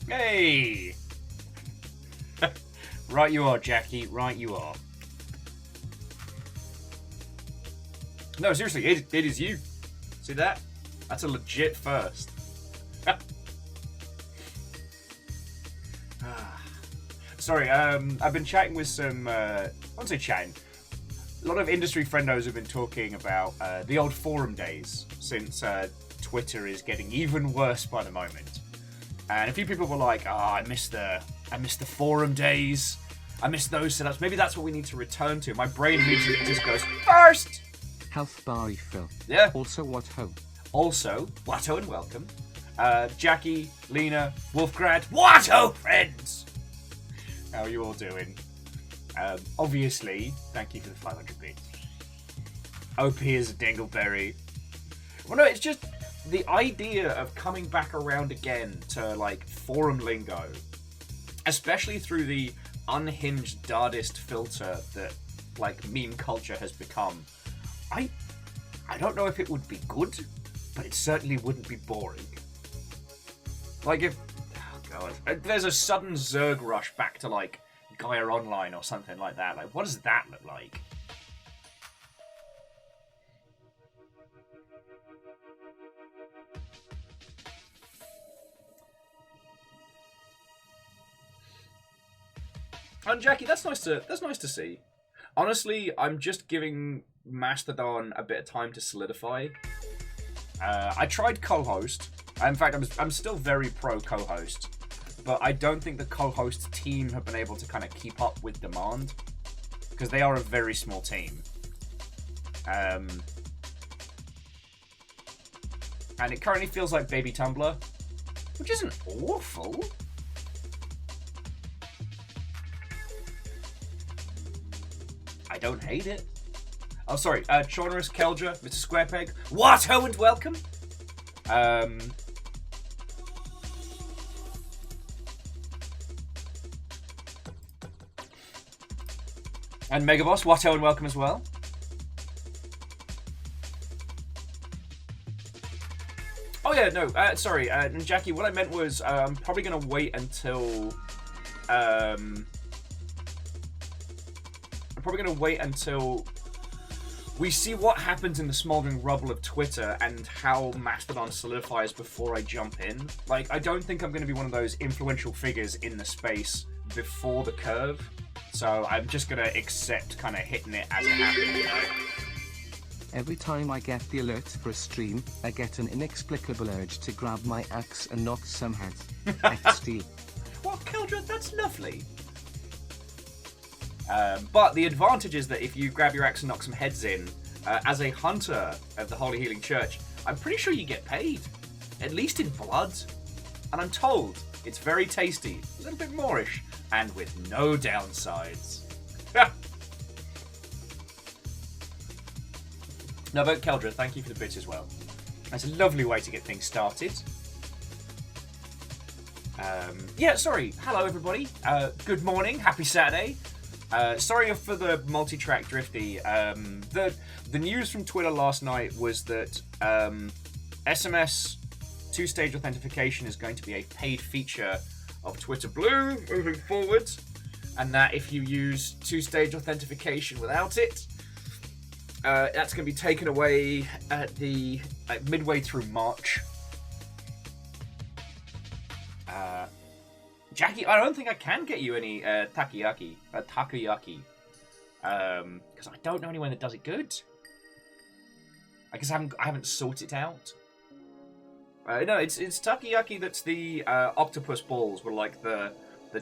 Hey! Right you are, Jackie. Right you are. No, seriously, it is you. See that? That's a legit first. Sorry, I've been chatting with some, I won't say chatting, a lot of industry friendos have been talking about the old forum days, since Twitter is getting even worse by the moment. And a few people were like, I miss the forum days. I miss those setups. Maybe that's what we need to return to. My brain immediately just goes, first! Health bar refill. Yeah. Also, what ho? Also, Watto and welcome. Jackie, Lena, Wolfgrad, Watto friends! How are you all doing? Obviously, thank you for the 500 bits. OP is a dingleberry. Well, no, it's just the idea of coming back around again to, like, forum lingo, especially through the unhinged Dardist filter that, like, meme culture has become. I don't know if it would be good, but it certainly wouldn't be boring. Like, if... Oh, God. There's a sudden Zerg rush back to, like, Gaia Online or something like that. Like, what does that look like? And Jackie, that's nice to see. Honestly, I'm just giving Mastodon a bit of time to solidify. I tried co-host. In fact, I'm still very pro co-host, but I don't think the co-host team have been able to kind of keep up with demand because they are a very small team. And it currently feels like Baby Tumblr, which isn't awful. I don't hate it. Oh, sorry. Chaunerus, Keldra, Mr. Squarepeg, Watto and welcome. And Megaboss, Watto and welcome as well. Oh yeah, no, sorry, and Jackie, what I meant was I'm probably going to wait until... I'm probably going to wait until we see what happens in the smoldering rubble of Twitter and how Mastodon solidifies before I jump in. Like, I don't think I'm going to be one of those influential figures in the space before the curve. So I'm just going to accept kind of hitting it as it happens, you know? Every time I get the alert for a stream, I get an inexplicable urge to grab my axe and knock some heads. XD. Well, Keldra, that's lovely. But the advantage is that if you grab your axe and knock some heads in, as a hunter of the Holy Healing Church, I'm pretty sure you get paid. At least in blood. And I'm told it's very tasty, a little bit moreish, and with no downsides. No, but Keldra, thank you for the bits as well. That's a lovely way to get things started. Yeah, sorry. Hello, everybody. Good morning. Happy Saturday. Sorry for the multi-track drifty. The news from Twitter last night was that SMS two-stage authentication is going to be a paid feature of Twitter Blue moving forward, and that if you use two-stage authentication without it, that's going to be taken away at the midway through March. Jackie, I don't think I can get you any takoyaki, because I don't know anyone that does it good. I guess I haven't sought it out. No, it's takoyaki that's the octopus balls with like the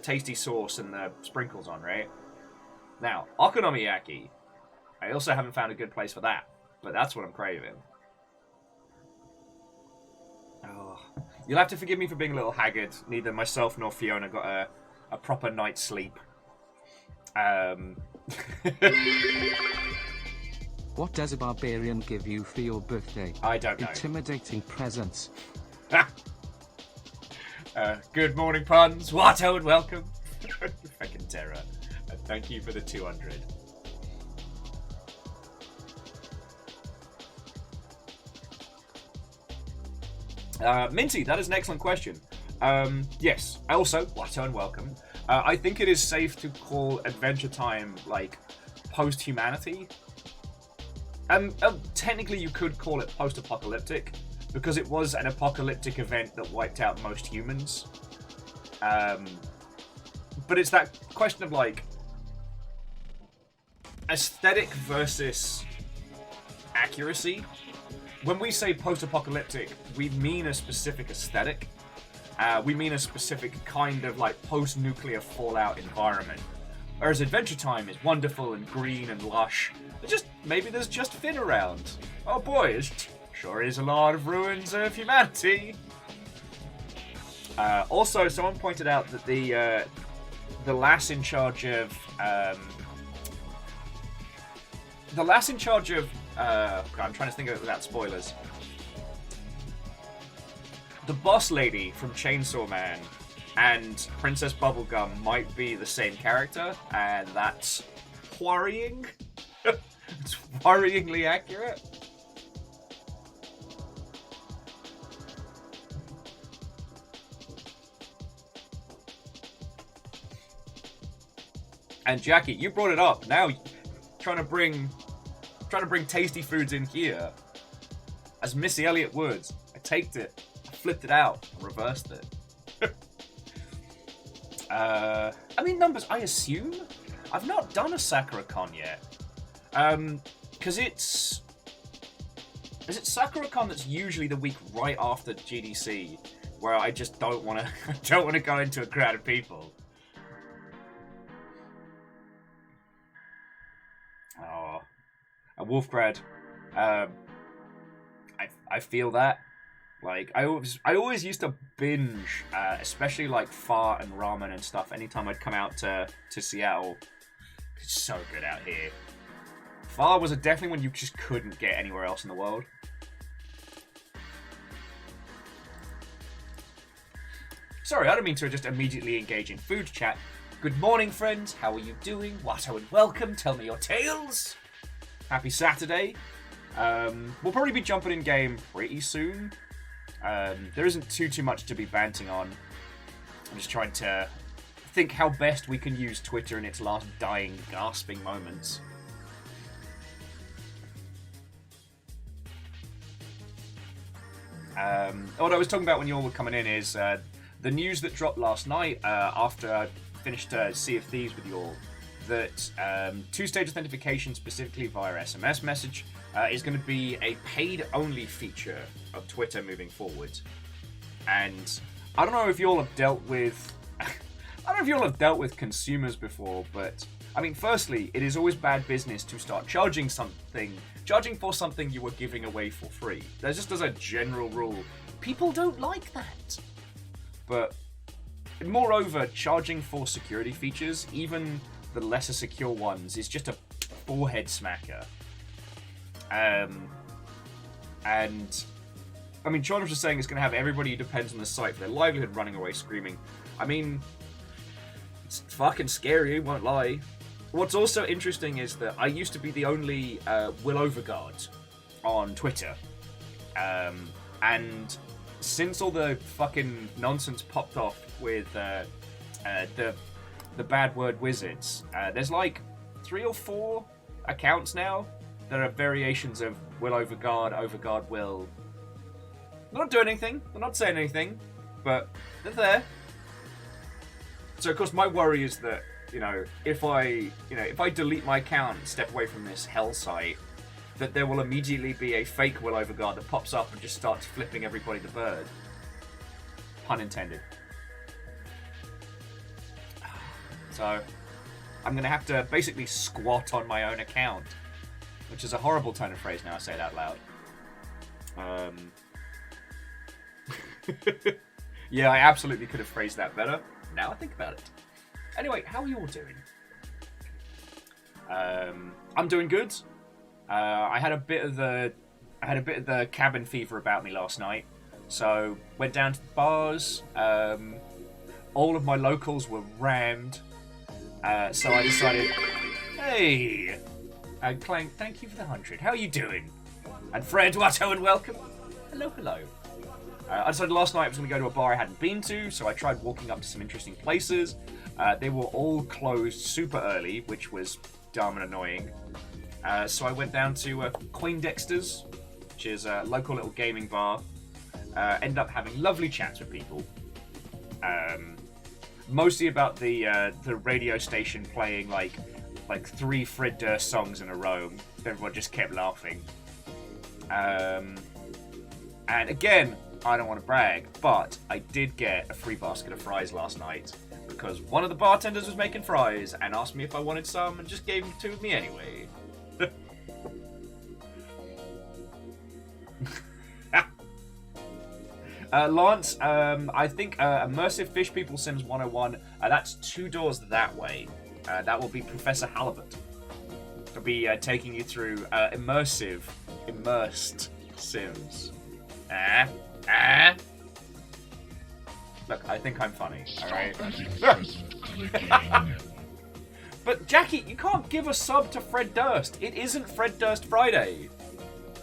tasty sauce and the sprinkles on, right? Now, okonomiyaki, I also haven't found a good place for that, but that's what I'm craving. Oh, you'll have to forgive me for being a little haggard. Neither myself nor Fiona got a proper night's sleep. What does a barbarian give you for your birthday? I don't know. Intimidating presents. Good morning, puns. Watto and welcome. Fucking terror. And thank you for the 200. Minty, that is an excellent question. Yes. Also, Watto and welcome. I think it is safe to call Adventure Time like post-humanity. Technically, you could call it post-apocalyptic because it was an apocalyptic event that wiped out most humans. But it's that question of like aesthetic versus accuracy. When we say post-apocalyptic, we mean a specific aesthetic. We mean a specific kind of like post-nuclear fallout environment. Whereas Adventure Time is wonderful and green and lush. Maybe there's just Finn around. Oh boy, it sure is a lot of ruins of humanity. Also, someone pointed out that the lass in charge of I'm trying to think of it without spoilers. The boss lady from Chainsaw Man and Princess Bubblegum might be the same character, and that's worrying. It's worryingly accurate. And Jackie, you brought it up. Now, trying to bring tasty foods in here. As Missy Elliott would. I taked it, flipped it out, and reversed it. I mean, numbers, I assume? I've not done a SakuraCon yet. Because it's... Is it SakuraCon that's usually the week right after GDC, where I just don't want to go into a crowd of people? Oh, a Wolfgrad. I feel that. Like I always used to binge, especially like pho and ramen and stuff. Anytime I'd come out to Seattle, it's so good out here. Pho was definitely when you just couldn't get anywhere else in the world. Sorry, I don't mean to just immediately engage in food chat. Good morning, friends. How are you doing? Watto and welcome. Tell me your tales. Happy Saturday. We'll probably be jumping in game pretty soon. There isn't too much to be banting on. I'm just trying to think how best we can use Twitter in its last dying, gasping moments. What I was talking about when you all were coming in is the news that dropped last night after I finished Sea of Thieves with you all, that two-stage authentication, specifically via SMS message, is going to be a paid-only feature of Twitter moving forward. And I don't know if you all have dealt with... I don't know if you all have dealt with consumers before, but... I mean, firstly, it is always bad business to start charging for something you were giving away for free. There's just as a general rule, people don't like that. But moreover, charging for security features, even the lesser secure ones, is just a forehead smacker. And I mean, Sean was just saying it's going to have everybody who depends on the site for their livelihood running away screaming. I mean, it's fucking scary, won't lie. What's also interesting is that I used to be the only Will Overguard on Twitter. And since all the fucking nonsense popped off with the bad word wizards, there's like 3 or 4 accounts now that are variations of Will Overguard, Overguard Will. They're not doing anything, they're not saying anything, but they're there. So of course my worry is that, if I delete my account and step away from this hell site, that there will immediately be a fake Will Overguard that pops up and just starts flipping everybody the bird. Pun intended. So, I'm going to have to basically squat on my own account, which is a horrible turn of phrase now I say it out loud. Yeah, I absolutely could have phrased that better. Now I think about it. Anyway, how are you all doing? I'm doing good. I had a bit of the cabin fever about me last night, so went down to the bars. All of my locals were rammed, so I decided, hey, Clank, thank you for the 100. How are you doing? And friend Watto and welcome. Hello, hello. I decided last night I was going to go to a bar I hadn't been to, so I tried walking up to some interesting places. They were all closed super early, which was dumb and annoying. So I went down to Poindexter's, which is a local little gaming bar. Ended up having lovely chats with people. Mostly about the radio station playing like 3 Fred Durst songs in a row. Everyone just kept laughing. And again, I don't want to brag, but I did get a free basket of fries last night because one of the bartenders was making fries and asked me if I wanted some and just gave them to me anyway. Lance, I think Immersive Fish People Sims 101, that's 2 doors that way. That will be Professor Halibut. I'll be taking you through immersed Sims. Look, I think I'm funny, alright? But Jackie, you can't give a sub to Fred Durst. It isn't Fred Durst Friday.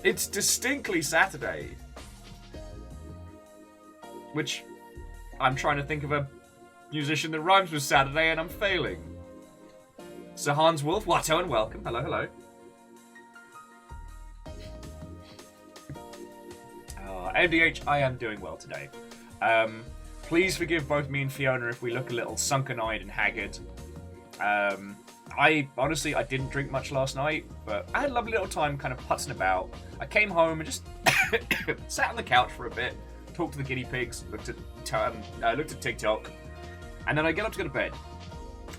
It's distinctly Saturday. Which, I'm trying to think of a musician that rhymes with Saturday and I'm failing. Sir Hans Wolf, Watto and welcome. Hello, hello. MDH, I am doing well today. Please forgive both me and Fiona if we look a little sunken-eyed and haggard. I didn't drink much last night, but I had a lovely little time kind of putzing about. I came home and just sat on the couch for a bit, talked to the guinea pigs, looked at TikTok, and then I get up to go to bed.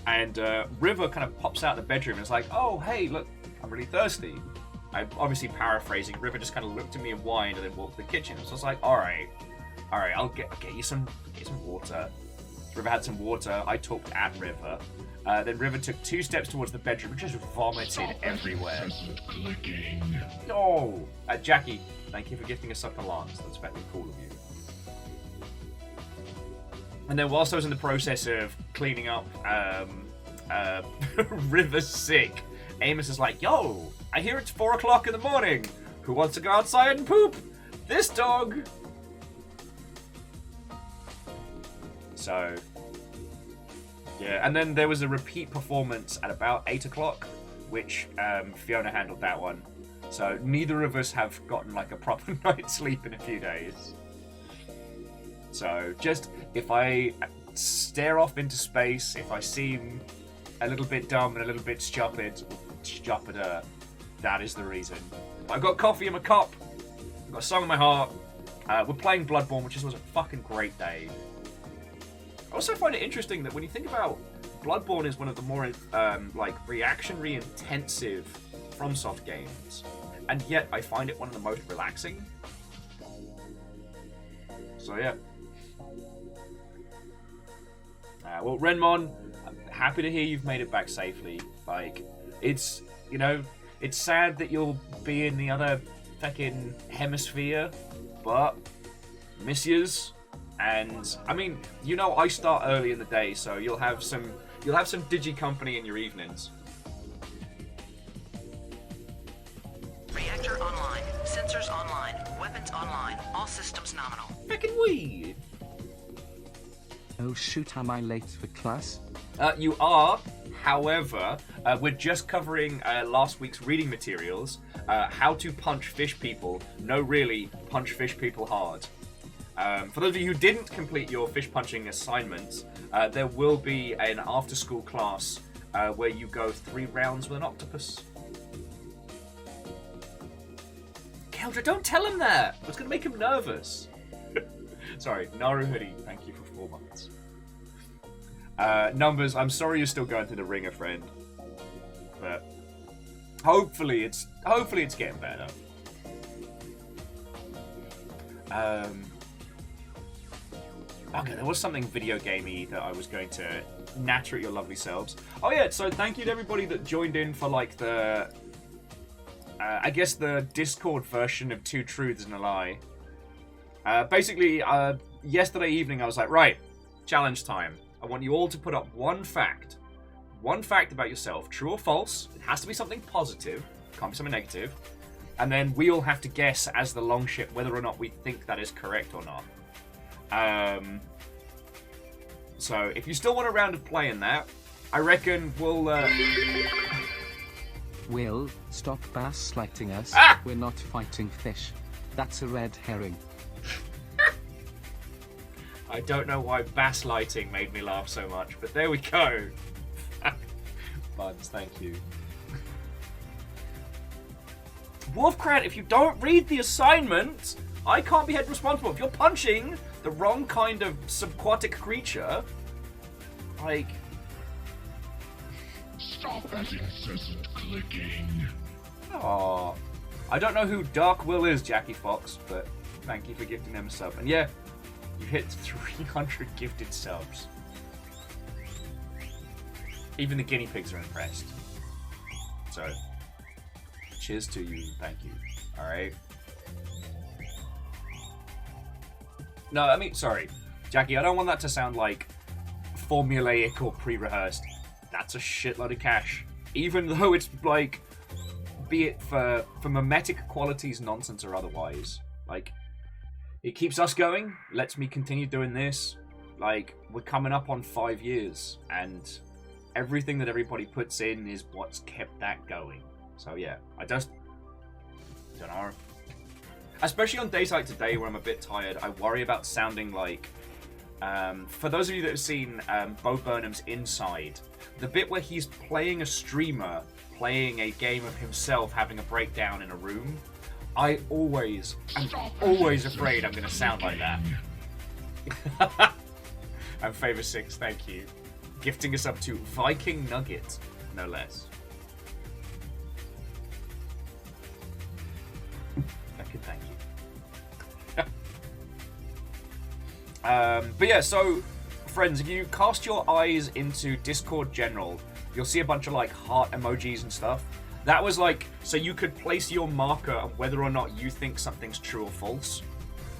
And River kind of pops out of the bedroom and is like, "Oh, hey, look, I'm really thirsty." I'm obviously paraphrasing. River just kind of looked at me and whined and then walked to the kitchen. So I was like, all right, I'll get you some water. River had some water. I talked at River. Then River took 2 steps towards the bedroom and just vomited everywhere. No! Jackie, thank you for gifting us up a lance. That's very cool of you. And then whilst I was in the process of cleaning up River's sick, Amos is like, "Yo, I hear it's 4 o'clock in the morning. Who wants to go outside and poop? This dog!" So, yeah, and then there was a repeat performance at about 8 o'clock, which Fiona handled that one. So neither of us have gotten like a proper night's sleep in a few days. So just, if I stare off into space, if I seem a little bit dumb and a little bit stupider, that is the reason. I've got coffee in my cup, I've got a song in my heart, we're playing Bloodborne, which was a fucking great day. I also find it interesting that when you think about Bloodborne is one of the more reactionary intensive FromSoft games, and yet I find it one of the most relaxing. So yeah. Well, Renmon, I'm happy to hear you've made it back safely. Like, it's sad that you'll be in the other fucking hemisphere, but miss yous. And I mean, I start early in the day, so you'll have some digi company in your evenings. Reactor online, sensors online, weapons online, all systems nominal. Fucking weed. Oh shoot, am I late for class? You are. However, we're just covering last week's reading materials. How to punch fish people. No, really, punch fish people hard. For those of you who didn't complete your fish punching assignments, there will be an after-school class where you go 3 rounds with an octopus. Keldra, don't tell him that! It's going to make him nervous. Sorry, Naru Hoodie, thank you for 4 months. Numbers, I'm sorry you're still going through the ringer, friend. But hopefully it's getting better. Okay, there was something video gamey that I was going to natter at your lovely selves. Oh yeah, so thank you to everybody that joined in for like the I guess the Discord version of 2 Truths and a Lie. Basically, yesterday evening I was like, right, challenge time. I want you all to put up one fact about yourself, true or false. It has to be something positive, can't be something negative. And then we all have to guess as the longship whether or not we think that is correct or not. So if you still want a round of playing that, I reckon we'll... Will, stop bass-lighting us. Ah! We're not fighting fish. That's a red herring. I don't know why bass lighting made me laugh so much, but there we go. Buds, thank you. Wolfcrat, if you don't read the assignment, I can't be held responsible. If you're punching the wrong kind of subaquatic creature, like... Stop that incessant clicking. Aww. I don't know who Dark Will is, Jackie Fox, but thank you for gifting them a sub. And yeah, you hit 300 gifted subs. Even the guinea pigs are impressed. So, cheers to you, thank you. Alright. No, I mean, sorry. Jackie, I don't want that to sound like formulaic or pre-rehearsed. That's a shitload of cash. Even though it's like, be it for mimetic qualities, nonsense, or otherwise. Like, it keeps us going, lets me continue doing this. Like, we're coming up on 5 years, and everything that everybody puts in is what's kept that going. So yeah, I don't know. Especially on days like today where I'm a bit tired, I worry about sounding like... for those of you that have seen Bo Burnham's Inside, the bit where he's playing a streamer, playing a game of himself having a breakdown in a room, I'm always afraid I'm going to sound like that. And Favor 6, thank you. Gifting us up to Viking Nugget, no less. Thank you. But yeah, so friends, if you cast your eyes into Discord General, you'll see a bunch of like heart emojis and stuff. That was like, so you could place your marker of whether or not you think something's true or false.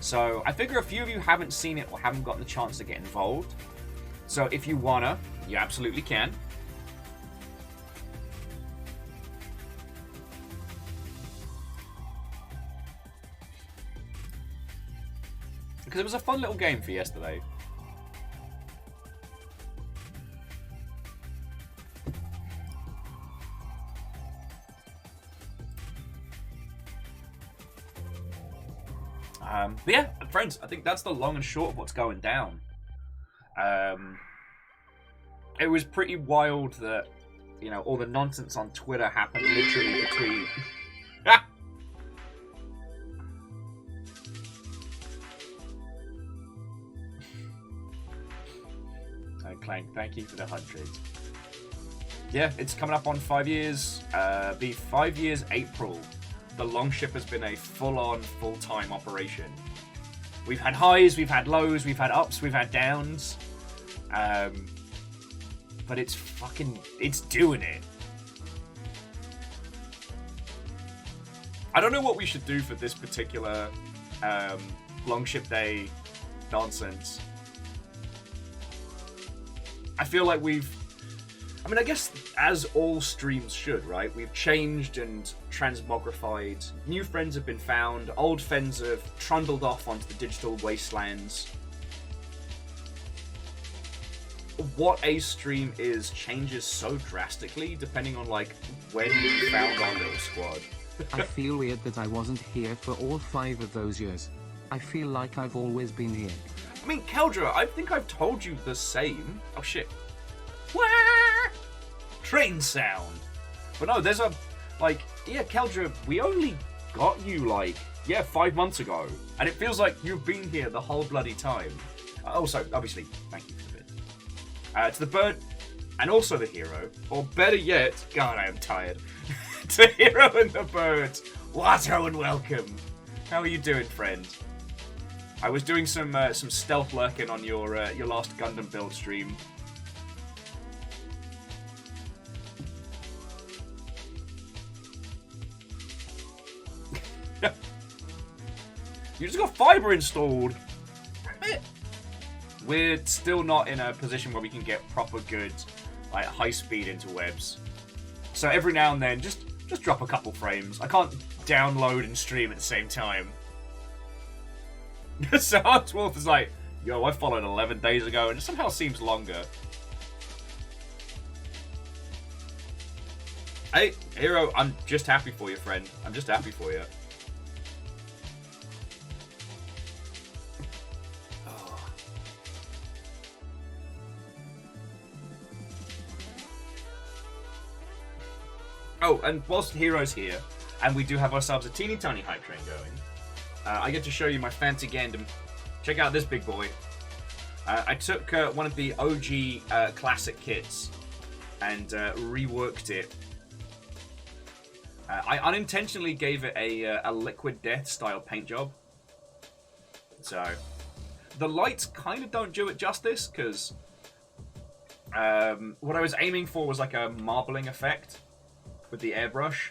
So I figure a few of you haven't seen it or haven't gotten the chance to get involved. So if you wanna, you absolutely can. Because it was a fun little game for yesterday. But yeah, friends, I think that's the long and short of what's going down. It was pretty wild that, you know, all the nonsense on Twitter happened literally between... Clank, thank you for the 100. Yeah, it's coming up on 5 years. Be 5 years April. The Longship has been a full-on, full-time operation. We've had highs, we've had lows, we've had ups, we've had downs. But it's doing it. I don't know what we should do for this particular Longship Day nonsense. I feel like I guess as all streams should, right? We've changed and transmogrified. New friends have been found. Old friends have trundled off onto the digital wastelands. What a stream is changes so drastically depending on, like, when you found our little squad. I feel weird that I wasn't here for all 5 of those years. I feel like I've always been here. I mean, Keldra, I think I've told you the same. Oh, shit. Wah! Train sound. But no, there's a, like, yeah, Keldra, we only got you, like, 5 months ago. And it feels like you've been here the whole bloody time. Also, obviously, thank you for the bit. To the bird, and also the hero, or better yet, God, I am tired. To the hero and the bird, Watto and welcome. How are you doing, friend? I was doing some stealth lurking on your last Gundam build stream. You just got fiber installed. We're still not in a position where we can get proper good, like, high speed interwebs. So every now and then, just drop a couple frames. I can't download and stream at the same time. So Wolf is like, yo, I followed 11 days ago, and it somehow seems longer. Hey, Hero, I'm just happy for you, friend. I'm just happy for you. Oh, and whilst Hero's here, and we do have ourselves a teeny tiny hype train going, I get to show you my fancy Gundam. Check out this big boy. I took one of the OG classic kits and reworked it. I unintentionally gave it a liquid death style paint job. So the lights kind of don't do it justice, because what I was aiming for was like a marbling effect with the airbrush.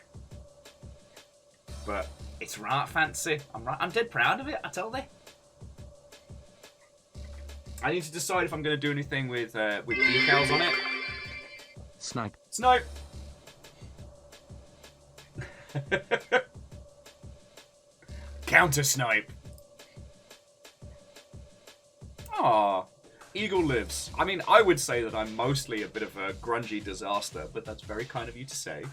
But it's right fancy. I'm dead proud of it, I tell thee. I need to decide if I'm going to do anything with decals on it. Snipe. Snipe! Counter snipe. Aww. Eagle lives. I mean, I would say that I'm mostly a bit of a grungy disaster, but that's very kind of you to say.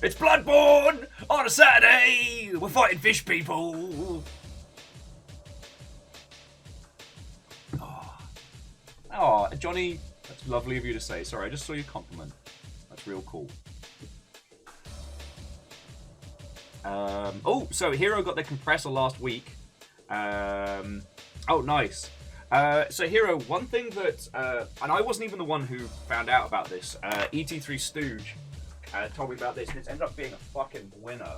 It's Bloodborne on a Saturday. We're fighting fish people. Oh, Johnny, that's lovely of you to say. Sorry, I just saw your compliment. That's real cool. Oh, so Hero got the compressor last week. Oh, nice. So Hero, one thing that, and I wasn't even the one who found out about this. ET3 Stooge told me about this, and it's ended up being a fucking winner.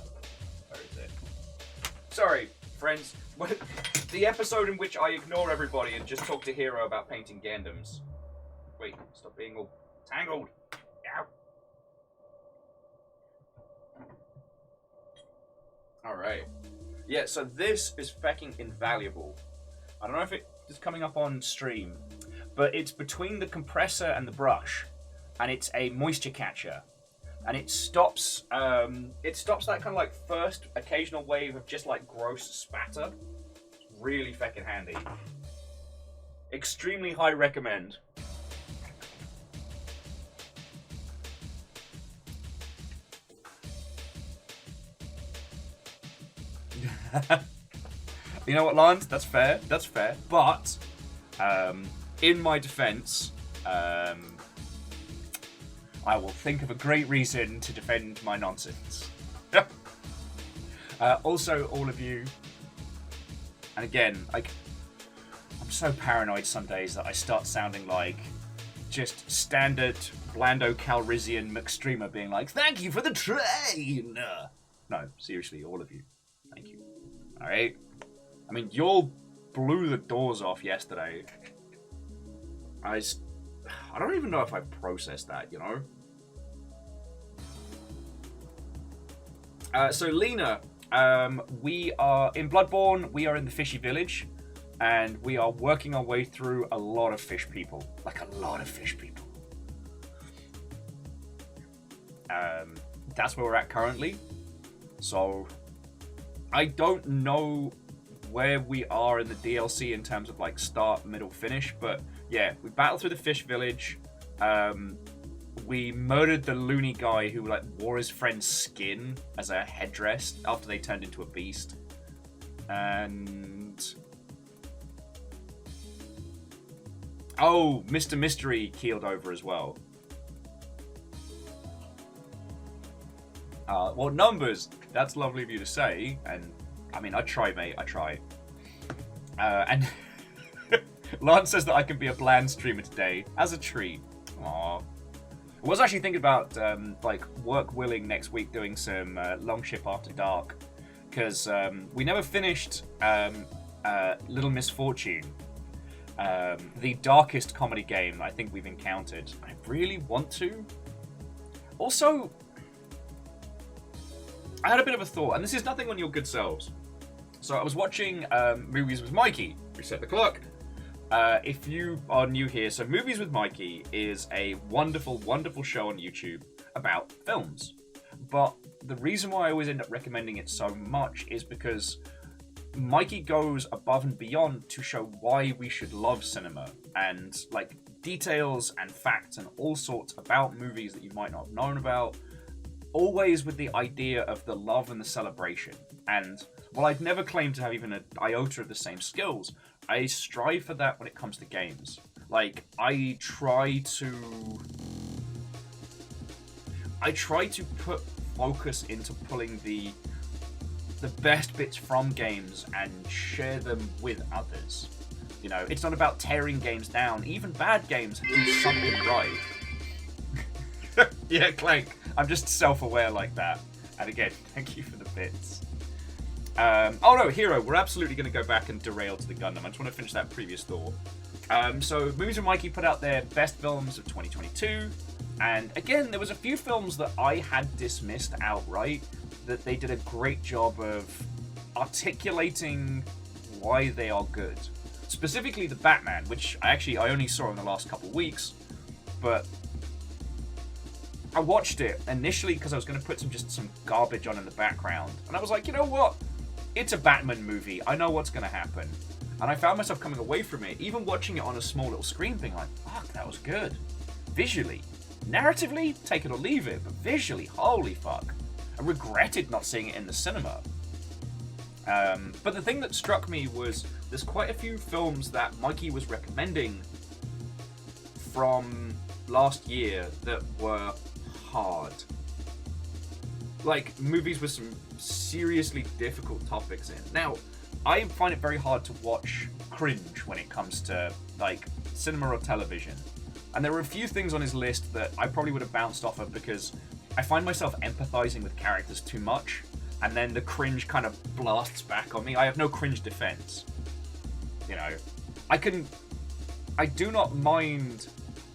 Where is it? Sorry, friends. The episode in which I ignore everybody and just talk to Hero about painting Gundams. Wait, stop being all tangled. Ow. Alright. Yeah, so this is fucking invaluable. I don't know if it is coming up on stream, but it's between the compressor and the brush, and it's a moisture catcher. And it stops that kind of like first occasional wave of just like gross spatter. It's really fucking handy. Extremely high recommend. You know what, Lance? That's fair. That's fair. But in my defense, I will think of a great reason to defend my nonsense. Also, all of you, and again, I'm so paranoid some days that I start sounding like just standard Blando Calrissian McStreamer being like, "Thank you for the train." No, seriously, all of you, thank you. All right. I mean, y'all blew the doors off yesterday. I don't even know if I processed that, you know? So, Lena, we are in Bloodborne, we are in the fishy village, and we are working our way through a lot of fish people. Like, a lot of fish people. That's where we're at currently. So, I don't know where we are in the DLC in terms of, like, start, middle, finish, but yeah, we battled through the fish village. We murdered the loony guy who like wore his friend's skin as a headdress after they turned into a beast. And oh, Mr. Mystery keeled over as well. Well, numbers. That's lovely of you to say, and I mean, I try, mate. I try. And Lance says that I can be a bland streamer today as a treat. Aww. I was actually thinking about like work willing next week doing some long ship after dark, because we never finished Little Misfortune, the darkest comedy game I think we've encountered. I really want to. Also, I had a bit of a thought, and this is nothing on your good selves. So I was watching Movies with Mikey. Reset the clock. If you are new here, so Movies with Mikey is a wonderful, wonderful show on YouTube about films. But the reason why I always end up recommending it so much is because Mikey goes above and beyond to show why we should love cinema, and like details and facts and all sorts about movies that you might not have known about, always with the idea of the love and the celebration. And while I've never claimed to have even an iota of the same skills, I strive for that when it comes to games. Like, I try to put focus into pulling the best bits from games and share them with others. You know, it's not about tearing games down. Even bad games do something right. Yeah, Clank. I'm just self-aware like that. And again, thank you for the bits. Oh no, Hero. We're absolutely going to go back and derail to the Gundam. I just want to finish that previous thought. So, Movies with Mikey put out their best films of 2022. And again, there was a few films that I had dismissed outright that they did a great job of articulating why they are good. Specifically the Batman, which I only saw in the last couple of weeks, but I watched it initially because I was going to put some garbage on in the background, and I was like, you know what? It's a Batman movie. I know what's going to happen. And I found myself coming away from it, even watching it on a small little screen, being like, fuck, that was good. Visually. Narratively, take it or leave it, but visually, holy fuck. I regretted not seeing it in the cinema. But the thing that struck me was there's quite a few films that Mikey was recommending from last year that were hard. Like, movies with some seriously difficult topics in. Now, I find it very hard to watch cringe when it comes to, like, cinema or television. And there were a few things on his list that I probably would have bounced off of because I find myself empathizing with characters too much, and then the cringe kind of blasts back on me. I have no cringe defense. You know, I do not mind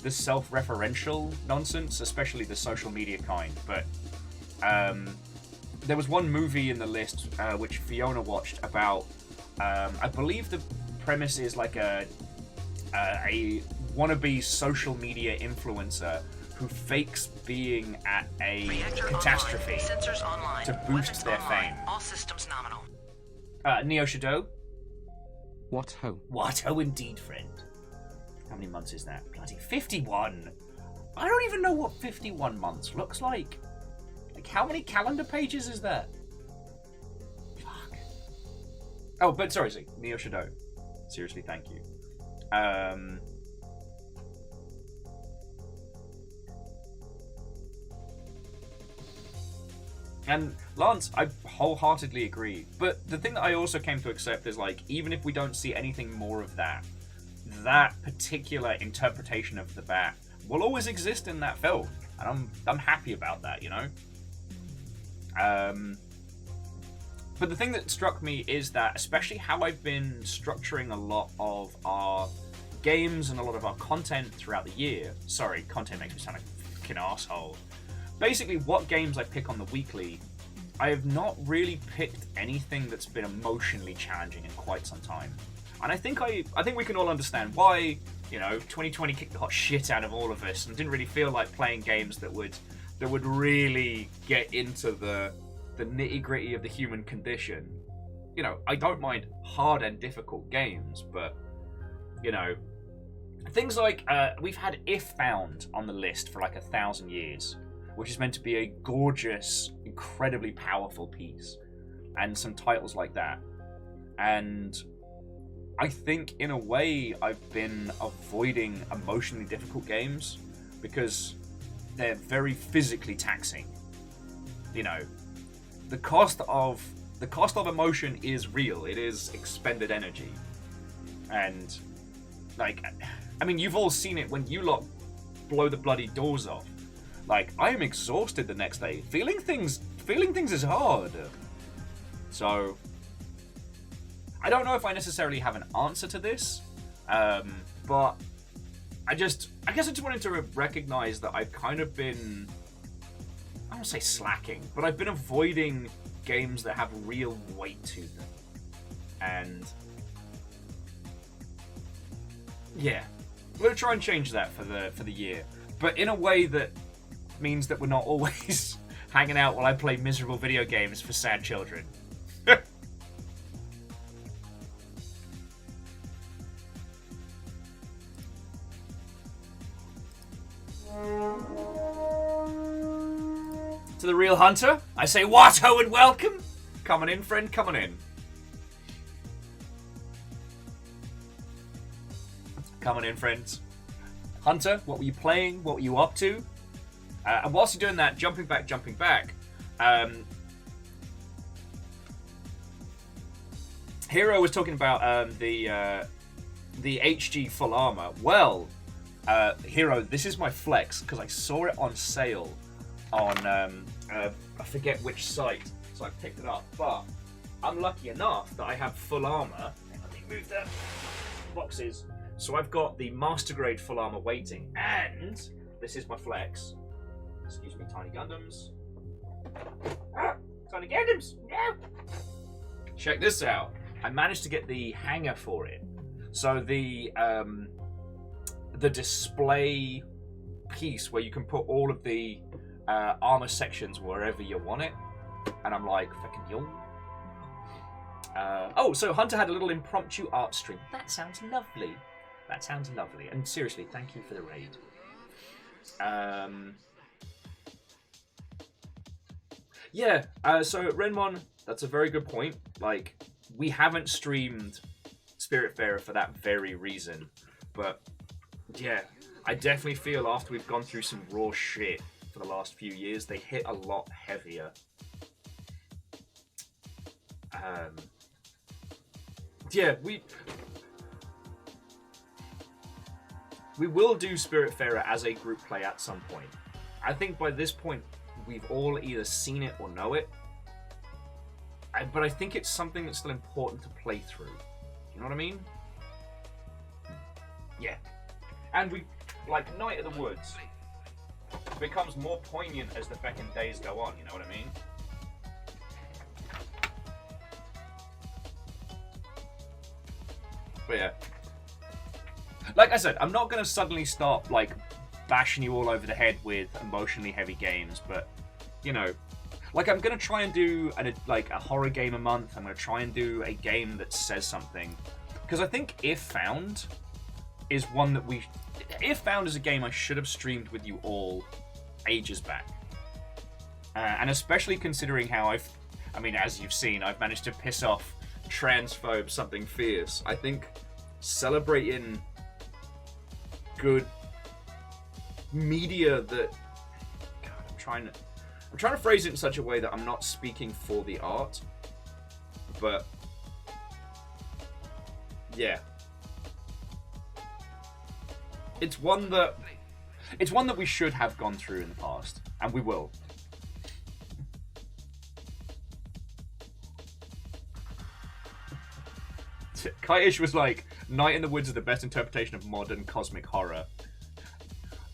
the self-referential nonsense, especially the social media kind, but there was one movie in the list which Fiona watched about, I believe the premise is like a wannabe social media influencer who fakes being at a Reactor catastrophe online. Sensors online. to boost Weapons their online. fame. All systems nominal. Neo Shadow? What ho? What ho indeed, friend. How many months is that? Bloody 51! I don't even know what 51 months looks like. Like, how many calendar pages is that? Fuck. Oh, but sorry, Neo Shadow. Seriously, thank you. And Lance, I wholeheartedly agree. But the thing that I also came to accept is, like, even if we don't see anything more of that particular interpretation of the Bat will always exist in that film, and I'm happy about that, you know. But the thing that struck me is that, especially how I've been structuring a lot of our games and a lot of our content throughout the year. Sorry, content makes me sound like a fucking asshole. Basically, what games I pick on the weekly, I have not really picked anything that's been emotionally challenging in quite some time. And I think we can all understand why. You know, 2020 kicked the hot shit out of all of us and didn't really feel like playing games that would really get into the nitty-gritty of the human condition. You know, I don't mind hard and difficult games, but, you know, things like, we've had If-Bound on the list for like 1,000 years, which is meant to be a gorgeous, incredibly powerful piece, and some titles like that. And I think, in a way, I've been avoiding emotionally difficult games because they're very physically taxing. You know, the cost of emotion is real. It is expended energy, and like, I mean, you've all seen it when you lot blow the bloody doors off. Like, I am exhausted the next day. Feeling things is hard. So, I don't know if I necessarily have an answer to this, but I guess I just wanted to recognize that I've kind of been, I don't want to say slacking, but I've been avoiding games that have real weight to them. And yeah, I'm going to try and change that for the year, but in a way that means that we're not always hanging out while I play miserable video games for sad children. To the real hunter, I say Watto and welcome. Come on in, friend, come on in. Come on in, friends. Hunter, what were you playing? What were you up to? And whilst you're doing that, jumping back. Hero was talking about the HG full armor. Well, Hero, this is my flex because I saw it on sale on I forget which site, so I picked it up. But I'm lucky enough that I have full armor. Let me move the boxes. So I've got the master grade full armor waiting, and this is my flex. Excuse me, Tiny Gundams. Tiny Gundams! No! Check this out. I managed to get the hanger for it. So the display piece where you can put all of the armor sections wherever you want it. And I'm like, fucking yo. Oh, so Hunter had a little impromptu art stream. That sounds lovely. That sounds lovely. And seriously, thank you for the raid. Yeah, so Renmon, that's a very good point. Like, we haven't streamed Spiritfarer for that very reason. But, yeah, I definitely feel after we've gone through some raw shit for the last few years, they hit a lot heavier. Yeah, we will do Spiritfarer as a group play at some point. I think by this point, we've all either seen it or know it. But I think it's something that's still important to play through. You know what I mean? Yeah. And we, like, Night of the Woods becomes more poignant as the fucking days go on, you know what I mean? But yeah. Like I said, I'm not going to suddenly start, like, bashing you all over the head with emotionally heavy games, but, you know, like, I'm going to try and do, a horror game a month. I'm going to try and do a game that says something. Because I think If Found is one that If Found is a game I should have streamed with you all ages back. And especially considering how I mean, as you've seen, I've managed to piss off transphobe something fierce. I think celebrating good media that... God, I'm trying to phrase it in such a way that I'm not speaking for the art, but yeah, it's one that we should have gone through in the past, and we will. Kaiish was like, Night in the Woods is the best interpretation of modern cosmic horror.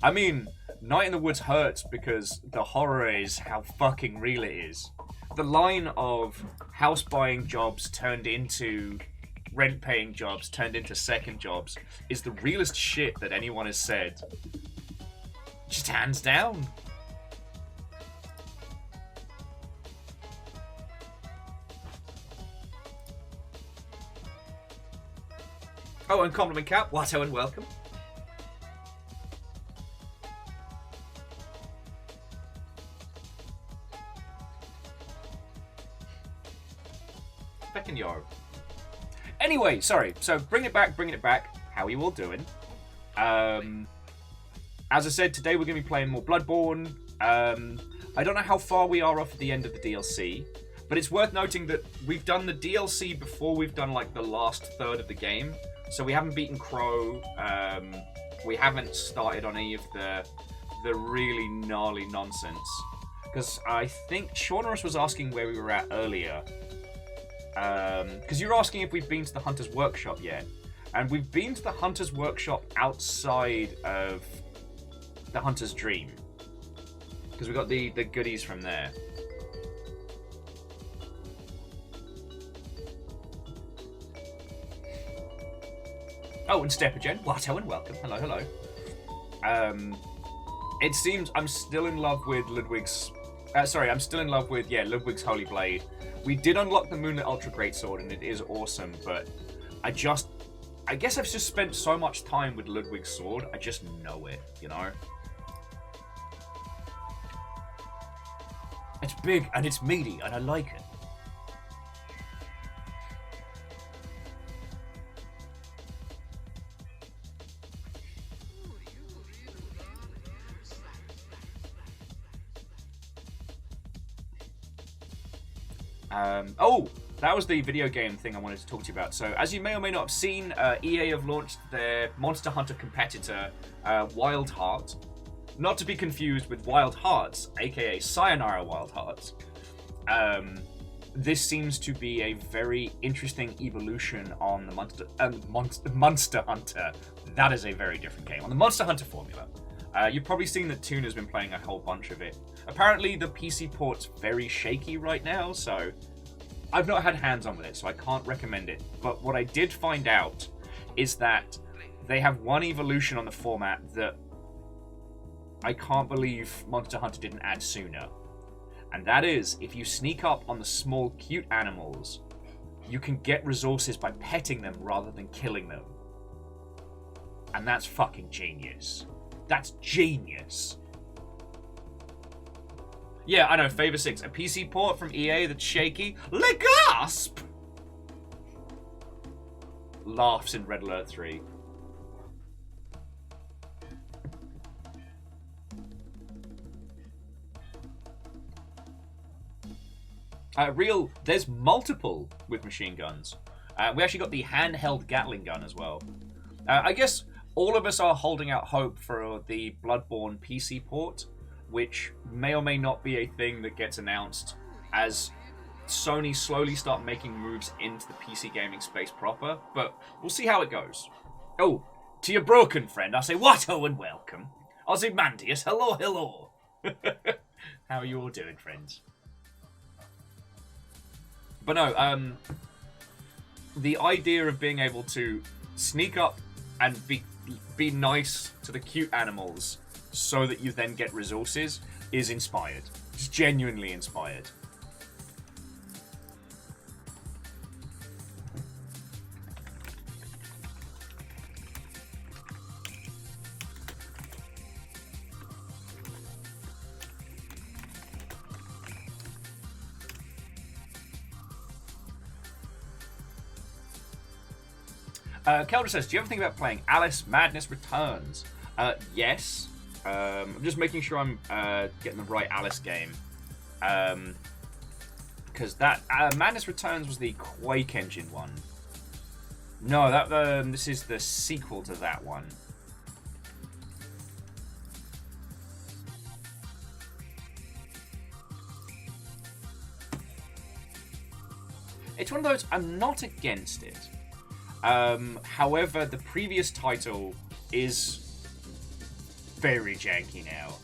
I mean, Night in the Woods hurts because the horror is how fucking real it is. The line of house buying jobs turned into rent paying jobs, turned into second jobs, is the realest shit that anyone has said. Just hands down. Oh, and compliment Cap, Watto and welcome. Feckin' yo. Anyway, sorry. So bringing it back. How are you all doing? As I said, today we're going to be playing more Bloodborne. I don't know how far we are off at the end of the DLC, but it's worth noting that we've done the DLC before we've done like the last third of the game. So we haven't beaten Crow. We haven't started on any of the really gnarly nonsense. Because I think Shaunerus was asking where we were at earlier. Because you were asking if we've been to the Hunter's Workshop yet. And we've been to the Hunter's Workshop outside of the Hunter's Dream. Because we got the goodies from there. Oh, and Steppagen, Watto and welcome. Hello. It seems I'm still in love with Ludwig's Sorry, I'm still in love with, Ludwig's Holy Blade. We did unlock the Moonlit Ultra Greatsword, and it is awesome, but I guess I've just spent so much time with Ludwig's sword, I just know it, you know? It's big, and it's meaty, and I like it. Oh, that was the video game thing I wanted to talk to you about. So, as you may or may not have seen, EA have launched their Monster Hunter competitor, Wild Heart. Not to be confused with Wild Hearts, aka Sayonara Wild Hearts. This seems to be a very interesting evolution on the Monster Hunter. That is a very different game. On the Monster Hunter formula. You've probably seen that Tuna's been playing a whole bunch of it. Apparently, the PC port's very shaky right now, so I've not had hands-on with it, so I can't recommend it. But what I did find out is that they have one evolution on the format that I can't believe Monster Hunter didn't add sooner. And that is, if you sneak up on the small, cute animals, you can get resources by petting them rather than killing them. And that's fucking genius. That's genius. Yeah, I know, Favor 6. A PC port from EA that's shaky. Le gasp! Laughs in Red Alert 3. There's multiple with machine guns. We actually got the handheld Gatling gun as well. I guess all of us are holding out hope for the Bloodborne PC port, which may or may not be a thing that gets announced as Sony slowly start making moves into the PC gaming space proper, but we'll see how it goes. Oh, to your broken friend, I say Watto and welcome. Ozymandias, hello, hello. How are you all doing, friends? But no, the idea of being able to sneak up and be nice to the cute animals so that you then get resources is inspired. It's genuinely inspired. Kelder says, do you ever think about playing Alice Madness Returns? Yes. I'm just making sure I'm getting the right Alice game. Because that Madness Returns was the Quake Engine one. No, this is the sequel to that one. It's one of those, I'm not against it. However, the previous title is very janky now.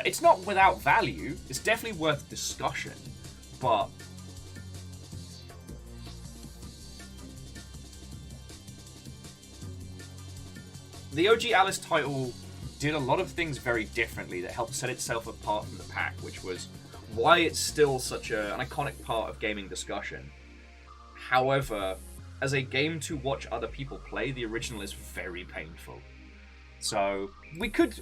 It's not without value. It's definitely worth discussion, but the OG Alice title did a lot of things very differently that helped set itself apart from the pack, which was why it's still such an iconic part of gaming discussion. However, as a game to watch other people play, the original is very painful. So we could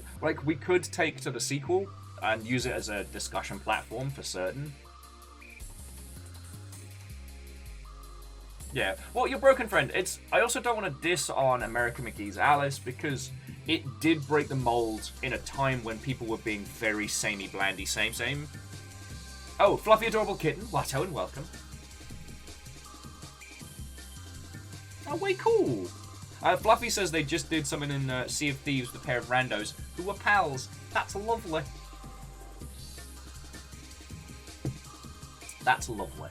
take to the sequel and use it as a discussion platform for certain. Yeah. Well, your broken friend. I also don't want to diss on American McGee's Alice because it did break the mold in a time when people were being very samey blandy, same. Oh, fluffy adorable kitten. Watto and welcome. Oh, way cool. Fluffy says they just did something in Sea of Thieves with a pair of randos who were pals. That's lovely. That's lovely.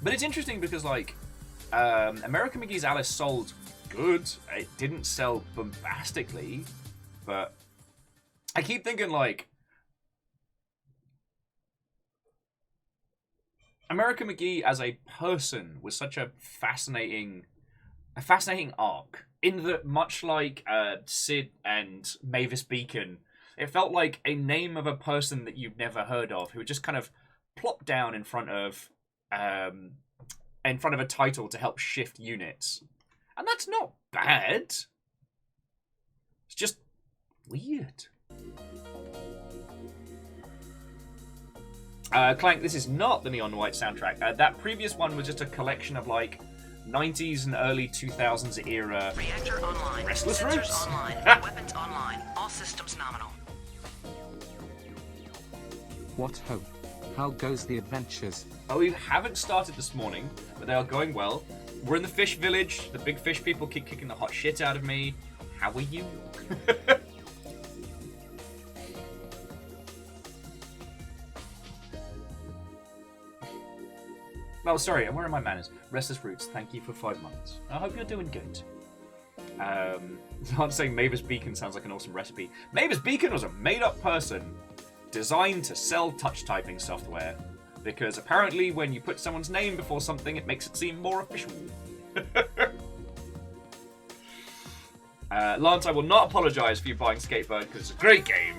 But it's interesting because, like, American McGee's Alice sold good. It didn't sell bombastically, but I keep thinking, like, American McGee as a person was such a fascinating a fascinating arc in that, much like Sid and Mavis Beacon, it felt like a name of a person that you've never heard of who would just kind of plop down in front of a title to help shift units, and that's not bad. It's just weird. Clank, this is not the Neon White soundtrack. That previous one was just a collection of like 90s and early 2000s era Reactor online. Restless Sensors Roots. online. Weapons online. All systems nominal. What ho? How goes the adventures? Oh, we haven't started this morning, but they are going well. We're in the fish village. The big fish people keep kicking the hot shit out of me. How are you? Oh, sorry, and where are my manners? Restless Roots, thank you for 5 months. I hope you're doing good. I'm saying Mavis Beacon sounds like an awesome recipe. Mavis Beacon was a made-up person designed to sell touch typing software, because apparently when you put someone's name before something, it makes it seem more official. Lance, I will not apologise for you buying Skatebird, because it's a great game.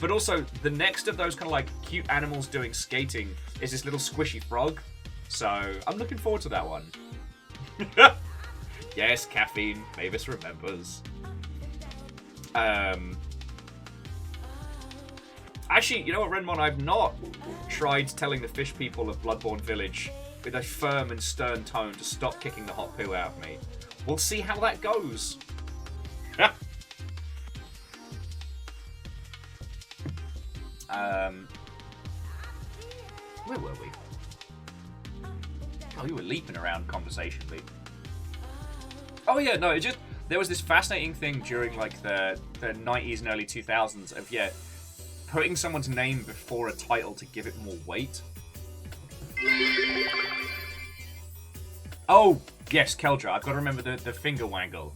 But also, the next of those kind of like cute animals doing skating is this little squishy frog. So, I'm looking forward to that one. Yes, caffeine. Mavis remembers. Actually, you know what, Renmon? I've not tried telling the fish people of Bloodborne Village with a firm and stern tone to stop kicking the hot poo out of me. We'll see how that goes. Where were we? Oh, you were leaping around conversationally. Oh yeah, no, there was this fascinating thing during like the 90s and early 2000s of putting someone's name before a title to give it more weight. Oh yes, Keldra, I've got to remember the finger wangle.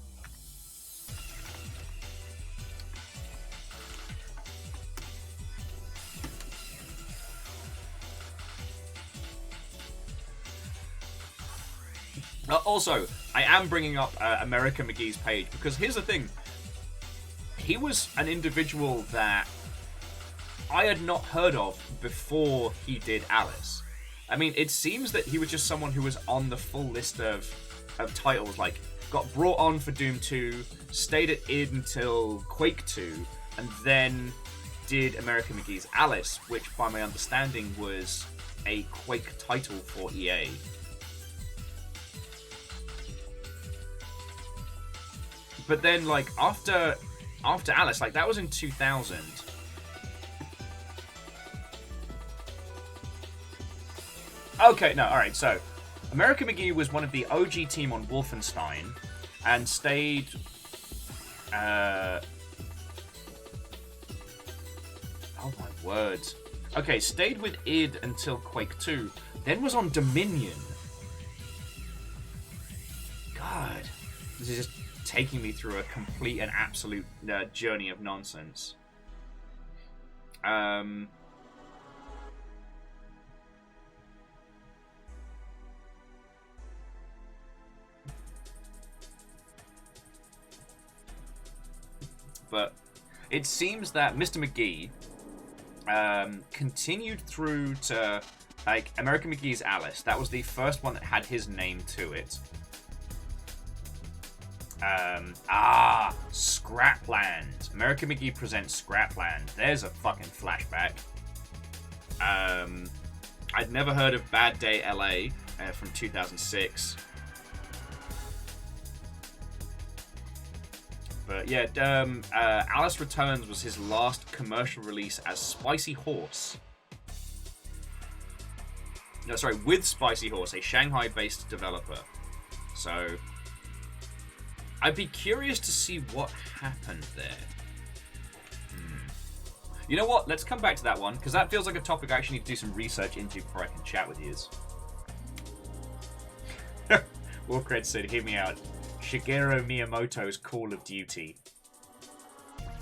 Also, I am bringing up America McGee's page because here's the thing. He was an individual that I had not heard of before he did Alice. I mean, it seems that he was just someone who was on the full list of titles, like, got brought on for Doom 2, stayed at id until Quake 2, and then did America McGee's Alice, which, by my understanding, was a Quake title for EA. But then, like, after Alice, like, that was in 2000. Okay, no, alright, so America McGee was one of the OG team on Wolfenstein and stayed... oh my word. Okay, stayed with id until Quake 2, then was on Dominion. God, this is just taking me through a complete and absolute journey of nonsense. But it seems that Mr. McGee continued through to, like, America McGee's Alice. That was the first one that had his name to it. Scrapland. America McGee presents Scrapland. There's a fucking flashback. I'd never heard of Bad Day LA from 2006. But yeah, Alice Returns was his last commercial release as Spicy Horse. No, sorry, with Spicy Horse, a Shanghai-based developer. So I'd be curious to see what happened there. You know what? Let's come back to that one, because that feels like a topic I actually need to do some research into before I can chat with you. Wolfcred said, hear me out. Shigeru Miyamoto's Call of Duty.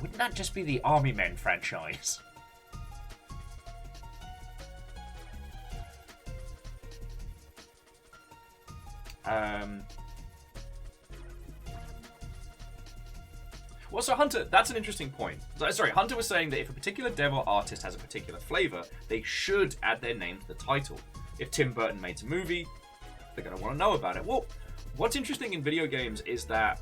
Wouldn't that just be the Army Men franchise? Well, so Hunter, that's an interesting point. Sorry, Hunter was saying that if a particular dev or artist has a particular flavor, they should add their name to the title. If Tim Burton made a movie, they're going to want to know about it. Well, what's interesting in video games is that,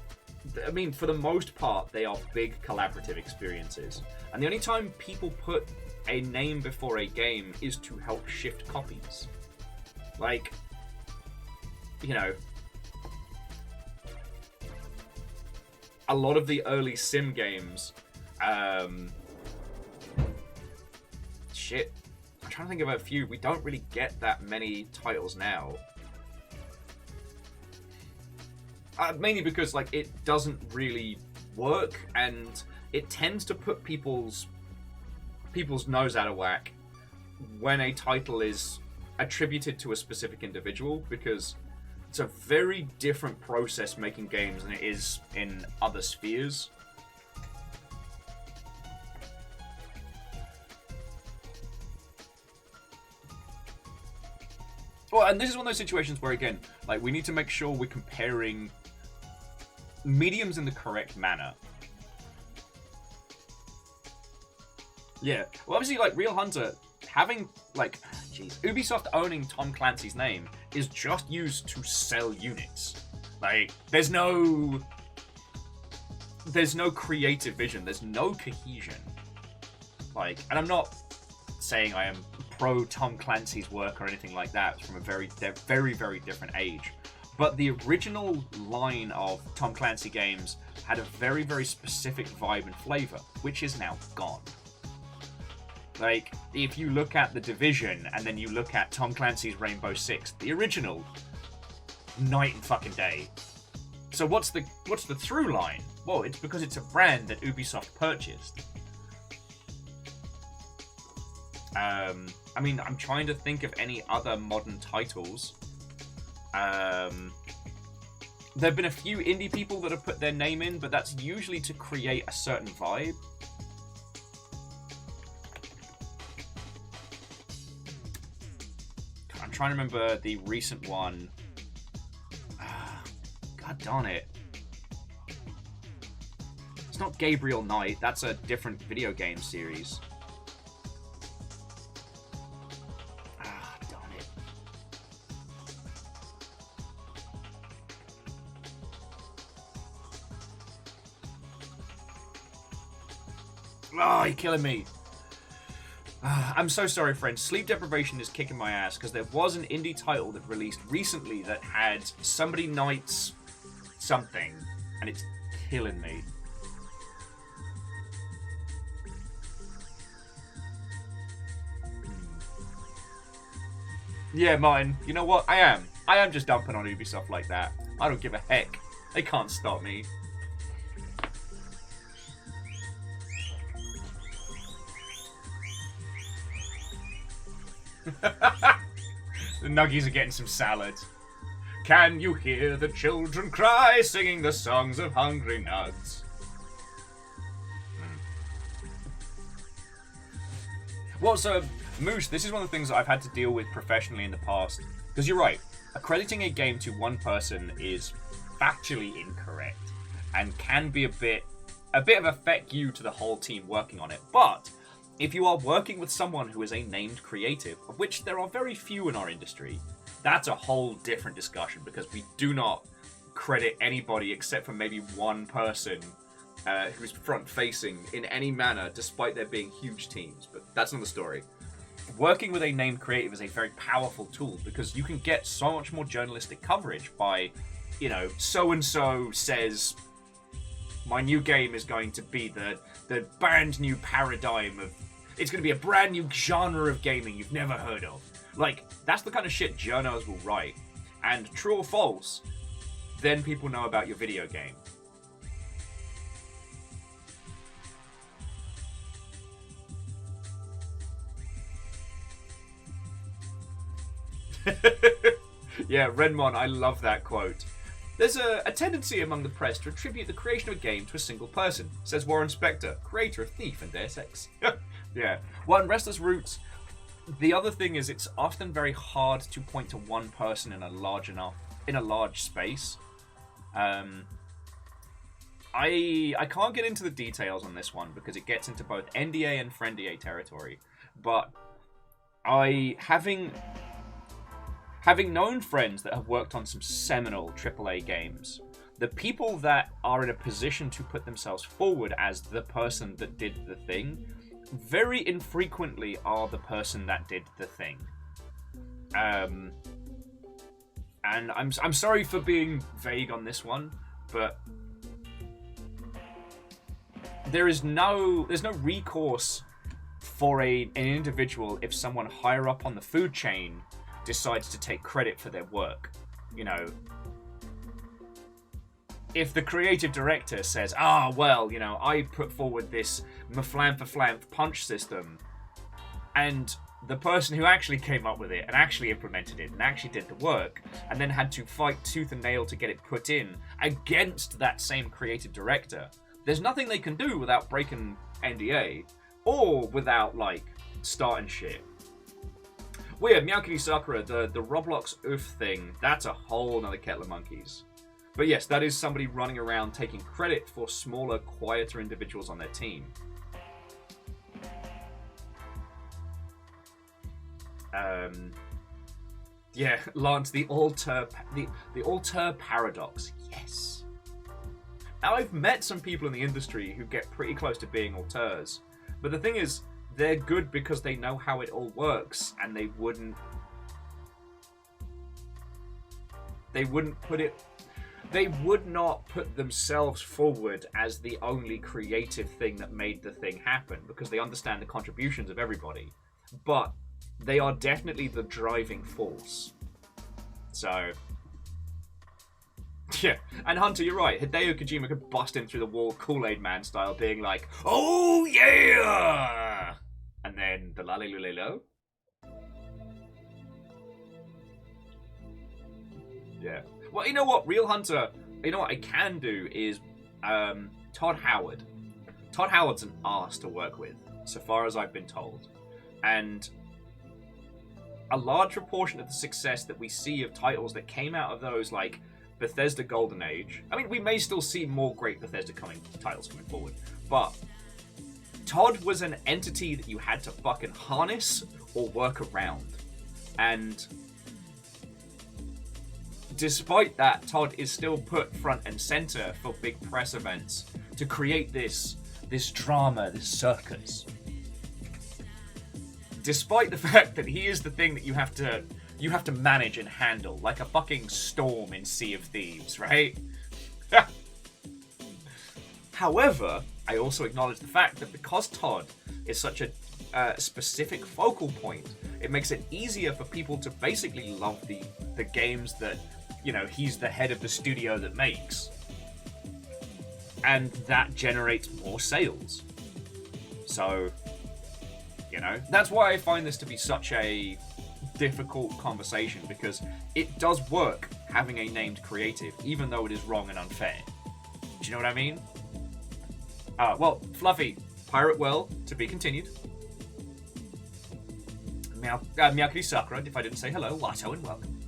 I mean, for the most part, they are big collaborative experiences. And the only time people put a name before a game is to help shift copies. Like, you know, a lot of the early sim games, shit, I'm trying to think of a few. We don't really get that many titles now. Mainly because, like, it doesn't really work, and it tends to put people's nose out of whack when a title is attributed to a specific individual, because it's a very different process making games than it is in other spheres. Well, and this is one of those situations where, again, like, we need to make sure we're comparing mediums in the correct manner. Yeah. Well, obviously, like, Real Hunter, having, like, Ubisoft owning Tom Clancy's name is just used to sell units. Like, there's no creative vision. There's no cohesion. Like, and I'm not saying I am pro Tom Clancy's work or anything like that. It's from a very, very different age. But the original line of Tom Clancy games had a very, very specific vibe and flavor, which is now gone. Like, if you look at The Division, and then you look at Tom Clancy's Rainbow Six, the original, night and fucking day. So what's the through line? Well, it's because it's a brand that Ubisoft purchased. I mean, I'm trying to think of any other modern titles. There have been a few indie people that have put their name in, but that's usually to create a certain vibe. I'm trying to remember the recent one. God darn it. It's not Gabriel Knight. That's a different video game series. Darn it. Oh, you're killing me. I'm so sorry, friends. Sleep deprivation is kicking my ass because there was an indie title that released recently that had somebody knights something, and it's killing me. Yeah, Martin, you know what? I am just dumping on Ubisoft like that. I don't give a heck. They can't stop me. The Nuggies are getting some salad. Can you hear the children cry, singing the songs of hungry nugs? Well, so, Moose, this is one of the things that I've had to deal with professionally in the past. Because you're right, accrediting a game to one person is factually incorrect and can be a bit of a feck you to the whole team working on it. But if you are working with someone who is a named creative, of which there are very few in our industry, that's a whole different discussion, because we do not credit anybody except for maybe one person who's front-facing in any manner, despite there being huge teams. But that's another story. Working with a named creative is a very powerful tool, because you can get so much more journalistic coverage by, you know, so-and-so says, my new game is going to be the brand new paradigm of... It's going to be a brand new genre of gaming you've never heard of. Like, that's the kind of shit journos will write. And true or false, then people know about your video game. Yeah, Renmon, I love that quote. There's a tendency among the press to attribute the creation of a game to a single person, says Warren Spector, creator of Thief and Deus Ex. Yeah. Well, in Restless Roots, the other thing is it's often very hard to point to one person in a large space. I can't get into the details on this one because it gets into both NDA and FriendDA territory. But having known friends that have worked on some seminal AAA games, the people that are in a position to put themselves forward as the person that did the thing very infrequently are the person that did the thing. And I'm sorry for being vague on this one, but there's no recourse for an individual if someone higher up on the food chain decides to take credit for their work. You know, if the creative director says, well, you know, I put forward this maflam-for-flam punch system, and the person who actually came up with it and actually implemented it and actually did the work and then had to fight tooth and nail to get it put in against that same creative director, there's nothing they can do without breaking NDA or without, like, starting shit. Weird, Meowkity Sakura, the Roblox oof thing, that's a whole nother kettle of monkeys. But yes, that is somebody running around taking credit for smaller, quieter individuals on their team. Yeah, Lance, the alter paradox. Yes. Now, I've met some people in the industry who get pretty close to being auteurs, but the thing is, they're good because they know how it all works, and they would not put themselves forward as the only creative thing that made the thing happen, because they understand the contributions of everybody. But they are definitely the driving force. So, yeah. And Hunter, you're right. Hideo Kojima could bust in through the wall Kool-Aid Man style, being like, "Oh yeah!" And then the la-li-lu-li-lo. Yeah. Well, you know what, Real Hunter, you know what I can do is Todd Howard. Todd Howard's an arse to work with, so far as I've been told. And a large proportion of the success that we see of titles that came out of those, like, Bethesda Golden Age. I mean, we may still see more great Bethesda titles coming forward, but Todd was an entity that you had to fucking harness or work around. And despite that, Todd is still put front and center for big press events to create this drama, this circus. Despite the fact that he is the thing that you have to manage and handle, like a fucking storm in Sea of Thieves, right? However, I also acknowledge the fact that because Todd is such a specific focal point, it makes it easier for people to basically love the games that, you know, he's the head of the studio that makes. And that generates more sales. So, you know, that's why I find this to be such a difficult conversation, because it does work having a named creative, even though it is wrong and unfair. Do you know what I mean? Well, Fluffy, Pirate Well, to be continued. Meowkity Sakura, if I didn't say hello, Watto and welcome.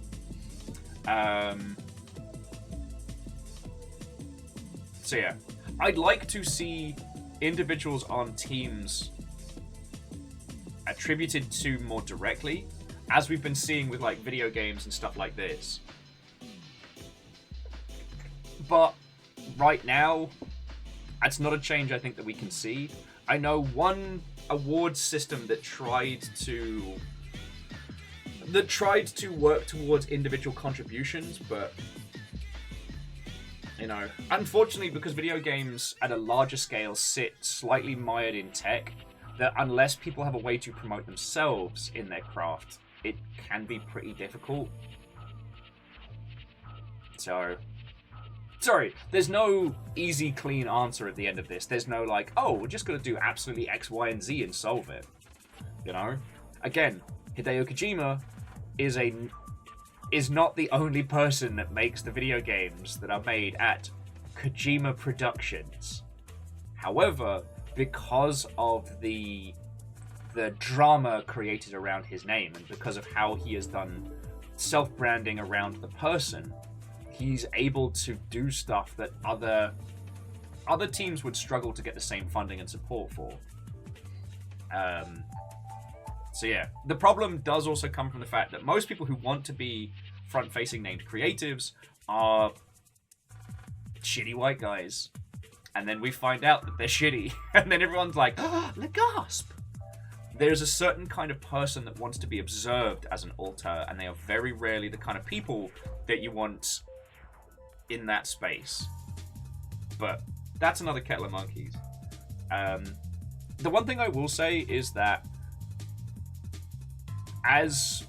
So yeah, I'd like to see individuals on teams attributed to more directly, as we've been seeing with, like, video games and stuff like this. But right now, that's not a change I think that we can see. I know one award system that tried to work towards individual contributions, but, you know, unfortunately, because video games at a larger scale sit slightly mired in tech, that unless people have a way to promote themselves in their craft, it can be pretty difficult. So, sorry, there's no easy, clean answer at the end of this. There's no, like, oh, we're just going to do absolutely X, Y, and Z and solve it. You know? Again, Hideo Kojima is not the only person that makes the video games that are made at Kojima Productions. However, because of the drama created around his name, and because of how he has done self-branding around the person, he's able to do stuff that other other teams would struggle to get the same funding and support for. So yeah, the problem does also come from the fact that most people who want to be front-facing named creatives are shitty white guys. And then we find out that they're shitty. And then everyone's like, oh, the gasp! There's a certain kind of person that wants to be observed as an alter, and they are very rarely the kind of people that you want in that space. But that's another kettle of monkeys. The one thing I will say is that as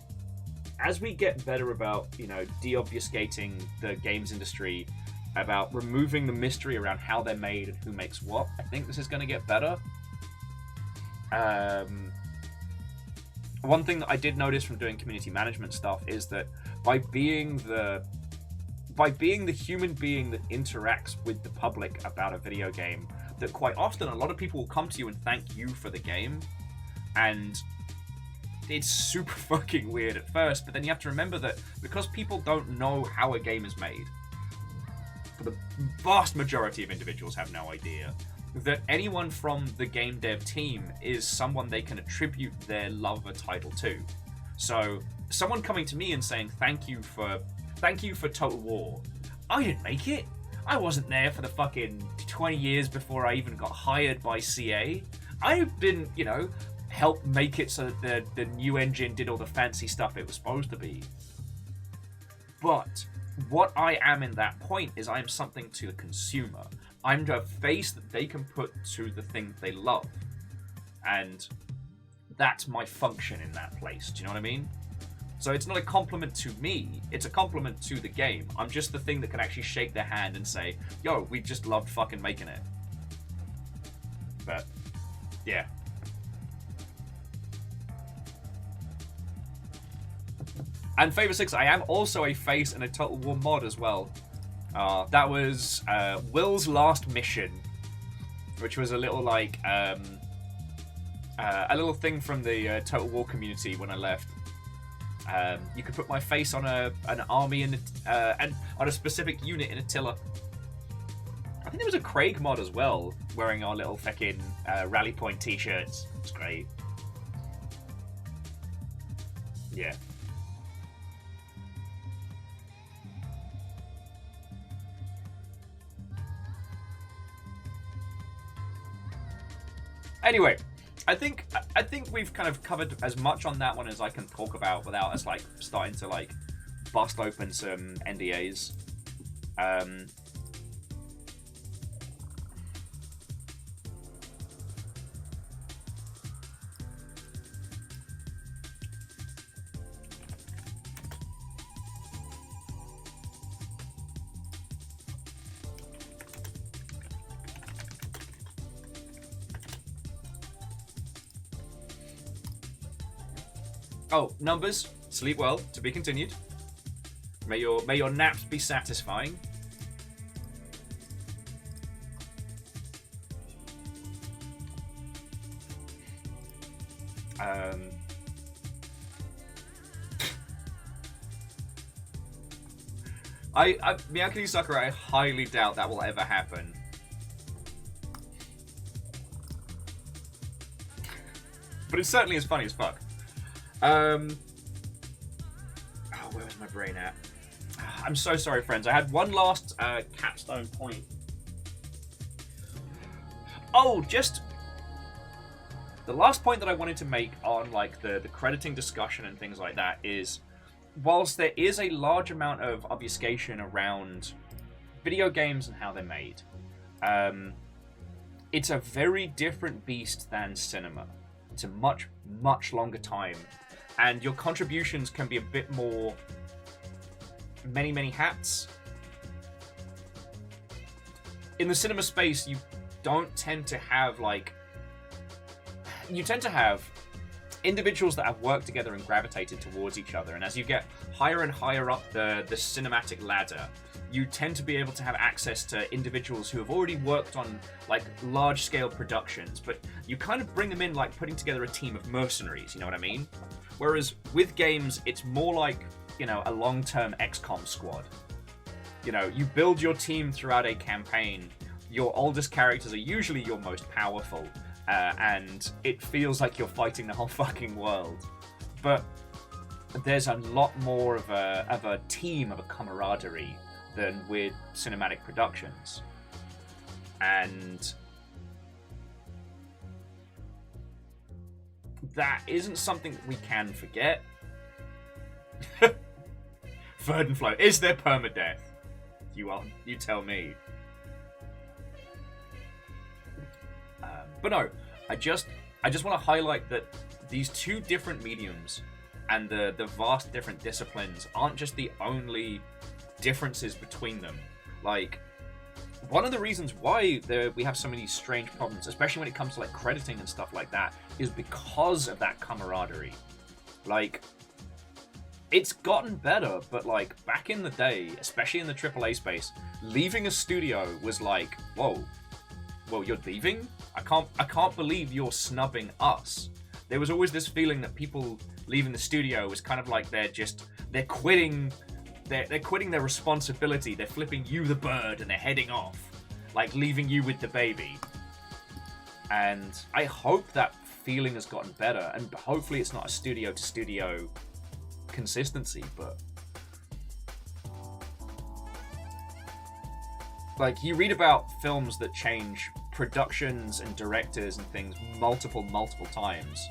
we get better about, you know, de-obfuscating the games industry, about removing the mystery around how they're made and who makes what, I think this is going to get better. One thing that I did notice from doing community management stuff is that by being the human being that interacts with the public about a video game, that quite often a lot of people will come to you and thank you for the game, and it's super fucking weird at first, but then you have to remember that because people don't know how a game is made, for the vast majority of individuals have no idea, that anyone from the game dev team is someone they can attribute their love of a title to. So someone coming to me and saying thank you for Total War, I didn't make it. I wasn't there for the fucking 20 years before I even got hired by CA. I didn't, you know, help make it so that the new engine did all the fancy stuff it was supposed to be. But what I am in that point is I'm something to the consumer. I'm the face that they can put to the thing they love. And that's my function in that place. Do you know what I mean? So it's not a compliment to me, it's a compliment to the game. I'm just the thing that can actually shake their hand and say, yo, we just loved fucking making it. But, yeah. And Favor 6, I am also a face in a Total War mod as well. That was Will's last mission, which was a little like a little thing from the Total War community when I left. You could put my face on an army and on a specific unit in Attila. I think there was a Craig mod as well, wearing our little fucking Rally Point t-shirts. It's great. Yeah. Anyway, I think we've kind of covered as much on that one as I can talk about without us like starting to like bust open some NDAs. Oh, numbers, sleep well, to be continued. May your naps be satisfying. Miyakini Sakura, I highly doubt that will ever happen. But it certainly is funny as fuck. Oh, where was my brain at? I'm so sorry, friends. I had one last capstone point. Oh, just the last point that I wanted to make on like the crediting discussion and things like that is, whilst there is a large amount of obfuscation around video games and how they're made, it's a very different beast than cinema. It's a much, much longer time. And your contributions can be a bit more many, many hats. In the cinema space, you don't tend to have like... You tend to have individuals that have worked together and gravitated towards each other. And as you get higher and higher up the cinematic ladder, you tend to be able to have access to individuals who have already worked on like large-scale productions, but you kind of bring them in like putting together a team of mercenaries, you know what I mean? Whereas with games, it's more like, you know, a long-term XCOM squad. You know, you build your team throughout a campaign, your oldest characters are usually your most powerful, and it feels like you're fighting the whole fucking world. But there's a lot more of a team, of a camaraderie than with cinematic productions. And that isn't something that we can forget. Verdenflow, is there permadeath? You tell me. But no, I just want to highlight that these two different mediums and the vast different disciplines aren't just the only differences between them. Like, one of the reasons why we have so many strange problems, especially when it comes to like crediting and stuff like that, is because of that camaraderie. Like, it's gotten better, but like back in the day, especially in the AAA space, leaving a studio was like, whoa, well, you're leaving? I can't believe you're snubbing us. There was always this feeling that people leaving the studio was kind of like they're quitting. They're quitting their responsibility. They're flipping you the bird and they're heading off, like leaving you with the baby. And I hope that feeling has gotten better, and hopefully it's not a studio to studio consistency, but like, you read about films that change productions and directors and things multiple times.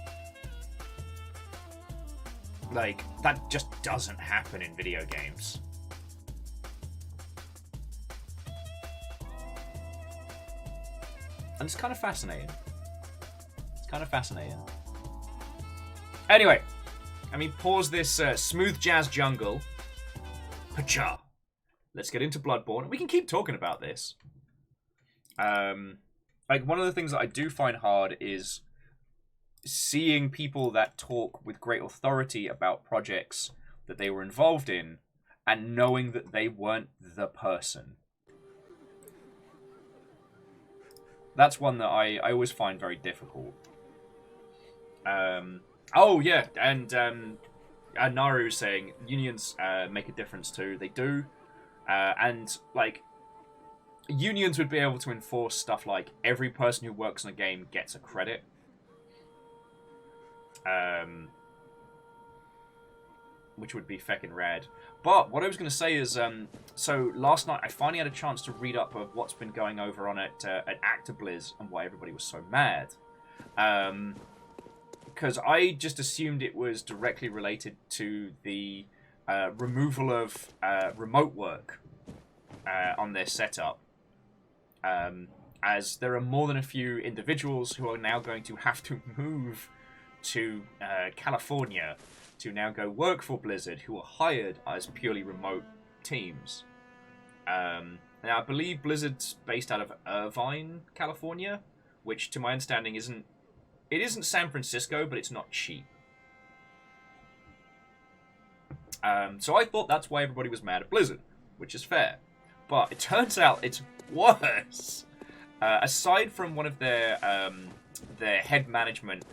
Like, that just doesn't happen in video games. And it's kind of fascinating. Anyway, I mean, pause this smooth jazz jungle. Pacha. Let's get into Bloodborne. We can keep talking about this. Like, one of the things that I do find hard is seeing people that talk with great authority about projects that they were involved in and knowing that they weren't the person. That's one that I always find very difficult. Oh, yeah, and Naru is saying unions make a difference too. They do. And, like, unions would be able to enforce stuff like every person who works on a game gets a credit. Which would be feckin' rad. But what I was going to say is, so last night I finally had a chance to read up of what's been going over on at ActiBliz and why everybody was so mad. Because I just assumed it was directly related to the removal of remote work on their setup. As there are more than a few individuals who are now going to have to move to California to now go work for Blizzard, who are hired as purely remote teams. Now, I believe Blizzard's based out of Irvine, California, which, to my understanding, isn't San Francisco, but it's not cheap. So I thought that's why everybody was mad at Blizzard, which is fair. But it turns out it's worse. Aside from one of their head management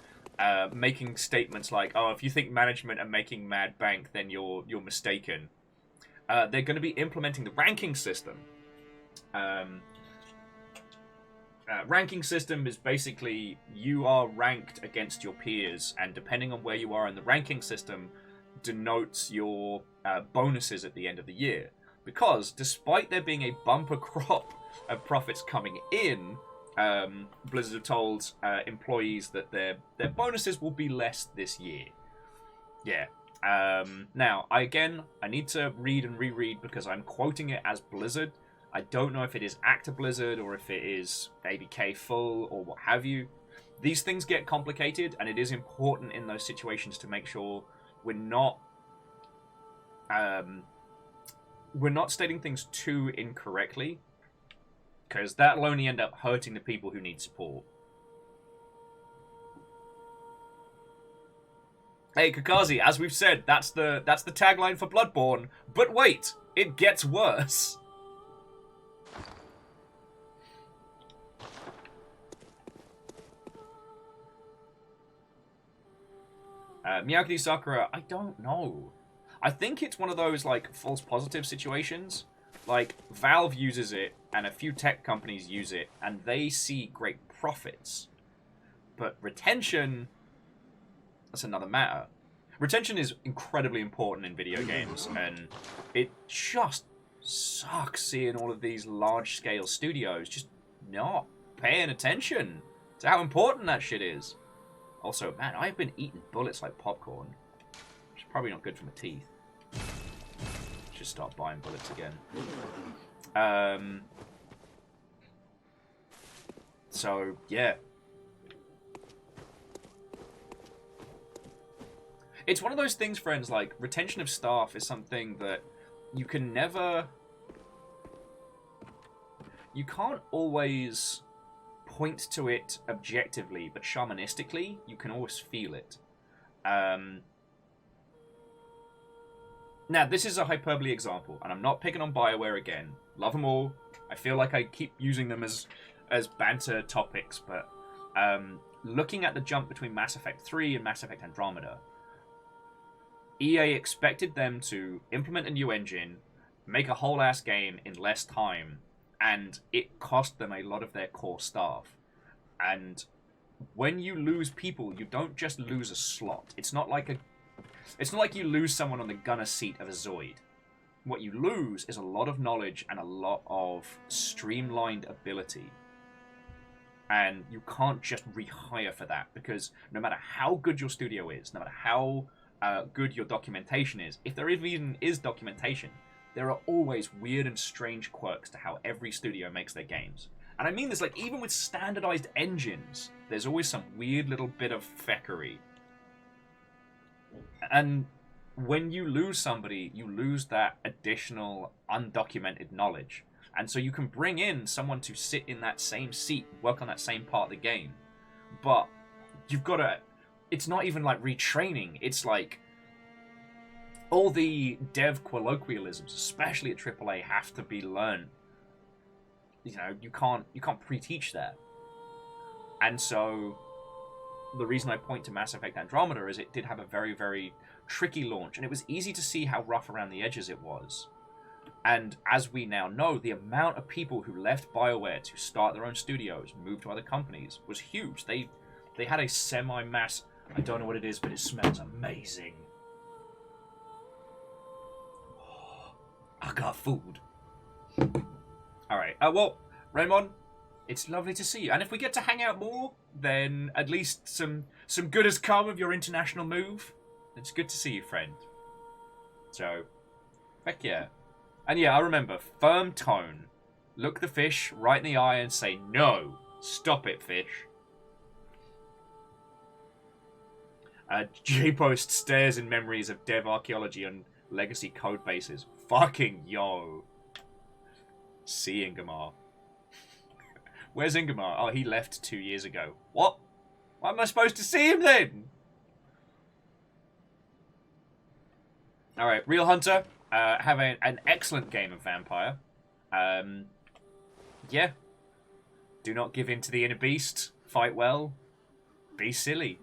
making statements like, "Oh, if you think management are making mad bank, then you're mistaken." They're going to be implementing the ranking system. Ranking system is basically you are ranked against your peers, and depending on where you are in the ranking system, denotes your bonuses at the end of the year. Because despite there being a bumper crop of profits coming in, Blizzard have told employees that their bonuses will be less this year. Yeah. Now, I need to read and reread because I'm quoting it as Blizzard. I don't know if it is ActiBlizzard or if it is ABK Full or what have you. These things get complicated, and it is important in those situations to make sure we're not stating things too incorrectly, because that'll only end up hurting the people who need support. Hey, Kakazi, as we've said, that's the tagline for Bloodborne. But wait, it gets worse. Miyagi Sakura, I don't know. I think it's one of those, like, false positive situations Like, Valve uses it, and a few tech companies use it, and they see great profits. But retention, that's another matter. Retention is incredibly important in video games, and it just sucks seeing all of these large-scale studios just not paying attention to how important that shit is. Also, man, I've been eating bullets like popcorn, which is probably not good for my teeth. Just start buying bullets again. So, yeah. It's one of those things, friends, like, retention of staff is something that you can never... You can't always point to it objectively, but shamanistically, you can always feel it. Now, this is a hyperbole example, and I'm not picking on BioWare again. Love them all. I feel like I keep using them as banter topics, but looking at the jump between Mass Effect 3 and Mass Effect Andromeda, EA expected them to implement a new engine, make a whole-ass game in less time, and it cost them a lot of their core staff. And when you lose people, you don't just lose a slot. It's not like you lose someone on the gunner seat of a Zoid. What you lose is a lot of knowledge and a lot of streamlined ability. And you can't just rehire for that, because no matter how good your studio is, no matter how good your documentation is, if there even is documentation, there are always weird and strange quirks to how every studio makes their games. And I mean this, like, even with standardized engines, there's always some weird little bit of feckery. And when you lose somebody, you lose that additional undocumented knowledge. And so you can bring in someone to sit in that same seat, work on that same part of the game. But you've got to... It's not even like retraining. It's like all the dev colloquialisms, especially at AAA, have to be learned. You know, you can't pre-teach that. And so the reason I point to Mass Effect Andromeda is it did have a very, very tricky launch, and it was easy to see how rough around the edges it was. And as we now know, the amount of people who left BioWare to start their own studios, move to other companies, was huge. They had a semi-mass... I don't know what it is, but it smells amazing. I got food. Alright, well, Raymond, it's lovely to see you. And if we get to hang out more, then at least some good has come of your international move. It's good to see you, friend. So, heck yeah. And yeah, I remember, firm tone. Look the fish right in the eye and say, no, stop it, fish. J-Post stares in memories of dev archaeology on legacy code bases. Fucking yo. See Ingomar. Where's Ingomar? Oh, he left 2 years ago. What? Why am I supposed to see him then? Alright, Real Hunter. Have an excellent game of Vampire. Yeah. Do not give in to the inner beast. Fight well. Be silly.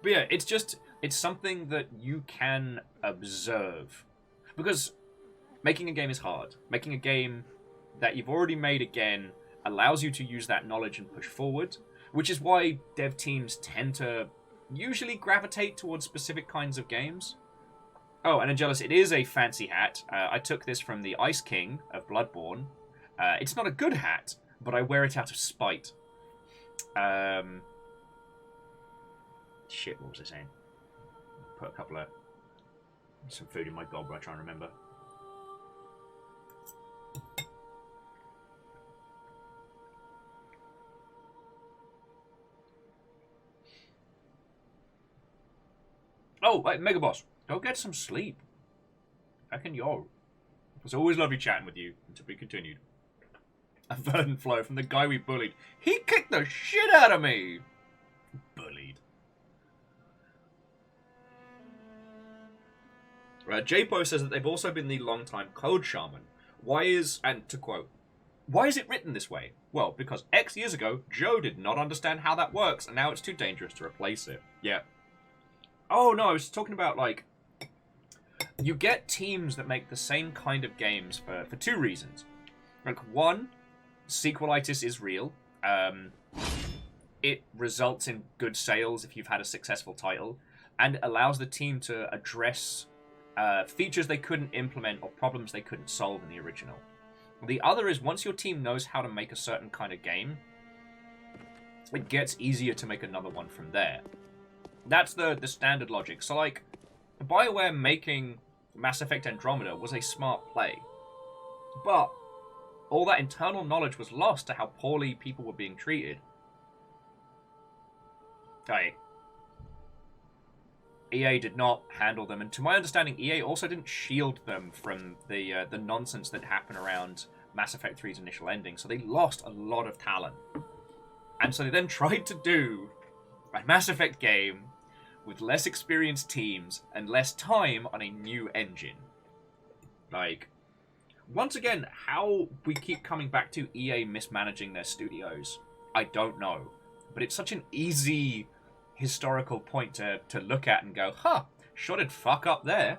But yeah, it's something that you can observe. Because making a game is hard. Making a game that you've already made again allows you to use that knowledge and push forward, which is why dev teams tend to usually gravitate towards specific kinds of games. Oh, and Angelus, it is a fancy hat. I took this from the Ice King of Bloodborne. It's not a good hat, but I wear it out of spite. Shit, what was I saying? Put some food in my gob while I try and remember. Oh, wait, Mega Boss, go get some sleep. Fucking yo. It's always lovely chatting with you. And to be continued. A verdant flow from the guy we bullied. He kicked the shit out of me. Bullied. J-Po says that they've also been the long-time code shaman. Why is, and to quote, Why is it written this way? Well, because X years ago, Joe did not understand how that works, and now it's too dangerous to replace it. Yeah. Oh, no, I was talking about, like... You get teams that make the same kind of games for two reasons. Like, one, sequelitis is real. It results in good sales if you've had a successful title, and allows the team to address features they couldn't implement or problems they couldn't solve in the original. The other is, once your team knows how to make a certain kind of game, it gets easier to make another one from there. That's the standard logic. So, like, BioWare making Mass Effect Andromeda was a smart play. But all that internal knowledge was lost to how poorly people were being treated. Okay. EA did not handle them, and to my understanding, EA also didn't shield them from the nonsense that happened around Mass Effect 3's initial ending, so they lost a lot of talent. And so they then tried to do a Mass Effect game with less experienced teams and less time on a new engine. Like, once again, how we keep coming back to EA mismanaging their studios, I don't know. But it's such an easy historical point to look at and go, huh, sure did fuck up there.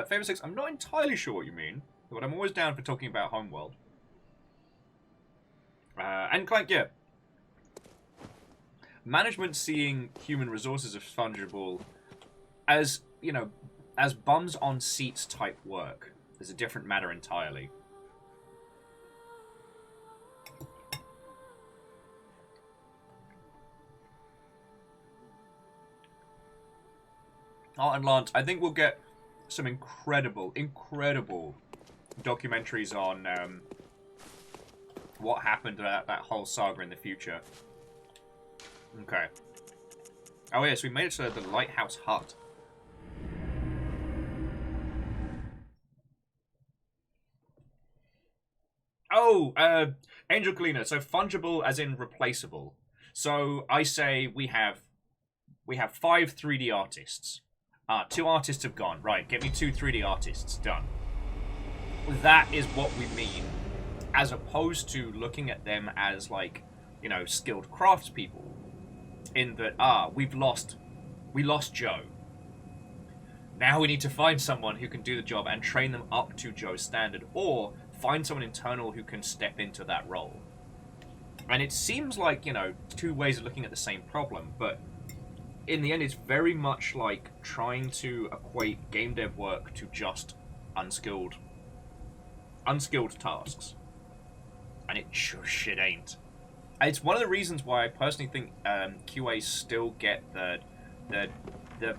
Favor 6, I'm not entirely sure what you mean, but I'm always down for talking about Homeworld. And Clank, yeah. Management seeing human resources as fungible as, you know, as bums on seats type work is a different matter entirely. Oh, and Lance, I think we'll get some incredible documentaries on what happened to that whole saga in the future. Okay. Oh yes, we made it to the Lighthouse Hut. Oh, Angel Cleaner. So fungible as in replaceable. So I say we have 5 3D artists. 2 artists have gone. Right, get me 2 3D artists. Done. That is what we mean, as opposed to looking at them as, like, you know, skilled craftspeople. In that, we lost Joe. Now we need to find someone who can do the job and train them up to Joe's standard, or find someone internal who can step into that role. And it seems like, you know, 2 ways of looking at the same problem, but in the end, it's very much like trying to equate game dev work to just unskilled tasks. And it sure shit ain't. It's one of the reasons why I personally think QAs still get the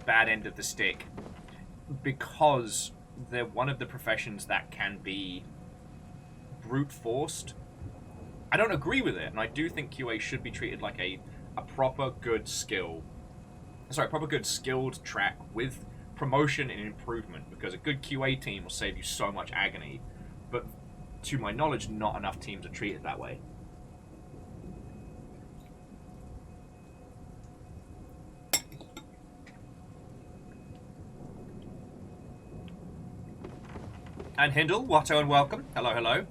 bad end of the stick, because they're one of the professions that can be brute forced. I don't agree with it, and I do think QA should be treated like a proper good skilled track with promotion and improvement, because a good QA team will save you so much agony. But to my knowledge, not enough teams are treated that way. And Hindle, Watto, and welcome. Hello, hello.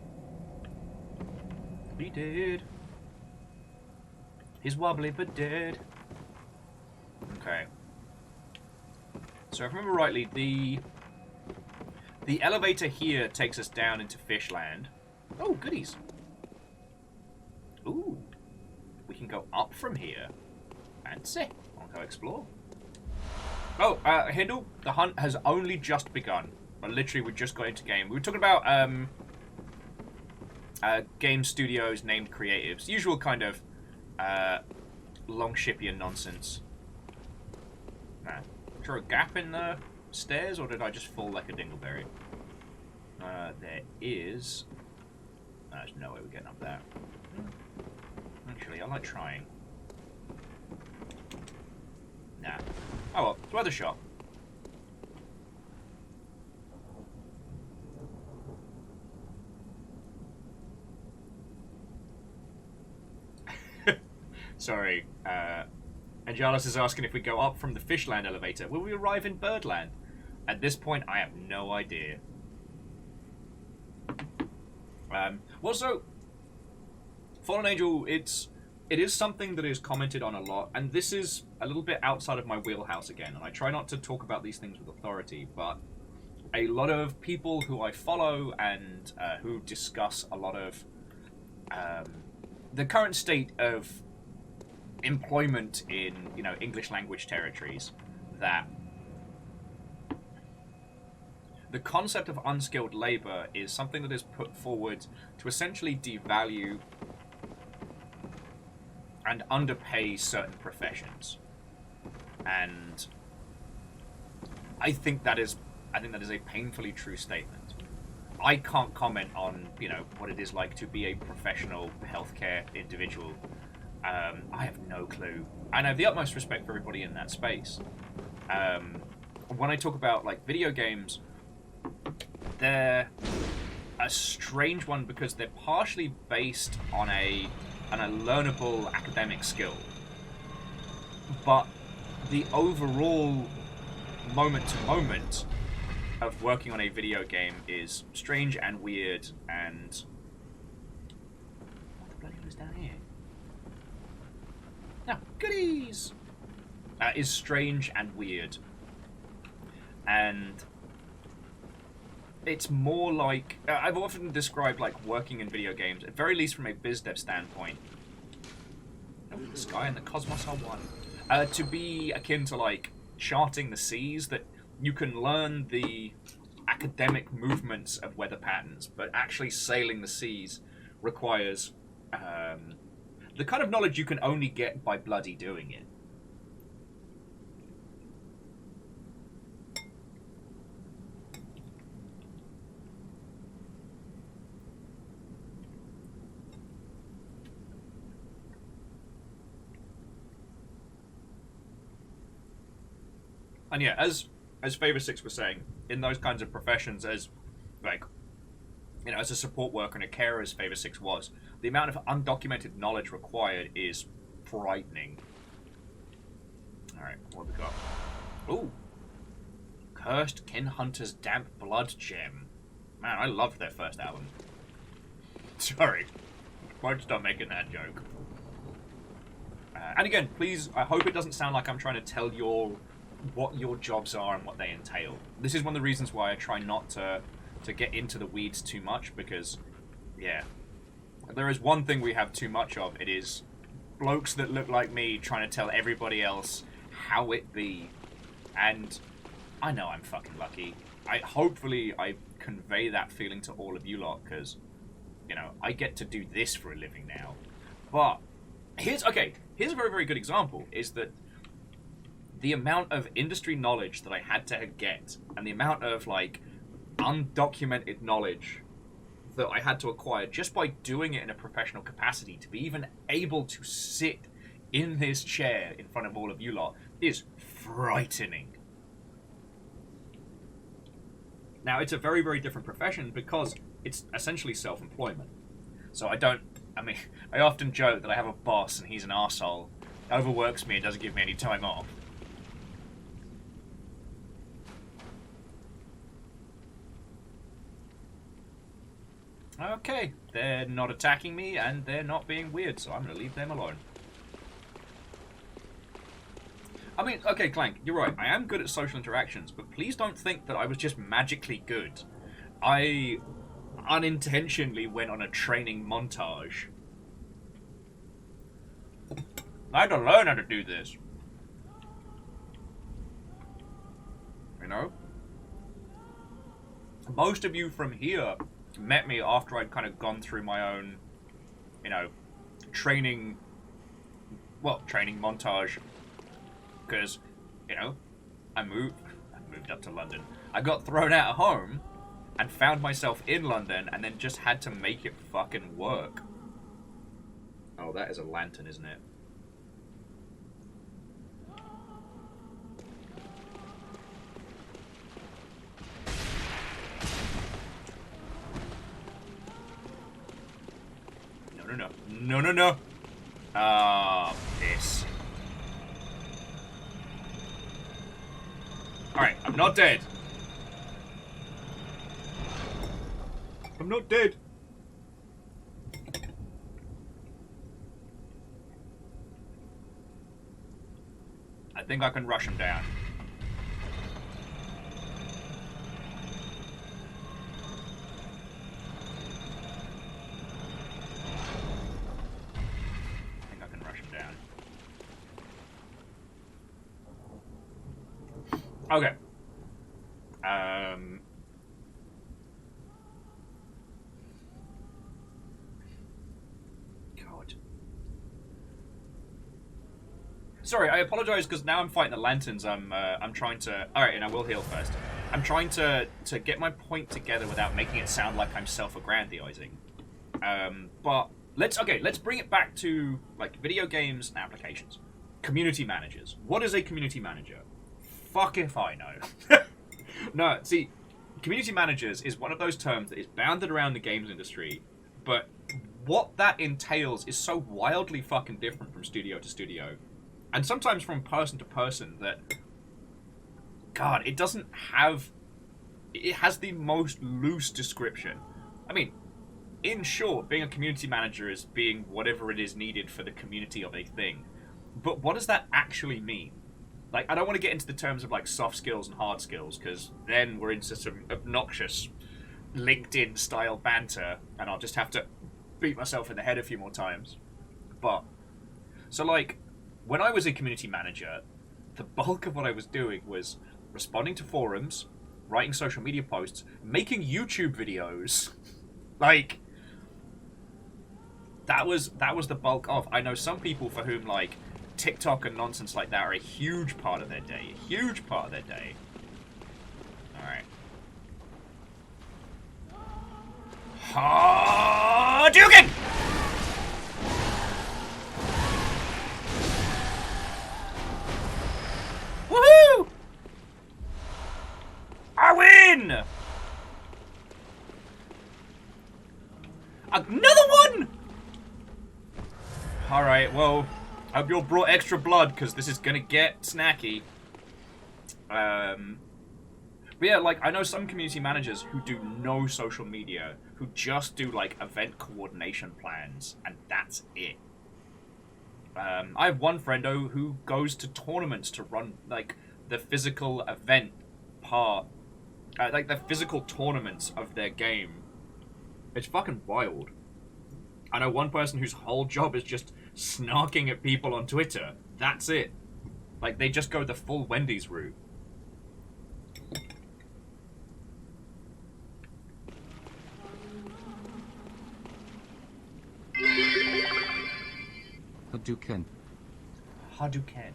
He did. He's wobbly but dead. Okay. So if I remember rightly, the elevator here takes us down into Fishland. Oh, goodies. Ooh. We can go up from here. Fancy. I'll go explore. Oh, Hindle, the hunt has only just begun. Literally, we just got into game. We were talking about game studios named creatives. Usual kind of Longshipian nonsense. Nah. Is there a gap in the stairs, or did I just fall like a dingleberry? There is. There's no way we're getting up there. Actually, I like trying. Nah. Oh well, it's worth a shot. Sorry. Angelus is asking if we go up from the Fishland elevator, will we arrive in Birdland? At this point, I have no idea. Well, so Fallen Angel, it is something that is commented on a lot, and this is a little bit outside of my wheelhouse again, and I try not to talk about these things with authority, but a lot of people who I follow and who discuss a lot of the current state of employment in, you know, English language territories, that the concept of unskilled labor is something that is put forward to essentially devalue and underpay certain professions. And I think that is a painfully true statement. I can't comment on, you know, what it is like to be a professional healthcare individual. I have no clue. And I have the utmost respect for everybody in that space. When I talk about, like, video games, they're a strange one because they're partially based on a learnable academic skill. But the overall moment-to-moment of working on a video game is strange and weird, and what the bloody hell is down here? No, goodies! Is strange and weird. And it's more like... I've often described, like, working in video games, at very least from a biz dev standpoint. Oh, the sky and the cosmos are one. To be akin to, like, charting the seas, that you can learn the academic movements of weather patterns, but actually sailing the seas requires the kind of knowledge you can only get by bloody doing it. And yeah, as Favor 6 was saying, in those kinds of professions, as, like, you know, as a support worker and a carer, as Favor 6 was, the amount of undocumented knowledge required is frightening. Alright, what have we got? Ooh! Cursed Kin Hunter's Damp Blood Gem. Man, I loved their first album. Sorry. Won't stop making that joke. And again, please, I hope it doesn't sound like I'm trying to tell what your jobs are and what they entail. This is one of the reasons why I try not to get into the weeds too much, because, yeah, there is one thing we have too much of. It is blokes that look like me trying to tell everybody else how it be. And I know I'm fucking lucky. Hopefully I convey that feeling to all of you lot, because, you know, I get to do this for a living now. But here's a very, very good example, is that the amount of industry knowledge that I had to get, and the amount of, like, undocumented knowledge that I had to acquire just by doing it in a professional capacity, to be even able to sit in this chair in front of all of you lot, is frightening. Now, it's a very, very different profession because it's essentially self-employment. So I often joke that I have a boss and he's an arsehole, overworks me and doesn't give me any time off. Okay, they're not attacking me and they're not being weird, so I'm going to leave them alone. I mean, okay, Clank, you're right. I am good at social interactions, but please don't think that I was just magically good. I unintentionally went on a training montage. I had to learn how to do this. You know? Most of you from here met me after I'd kind of gone through my own, you know, training montage. Because, you know, I moved up to London. I got thrown out of home and found myself in London and then just had to make it fucking work. Oh, that is a lantern, isn't it? No. not dead. I'm not dead. I think I can rush him down. I think I can rush him down. Okay. God. Sorry, I apologize because now I'm fighting the lanterns. I'm trying to. All right, and I will heal first. I'm trying to get my point together without making it sound like I'm self-aggrandizing. But let's bring it back to like video games and applications. Community managers. What is a community manager? Fuck if I know. No, see, community managers is one of those terms that is bounded around the games industry, but what that entails is so wildly fucking different from studio to studio, and sometimes from person to person that, God, it doesn't have... It has the most loose description. I mean, in short, being a community manager is being whatever it is needed for the community of a thing. But what does that actually mean? Like, I don't want to get into the terms of, like, soft skills and hard skills, because then we're into some obnoxious LinkedIn-style banter, and I'll just have to beat myself in the head a few more times. But, so, like, when I was a community manager, the bulk of what I was doing was responding to forums, writing social media posts, making YouTube videos. Like, that was the bulk of. I know some people for whom, like, TikTok and nonsense like that are a huge part of their day. A huge part of their day. Alright. Hadouken! Woohoo! I win! Another one! Alright, well, I hope you all brought extra blood, because this is gonna get snacky. But yeah, like, I know some community managers who do no social media, who just do, like, event coordination plans, and that's it. I have one friendo who goes to tournaments to run, like, the physical event part, like, the physical tournaments of their game. It's fucking wild. I know one person whose whole job is just snarking at people on Twitter. That's it. Like, they just go the full Wendy's route. Hadouken. Hadouken.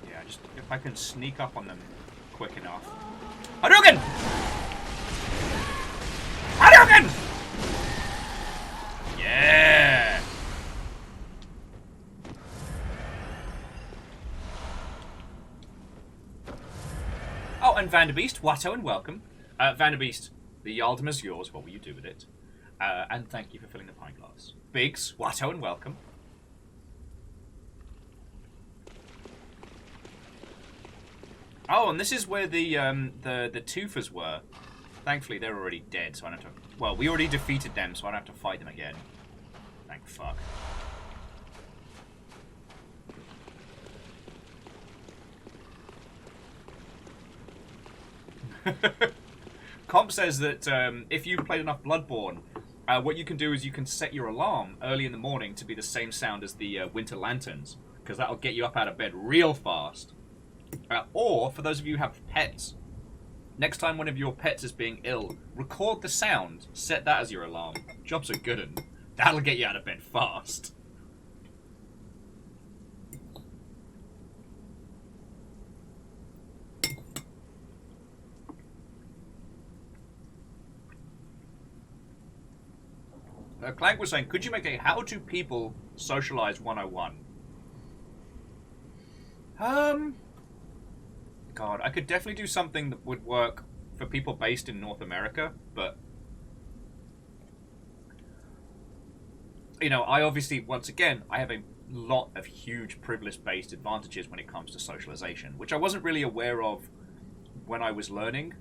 Yeah, just if I can sneak up on them quick enough. Hadouken! Hadouken! Yeah! Oh, and Vanderbeest, Watto, and welcome. Vanderbeest, the Yaldom is yours. What will you do with it? And thank you for filling the pint glass. Biggs, Watto, and welcome. Oh, and this is where the Toofers were. Thankfully, they're already dead, so I don't have to... Well, we already defeated them, so I don't have to fight them again. Thank fuck. Comp says that if you've played enough Bloodborne, what you can do is you can set your alarm early in the morning to be the same sound as the winter lanterns, because that'll get you up out of bed real fast. Or, for those of you who have pets, next time one of your pets is being ill, record the sound, set that as your alarm. Job's a good one. That'll get you out of bed fast. Clank was saying, could you make a how do people socialize 101? God, I could definitely do something that would work for people based in North America, but you know, I obviously, once again, I have a lot of huge privilege-based advantages when it comes to socialization, which I wasn't really aware of when I was learning.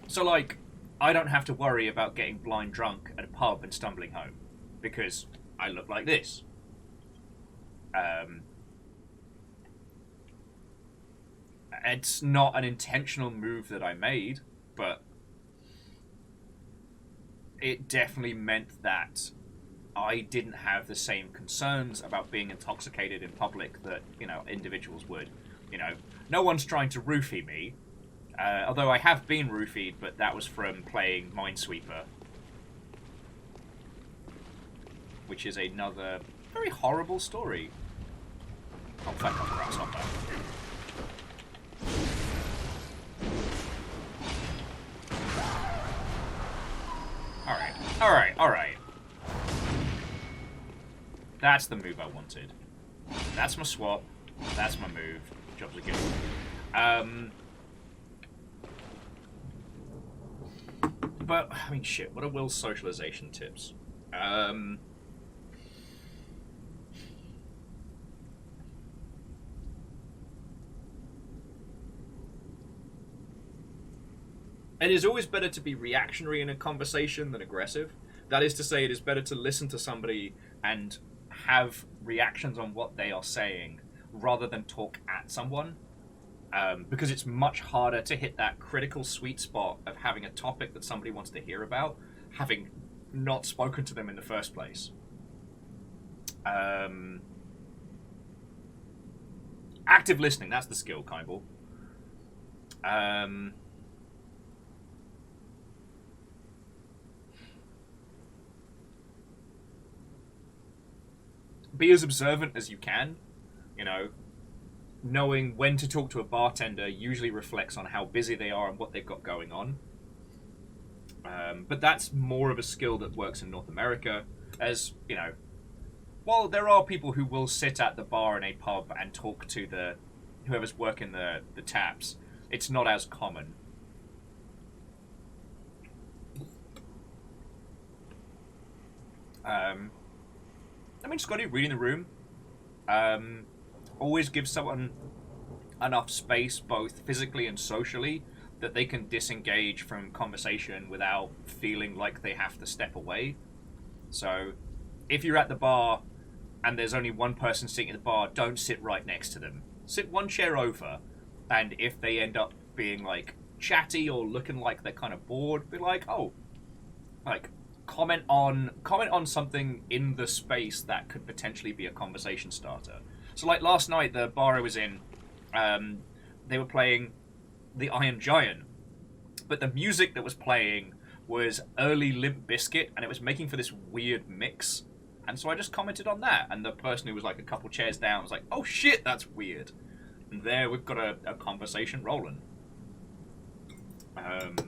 So, like, I don't have to worry about getting blind drunk at a pub and stumbling home, because I look like this. It's not an intentional move that I made, but it definitely meant that I didn't have the same concerns about being intoxicated in public that, you know, individuals would. You know, no one's trying to roofie me, although I have been roofied, but that was from playing Minesweeper, which is another very horrible story. Oh, fuck off, grasshopper. Alright. That's the move I wanted. That's my swap. That's my move. Jobs are good. But, I mean, shit, what are Will's socialization tips? It is always better to be reactionary in a conversation than aggressive. That is to say, it is better to listen to somebody and have reactions on what they are saying rather than talk at someone. Because it's much harder to hit that critical sweet spot of having a topic that somebody wants to hear about, having not spoken to them in the first place. Active listening, that's the skill, Kybal. Be as observant as you can, you know. Knowing when to talk to a bartender usually reflects on how busy they are and what they've got going on. But that's more of a skill that works in North America, as, you know, while there are people who will sit at the bar in a pub and talk to whoever's working the taps, it's not as common. I mean, Scotty, reading the room. Always give someone enough space, both physically and socially, that they can disengage from conversation without feeling like they have to step away. So, if you're at the bar and there's only one person sitting at the bar, don't sit right next to them. Sit one chair over, and if they end up being, like, chatty or looking like they're kind of bored, be like, oh, like, comment on something in the space that could potentially be a conversation starter. So, like, last night, the bar I was in, they were playing the Iron Giant, but the music that was playing was early Limp Bizkit, and it was making for this weird mix. And so I just commented on that, and the person who was like a couple chairs down was like, oh shit, that's weird. And there we've got a conversation rolling. God.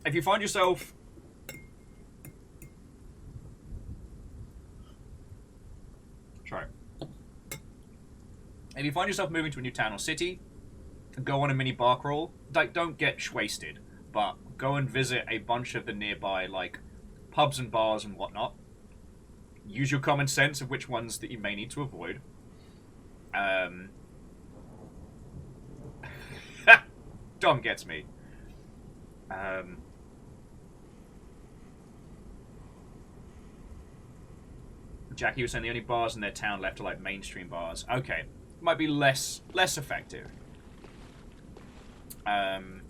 If you find yourself... Sorry. If you find yourself moving to a new town or city, go on a mini bar crawl. Like, don't get shwasted, but go and visit a bunch of the nearby, like, pubs and bars and whatnot. Use your common sense of which ones that you may need to avoid. Dom gets me. Jackie was saying the only bars in their town left are like mainstream bars. Okay. Might be less effective. God.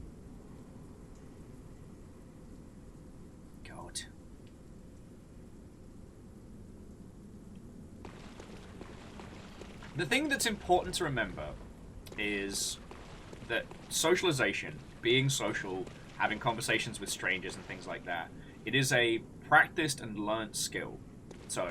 The thing that's important to remember is that socialization, being social, having conversations with strangers and things like that, it is a practiced and learnt skill. So,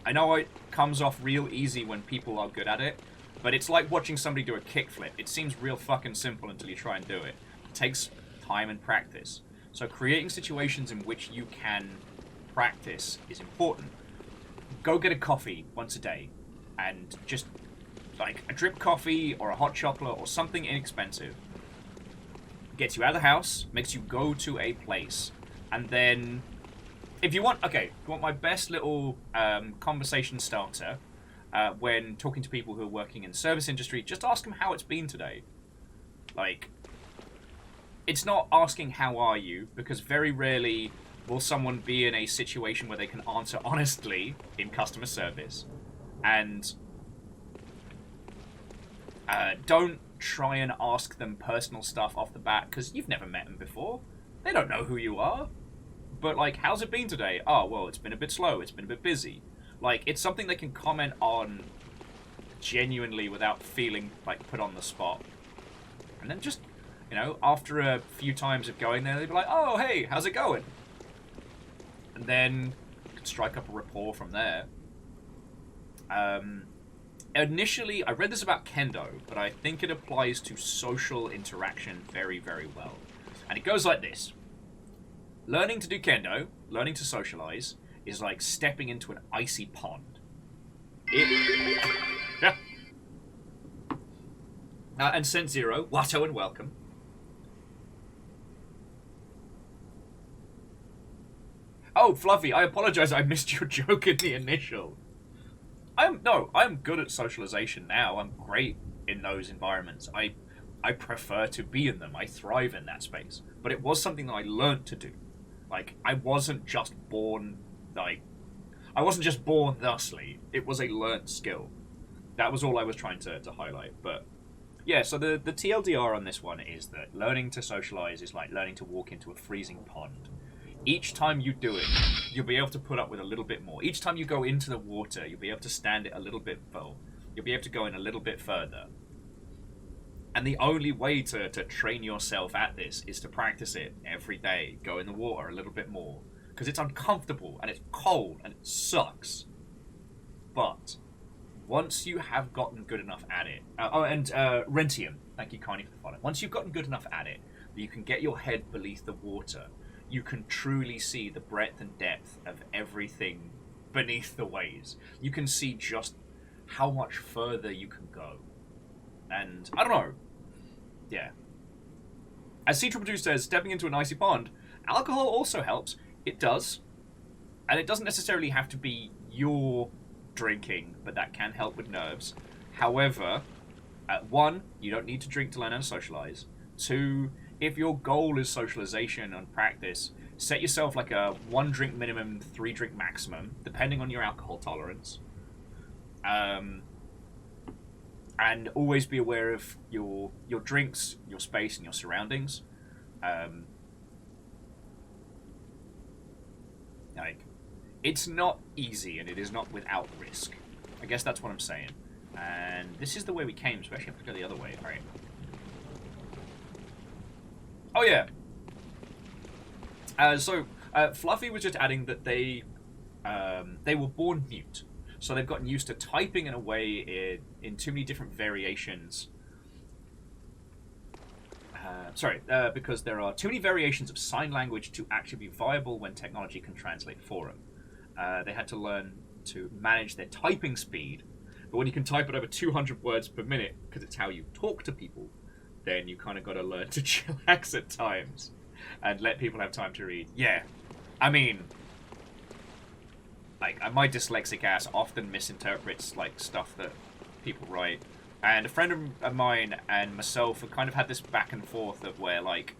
I know it comes off real easy when people are good at it, but it's like watching somebody do a kickflip. It seems real fucking simple until you try and do it. It takes time and practice. So creating situations in which you can practice is important. Go get a coffee once a day and just like a drip coffee or a hot chocolate or something inexpensive. Gets you out of the house, makes you go to a place, and then if you want, my best little conversation starter when talking to people who are working in the service industry, just ask them how it's been today. Like, it's not asking how are you, because very rarely will someone be in a situation where they can answer honestly in customer service. And don't try and ask them personal stuff off the bat, because you've never met them before. They don't know who you are. But, like, how's it been today? Oh, well, it's been a bit slow. It's been a bit busy. Like, it's something they can comment on genuinely without feeling, like, put on the spot. And then just, you know, after a few times of going there, they'd be like, oh, hey, how's it going? And then you can strike up a rapport from there. Initially, I read this about kendo, but I think it applies to social interaction very, very well. And it goes like this. Learning to do kendo, learning to socialize, is like stepping into an icy pond. Yeah. And Sent Zero, Watto and welcome. Oh, Fluffy, I apologize, I missed your joke in the initial. I'm good at socialization now. I'm great in those environments. I prefer to be in them. I thrive in that space. But it was something that I learned to do. Like, I wasn't just born thusly. It was a learnt skill. That was all I was trying to highlight. But yeah, so the TLDR on this one is that learning to socialize is like learning to walk into a freezing pond. Each time you do it, you'll be able to put up with a little bit more. Each time you go into the water, you'll be able to stand it a little bit full. You'll be able to go in a little bit further. And the only way to train yourself at this is to practice it every day. Go in the water a little bit more. Because it's uncomfortable, and it's cold, and it sucks. But once you have gotten good enough at it... Rentium, thank you kindly for the follow. Once you've gotten good enough at it, that you can get your head beneath the water, you can truly see the breadth and depth of everything beneath the waves. You can see just how much further you can go. And, I don't know. Yeah. As C2 says, stepping into an icy pond, alcohol also helps. It does. And it doesn't necessarily have to be your drinking, but that can help with nerves. However, one, you don't need to drink to learn how to socialize. Two, if your goal is socialization and practice, set yourself like a 1 drink minimum, 3 drink maximum, depending on your alcohol tolerance. And always be aware of your drinks, your space, and your surroundings. It's not easy, and it is not without risk. I guess that's what I'm saying. And this is the way we came, so we actually have to go the other way, right? Oh, yeah. Fluffy was just adding that they were born mute. So they've gotten used to typing in a way in too many different variations. Because there are too many variations of sign language to actually be viable when technology can translate for them. They had to learn to manage their typing speed. But when you can type at over 200 words per minute, because it's how you talk to people, then you kind of got to learn to chillax at times and let people have time to read. Yeah, I mean, like, my dyslexic ass often misinterprets like stuff that people write, and a friend of mine and myself have kind of had this back and forth of where, like,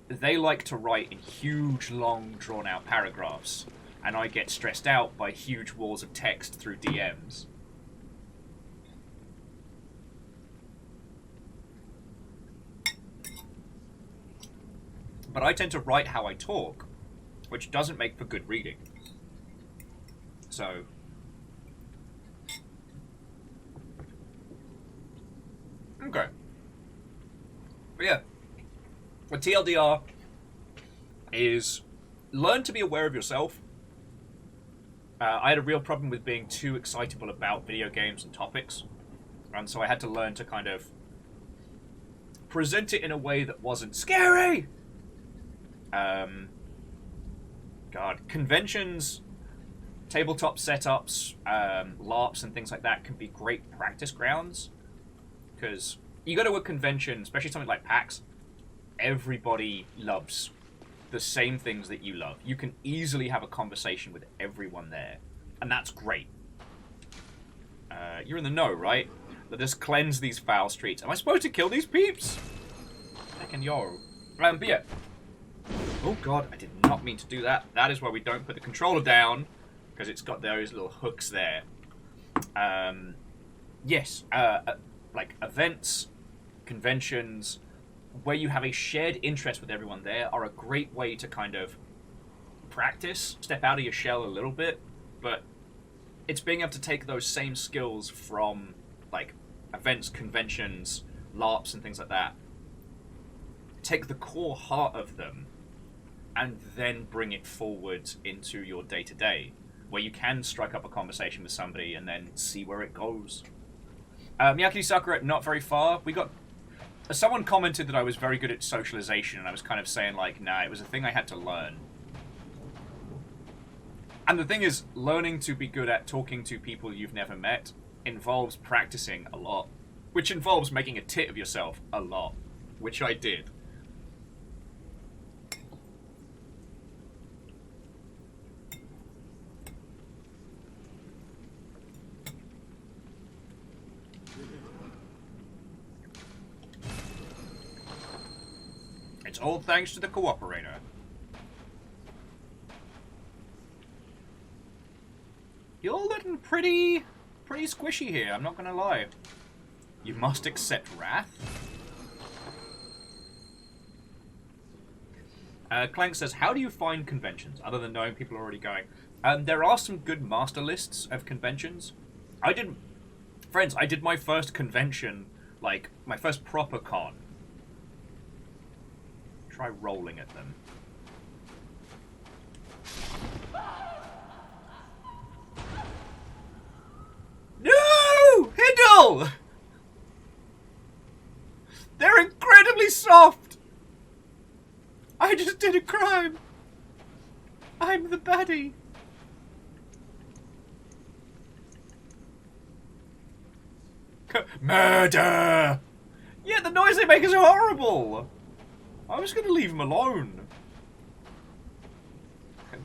they like to write in huge, long, drawn-out paragraphs, and I get stressed out by huge walls of text through DMs. But I tend to write how I talk, which doesn't make for good reading. So, okay. But yeah, what TLDR is learn to be aware of yourself. I had a real problem with being too excitable about video games and topics, and so I had to learn to kind of present it in a way that wasn't scary. God, conventions tabletop setups, LARPs and things like that can be great practice grounds. Because you go to a convention, especially something like PAX, everybody loves the same things that you love. You can easily have a conversation with everyone there, and that's great. You're in the know, right? Let us cleanse these foul streets. Am I supposed to kill these peeps? Heckin' yo. But yeah. Oh god, I did not mean to do that. That is why we don't put the controller down, because it's got those little hooks there. Yes, like events, conventions, where you have a shared interest with everyone there are a great way to kind of practice, step out of your shell a little bit, but it's being able to take those same skills from like events, conventions, LARPs and things like that, take the core heart of them and then bring it forward into your day-to-day, where you can strike up a conversation with somebody and then see where it goes. Miyaki Sakura, not very far. We got... Someone commented that I was very good at socialization, and I was kind of saying, like, nah, it was a thing I had to learn. And the thing is, learning to be good at talking to people you've never met involves practicing a lot, which involves making a tit of yourself a lot, which I did. It's all thanks to the cooperator. You're looking pretty squishy here, I'm not gonna lie. You must accept wrath. Clank says, how do you find conventions, other than knowing people are already going? There are some good master lists of conventions. I did my first convention, like, my first proper con. Try rolling at them. No! Hindle! They're incredibly soft! I just did a crime! I'm the baddie! Murder! Yeah, the noise they make is horrible! I was gonna leave him alone.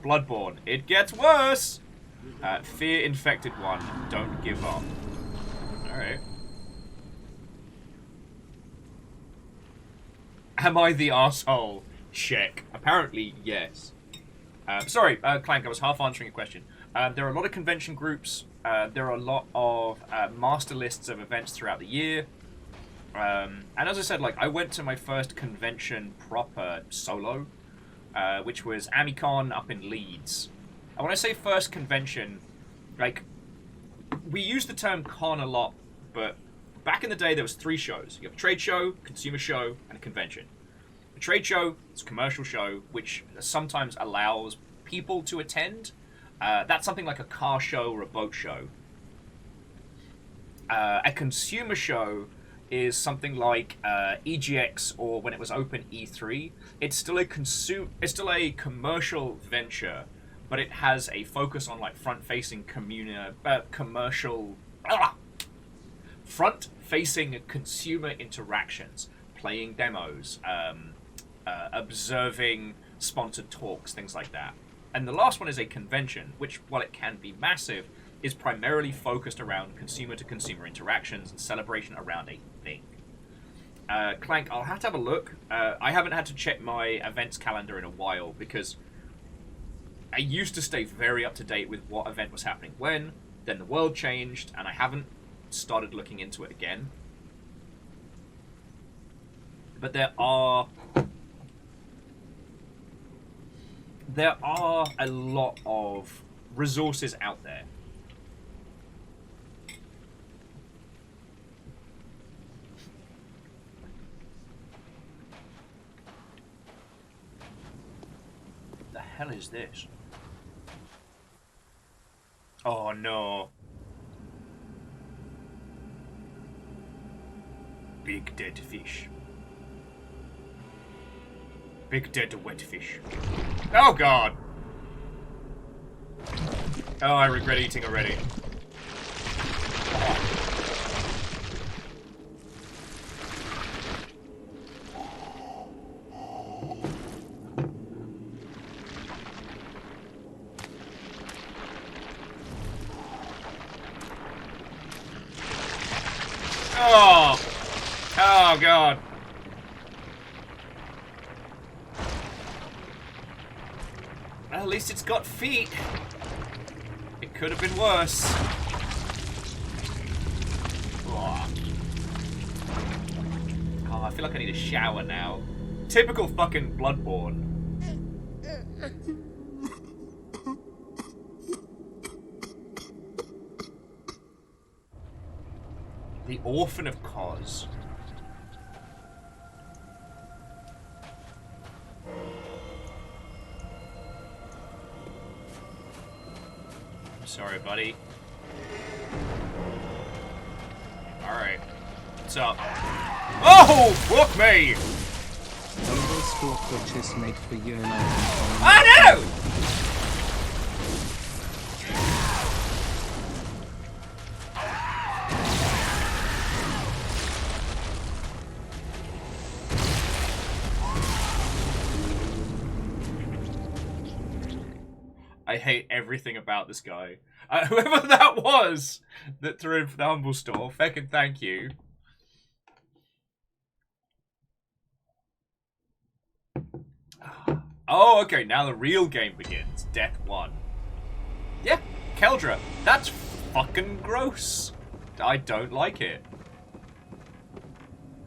Bloodborne. It gets worse! Fear-infected one. Don't give up. Alright. Am I the arsehole? Check. Apparently, yes. Sorry, Clank, I was half answering a question. There are a lot of convention groups. There are a lot of master lists of events throughout the year. And as I said, like, I went to my first convention proper solo, which was Amicon up in Leeds. And when I say first convention, like, we use the term con a lot, but back in the day there was 3 shows. You have a trade show, consumer show, and a convention. A trade show is a commercial show, which sometimes allows people to attend. That's something like a car show or a boat show. A consumer show is something like EGX, or when it was open, E3. It's still a commercial venture, but it has a focus on like front-facing front-facing consumer interactions, playing demos, observing sponsored talks, things like that. And the last one is a convention, which, while it can be massive, is primarily focused around consumer-to-consumer interactions and celebration around a thing. Clank, I'll have to have a look. I haven't had to check my events calendar in a while, because I used to stay very up-to-date with what event was happening when, then the world changed, and I haven't started looking into it again. But there are a lot of resources out there. The hell is this? Oh no. Big dead fish. Big dead wet fish. Oh god. Oh, I regret eating already. Oh! Oh, God. Well, at least it's got feet. It could have been worse. Oh, I feel like I need a shower now. Typical fucking Bloodborne. The Orphan of Cos. Sorry, buddy. Alright. What's up? Oh! Fuck me! Humble store purchase made for you and Oh no! I hate everything about this guy. Whoever that was that threw him for the humble store, feckin' thank you. Oh, okay, now the real game begins. Death 1. Yeah, Keldra. That's fucking gross. I don't like it.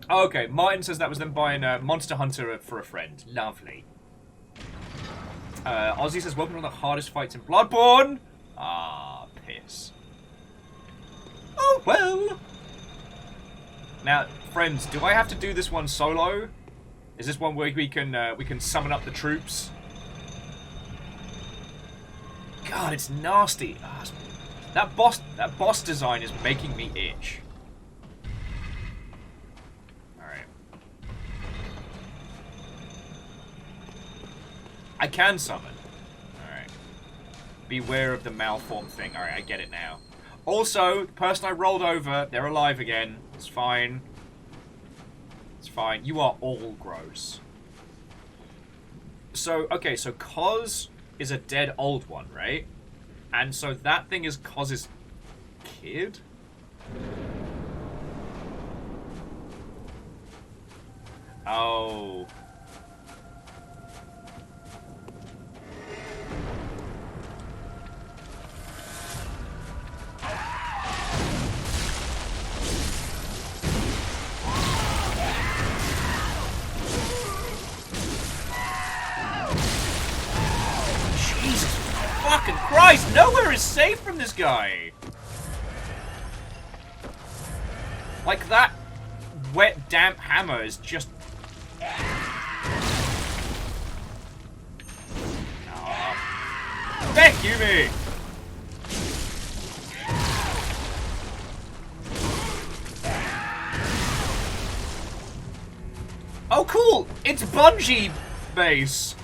Okay, Martin says that was them buying a Monster Hunter for a friend. Lovely. Ozzy says, welcome to one of the hardest fights in Bloodborne. Ah, piss. Oh, well. Now, friends, do I have to do this one solo? Is this one where we can summon up the troops? God, it's nasty. Ah, that boss design is making me itch. I can summon. Alright. Beware of the malformed thing. Alright, I get it now. Also, the person I rolled over, they're alive again. It's fine. It's fine. You are all gross. So, okay, so Cos is a dead old one, right? And so that thing is Cos's kid? Oh... Fucking Christ! Nowhere is safe from this guy! Like, that wet, damp hammer is just... Oh. Thank you, me! Oh, cool! It's bungee base!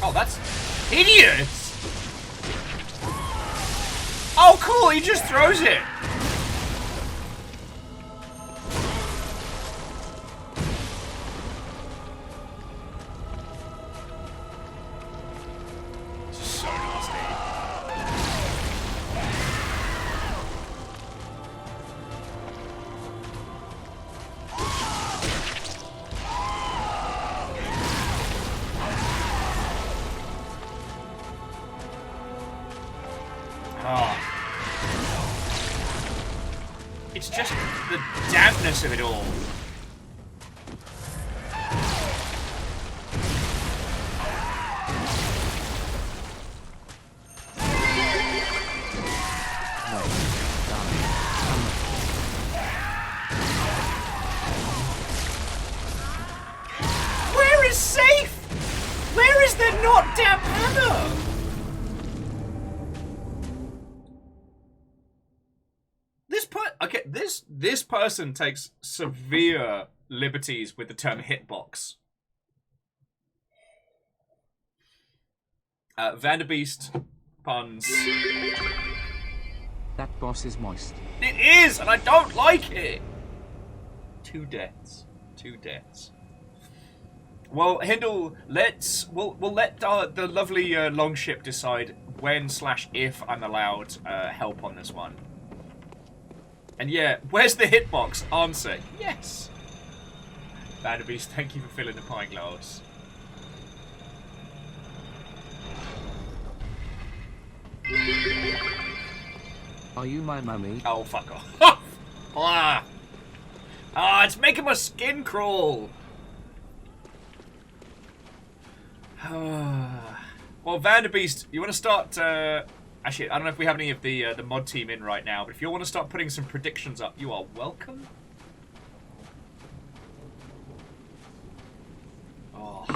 Oh, that's hideous! Oh, cool! He just throws it! This is so nasty. It's just the dampness of it all. Where is safe? Where is there not damp hammer? This person takes severe liberties with the term hitbox. Vanderbeest puns. That boss is moist. It is, and I don't like it. 2 deaths. 2 deaths. Well, Hindle, we'll let the lovely Longship decide when/if I'm allowed help on this one. And yeah, where's the hitbox? Answer, yes. Vanderbeest, thank you for filling the pint glass. Are you my mummy? Oh, fuck off. It's making my skin crawl. Well, Vanderbeest, you want to start... Actually, I don't know if we have any of the mod team in right now, but if you want to start putting some predictions up, you are welcome. Oh.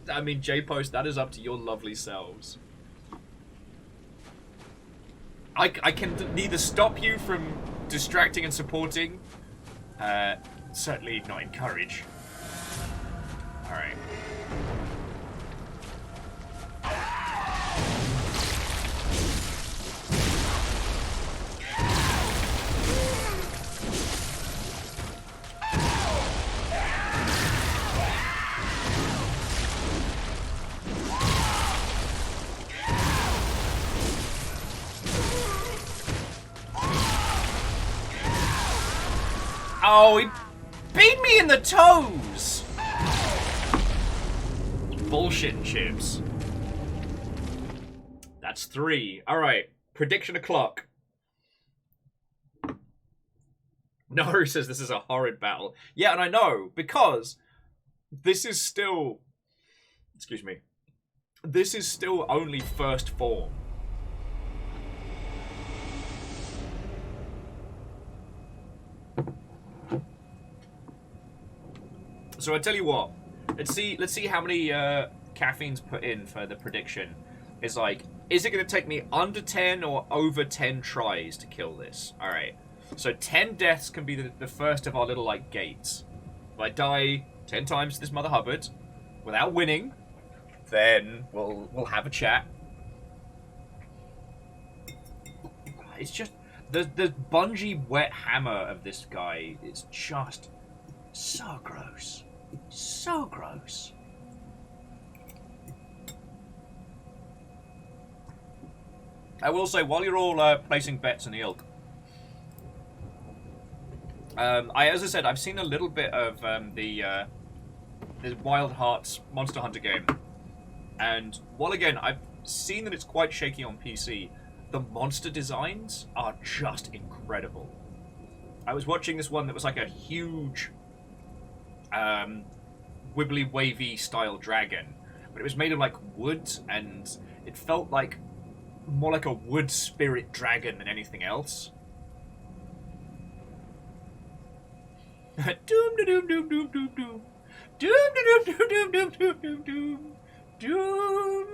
I mean, J-Post, that is up to your lovely selves. I can neither stop you from distracting and supporting, certainly not encourage. Alright. Oh, he beat me in the toes! Bullshit chips. That's 3. Alright, prediction o'clock. Naru says this is a horrid battle. Yeah, and I know, because this is still... Excuse me. This is still only first form. So I tell you what, let's see how many caffeines put in for the prediction. It's like, is it going to take me under 10 or over 10 tries to kill this? All right. So 10 deaths can be the first of our little like gates. If I die 10 times to this Mother Hubbard without winning, then we'll have a chat. It's just the bungee wet hammer of this guy is just so gross. So gross. I will say, while you're all placing bets in the ilk, as I said, I've seen a little bit of the Wild Hearts Monster Hunter game, and while again I've seen that it's quite shaky on PC, the monster designs are just incredible. I was watching this one that was like a huge wibbly wavy style dragon, but it was made of like wood, and it felt like more like a wood spirit dragon than anything else. Doom da doom doom doom doom doom. Doom da doom doom doom doom doom doom doom.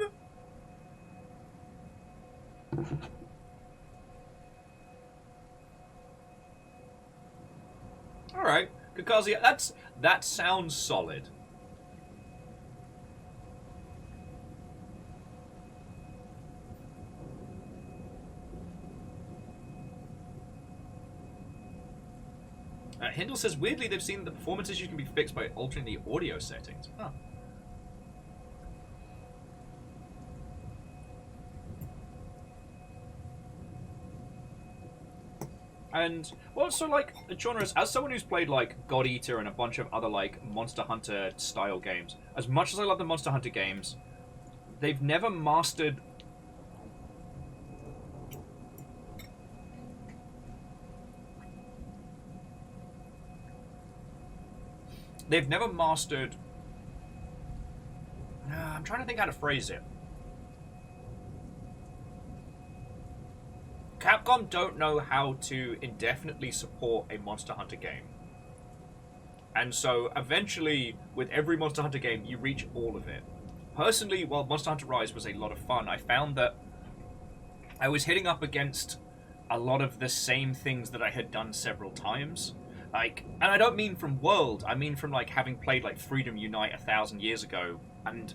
Alright, Kakazi, that sounds solid. Hindle says, weirdly, they've seen the performance issues can be fixed by altering the audio settings. Huh. And, well, so, like, genres, as someone who's played, like, God Eater and a bunch of other, like, Monster Hunter-style games, as much as I love the Monster Hunter games, they've never mastered... They've never mastered... I'm trying to think how to phrase it. Capcom don't know how to indefinitely support a Monster Hunter game. And so, eventually, with every Monster Hunter game, you reach all of it. personally, while Monster Hunter Rise was a lot of fun, I found that I was hitting up against a lot of the same things that I had done several times. Like, and I don't mean from World, I mean from, like, having played, like, Freedom Unite 1,000 years ago, and...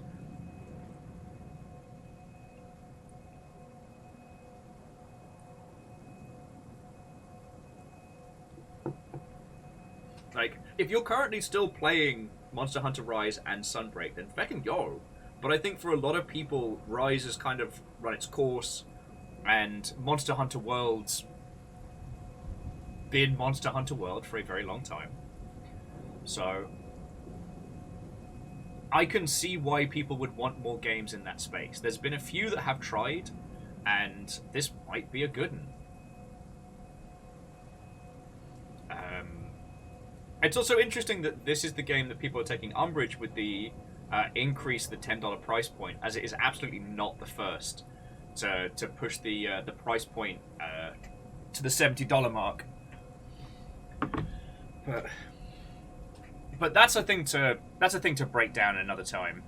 Like, if you're currently still playing Monster Hunter Rise and Sunbreak, then feckin' yo. But I think for a lot of people, Rise has kind of run its course, and Monster Hunter World's been Monster Hunter World for a very long time. So, I can see why people would want more games in that space. There's been a few that have tried, and this might be a good one. It's also interesting that this is the game that people are taking umbrage with the increase the $10 price point, as it is absolutely not the first to push the price point to the $70 mark. But that's a thing to break down another time.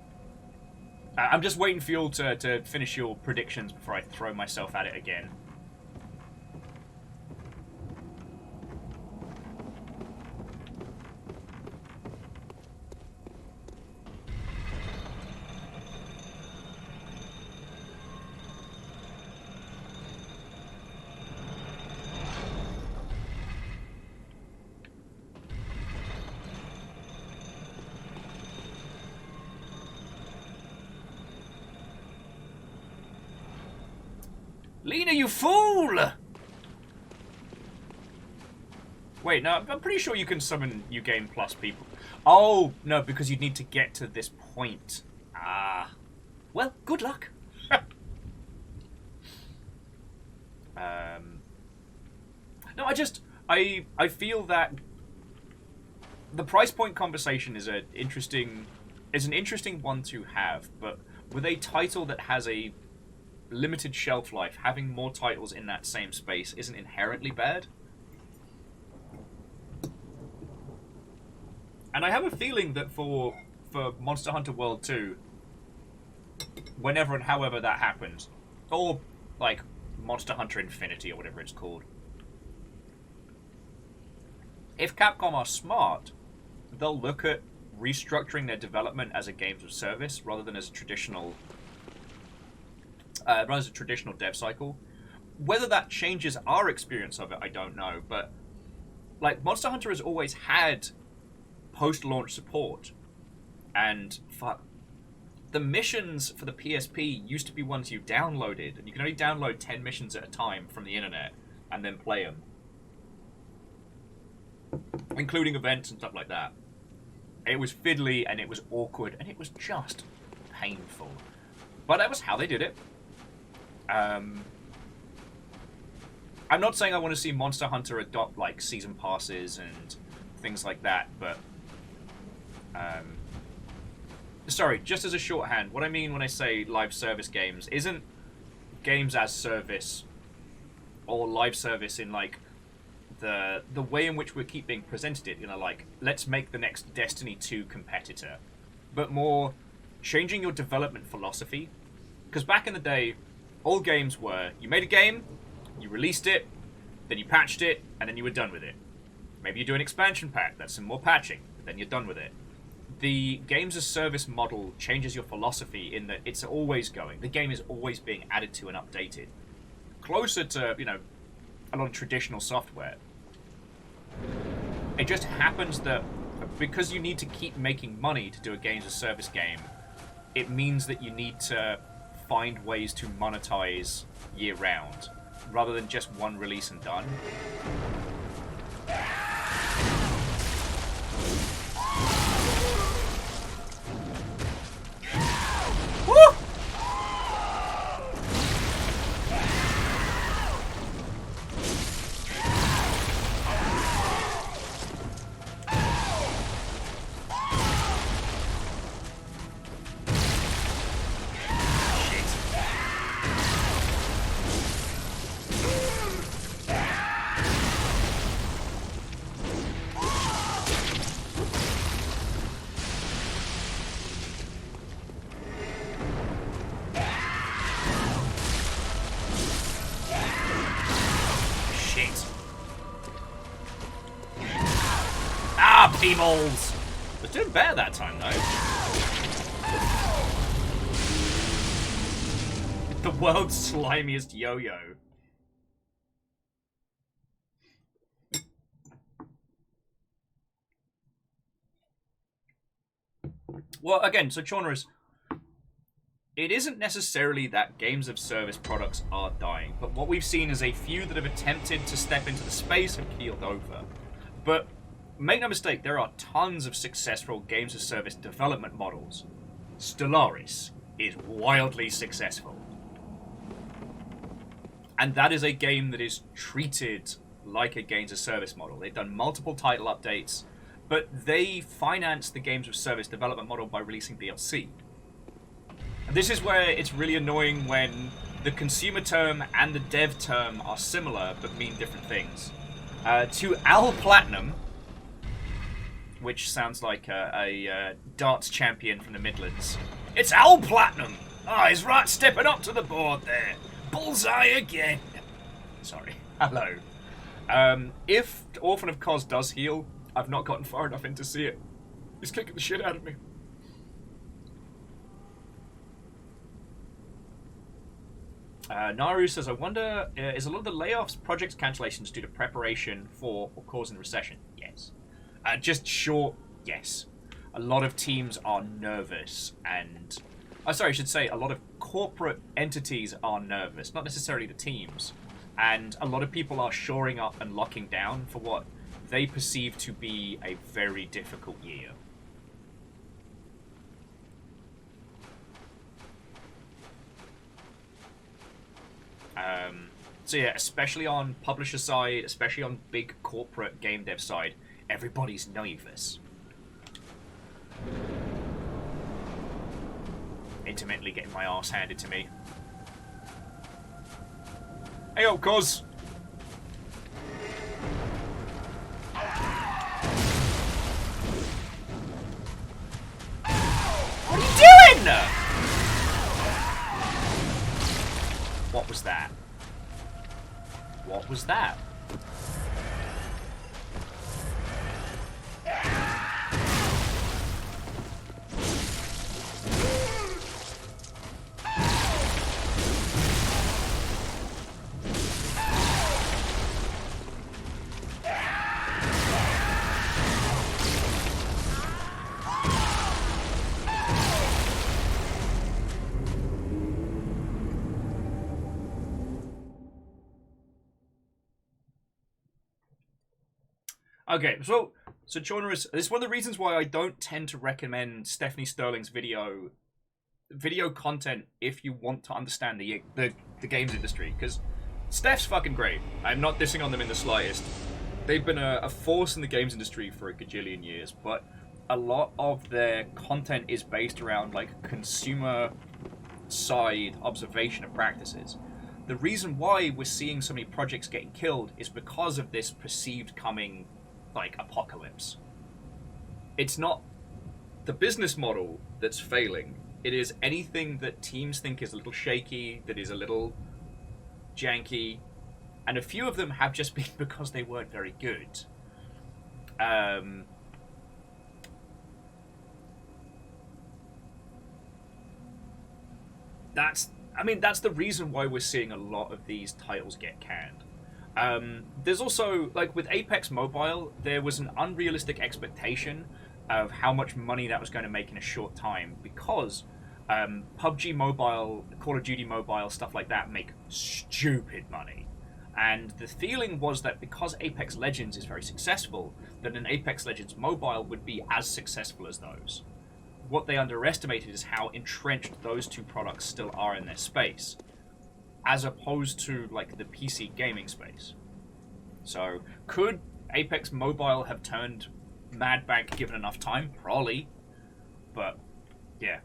I'm just waiting for you all to finish your predictions before I throw myself at it again. Lena, you fool! Wait, no, I'm pretty sure you can summon New Game Plus people. Oh, no, because you need to get to this point. Ah. Well, good luck. No, I feel that the price point conversation is an interesting one to have, but with a title that has a limited shelf life, having more titles in that same space isn't inherently bad. And I have a feeling that for Monster Hunter World 2, whenever and however that happens, or like Monster Hunter Infinity or whatever it's called, if Capcom are smart, they'll look at restructuring their development as a games of service rather than as a traditional dev cycle. Whether that changes our experience of it, I don't know, but like Monster Hunter has always had post-launch support, and the missions for the PSP used to be ones you downloaded, and you can only download 10 missions at a time from the internet and then play them, including events and stuff like that. It was fiddly and it was awkward and it was just painful, but that was how they did it. I'm not saying I want to see Monster Hunter adopt like season passes and things like that, but sorry, just as a shorthand, what I mean when I say live service games isn't games as service or live service in like the way in which we keep being presented it, you know, like let's make the next Destiny 2 competitor, but more changing your development philosophy. Because back in the day, all games were, you made a game, you released it, then you patched it, and then you were done with it. Maybe you do an expansion pack, that's some more patching, but then you're done with it. The games as service model changes your philosophy in that it's always going. The game is always being added to and updated. Closer to, you know, a lot of traditional software. It just happens that because you need to keep making money to do a games as service game, it means that you need to find ways to monetize year-round, rather than just one release and done. Woo! Happy balls! Was doing better that time, though. The world's slimiest yo-yo. Well, again, so genres. It isn't necessarily that games of service products are dying, but what we've seen is a few that have attempted to step into the space have keeled over. But make no mistake, there are tons of successful games of service development models. Stellaris is wildly successful. And that is a game that is treated like a games of service model. They've done multiple title updates, but they finance the games of service development model by releasing DLC. And this is where it's really annoying when the consumer term and the dev term are similar but mean different things. To Al Platinum, which sounds like a darts champion from the Midlands. It's Al Platinum! Ah, he's right stepping up to the board there. Bullseye again! Sorry. Hello. If Orphan of Cos does heal, I've not gotten far enough in to see it. He's kicking the shit out of me. Naru says, I wonder, is a lot of the layoffs, projects cancellations due to preparation for or causing recession? Yes. Just short, yes. A lot of teams are nervous and... sorry, I should say a lot of corporate entities are nervous, not necessarily the teams. And a lot of people are shoring up and locking down for what they perceive to be a very difficult year. So yeah, especially on publisher side, especially on big corporate game dev side, everybody's nervous. Intermittently getting my arse handed to me. Hey up, cuz! What are you doing? What was that? What was that? Okay, so genres. This is one of the reasons why I don't tend to recommend Stephanie Sterling's video content if you want to understand the games industry, because Steph's fucking great. I'm not dissing on them in the slightest. They've been a force in the games industry for a gajillion years, but a lot of their content is based around like consumer side observation of practices. The reason why we're seeing so many projects getting killed is because of this perceived coming like apocalypse. It's not the business model that's failing. It is anything that teams think is a little shaky, that is a little janky, and a few of them have just been because they weren't very good. That's the reason why we're seeing a lot of these titles get canned. There's also, like with Apex Mobile, there was an unrealistic expectation of how much money that was going to make in a short time, because PUBG Mobile, Call of Duty Mobile, stuff like that make stupid money. And the feeling was that because Apex Legends is very successful, that an Apex Legends Mobile would be as successful as those. What they underestimated is how entrenched those two products still are in their space, as opposed to like the PC gaming space. So could Apex Mobile have turned mad bank given enough time? Probably. But yeah.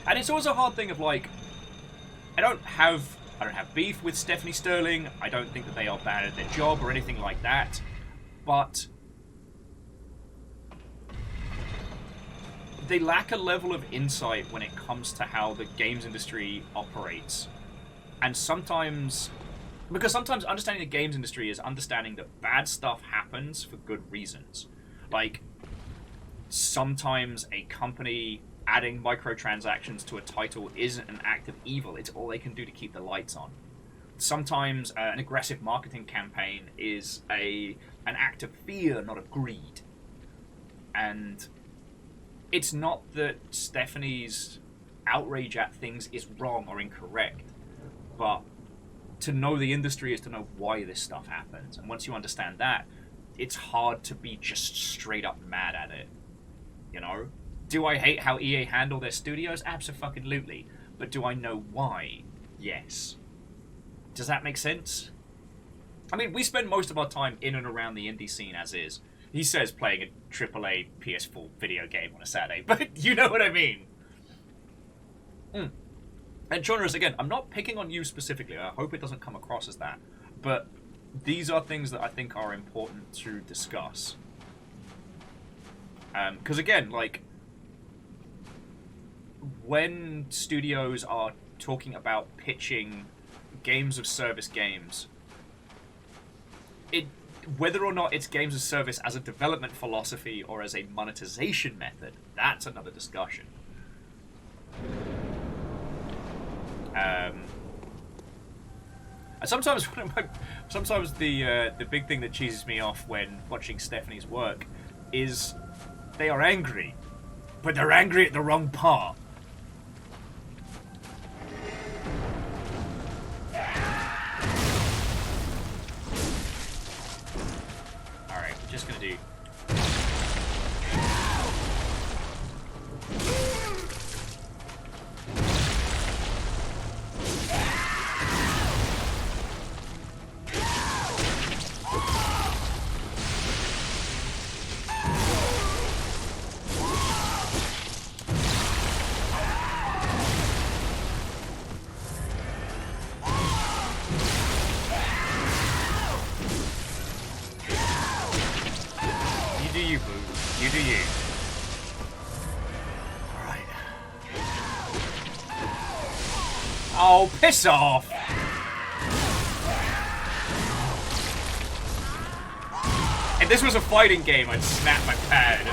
And it's always a hard thing of like, I don't have beef with Stephanie Sterling. I don't think that they are bad at their job or anything like that. But they lack a level of insight when it comes to how the games industry operates. And sometimes Because sometimes understanding the games industry is understanding that bad stuff happens for good reasons. Like, sometimes a company adding microtransactions to a title isn't an act of evil, it's all they can do to keep the lights on. Sometimes an aggressive marketing campaign is an act of fear, not of greed. And it's not that Stephanie's outrage at things is wrong or incorrect, but to know the industry is to know why this stuff happens. And once you understand that, it's hard to be just straight up mad at it. You know? Do I hate how EA handle their studios? Abso-fucking-lutely. But do I know why? Yes. Does that make sense? I mean, we spend most of our time in and around the indie scene as is. He says playing a AAA PS4 video game on a Saturday, but you know what I mean. And Jonas, again, I'm not picking on you specifically. I hope it doesn't come across as that. But these are things that I think are important to discuss. Because again, like, when studios are talking about pitching games of service games, whether or not it's games of service as a development philosophy or as a monetization method, that's another discussion. And sometimes the big thing that cheeses me off when watching Stephanie's work is they are angry, but they're angry at the wrong part. Alright, we're just gonna do... Oh, piss off! If this was a fighting game, I'd snap my pad.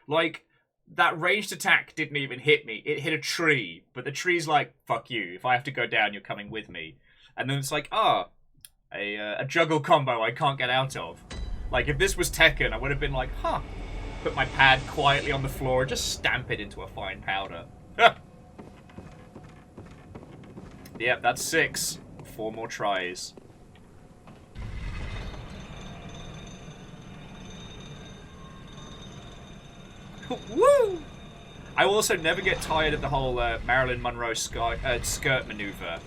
Like, that ranged attack didn't even hit me. It hit a tree, but the tree's like, fuck you. If I have to go down, you're coming with me. And then it's like, a juggle combo I can't get out of. Like, if this was Tekken, I would have been like, huh. Put my pad quietly on the floor and just stamp it into a fine powder. Yep, that's 6. 4 more tries. Woo! I will also never get tired of the whole Marilyn Monroe skirt maneuver.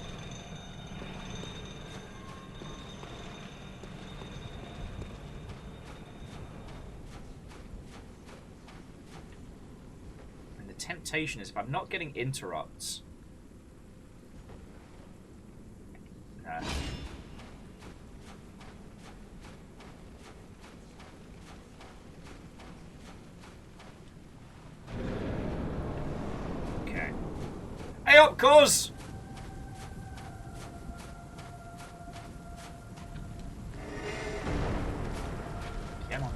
Temptation is if I'm not getting interrupts. Okay. Hey up, cuz! Come on.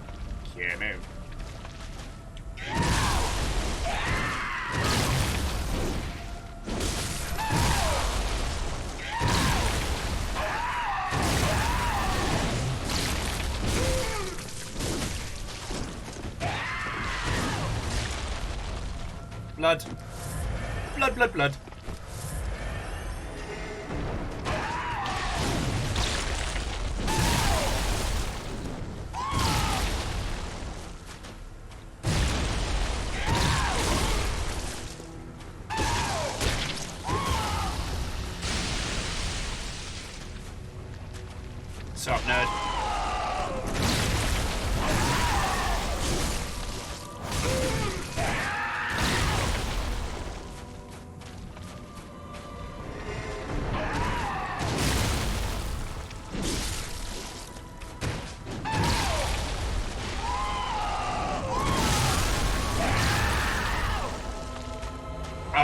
Come on. Blood. Blood, blood, blood. Sup, nerd?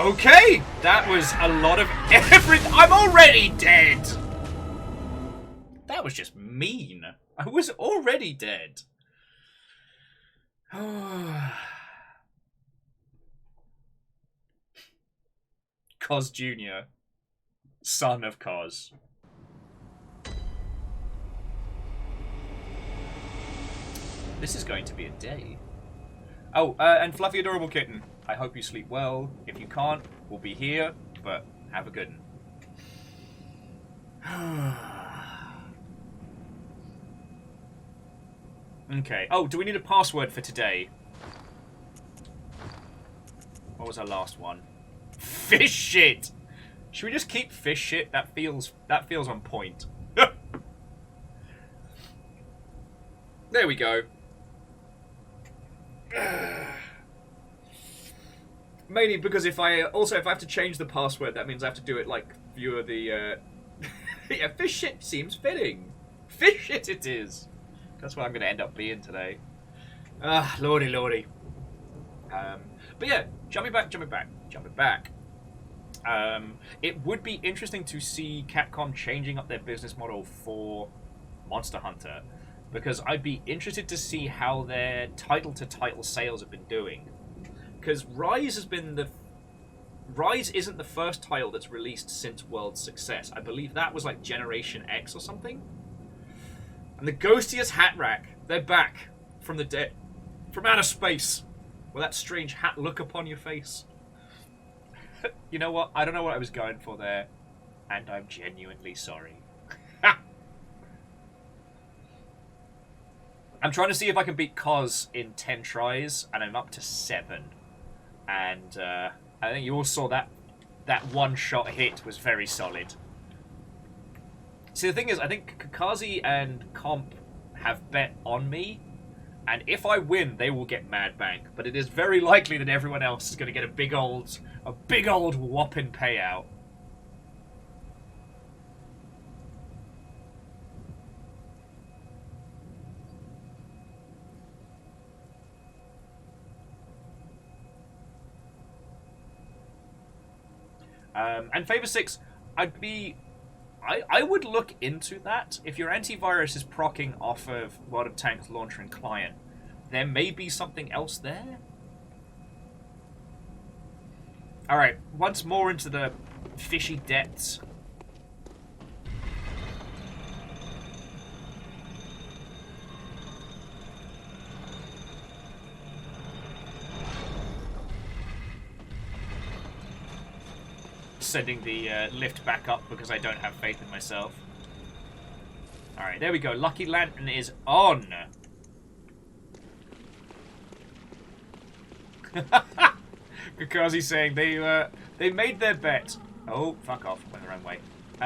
Okay, that was a lot of everything. I'm already dead. That was just mean. I was already dead. Cos Jr., son of Cos. This is going to be a day. Oh, and Fluffy Adorable Kitten, I hope you sleep well. If you can't, we'll be here, but have a good one. Okay. Oh, do we need a password for today? What was our last one? Fish shit! Should we just keep fish shit? That feels on point. There we go. Mainly because if I have to change the password, that means I have to do it like via the yeah, fish shit seems fitting. Fish shit it is. That's what I'm gonna end up being today. Ah, lordy lordy. But yeah, jumping back. It would be interesting to see Capcom changing up their business model for Monster Hunter, because I'd be interested to see how their title-to-title sales have been doing. Because Rise isn't the first title that's released since World's Success. I believe that was like Generation X or something. And the ghostiest hat rack, they're back from the dead, from outer space, with that strange hat look upon your face. You know what? I don't know what I was going for there, and I'm genuinely sorry. I'm trying to see if I can beat Cos in 10 tries, and I'm up to 7. And I think you all saw that one-shot hit was very solid. See, the thing is, I think Kakazi and Comp have bet on me, and if I win, they will get Mad Bank. But it is very likely that everyone else is going to get a big old whopping payout. And Favor 6, I would look into that. If your antivirus is proccing off of World of Tanks launcher and client, there may be something else there. Alright, once more into the fishy depths. Sending the lift back up because I don't have faith in myself. Alright, there we go. Lucky Lantern is on. Kakazi's saying they made their bet. Oh, fuck off. Went the wrong way.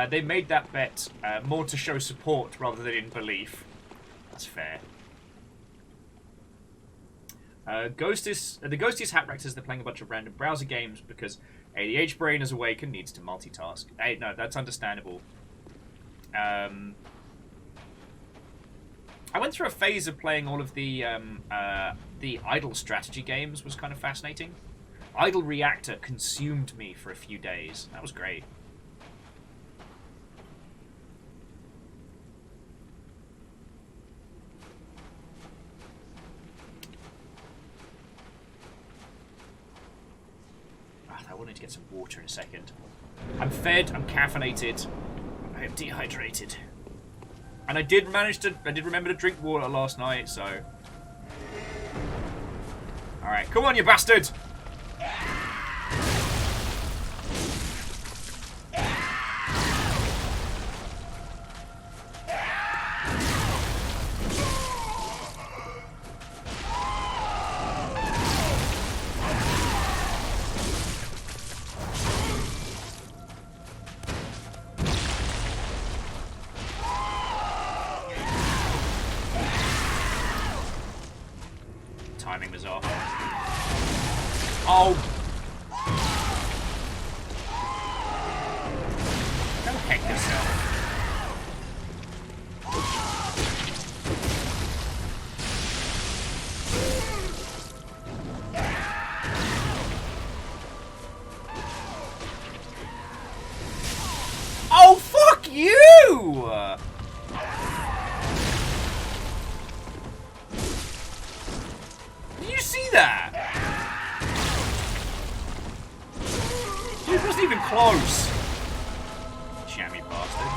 They made that bet more to show support rather than in belief. That's fair. The Ghostiest Hat Rack says they're playing a bunch of random browser games because ADH brain is awake and needs to multitask. Hey, no, that's understandable. I went through a phase of playing all of the idle strategy games. Was kind of fascinating. Idle Reactor consumed me for a few days. That was great. I will need to get some water in a second. I'm fed, I'm caffeinated, I am dehydrated. And I did remember to drink water last night, so... Alright, come on, you bastard! Timing was off. Oh! Go heck yourself. that? It wasn't even close. Jammy bastard.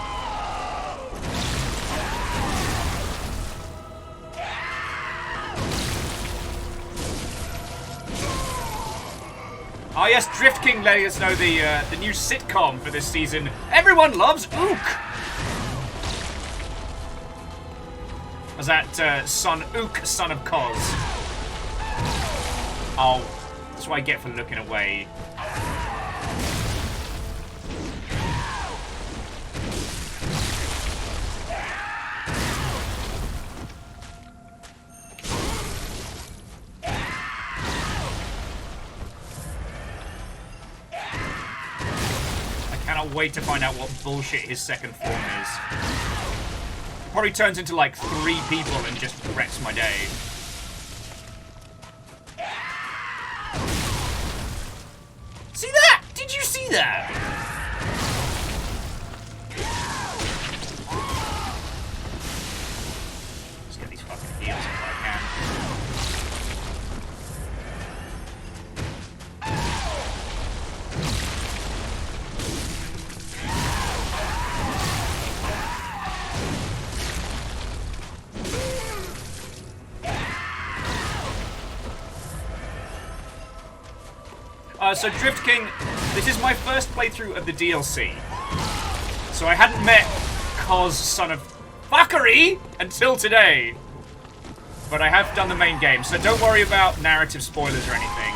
Oh yes, Drift King letting us know the new sitcom for this season. Everyone loves Ook. Was that Ook, son of Koz? Oh, that's what I get for looking away. Wait to find out what bullshit his second form is. Probably turns into like 3 people and just wrecks my day. See that? Did you see that? Let's get these fucking heals if I can. So Drift King, this is my first playthrough of the DLC. So I hadn't met Koz, son of fuckery, until today. But I have done the main game, so don't worry about narrative spoilers or anything.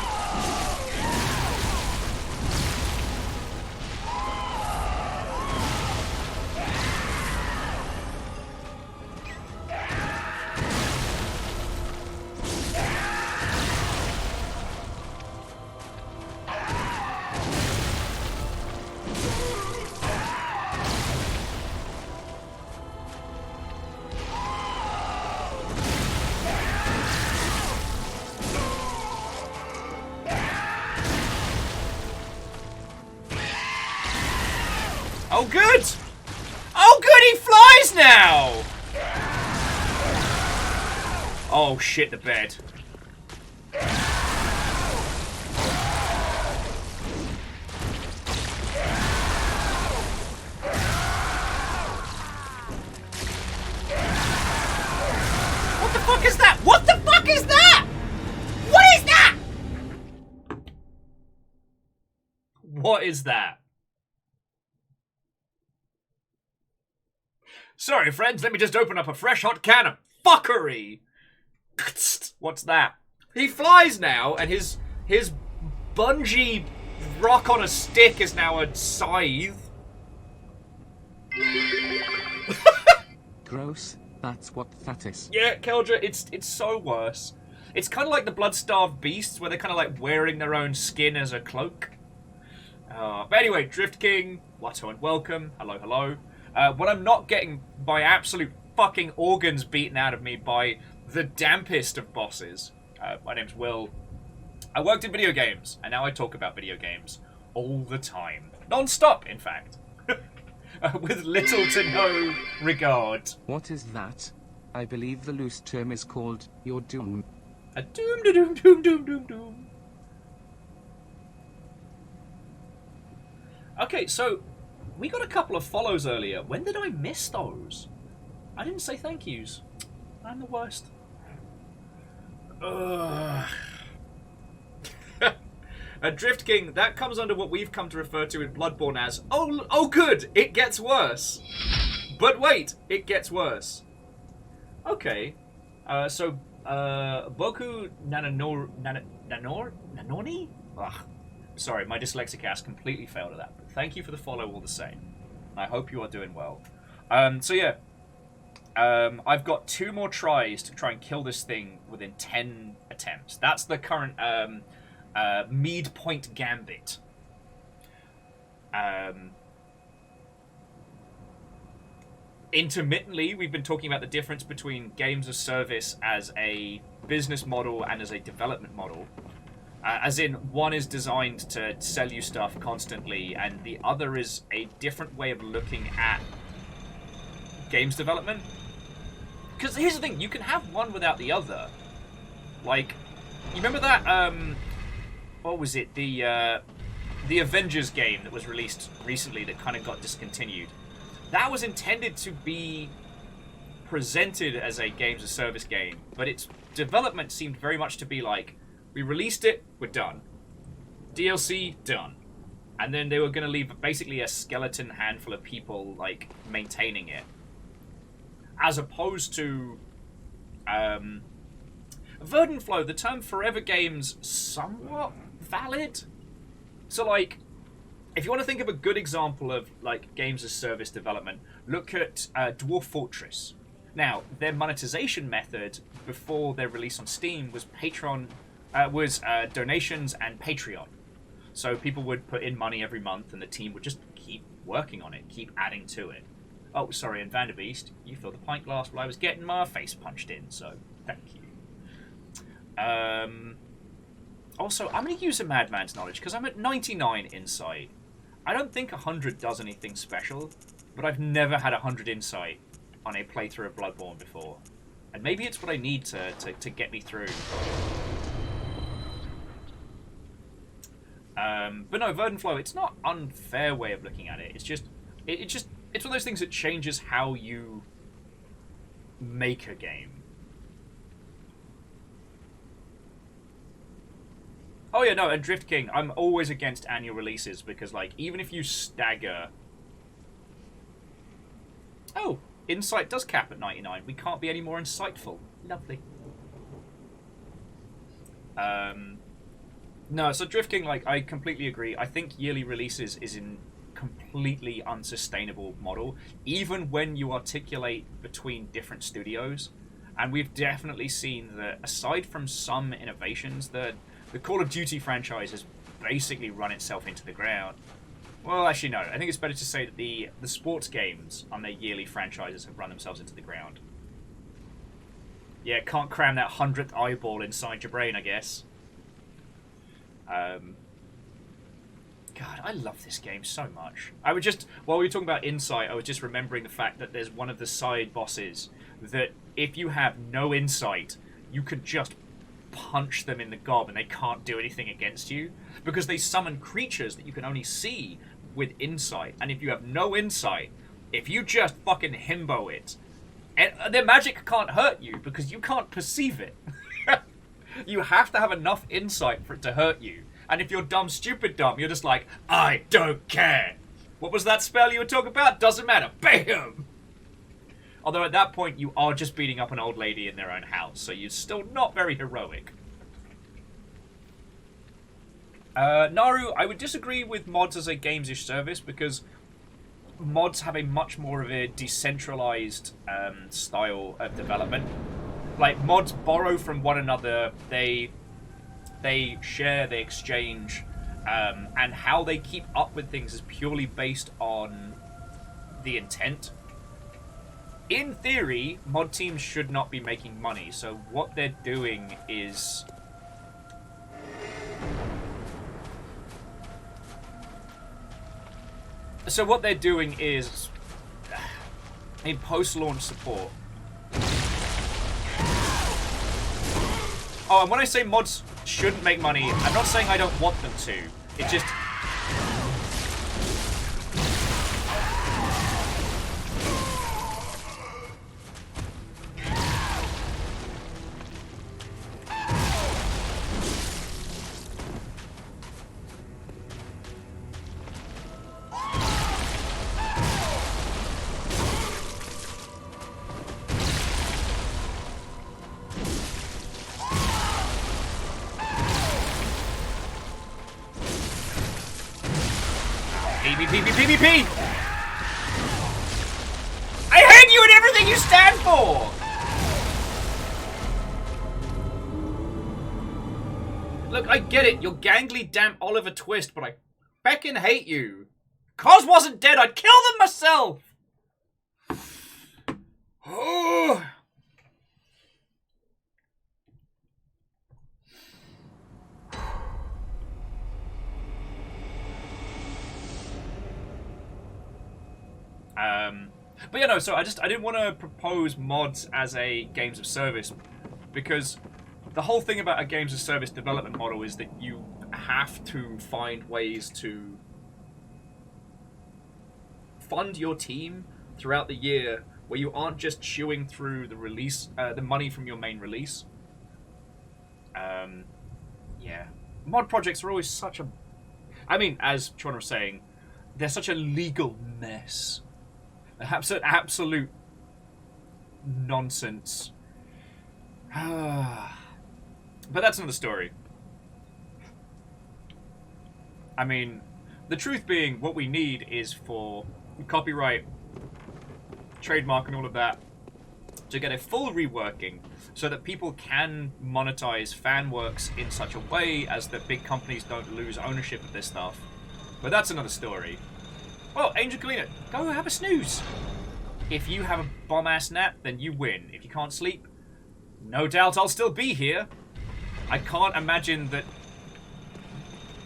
Oh, good! Oh, good, he flies now! Oh, shit, the bed. What the fuck is that? What the fuck is that? What is that? What is that? Sorry, friends, let me just open up a fresh hot can of fuckery. What's that? He flies now, and his bungee rock on a stick is now a scythe. Gross, that's what that is. Yeah, Keldra, it's so worse. It's kind of like the blood-starved beasts, where they're kind of like wearing their own skin as a cloak. But anyway, Drift King, Watto and welcome. Hello, hello. What I'm not getting my absolute fucking organs beaten out of me by the dampest of bosses. My name's Will. I worked in video games, and now I talk about video games all the time. Non-stop, in fact. With little to no regard. What is that? I believe the loose term is called your doom. A doom da doom doom doom doom doom. Okay, so we got a couple of follows earlier. When did I miss those? I didn't say thank yous. I'm the worst. A Drift King, that comes under what we've come to refer to in Bloodborne as, oh good, it gets worse. But wait, it gets worse. Okay, so Boku Nanoni? Ugh. Sorry, my dyslexic ass completely failed at that. But thank you for the follow all the same. I hope you are doing well. So yeah, I've got 2 more tries to try and kill this thing within 10 attempts. That's the current Mead Point Gambit. Intermittently, we've been talking about the difference between games as service as a business model and as a development model. As in, one is designed to sell you stuff constantly, and the other is a different way of looking at games development. Because here's the thing, you can have one without the other. Like, You remember that? What was it? The Avengers game that was released recently that kind of got discontinued. That was intended to be presented as a games of service game, but its development seemed very much to be like, we released it, we're done. DLC, done. And then they were going to leave basically a skeleton handful of people, like, maintaining it. As opposed to... Verdanflow, the term forever games, somewhat valid? So, like, if you want to think of a good example of, like, games as service development, look at Dwarf Fortress. Now, their monetization method before their release on Steam was donations and Patreon. So people would put in money every month, and the team would just keep working on it, keep adding to it. Oh, sorry, and Vanderbeest, you filled the pint glass while I was getting my face punched in, so thank you. Also, I'm going to use a Madman's Knowledge, because I'm at 99 Insight. I don't think 100 does anything special, but I've never had 100 Insight on a playthrough of Bloodborne before. And maybe it's what I need to get me through. But no, Verdanflow, it's not an unfair way of looking at it. It's just, it's one of those things that changes how you make a game. Oh yeah, no, and Drift King, I'm always against annual releases because, like, even if you stagger... Oh, Insight does cap at 99. We can't be any more insightful. Lovely. No, so Drift King, like, I completely agree. I think yearly releases is a completely unsustainable model, even when you articulate between different studios. And we've definitely seen that, aside from some innovations, the Call of Duty franchise has basically run itself into the ground. Well, actually, no. I think it's better to say that the sports games on their yearly franchises have run themselves into the ground. Yeah, can't cram that 100th eyeball inside your brain, I guess. God, I love this game so much. I would just, while we were talking about Insight, I was just remembering the fact that there's one of the side bosses that if you have no insight, you could just punch them in the gob and they can't do anything against you because they summon creatures that you can only see with insight. And if you have no insight, if you just fucking himbo it, their magic can't hurt you because you can't perceive it. You have to have enough insight for it to hurt you. And if you're dumb, stupid dumb, you're just like, I don't care. What was that spell you were talking about? Doesn't matter. Bam! Although at that point, you are just beating up an old lady in their own house, so you're still not very heroic. Naru, I would disagree with mods as a games-ish service, because mods have a much more of a decentralized style of development. Like, mods borrow from one another, they share, they exchange, and how they keep up with things is purely based on the intent. In theory, mod teams should not be making money, so what they're doing is... in post-launch support. Oh, and when I say mods shouldn't make money, I'm not saying I don't want them to. It's just... PvP! I hate you and everything you stand for! Look, I get it. You're gangly, damp Oliver Twist, but I feckin' hate you. Cos wasn't dead, I'd kill them myself! Oh. But yeah, no, so I didn't want to propose mods as a games of service because the whole thing about a games as service development model is that you have to find ways to fund your team throughout the year where you aren't just chewing through the release, the money from your main release. Yeah. Mod projects are always such a... I mean, as Tron was saying, they're such a legal mess. Absolute nonsense. But that's another story. I mean, the truth being, what we need is for copyright, trademark, and all of that to get a full reworking so that people can monetize fan works in such a way as that big companies don't lose ownership of this stuff. But that's another story. Well, Angel Kalina, go have a snooze. If you have a bomb-ass nap, then you win. If you can't sleep, no doubt I'll still be here. I can't imagine that,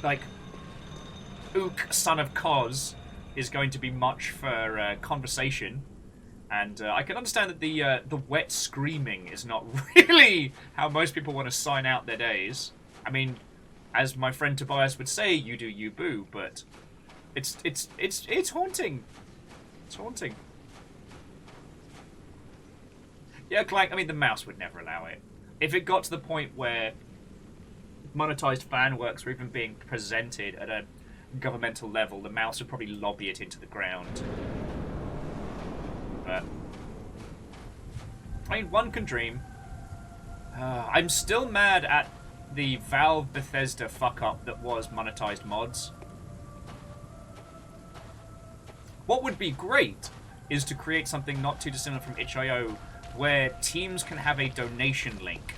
like, Ook, son of Koz, is going to be much for conversation. And I can understand that the wet screaming is not really how most people want to sign out their days. I mean, as my friend Tobias would say, you do you boo, but it's haunting. It's haunting. Yeah, Clank, I mean, the mouse would never allow it. If it got to the point where monetized fan works were even being presented at a governmental level, the mouse would probably lobby it into the ground. But I mean, one can dream. I'm still mad at the Valve Bethesda fuck-up that was monetized mods. What would be great is to create something not too dissimilar from itch.io where teams can have a donation link.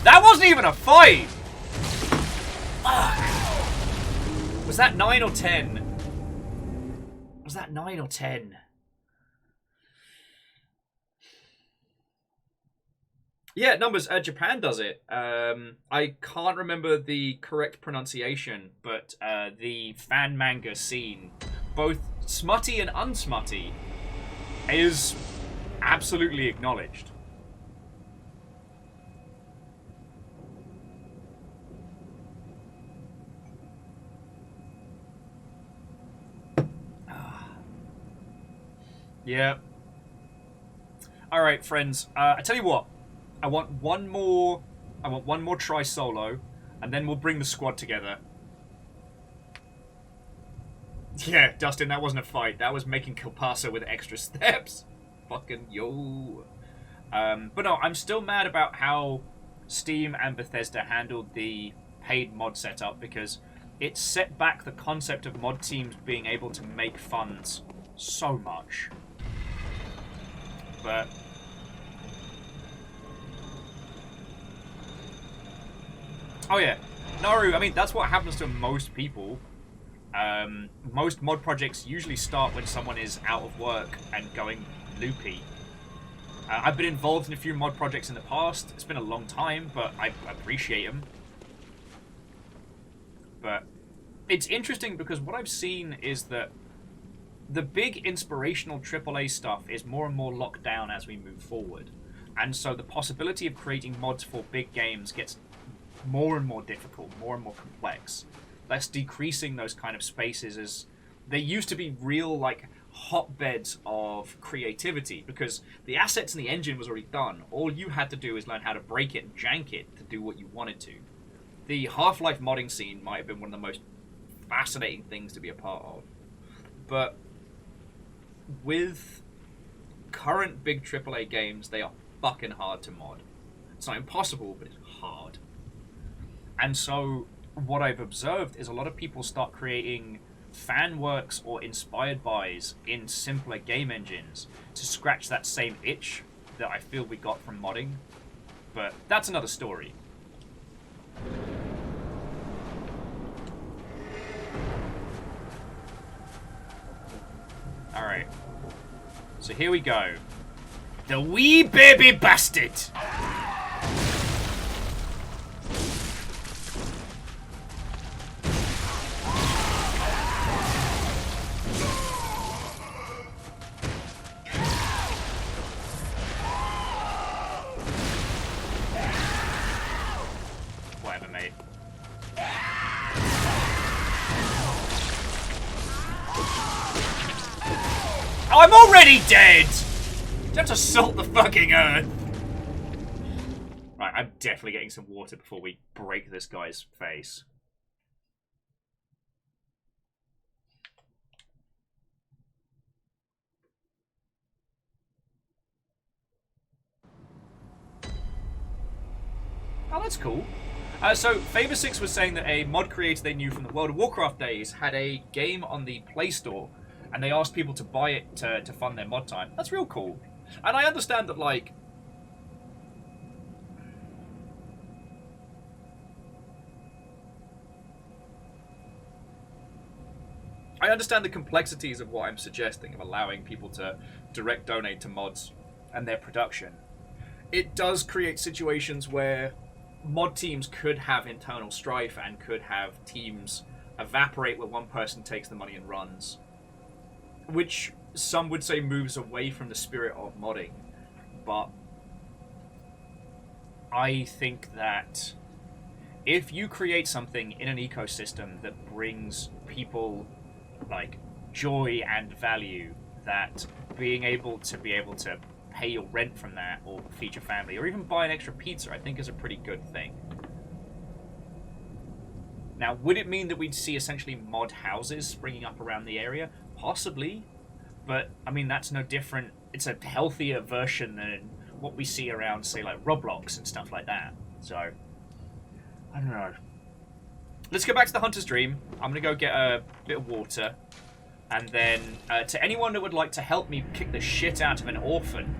That wasn't even a fight! Fuck. Was that 9 or 10? Was that 9 or 10? Yeah, numbers. Japan does it. I can't remember the correct pronunciation, but the fan manga scene, both smutty and unsmutty, is absolutely acknowledged. Yeah. All right, friends. I tell you what. I want one more try solo, and then we'll bring the squad together. Yeah, Dustin, that wasn't a fight. That was making Kilpasa with extra steps. Fucking yo. But no, I'm still mad about how Steam and Bethesda handled the paid mod setup, because it set back the concept of mod teams being able to make funds so much. But oh yeah, Naru, I mean, that's what happens to most people. Most mod projects usually start when someone is out of work and going loopy. I've been involved in a few mod projects in the past. It's been a long time, but I appreciate them. But it's interesting because what I've seen is that the big inspirational AAA stuff is more and more locked down as we move forward. And so the possibility of creating mods for big games gets more and more difficult, more and more complex. That's decreasing those kind of spaces as they used to be real, like, hotbeds of creativity, because the assets and the engine was already done. All you had to do is learn how to break it and jank it to do what you wanted to. The Half-Life modding scene might have been one of the most fascinating things to be a part of. But with current big AAA games, they are fucking hard to mod. It's not impossible, but it's hard. And so what I've observed is a lot of people start creating fan works or inspired bys in simpler game engines to scratch that same itch that I feel we got from modding. But that's another story. Alright. So here we go. The wee baby bastard! I'm already dead! You have to salt the fucking earth. Right, I'm definitely getting some water before we break this guy's face. Oh, that's cool. So, Faber6 was saying that a mod creator they knew from the World of Warcraft days had a game on the Play Store, and they asked people to buy it to fund their mod time. That's real cool. And I understand that, like... I understand the complexities of what I'm suggesting, of allowing people to direct donate to mods and their production. It does create situations where mod teams could have internal strife and could have teams evaporate where one person takes the money and runs, which some would say moves away from the spirit of modding. But I think that if you create something in an ecosystem that brings people like joy and value, that being able to pay your rent from that, or feed your family, or even buy an extra pizza, I think is a pretty good thing. Now, would it mean that we'd see essentially mod houses springing up around the area? Possibly. But, I mean, that's no different. It's a healthier version than what we see around, say, like Roblox and stuff like that. So, I don't know. Let's go back to the Hunter's Dream. I'm going to go get a bit of water. And then, to anyone that would like to help me kick the shit out of an orphan,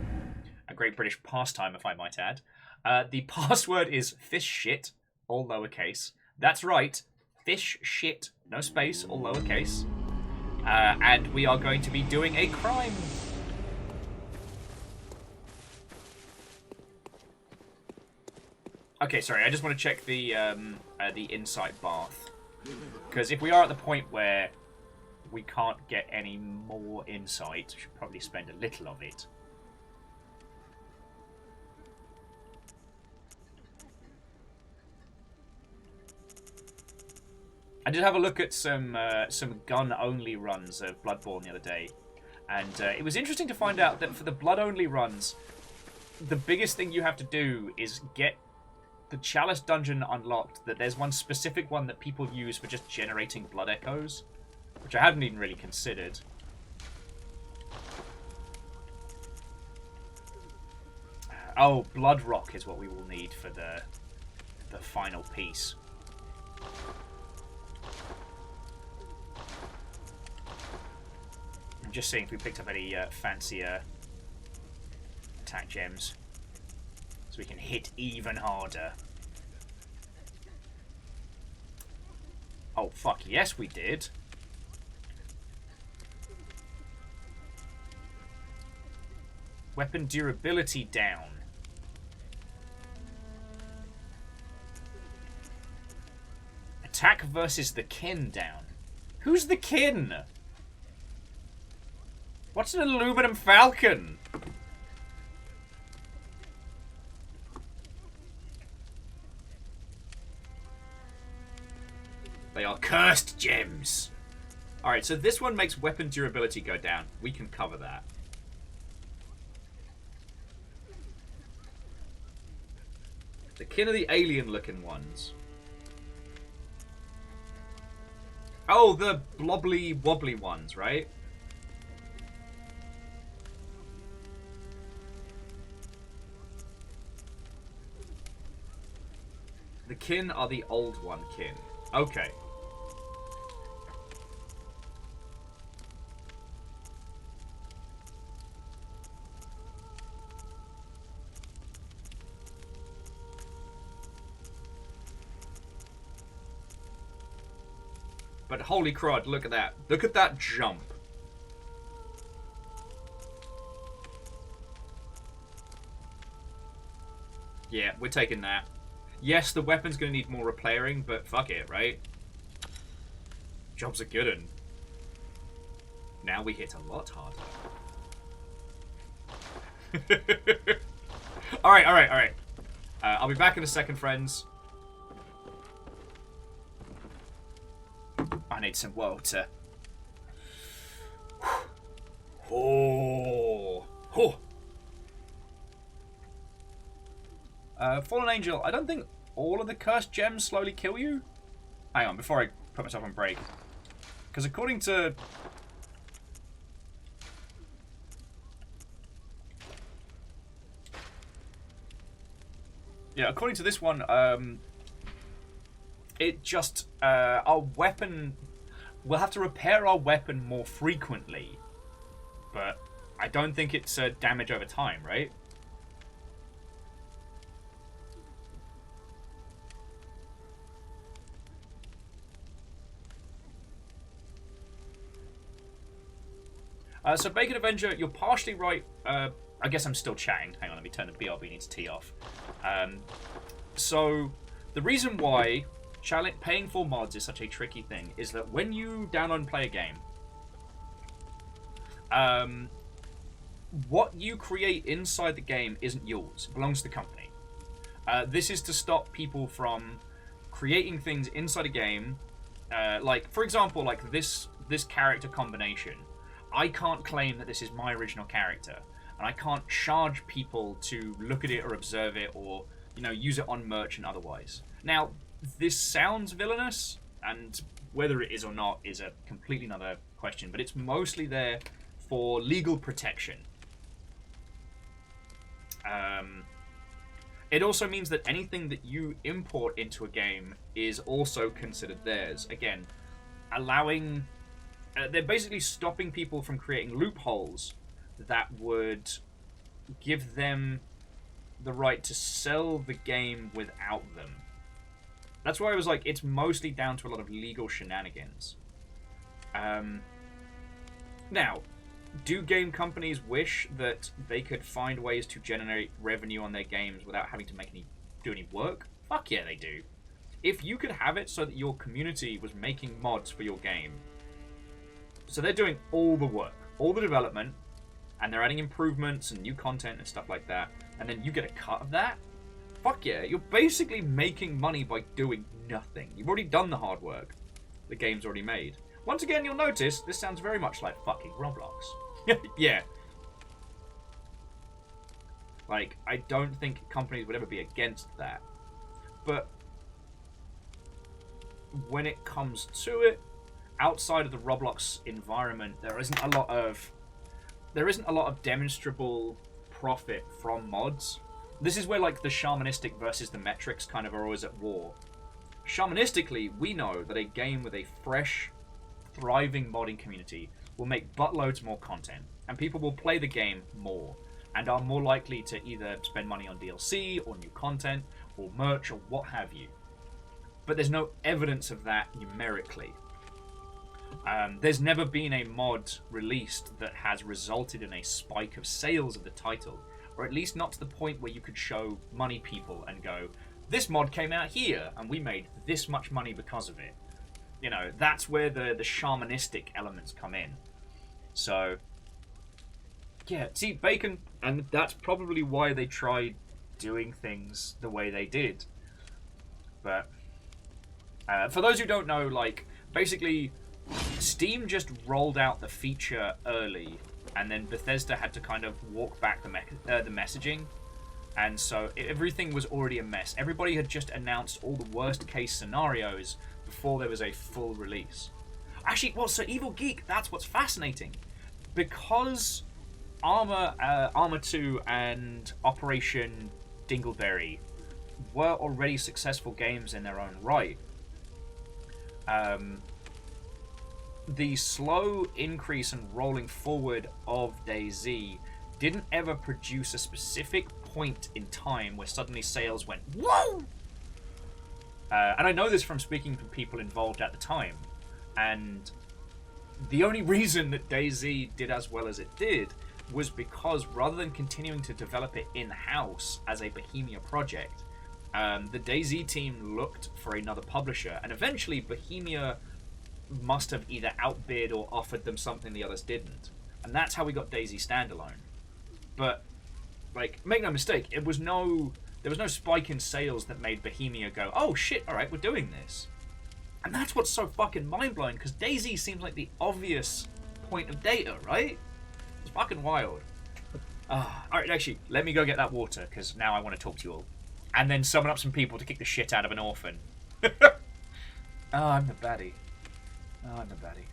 a great British pastime, if I might add, the password is fish shit, all lowercase. That's right, fish shit, no space, all lowercase. And we are going to be doing a crime. Okay, sorry, I just want to check the insight bath. Because if we are at the point where we can't get any more insight, we should probably spend a little of it. I did have a look at some gun-only runs of Bloodborne the other day, and it was interesting to find out that for the blood-only runs, the biggest thing you have to do is get the Chalice dungeon unlocked. That there's one specific one that people use for just generating blood echoes, which I hadn't even really considered. Oh, Blood Rock is what we will need for the final piece. I'm just seeing if we picked up any fancier attack gems, so we can hit even harder. Oh, fuck, yes we did. Weapon durability down. Attack versus the kin down. Who's the kin? What's an aluminum falcon? They are cursed gems. Alright, so this one makes weapon durability go down. We can cover that. The kin are the alien-looking ones. Oh, the blobbly wobbly ones, right? The kin are the old one kin. Okay. But holy crud, look at that. Look at that jump. Yeah, we're taking that. Yes, the weapon's going to need more repairing, but fuck it, right? Job's a good one. Now we hit a lot harder. Alright. I'll be back in a second, friends. I need some water. Oh. Oh. Fallen Angel, I don't think all of the cursed gems slowly kill you. Hang on, before I put myself on break. Because according to... Yeah, according to this one, it just... our weapon... We'll have to repair our weapon more frequently. But I don't think it's damage over time, right? So Bacon Avenger, you're partially right. I guess I'm still chatting. Hang on, let me turn the BRB needs T off. So the reason why paying for mods is such a tricky thing is that when you download and play a game, what you create inside the game isn't yours. It belongs to the company. This is to stop people from creating things inside a game. Like, for example, like this character combination. I can't claim that this is my original character, and I can't charge people to look at it or observe it or, you know, use it on merch and otherwise. Now, this sounds villainous, and whether it is or not is a completely another question, but it's mostly there for legal protection. It also means that anything that you import into a game is also considered theirs. Again, allowing... they're basically stopping people from creating loopholes that would give them the right to sell the game without them. That's why I was like, it's mostly down to a lot of legal shenanigans. Now, do game companies wish that they could find ways to generate revenue on their games without having to do any work? Fuck yeah, they do. If you could have it so that your community was making mods for your game, so they're doing all the work, all the development, and they're adding improvements and new content and stuff like that, and then you get a cut of that? Fuck yeah, you're basically making money by doing nothing. You've already done the hard work. The game's already made. Once again, you'll notice this sounds very much like fucking Roblox. Yeah. Like, I don't think companies would ever be against that. But when it comes to it, outside of the Roblox environment, there isn't a lot of demonstrable profit from mods. This is where like the shamanistic versus the metrics kind of are always at war. Shamanistically, we know that a game with a fresh, thriving modding community will make buttloads more content, and people will play the game more, and are more likely to either spend money on DLC or new content or merch or what have you. But there's no evidence of that numerically. There's never been a mod released that has resulted in a spike of sales of the title, or at least not to the point where you could show money people and go, this mod came out here and we made this much money because of it. You know, that's where the shamanistic elements come in. So, yeah, see, Bacon, and that's probably why they tried doing things the way they did. But, for those who don't know, like, basically, Steam just rolled out the feature early, and then Bethesda had to kind of walk back the messaging, and so everything was already a mess. Everybody had just announced all the worst case scenarios before there was a full release. Actually, well, so Evil Geek, that's what's fascinating. Because Armor 2 and Operation Dingleberry were already successful games in their own right, the slow increase and rolling forward of DayZ didn't ever produce a specific point in time where suddenly sales went, whoa! And I know this from speaking to people involved at the time. And the only reason that DayZ did as well as it did was because rather than continuing to develop it in-house as a Bohemia project, the DayZ team looked for another publisher, and eventually Bohemia must have either outbid or offered them something the others didn't. And that's how we got DayZ standalone. But, like, make no mistake, there was no spike in sales that made Bohemia go, oh shit, alright, we're doing this. And that's what's so fucking mind-blowing, because DayZ seems like the obvious point of data, right? It's fucking wild. Alright, actually, let me go get that water, because now I want to talk to you all. And then summon up some people to kick the shit out of an orphan. Oh, I'm the baddie. Oh, I'm the baddie.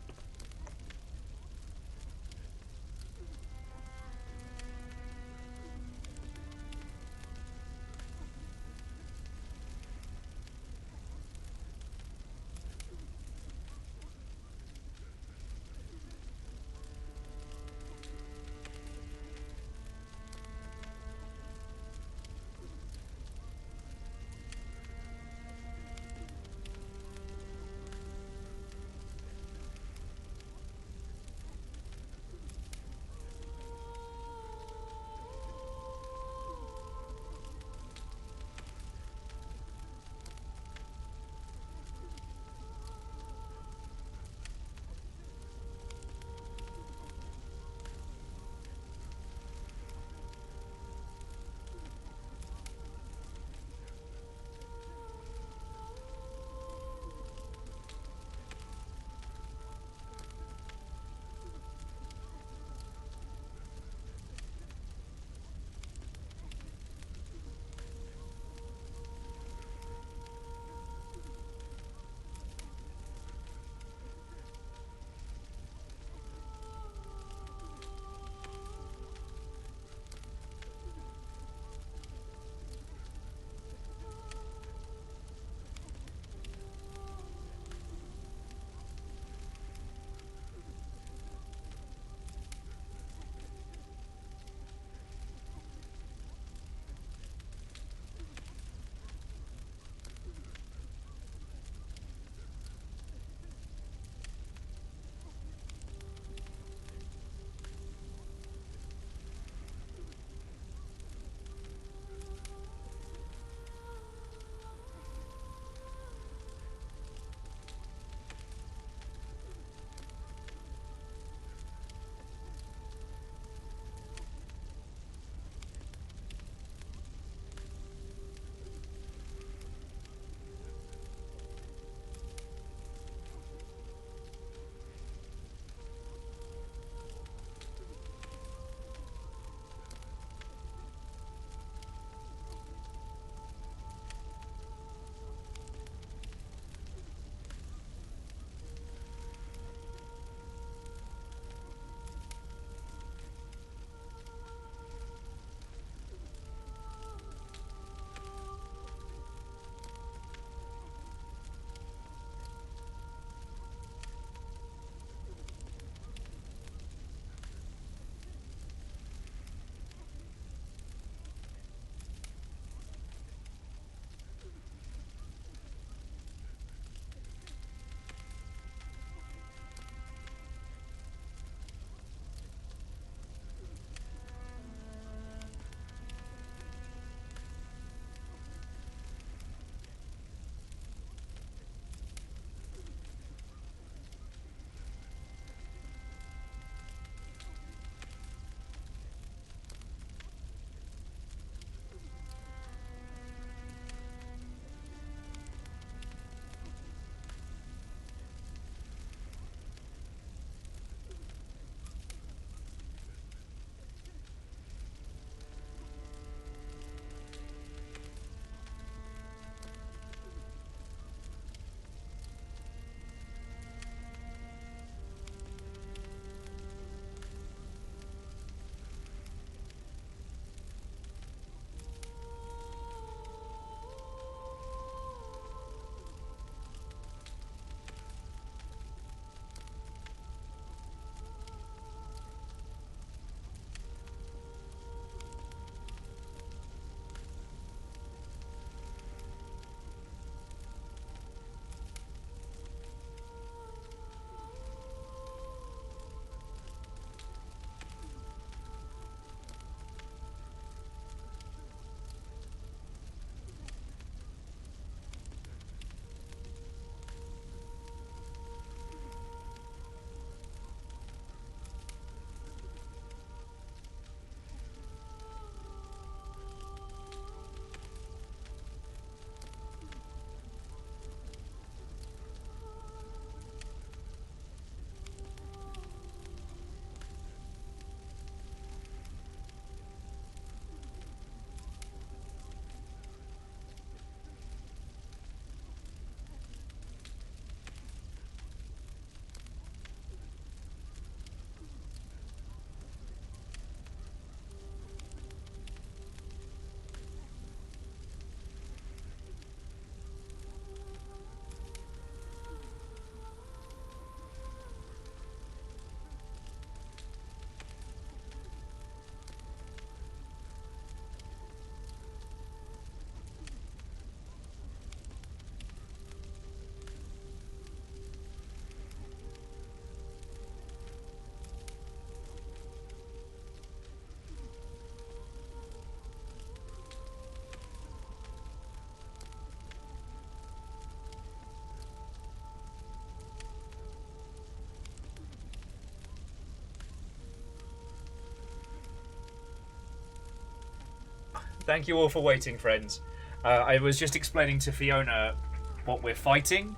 Thank you all for waiting, friends. I was just explaining to Fiona what we're fighting,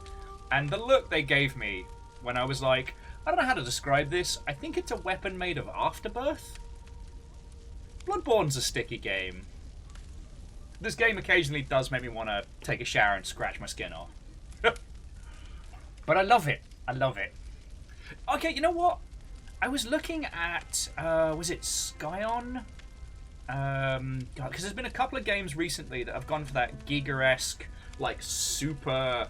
and the look they gave me when I was like, I don't know how to describe this. I think it's a weapon made of afterbirth. Bloodborne's a sticky game. This game occasionally does make me want to take a shower and scratch my skin off. But I love it. I love it. Okay, you know what? I was looking at, was it Skyon? Because there's been a couple of games recently that have gone for that Giga-esque, like, super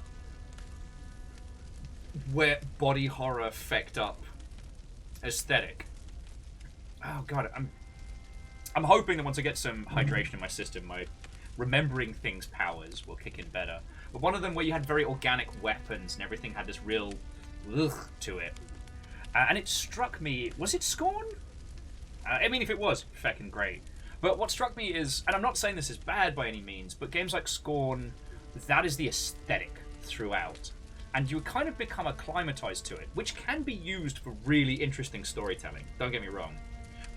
wet body horror fecked up aesthetic. Oh god, I'm hoping that once I get some hydration in my system, my remembering things powers will kick in better. But one of them where you had very organic weapons and everything had this real ugh to it. And it struck me, was it Scorn? I mean, if it was, feckin' great. But what struck me is, and I'm not saying this is bad by any means, but games like Scorn, that is the aesthetic throughout. And you kind of become acclimatized to it, which can be used for really interesting storytelling, don't get me wrong.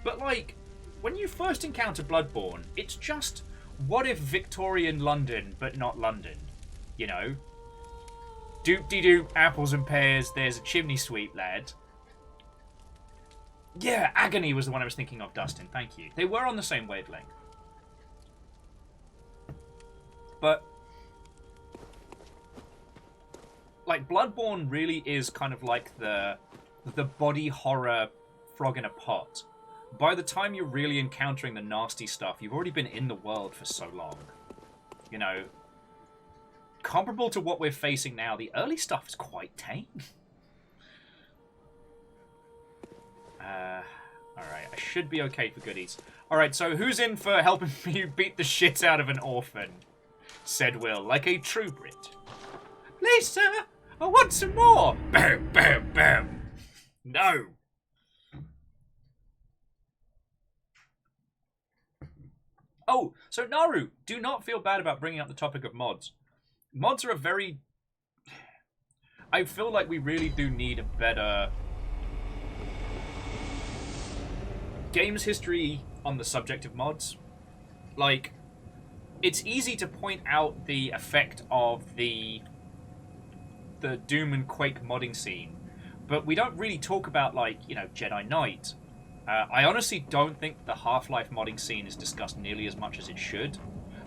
But like, when you first encounter Bloodborne, it's just, what if Victorian London, but not London? You know? Doop-de-doop, apples and pears, there's a chimney sweep, lad. Yeah, Agony was the one I was thinking of, Dustin, thank you. They were on the same wavelength. But, like, Bloodborne really is kind of like the body horror frog in a pot. By the time you're really encountering the nasty stuff, you've already been in the world for so long. You know, comparable to what we're facing now, the early stuff is quite tame. Alright, I should be okay for goodies. Alright, so who's in for helping me beat the shit out of an orphan? Said Will, like a true Brit. Please, sir, I want some more! Bam, bam, bam! No! Oh, so Naru, do not feel bad about bringing up the topic of mods. Mods are a very... I feel like we really do need a better... games history on the subject of mods. Like, it's easy to point out the effect of the Doom and Quake modding scene, but we don't really talk about, like, you know, Jedi Knight. I honestly don't think the Half-Life modding scene is discussed nearly as much as it should,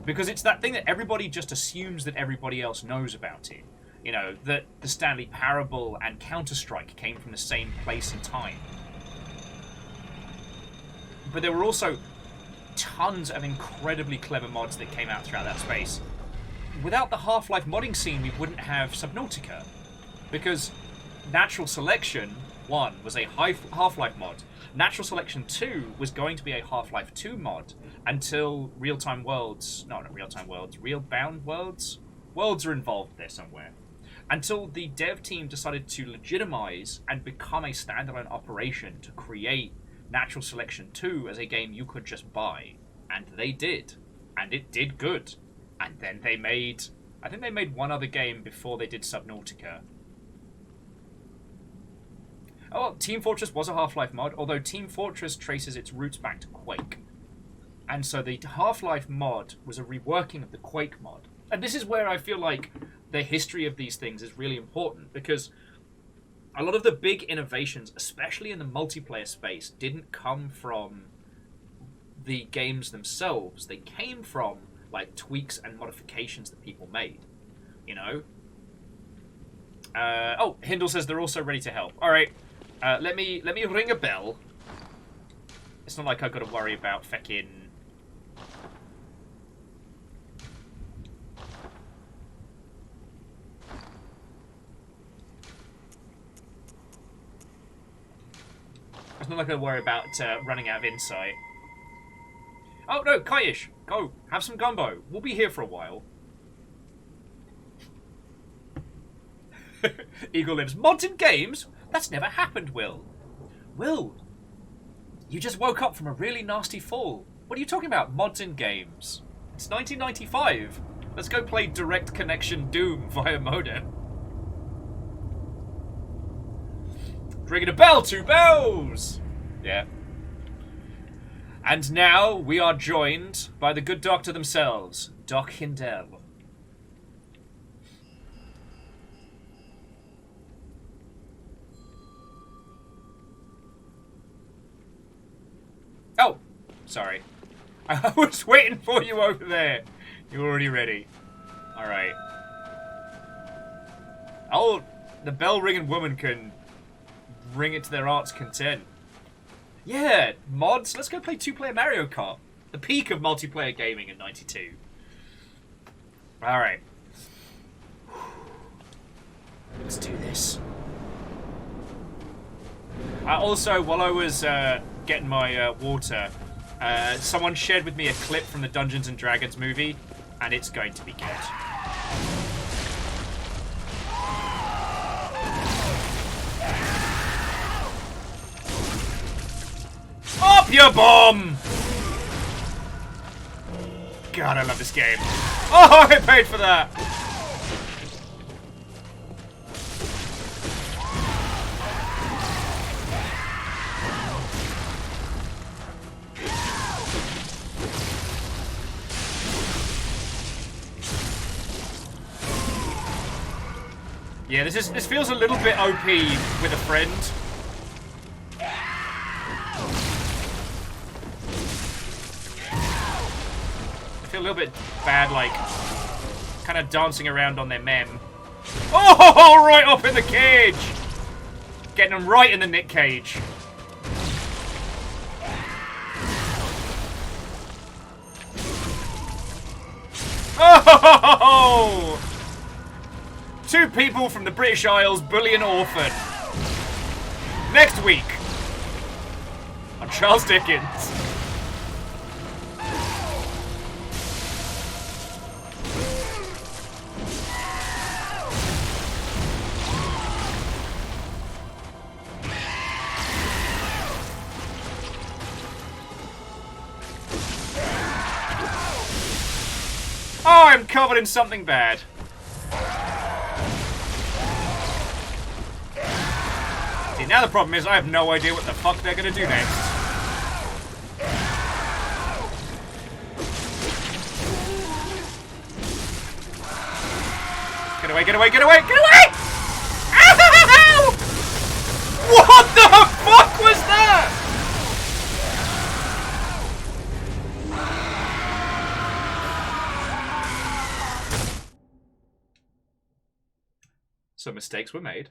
because it's that thing that everybody just assumes that everybody else knows about it. You know, that the Stanley Parable and Counter-Strike came from the same place and time. But there were also tons of incredibly clever mods that came out throughout that space. Without the Half-Life modding scene, we wouldn't have Subnautica. Because Natural Selection 1 was a Half-Life mod. Natural Selection 2 was going to be a Half-Life 2 mod until Real-Time Worlds... No, not Real-Time Worlds. Real-Bound Worlds? Worlds are involved there somewhere. Until the dev team decided to legitimize and become a standalone operation to create Natural Selection 2 as a game you could just buy. And they did. And it did good. And then they made... I think they made one other game before they did Subnautica. Oh, well, Team Fortress was a Half-Life mod, although Team Fortress traces its roots back to Quake. And so the Half-Life mod was a reworking of the Quake mod. And this is where I feel like the history of these things is really important, because a lot of the big innovations, especially in the multiplayer space, didn't come from the games themselves. They came from, like, tweaks and modifications that people made. You know? Oh, Hindle says they're also ready to help. Alright, let me ring a bell. It's not like I've got to worry about feckin'... It's not like I worry about running out of insight. Oh no, Kaiish, go, have some gumbo. We'll be here for a while. Eagle lives. Mods in games? That's never happened, Will. Will, you just woke up from a really nasty fall. What are you talking about, mods in games? It's 1995. Let's go play Direct Connection Doom via modem. Ringing a bell, 2 bells! Yeah. And now we are joined by the good doctor themselves, Doc Hindell. Oh, sorry. I was waiting for you over there. You're already ready. Alright. Oh, the bell-ringing woman can ring it to their heart's content. Yeah, mods, let's go play two-player Mario Kart. The peak of multiplayer gaming in '92. Alright. Let's do this. Also, while I was getting my water, someone shared with me a clip from the Dungeons and Dragons movie, and it's going to be good. Up your bomb! God, I love this game. Oh, I paid for that! Yeah, this feels a little bit OP with a friend. I feel a little bit bad, like, kind of dancing around on their mem. Oh, right up in the cage! Getting them right in the Nick Cage. Oh! Two people from the British Isles bully an orphan. Next week on Charles Dickens. Oh, I'm covered in something bad. See, now the problem is I have no idea what the fuck they're gonna do next. Get away, get away, get away, get away! Ow! What the fuck was that? Some mistakes were made.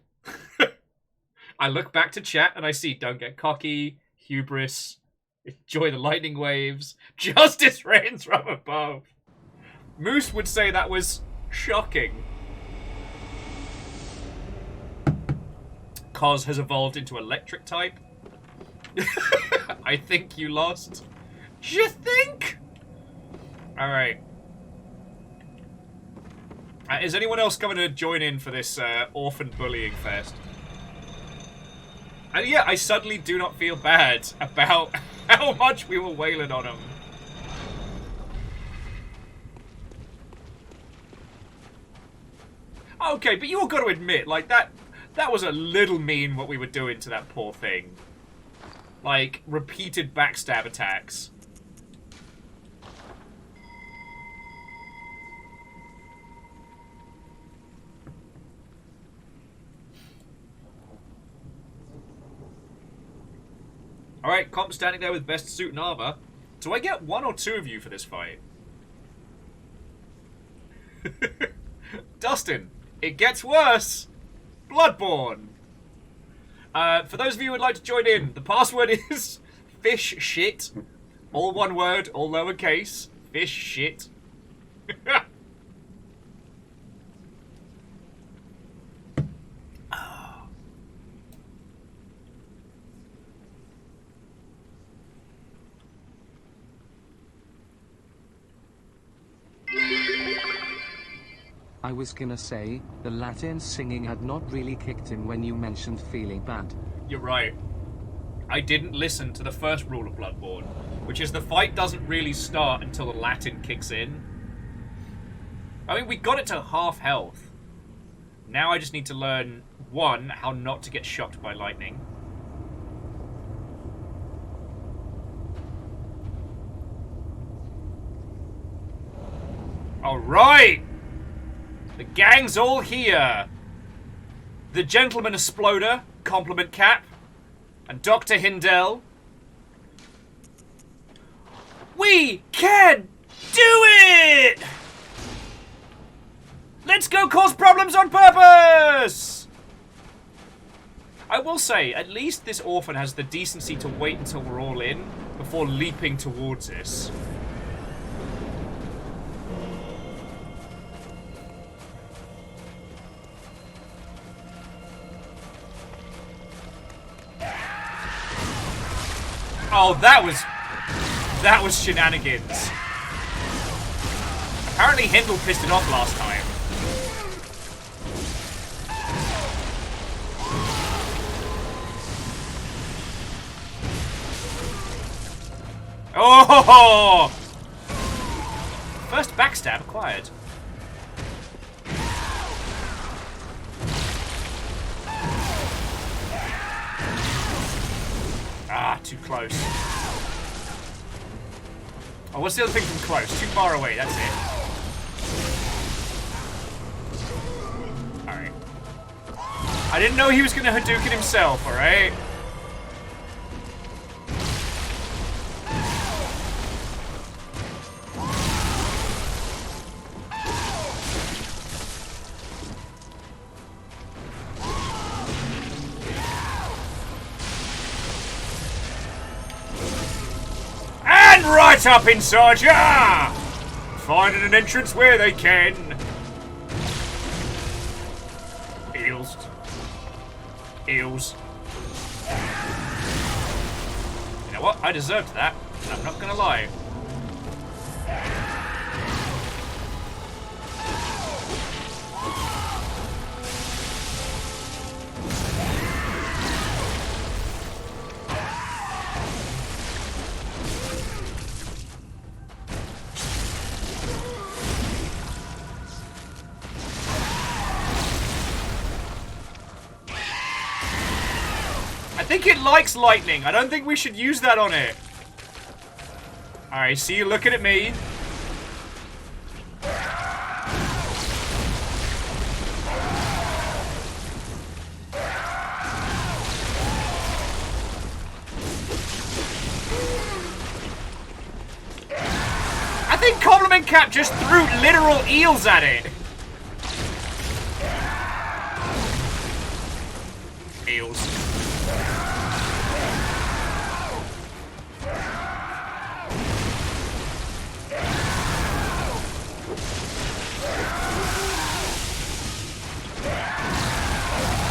I look back to chat and I see don't get cocky, hubris, enjoy the lightning waves, justice reigns from above. Moose would say that was shocking. Cos has evolved into electric type. I think you lost. You think? Alright. Is anyone else coming to join in for this orphan bullying fest? And yeah, I suddenly do not feel bad about how much we were wailing on him. Okay, but you all got to admit, like, that was a little mean what we were doing to that poor thing. Like, repeated backstab attacks. Alright, comp standing there with best suit and armor. Do I get one or two of you for this fight? Dustin, it gets worse! Bloodborne! For those of you who would like to join in, the password is fish shit. All one word, all lowercase. Fish shit. I was gonna say, the Latin singing had not really kicked in when you mentioned feeling bad. You're right. I didn't listen to the first rule of Bloodborne, which is the fight doesn't really start until the Latin kicks in. I mean, we got it to half health. Now I just need to learn, one, how not to get shocked by lightning. Alright! The gang's all here. The Gentleman Exploder, Compliment Cap, and Dr. Hindell. We can do it! Let's go cause problems on purpose! I will say, at least this orphan has the decency to wait until we're all in before leaping towards us. Oh, that was shenanigans. Apparently Hindle pissed it off last time. Oh! First backstab acquired. Ah, too close. Oh, what's the other thing from close? Too far away, that's it. Alright. I didn't know he was gonna Hadouken himself, alright? Right up inside ya! Finding an entrance where they can. Eels. Eels. You know what? I deserved that. I'm not gonna lie. I think it likes lightning. I don't think we should use that on it. Alright, see you looking at me. I think Compliment Cap just threw literal eels at it. Eels.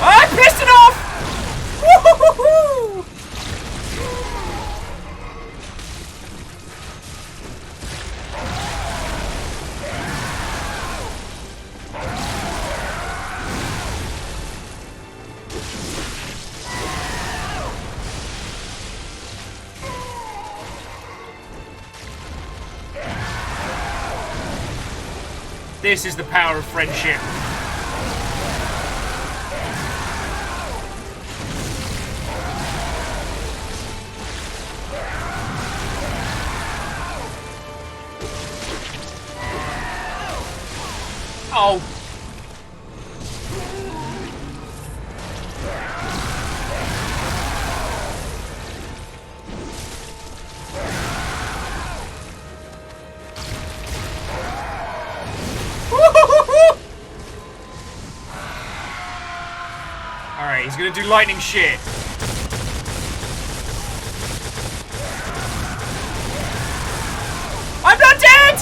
I pissed it off! Woo-hoo-hoo-hoo! This is the power of friendship. Oh. Alright, he's gonna do lightning shit. I'm not dead!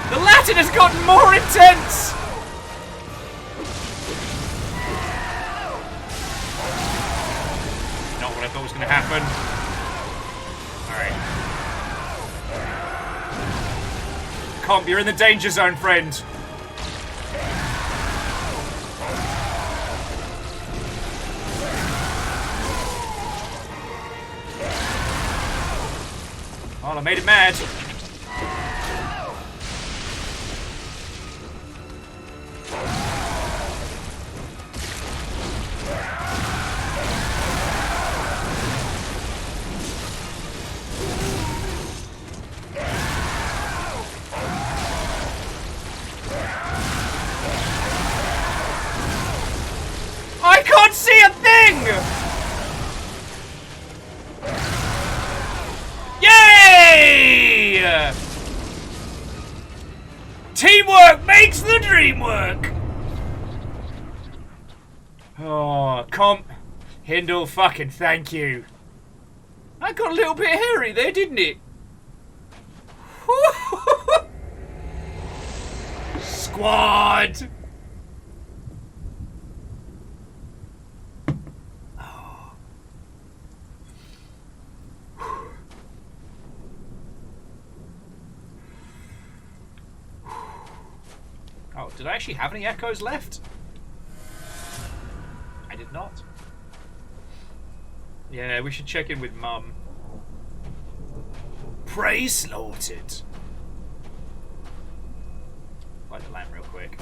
The Latin has gotten more intense! Not what I thought was gonna happen. Alright. Comp, you're in the danger zone, friend. Oh, I made it mad. can't see a thing! Yay! Teamwork makes the dream work! Oh, comp. Hindle, fucking thank you. That got a little bit hairy there, didn't it? Squad! Oh, did I actually have any echoes left? I did not. Yeah, we should check in with Mum. Prey slaughtered. Light the lamp real quick.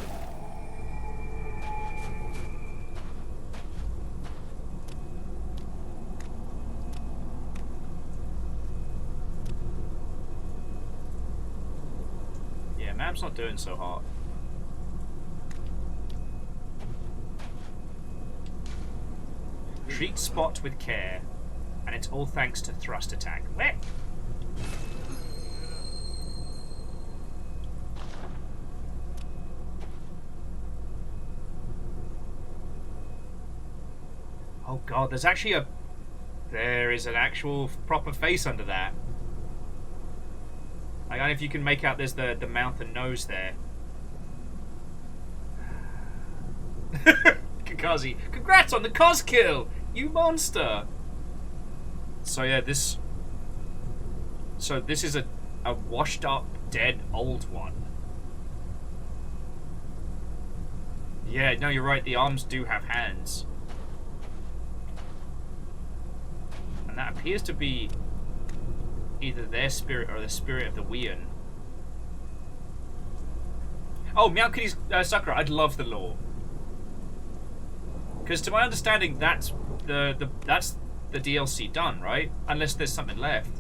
Yeah, Mam's not doing so hot. Treat spot with care, and it's all thanks to thrust attack. Where? Oh god, there's actually a... There is an actual proper face under that. I don't know if you can make out there's the mouth and nose there. Kakazi, congrats on the cos kill! You monster! So yeah, this... So this is a washed up, dead, old one. Yeah, no, you're right, the arms do have hands. And that appears to be either their spirit or the spirit of the Weon. Oh, Meow Kitty's Sakura, I'd love the lore. Because to my understanding, that's the DLC done, right? Unless there's something left.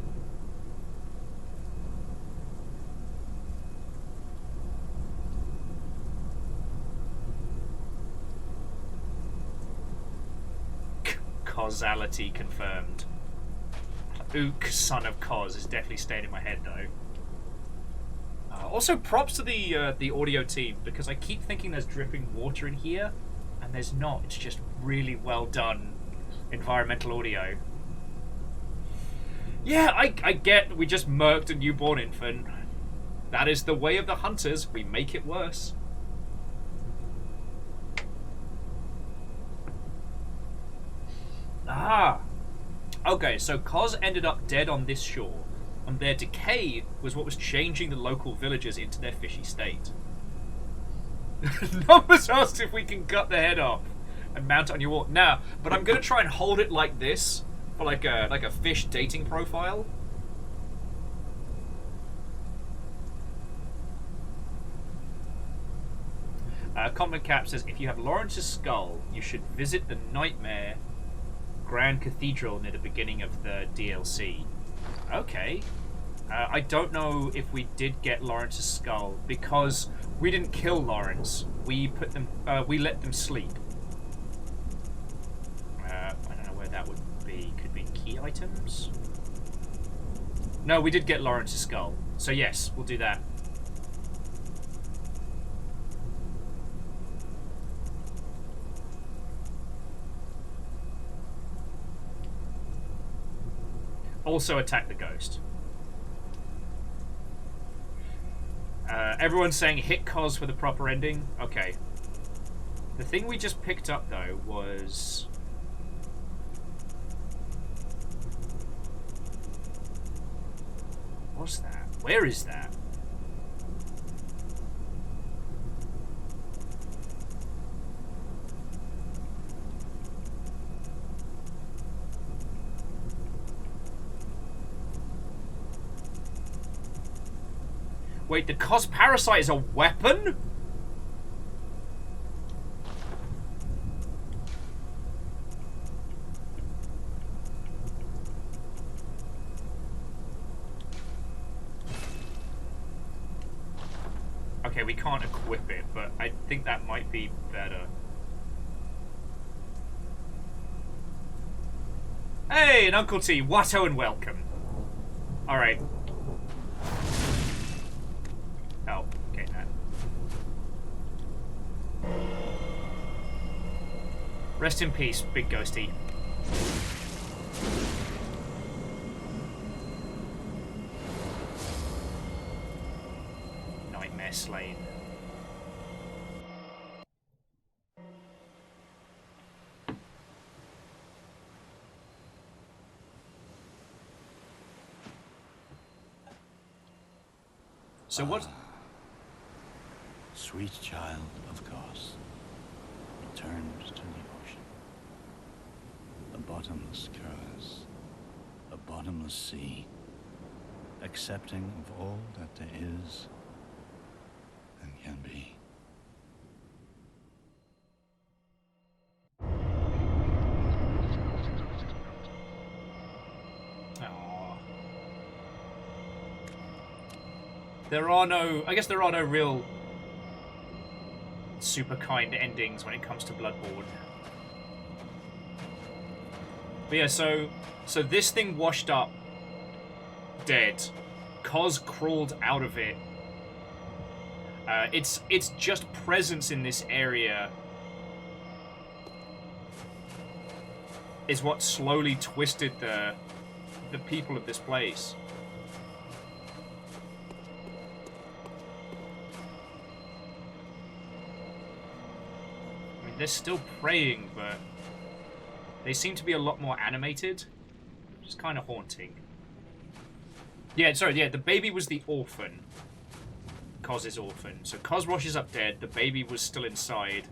Causality confirmed. Ook, son of Cos, is definitely staying in my head though. Also, props to the audio team, because I keep thinking there's dripping water in here. And there's not. It's just really well done environmental audio. Yeah, I get we just murked a newborn infant. That is the way of the hunters. We make it worse. Ah. Okay, so Cos ended up dead on this shore, and their decay was what was changing the local villagers into their fishy state. Numbers asked if we can cut the head off and mount it on your wall. Nah, but I'm gonna try and hold it like this for like a fish dating profile. Common Cap says if you have Lawrence's skull, you should visit the Nightmare Grand Cathedral near the beginning of the DLC. Okay. I don't know if we did get Lawrence's skull because we didn't kill Lawrence. We put them. We let them sleep. I don't know where that would be. Could be key items. No, we did get Lawrence's skull. So yes, we'll do that. Also attack the ghost. Everyone's saying hit Cos for the proper ending. Okay. The thing we just picked up, though, was... What's that? Where is that? Wait, the Cos Parasite is a weapon? Okay, we can't equip it, but I think that might be better. Hey, and Uncle T, Watto and welcome. Alright. Oh, okay, no. Rest in peace, big ghosty. Nightmare slain. So what? Sweet child of Goss returns to the ocean. A bottomless curse, a bottomless sea, accepting of all that there is and can be. There are no... I guess there are no real super kind endings when it comes to Bloodborne. But yeah, so this thing washed up dead. Kos crawled out of it. It's just presence in this area is what slowly twisted the people of this place. They're still praying, but they seem to be a lot more animated, which is kind of haunting. Yeah, sorry, yeah, the baby was the orphan. Kos's orphan. So Kos washes up dead, the baby was still inside.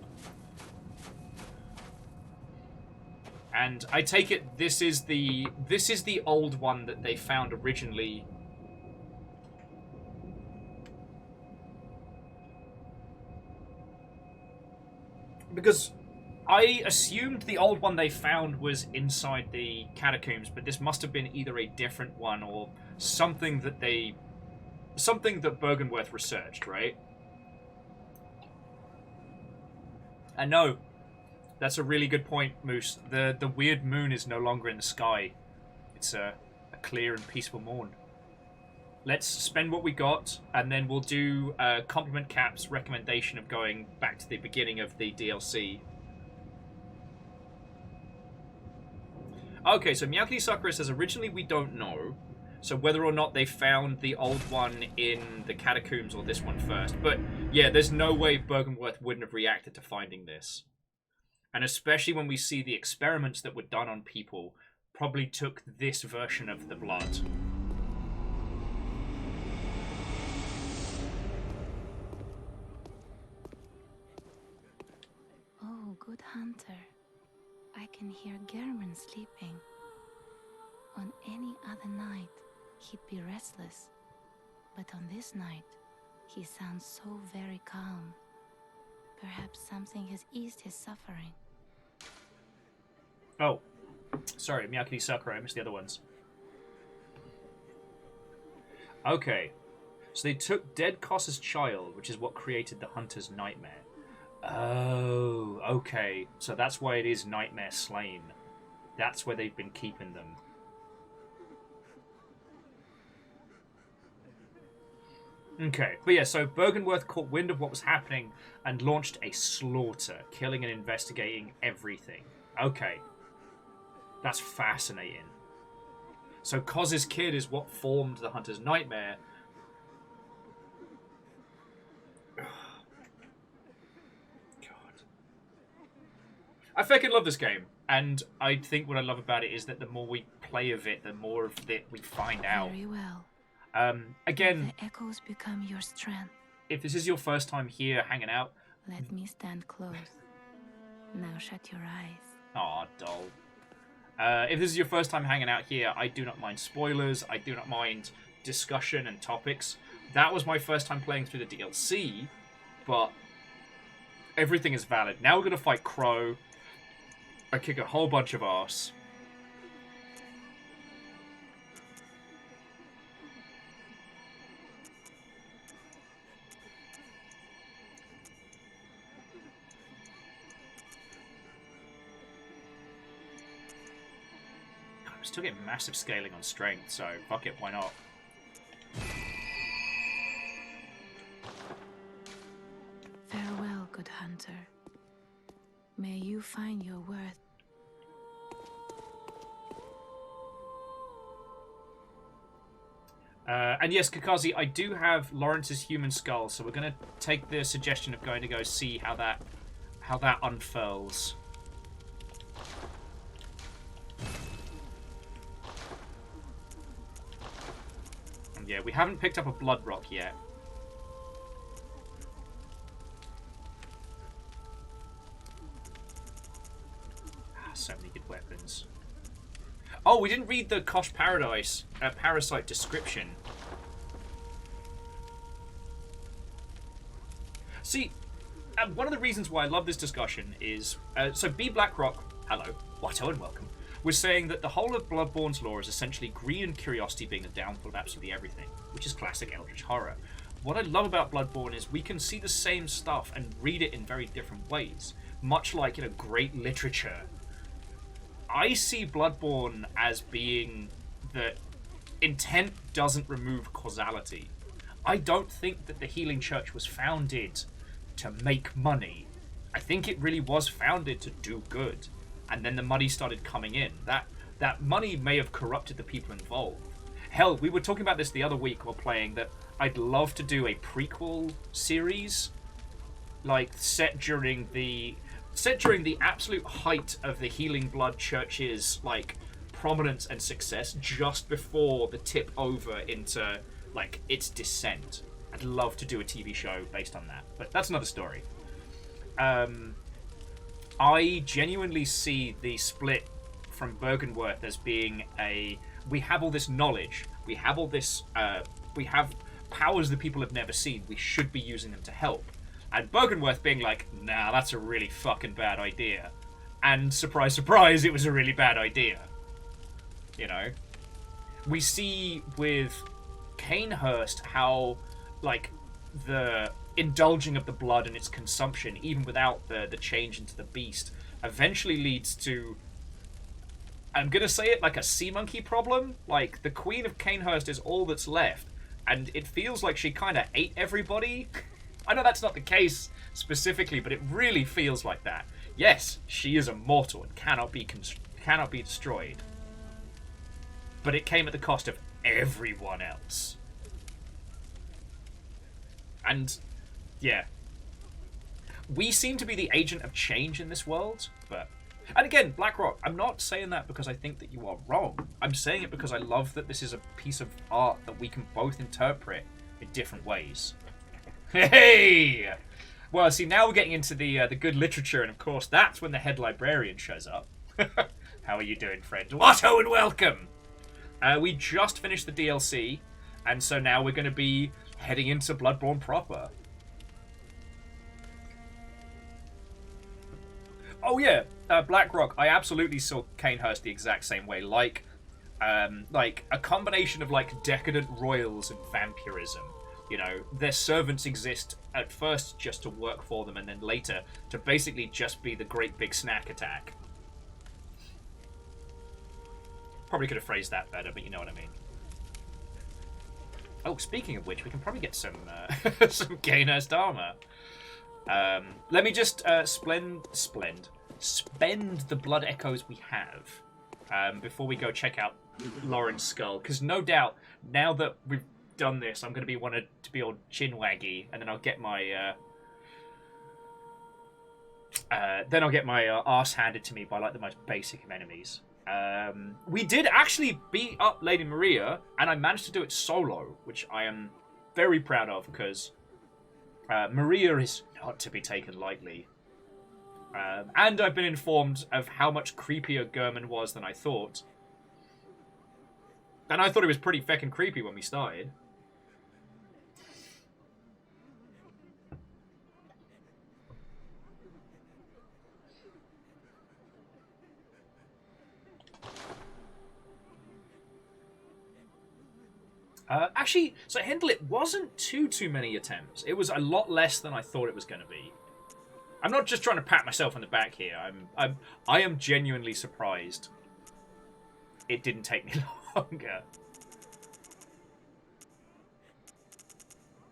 And I take it this is the old one that they found originally. Because I assumed the old one they found was inside the catacombs, but this must have been either a different one or something that Byrgenwerth researched, right? And no, that's a really good point, Moose. The weird moon is no longer in the sky. It's a clear and peaceful morn. Let's spend what we got, and then we'll do Compliment Cap's recommendation of going back to the beginning of the DLC. Okay, so Meowkity Sakura says, originally we don't know, so whether or not they found the old one in the catacombs or this one first. But yeah, there's no way Byrgenwerth wouldn't have reacted to finding this. And especially when we see the experiments that were done on people, probably took this version of the blood. Oh, good hunter. I can hear German sleeping. On any other night, he'd be restless. But on this night, he sounds so very calm. Perhaps something has eased his suffering. Oh, sorry, Meowkity Sakura, I missed the other ones. Okay, so they took dead Kos's child, which is what created the hunter's nightmare. Oh, okay. So that's why it is Nightmare Slain. That's where they've been keeping them. Okay, but yeah, so Byrgenwerth caught wind of what was happening and launched a slaughter, killing and investigating everything. Okay. That's fascinating. So Kos's kid is what formed the hunter's nightmare. I fucking love this game, and I think what I love about it is that the more we play of it, the more of it we find out. Very well. Again, The echoes become your strength. if this is your first time here hanging out, Let me stand close. Now shut your eyes. aw, doll. If this is your first time hanging out here, I do not mind spoilers. I do not mind discussion and topics. That was my first time playing through the DLC, but everything is valid. Now we're going to fight Crow. I kick a whole bunch of ass. still getting massive scaling on strength, so fuck it, why not? Farewell, good hunter. May you find your worth. And yes, Kakazi, I do have Lawrence's human skull, so we're going to take the suggestion of going to go see how that unfurls. And yeah, we haven't picked up a blood rock yet. So many good weapons. Oh, we didn't read the Kosh Parasite description. See, one of the reasons why I love this discussion is... so B Blackrock, hello, Watto and welcome, was saying that the whole of Bloodborne's lore is essentially greed and curiosity being the downfall of absolutely everything, which is classic Eldritch horror. What I love about Bloodborne is we can see the same stuff and read it in very different ways, much like in a great literature. I see Bloodborne as being that intent doesn't remove causality. I don't think that the Healing Church was founded to make money. I think it really was founded to do good. And then the money started coming in. That money may have corrupted the people involved. Hell, we were talking about this the other week while playing that I'd love to do a prequel series, like set during the absolute height of the Healing Blood Church's like prominence and success, just before the tip over into like its descent. I'd love to do a TV show based on that, but that's another story. I genuinely see the split from Byrgenwerth as being we have all this knowledge, we have all this, we have powers that people have never seen, we should be using them to help. And Byrgenwerth being like, nah, that's a really fucking bad idea. And surprise, surprise, it was a really bad idea. You know? We see with Cainhurst how, like, the indulging of the blood and its consumption, even without the change into the beast, eventually leads to, I'm gonna say it, like a sea monkey problem. Like, the Queen of Cainhurst is all that's left, and it feels like she kind of ate everybody. I know that's not the case specifically, but it really feels like that. Yes, she is immortal and cannot be destroyed. But it came at the cost of everyone else. And, yeah. We seem to be the agent of change in this world, but... And again, Blackrock, I'm not saying that because I think that you are wrong. I'm saying it because I love that this is a piece of art that we can both interpret in different ways. Hey! Well, see, now we're getting into the good literature, and of course, that's when the head librarian shows up. How are you doing, friend? Watto and welcome! We just finished the DLC, and so now we're going to be heading into Bloodborne proper. Oh yeah, Blackrock, I absolutely saw Cainhurst the exact same way. Like a combination of, like, decadent royals and vampirism. You know, their servants exist at first just to work for them, and then later to basically just be the great big snack attack. Probably could have phrased that better, but you know what I mean. Oh, speaking of which, we can probably get some some Cainhurst armor. Let me just spend the blood echoes we have before we go check out Lauren's skull, because no doubt now that we've done this, I'm going to be wanted to be all chinwaggy, and then I'll get my arse handed to me by like the most basic of enemies. We did actually beat up Lady Maria, and I managed to do it solo, which I am very proud of, because Maria is not to be taken lightly. And I've been informed of how much creepier German was than I thought. And I thought it was pretty feckin' creepy when we started. Actually, so Hendel, wasn't too many attempts. It was a lot less than I thought it was going to be. I'm not just trying to pat myself on the back here. I am genuinely surprised. it didn't take me longer.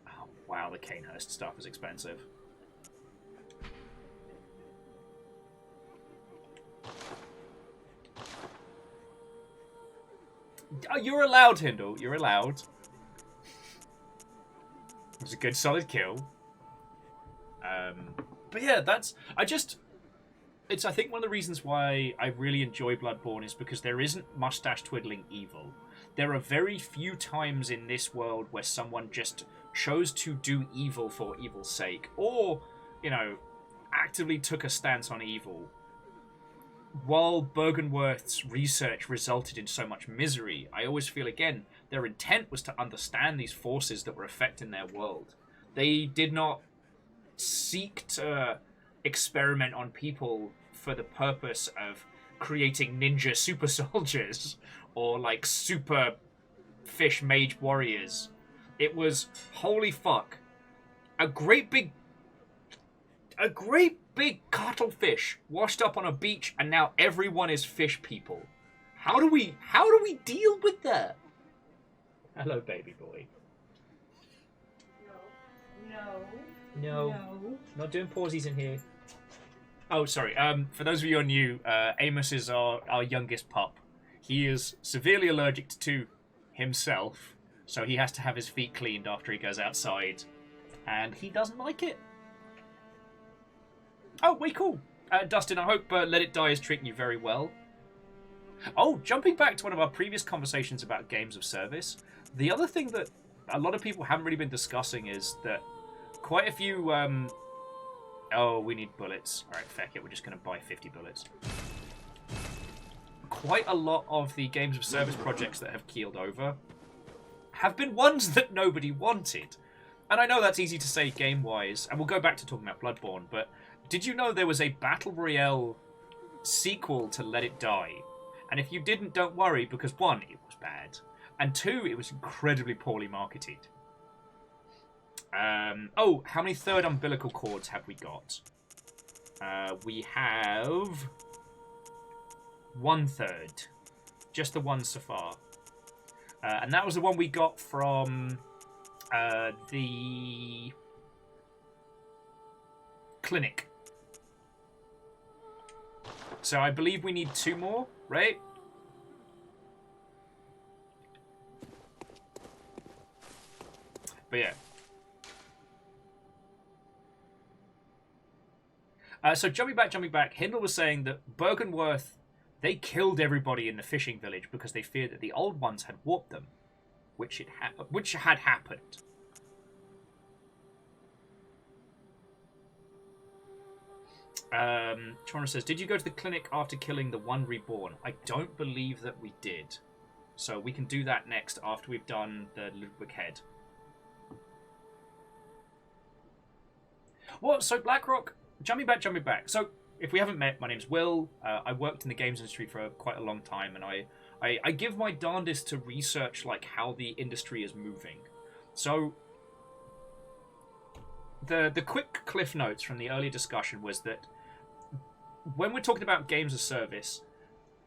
Oh, wow, the Canehurst stuff is expensive. Oh, you're allowed, Hindle. You're allowed. It was a good, solid kill. But yeah, that's... It's, I think, one of the reasons why I really enjoy Bloodborne is because there isn't mustache-twiddling evil. There are very few times in this world where someone just chose to do evil for evil's sake, or, you know, actively took a stance on evil. While Byrgenwerth's research resulted in so much misery, I always feel, again, their intent was to understand these forces that were affecting their world. They did not seek to experiment on people for the purpose of creating ninja super soldiers or, like, super fish mage warriors. It was, holy fuck, a great big cuttlefish washed up on a beach, and now everyone is fish people. How do we deal with that? Hello, baby boy. No. Not doing pausies in here. Oh, sorry. For those of you who are new, Amos is our youngest pup. He is severely allergic to himself, so he has to have his feet cleaned after he goes outside, and he doesn't like it. Oh, way cool. Dustin, I hope Let It Die is treating you very well. Oh, jumping back to one of our previous conversations about games of service, the other thing that a lot of people haven't really been discussing is that quite a few... Oh, we need bullets. Alright, feck it, we're just going to buy 50 bullets. Quite a lot of the games of service projects that have keeled over have been ones that nobody wanted. And I know that's easy to say game-wise, and we'll go back to talking about Bloodborne, but did you know there was a Battle Royale sequel to Let It Die? And if you didn't, don't worry, because one, it was bad, and two, it was incredibly poorly marketed. Oh, how many third umbilical cords have we got? We have 1/3. Just the one so far. And that was the one we got from the clinic. So I believe we need 2 more, right? But yeah. So jumping back, Hindle was saying that Byrgenwerth, they killed everybody in the fishing village because they feared that the old ones had warped them, which had happened. Chorna says, did you go to the clinic after killing the one reborn? I don't believe that we did. So we can do that next after we've done the Ludwig head. Well, so Blackrock, jumping back. So, if we haven't met, my name's Will. I worked in the games industry for quite a long time, and I give my darndest to research like how the industry is moving. So, the quick cliff notes from the earlier discussion was that when we're talking about games of service,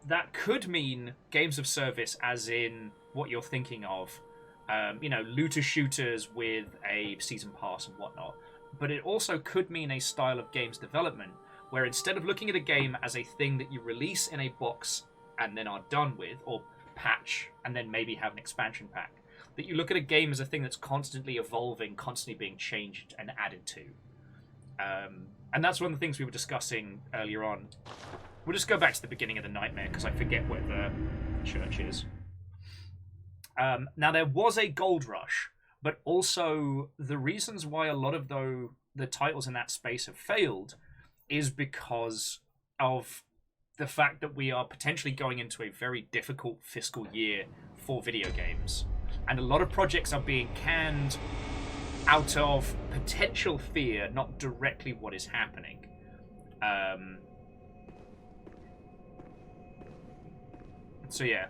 that could mean games of service as in what you're thinking of, looter shooters with a season pass and whatnot. But it also could mean a style of games development where instead of looking at a game as a thing that you release in a box and then are done with, or patch and then maybe have an expansion pack, that you look at a game as a thing that's constantly evolving, constantly being changed and added to. And that's one of the things we were discussing earlier on. We'll just go back to the beginning of the nightmare because I forget where the church is. Now, there was a gold rush, but also the reasons why a lot of the titles in that space have failed is because of the fact that we are potentially going into a very difficult fiscal year for video games. And a lot of projects are being canned out of potential fear, not directly what is happening. So yeah.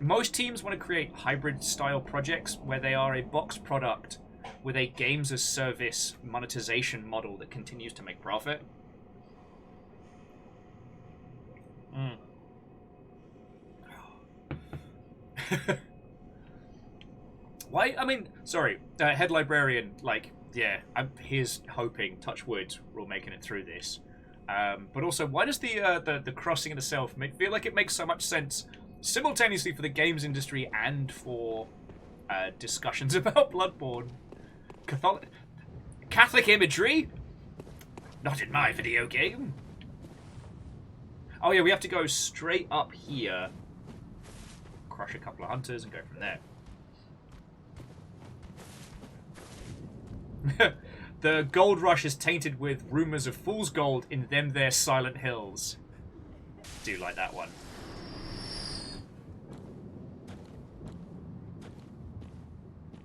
Most teams want to create hybrid-style projects where they are a box product with a games-as-service monetization model that continues to make profit. Why? I mean, sorry, head librarian. Like, yeah, here's hoping. Touch wood, we're all making it through this. But also, why does the crossing in itself feel like it makes so much sense simultaneously for the games industry and for discussions about Bloodborne? Catholic imagery? Not in my video game. Oh yeah, we have to go straight up here, crush a couple of hunters, and go from there. The gold rush is tainted with rumours of fool's gold in them there silent hills. Do like that one.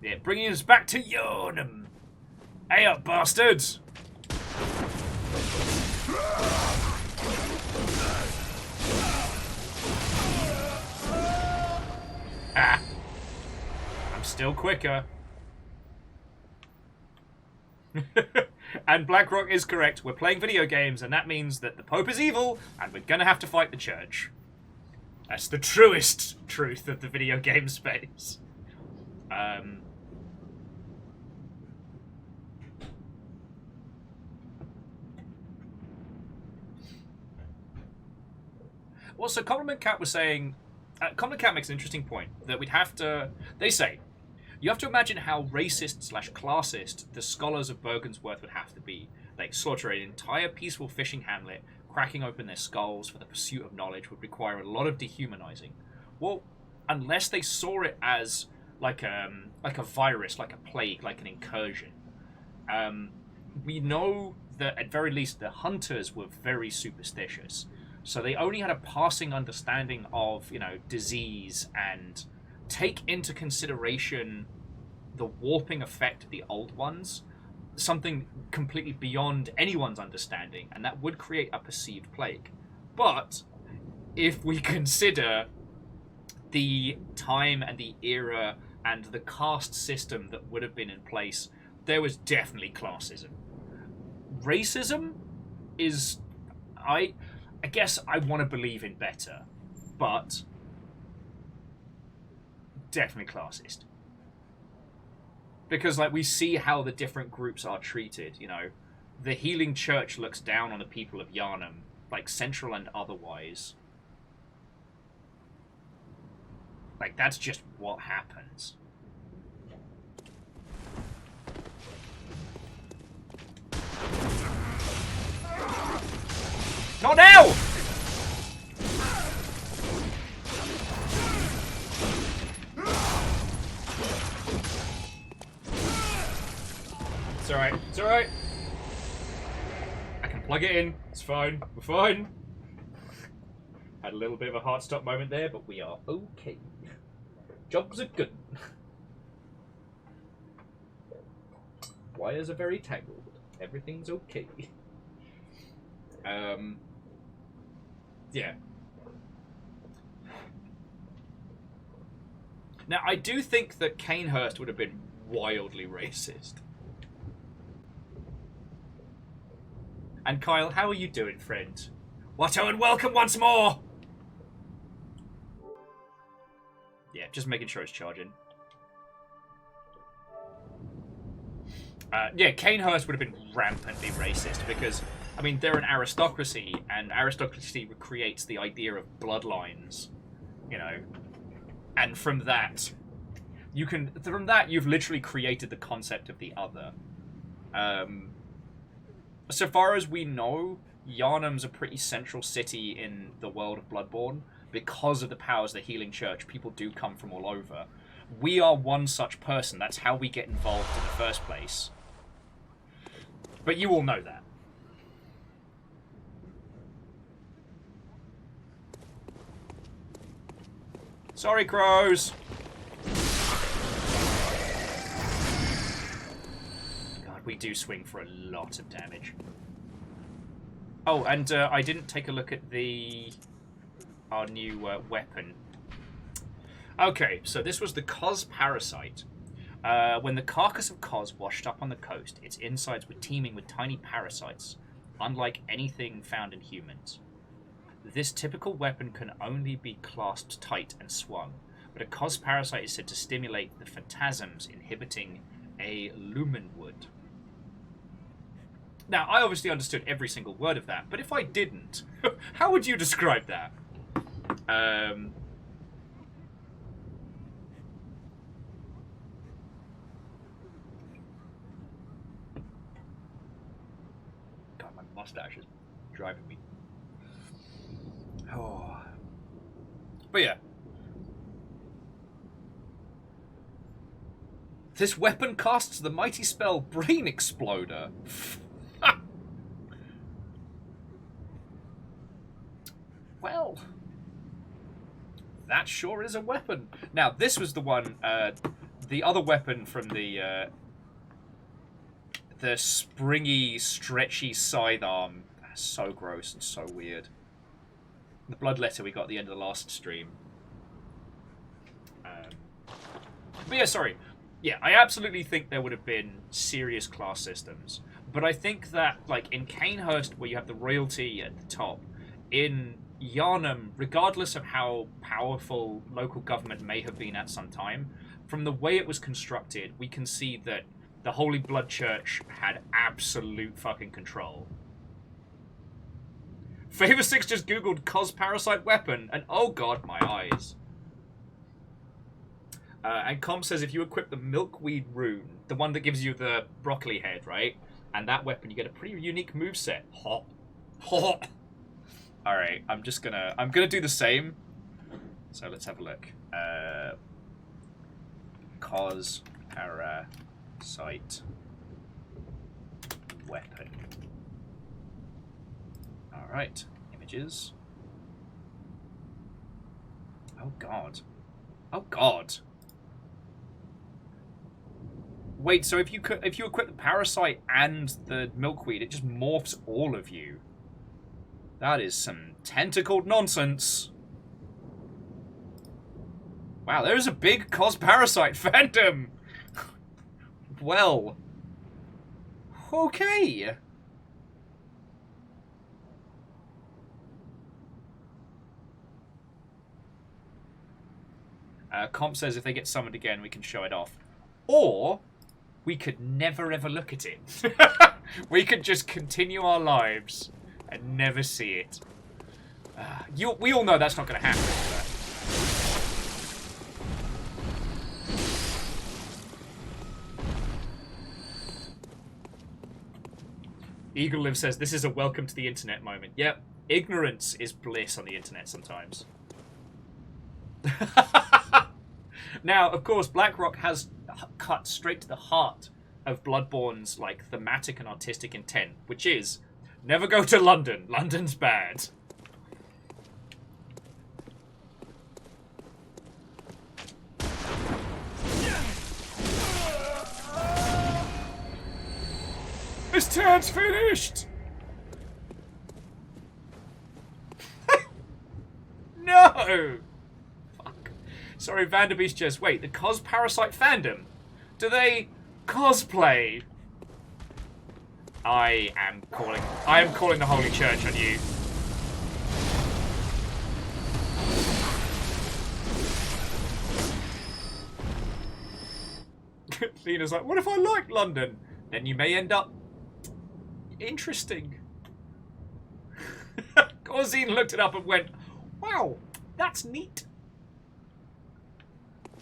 Yeah, bringing us back to Yharnam. Hey up, bastards! Ah! I'm still quicker. And BlackRock is correct. We're playing video games, and that means that the Pope is evil, and we're gonna have to fight the Church. That's the truest truth of the video game space. Well, so Compliment Cat was saying... Compliment Cat makes an interesting point, that we'd have to... They say, you have to imagine how racist/classist the scholars of Bergensworth would have to be. Like, slaughter an entire peaceful fishing hamlet, cracking open their skulls for the pursuit of knowledge would require a lot of dehumanizing. Well, unless they saw it as like a virus, like a plague, like an incursion. We know that at very least the hunters were very superstitious. So they only had a passing understanding of, disease and take into consideration the warping effect of the old ones, something completely beyond anyone's understanding, and that would create a perceived plague. But if we consider the time and the era and the caste system that would have been in place, there was definitely classism. Racism is... I guess I want to believe in better, but definitely classist. Because, we see how the different groups are treated, The Healing Church looks down on the people of Yharnam, central and otherwise. That's just what happens. Not now! It's alright, it's alright. I can plug it in, it's fine, we're fine. Had a little bit of a hard stop moment there, but we are okay. Jobs are good. Wires are very tangled. Everything's okay. Yeah. Now, I do think that Canehurst would have been wildly racist. And Kyle, how are you doing, friend? Watto, and welcome once more! Yeah, just making sure it's charging. Yeah, Canehurst would have been rampantly racist because, they're an aristocracy, and aristocracy creates the idea of bloodlines, and from that, you've literally created the concept of the other. So far as we know, Yharnam's a pretty central city in the world of Bloodborne. Because of the powers of the Healing Church, people do come from all over. We are one such person. That's how we get involved in the first place. But you all know that. Sorry, crows! God, we do swing for a lot of damage. Oh, and I didn't take a look at our new weapon. Okay, so this was the Cos Parasite. When the carcass of Cos washed up on the coast, its insides were teeming with tiny parasites, unlike anything found in humans. This typical weapon can only be clasped tight and swung, but a cos parasite is said to stimulate the phantasms, inhibiting a lumen wood. Now, I obviously understood every single word of that, but if I didn't, how would you describe that? God, my mustache is driving me. Oh. But yeah. This weapon casts the mighty spell Brain Exploder. Well, that sure is a weapon. Now, this was the one, the other weapon from the springy, stretchy sidearm. That's so gross and so weird. The bloodletter we got at the end of the last stream. But yeah, sorry. Yeah, I absolutely think there would have been serious class systems. But I think that, like, in Canehurst, where you have the royalty at the top, in Yarnham, regardless of how powerful local government may have been at some time, from the way it was constructed, we can see that the Holy Blood Church had absolute fucking control. Favor6 just googled cos parasite weapon, and oh god, my eyes. And Com says if you equip the milkweed rune, the one that gives you the broccoli head, right? And that weapon, you get a pretty unique moveset. Hot. Hot. Alright, I'm gonna do the same. So let's have a look. Cos parasite weapon. Alright, images. Oh god. Oh god. Wait, so if you equip the parasite and the milkweed, it just morphs all of you. That is some tentacled nonsense. Wow, there's a big cos parasite fandom. Well, okay. Comp says if they get summoned again, we can show it off. Or we could never ever look at it. We could just continue our lives and never see it. We all know that's not going to happen. But... Eagle Live says, this is a welcome to the internet moment. Yep, ignorance is bliss on the internet sometimes. Now, of course, Blackrock has cut straight to the heart of Bloodborne's like thematic and artistic intent, which is never go to London. London's bad. This turn's finished. No. Sorry, Vanderbeest just... Wait, the cos parasite fandom? Do they cosplay? I am calling the Holy Church on you. Lena's like, what if I like London? Then you may end up... interesting. Gorzine looked it up and went, wow, that's neat.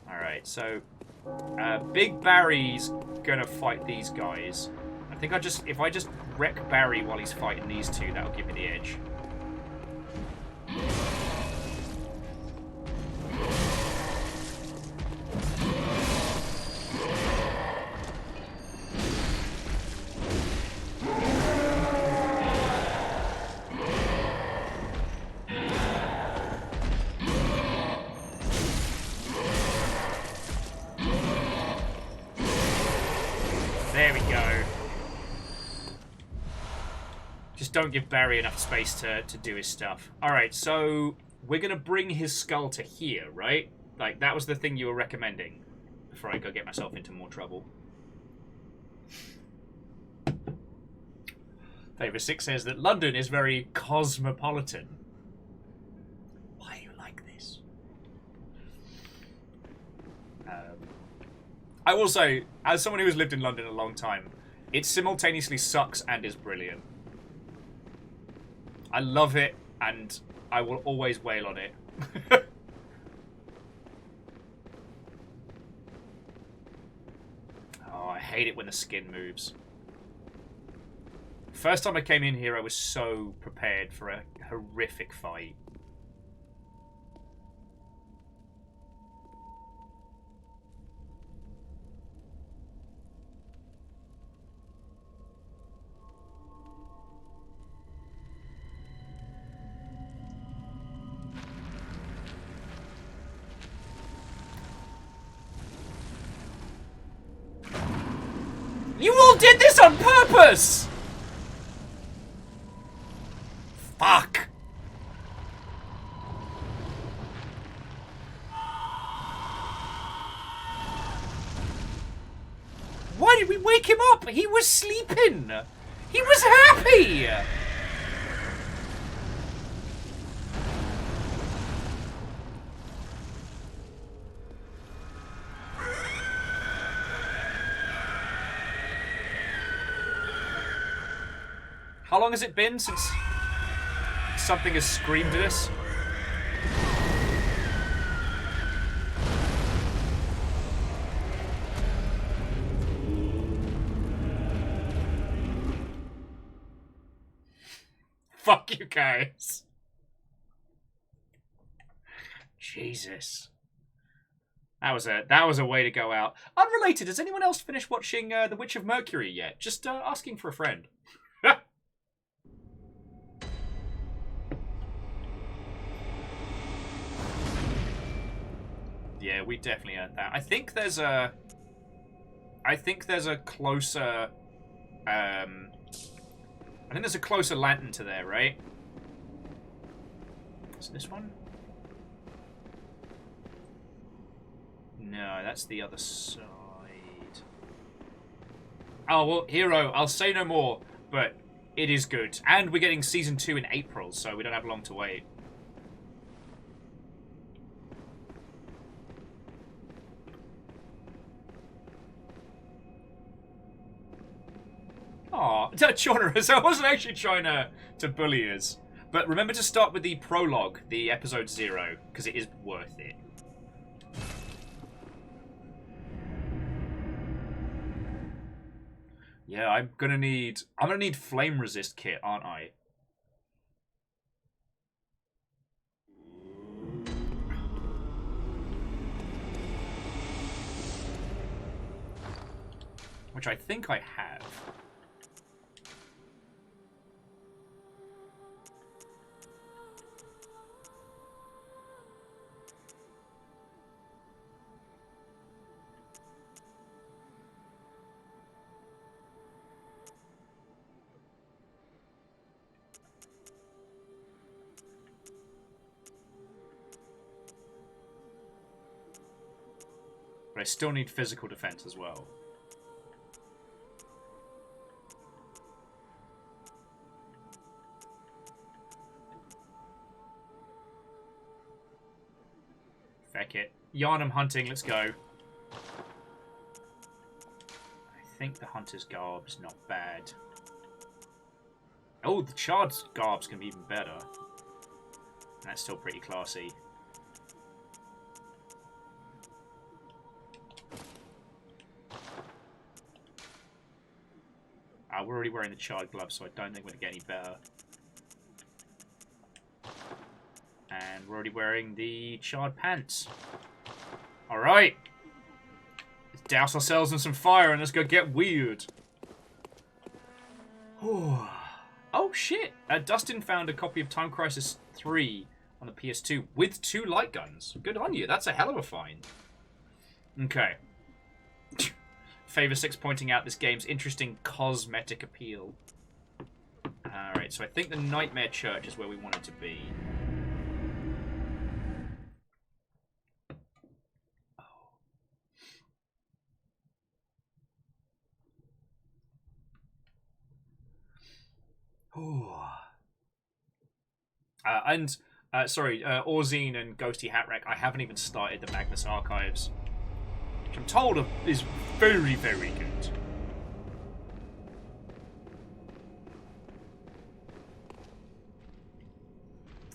Alright, so Big Barry's gonna fight these guys. I think if I just wreck Barry while he's fighting these two, that'll give me the edge. There we go. Just don't give Barry enough space to do his stuff. Alright, so we're going to bring his skull to here, right? Like, that was the thing you were recommending before I go get myself into more trouble. Favor6 says that London is very cosmopolitan. Why are you like this? I will say, as someone who has lived in London a long time, it simultaneously sucks and is brilliant. I love it, and I will always wail on it. Oh, I hate it when the skin moves. First time I came in here, I was so prepared for a horrific fight. You all did this on purpose! Fuck! Why did we wake him up? He was sleeping! He was happy! How long has it been since something has screamed at us? Fuck you guys. Jesus. That was a way to go out. Unrelated, has anyone else finished watching The Witch of Mercury yet? Just asking for a friend. Yeah, we definitely earned that. I think there's a closer I think there's a closer lantern to there, right? Is it this one? No, that's the other side. Oh, well, Hero, I'll say no more, but it is good. And we're getting Season 2 in April, so we don't have long to wait. Aw, Jonas, I wasn't actually trying to bully us. But remember to start with the prologue, the episode 0, because it is worth it. Yeah, I'm gonna need flame resist kit, aren't I? Which I think I have. But I still need physical defense as well. Feck it. Yarnum hunting, let's go. I think the hunter's garb's not bad. Oh, the charred garb's gonna be even better. That's still pretty classy. We're already wearing the charred gloves, so I don't think we're going to get any better. And we're already wearing the charred pants. Alright. Let's douse ourselves in some fire and let's go get weird. Oh shit. Dustin found a copy of Time Crisis 3 on the PS2 with 2 light guns. Good on you. That's a hell of a find. Okay. Favor 6 pointing out this game's interesting cosmetic appeal. Alright, so I think the Nightmare Church is where we want it to be. Sorry, Orzine and Ghosty Hatrek, I haven't even started the Magnus Archives. which I'm told is very, very good.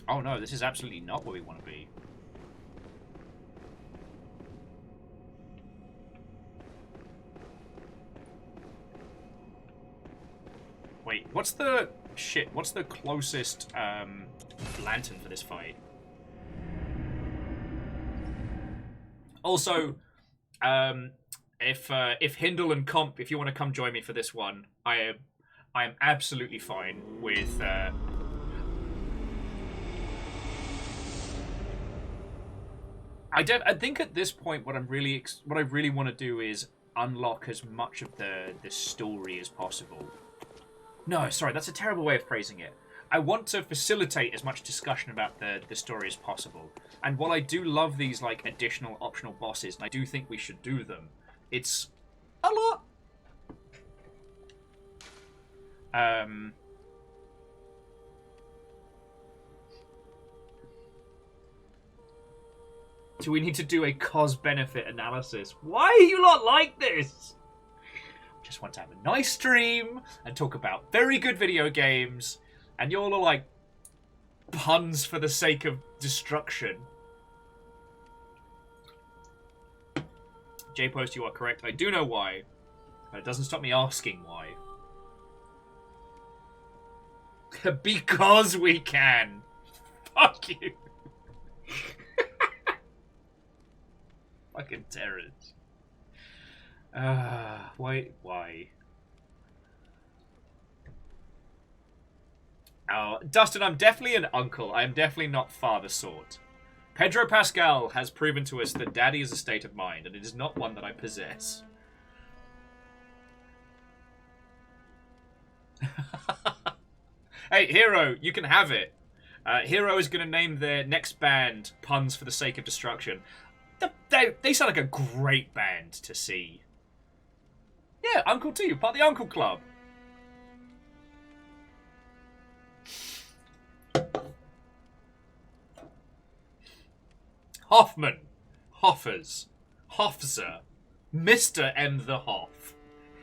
Oh no, this is absolutely not where we want to be. Wait, what's the... Shit, what's the closest lantern for this fight? Also, if Hindle and Comp, if you want to come join me for this one, I am absolutely fine with... I think at this point, what I really want to do is unlock as much of the story as possible. No, sorry, that's a terrible way of phrasing it. I want to facilitate as much discussion about the story as possible. And while I do love these like additional optional bosses, and I do think we should do them, it's a lot. Do we need to do a cost-benefit analysis? Why are you not like this? Just want to have a nice stream and talk about very good video games, and you all are like puns for the sake of destruction. J-Post, you are correct. I do know why, but it doesn't stop me asking why. Because we can. Fuck you. Fucking terrors. Why? Oh, Dustin, I'm definitely an uncle. I am definitely not father sort. Pedro Pascal has proven to us that daddy is a state of mind, and it is not one that I possess. Hey, Hero, you can have it. Hero is going to name their next band Puns for the Sake of Destruction. They sound like a great band to see. Yeah, Uncle T, you're part of the Uncle Club. Hoffman. Hoffers. Hoffzer. Mr. M. the Hoff.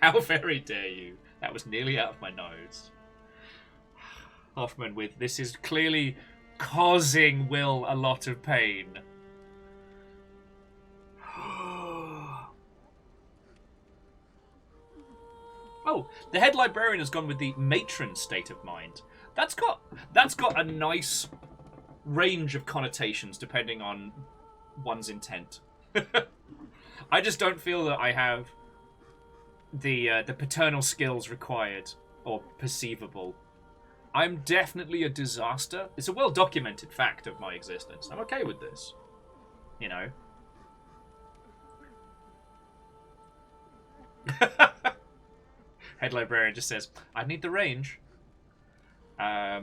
How very dare you. That was nearly out of my nose. Hoffman with, this is clearly causing Will a lot of pain. Oh, the head librarian has gone with the matron state of mind. That's got a nice range of connotations depending on one's intent. I just don't feel that I have the paternal skills required or perceivable. I'm definitely a disaster. It's a well-documented fact of my existence. I'm okay with this. You know. Head librarian just says, I need the range. Yeah,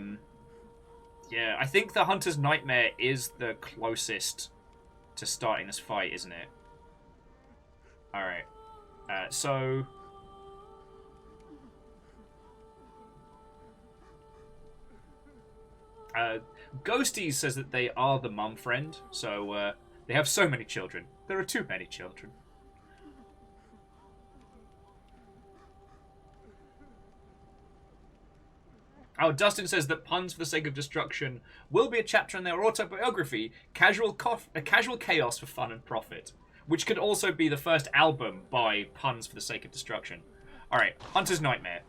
I think the Hunter's Nightmare is the closest to starting this fight, isn't it? Alright. So... Ghosties says that they are the mum friend, so they have so many children. There are too many children. Oh, Dustin says that Puns for the Sake of Destruction will be a chapter in their autobiography, Casual Chaos for Fun and Profit, which could also be the first album by Puns for the Sake of Destruction. Alright, Hunter's Nightmare.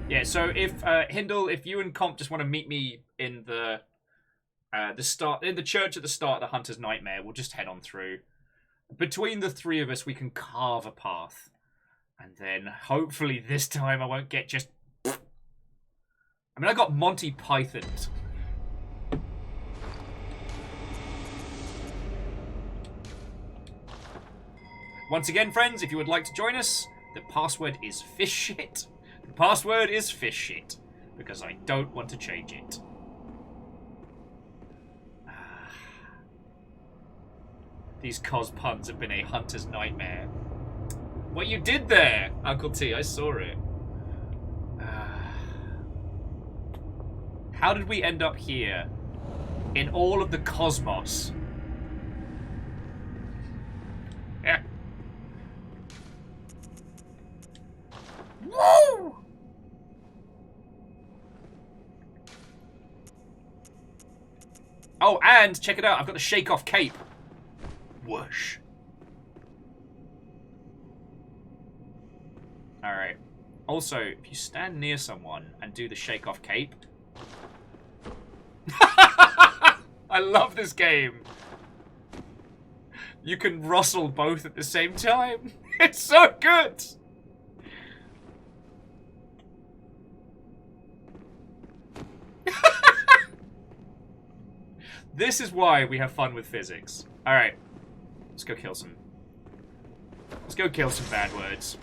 Yeah, so if, Hindle, if you and Comp just want to meet me in the church at the start of the Hunter's Nightmare, we'll just head on through. Between the three of us, we can carve a path. And then, hopefully, this time I won't get just... I mean, I got Monty Pythoned. Once again, friends, if you would like to join us, the password is fishshit. The password is fishshit, because I don't want to change it. These cos puns have been a hunter's nightmare. What you did there, Uncle T, I saw it. How did we end up here? In all of the cosmos? Oh, and check it out. I've got the shake off cape. Whoosh. Alright. Also, if you stand near someone and do the shake off cape. I love this game. You can rustle both at the same time. It's so good. This is why we have fun with physics. Alright. Let's go kill some. Let's go kill some bad words.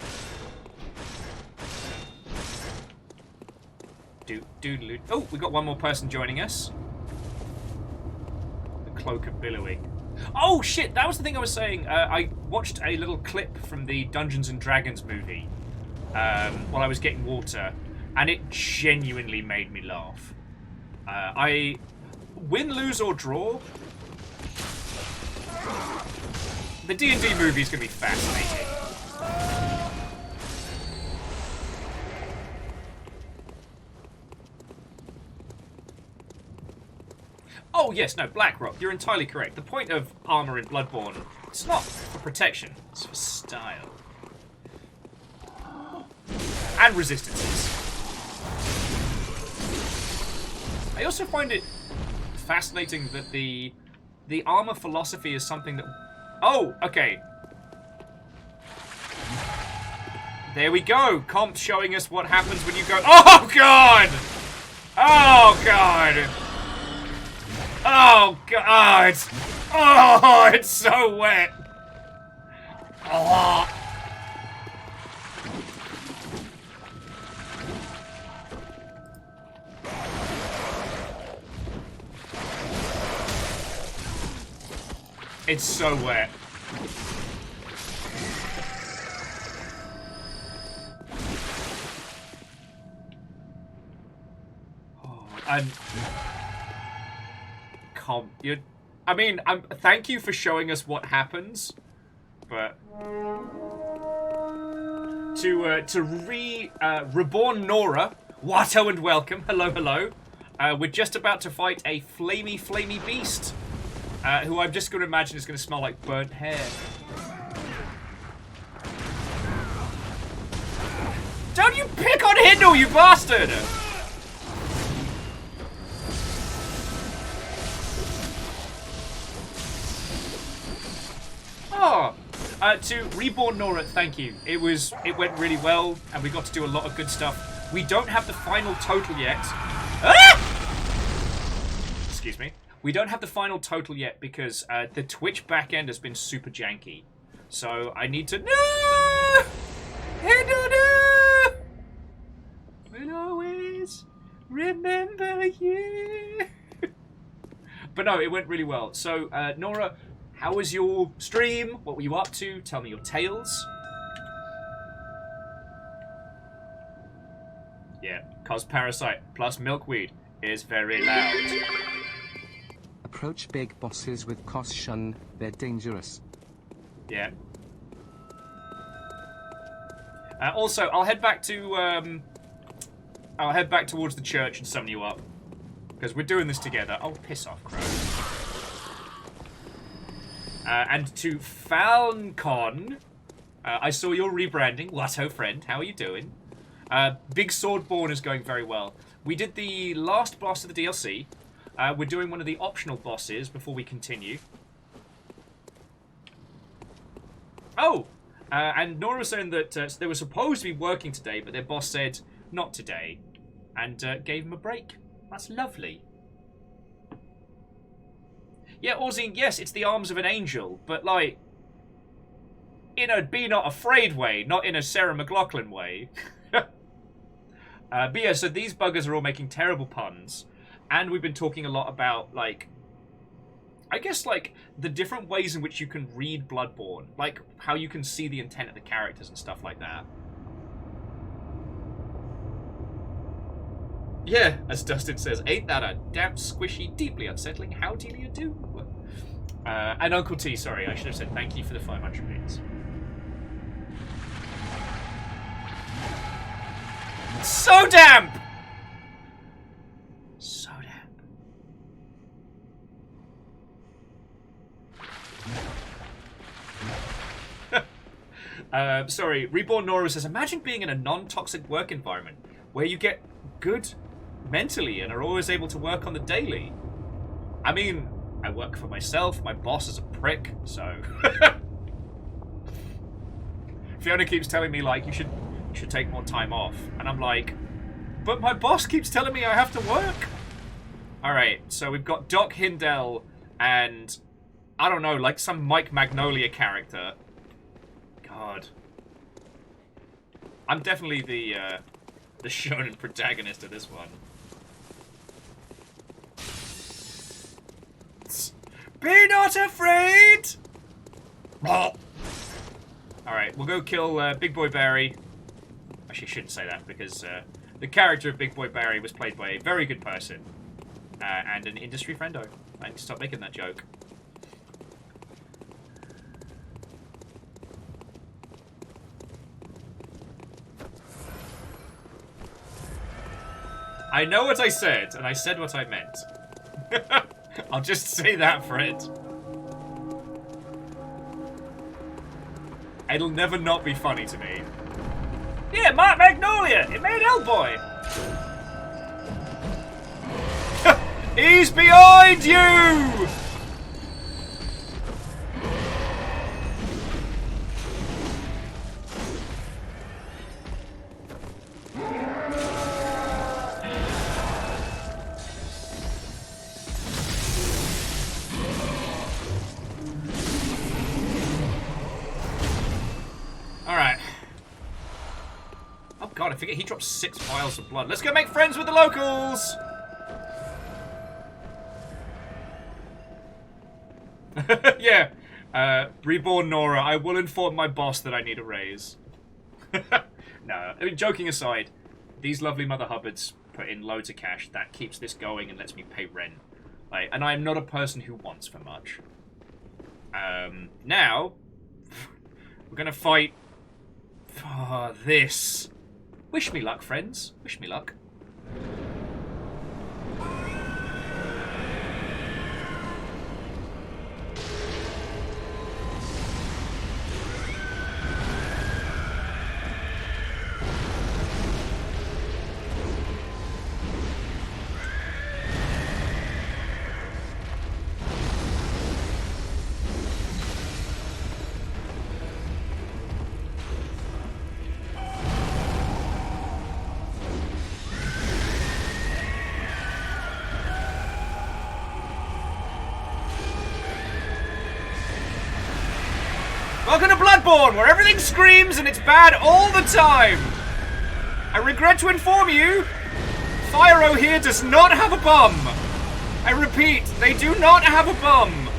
Oh, we got one more person joining us. The Cloak of Billowing. Oh shit, that was the thing I was saying. I watched a little clip from the Dungeons and Dragons movie while I was getting water, and it genuinely made me laugh. I win, lose, or draw. The D&D movie is going to be fascinating. Oh yes, no, Blackrock, you're entirely correct. The point of armor in Bloodborne, it's not for protection, it's for style. And resistances. I also find it fascinating that the armor philosophy is something that... Oh, okay. There we go. Comp showing us what happens when you go... Oh, God! Oh, God! Oh, God! Oh, it's so wet! Oh. It's so wet. Oh, and I mean, thank you for showing us what happens, but to reborn Nora, Watto and welcome, hello, hello. We're just about to fight a flamey beast. Who I'm just going to imagine is going to smell like burnt hair. Don't you pick on Hindle, you bastard! Oh, to Reborn Nora, thank you. It went really well, and we got to do a lot of good stuff. We don't have the final total yet. Ah! Excuse me. We don't have the final total yet because the Twitch backend has been super janky. So I need to... No! No! We'll always remember you. But no, it went really well. So, Nora, how was your stream? What were you up to? Tell me your tales. Yeah, cause Parasite plus Milkweed is very loud. Approach big bosses with caution, they're dangerous. Yeah. Also, I'll head back to I'll head back towards the church and summon you up. Because we're doing this together. Oh, piss off, Crow. And to Falcon, I saw your rebranding. Watto friend, how are you doing? Big Swordborne is going very well. We did the last boss of the DLC. We're doing one of the optional bosses before we continue. Oh! And Nora was saying that they were supposed to be working today, but their boss said, not today. And gave them a break. That's lovely. Yeah, Ozzy, yes, it's the arms of an angel, but like, in a be not afraid way, not in a Sarah McLachlan way. But yeah, so these buggers are all making terrible puns. And we've been talking a lot about, like, I guess, like, the different ways in which you can read Bloodborne. Like, how you can see the intent of the characters and stuff like that. Yeah, as Dustin says, ain't that a damp, squishy, deeply unsettling how do you do? And Uncle T, sorry, I should have said thank you for the 500 bits. So damp! So damp. Sorry, Reborn Nora says, imagine being in a non-toxic work environment where you get good mentally and are always able to work on the daily. I mean, I work for myself, my boss is a prick, so... Fiona keeps telling me, like, you should take more time off. And I'm like, but my boss keeps telling me I have to work. Alright, so we've got Doc Hindell and, I don't know, like some Mike Magnolia character. God. I'm definitely the shonen protagonist of this one. Be not afraid! Alright, we'll go kill Big Boy Barry. Actually, I shouldn't say that, because the character of Big Boy Barry was played by a very good person. And an industry friendo. I need to stop making that joke. I know what I said, and I said what I meant. I'll just say that for it. It'll never not be funny to me. Yeah, Mark Magnolia! It made Hellboy! He's behind you! Alright. Oh god, I forget he dropped 6 vials of blood. Let's go make friends with the locals! Yeah. Reborn Nora, I will inform my boss that I need a raise. No, I mean, joking aside, these lovely Mother Hubbards put in loads of cash. That keeps this going and lets me pay rent. Like, and I am not a person who wants for much. Now, we're gonna fight for this. Wish me luck, friends. Wish me luck. Welcome to Bloodborne, where everything screams and it's bad all the time! I regret to inform you, Fyro here does not have a bum! I repeat, they do not have a bum!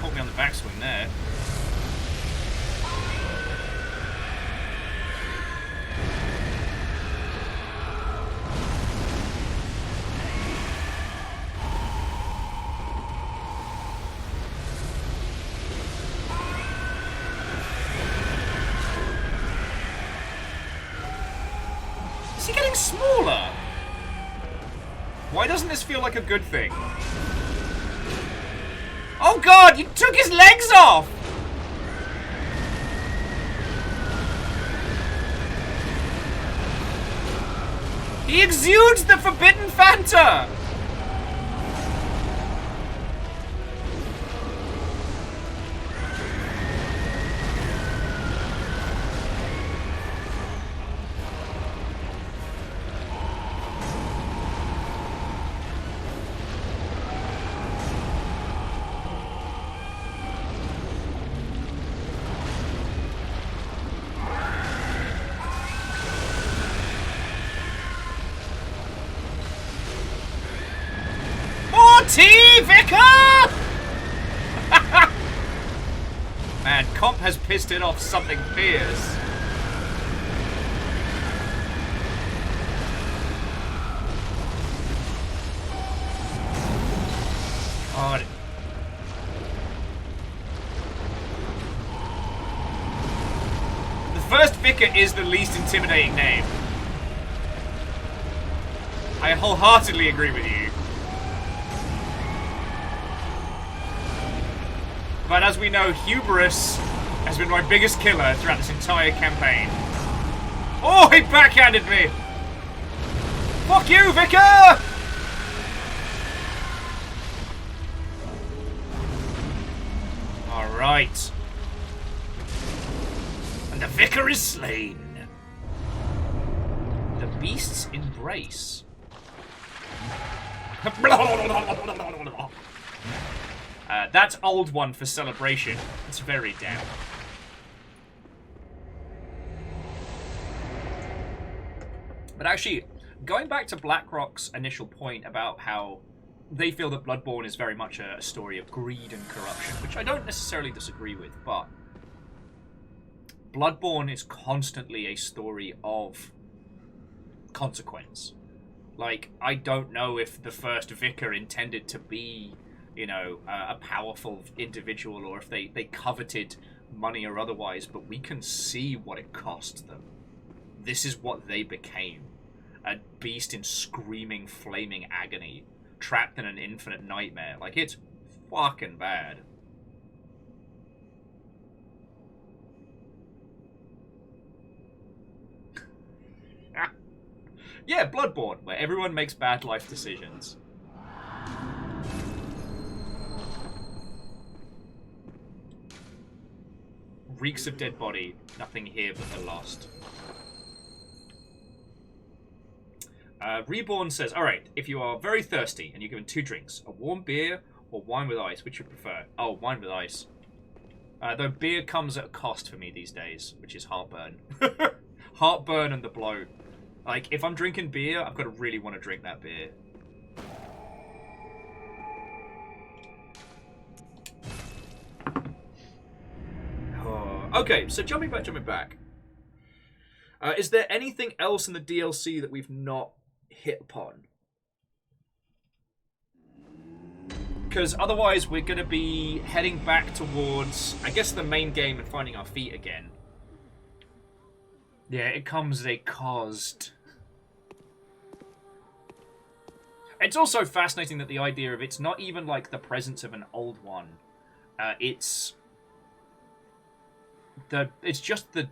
Caught me on the backswing there. Is he getting smaller? Why doesn't this feel like a good thing? Oh god, you took his legs off! He exudes the forbidden Fanta! Vicar! Man, Comp has pissed it off something fierce. God, Vicar is the least intimidating name. I wholeheartedly agree with you. But as we know, hubris has been my biggest killer throughout this entire campaign. Oh, he backhanded me! Fuck you, Vicar! Alright. And the Vicar is slain. The beast's embrace. That's old one for celebration. It's very down. But actually, going back to BlackRock's initial point about how they feel that Bloodborne is very much a story of greed and corruption, which I don't necessarily disagree with, but Bloodborne is constantly a story of consequence. Like, I don't know if the first Vicar intended to be, you know, a powerful individual, or if they coveted money or otherwise, but we can see what it cost them. This is what they became. A beast in screaming, flaming agony, trapped in an infinite nightmare. Like, it's fucking bad. Yeah, Bloodborne, where everyone makes bad life decisions. Reeks of dead body, nothing here but the lost. Reborn says, alright, if you are very thirsty and you're given 2 drinks, a warm beer or wine with ice, which you prefer? Oh, wine with ice. Though beer comes at a cost for me these days, which is heartburn. Heartburn and the bloat. Like, if I'm drinking beer, I've got to really want to drink that beer. Oh, okay, so jumping back. Is there anything else in the DLC that we've not hit upon? Because otherwise we're going to be heading back towards, I guess, the main game and finding our feet again. Yeah, it comes at a cost. It's also fascinating that the idea of it's not even like the presence of an old one. It's just the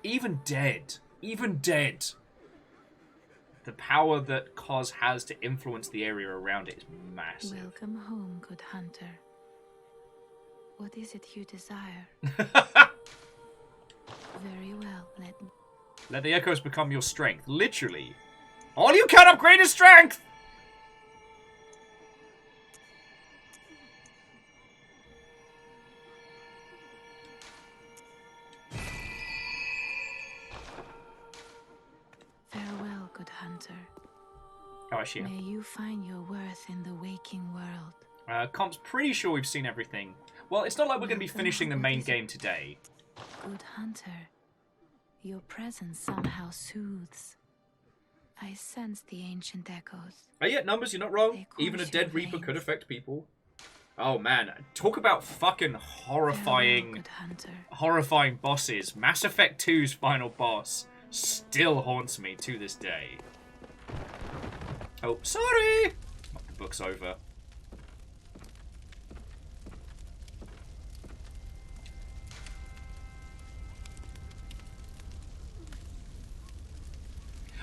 even dead, the power that Kos has to influence the area around it is massive. Welcome home, good hunter. What is it you desire? Very well, let the echoes become your strength. Literally. All you can upgrade is strength! Farewell, good hunter. Oh, actually. May you find your worth in the waking world. Comp's pretty sure we've seen everything. Well, it's not like we're going to be finishing the main game today. Good hunter, your presence somehow soothes. I sense the ancient echoes. Oh yeah, numbers, you're not wrong. They Even a course dead your Reaper veins. could affect people. Oh man, talk about fucking horrifying, Good hunter. horrifying bosses. Mass Effect 2's final boss still haunts me to this day. Oh, sorry! The book's over.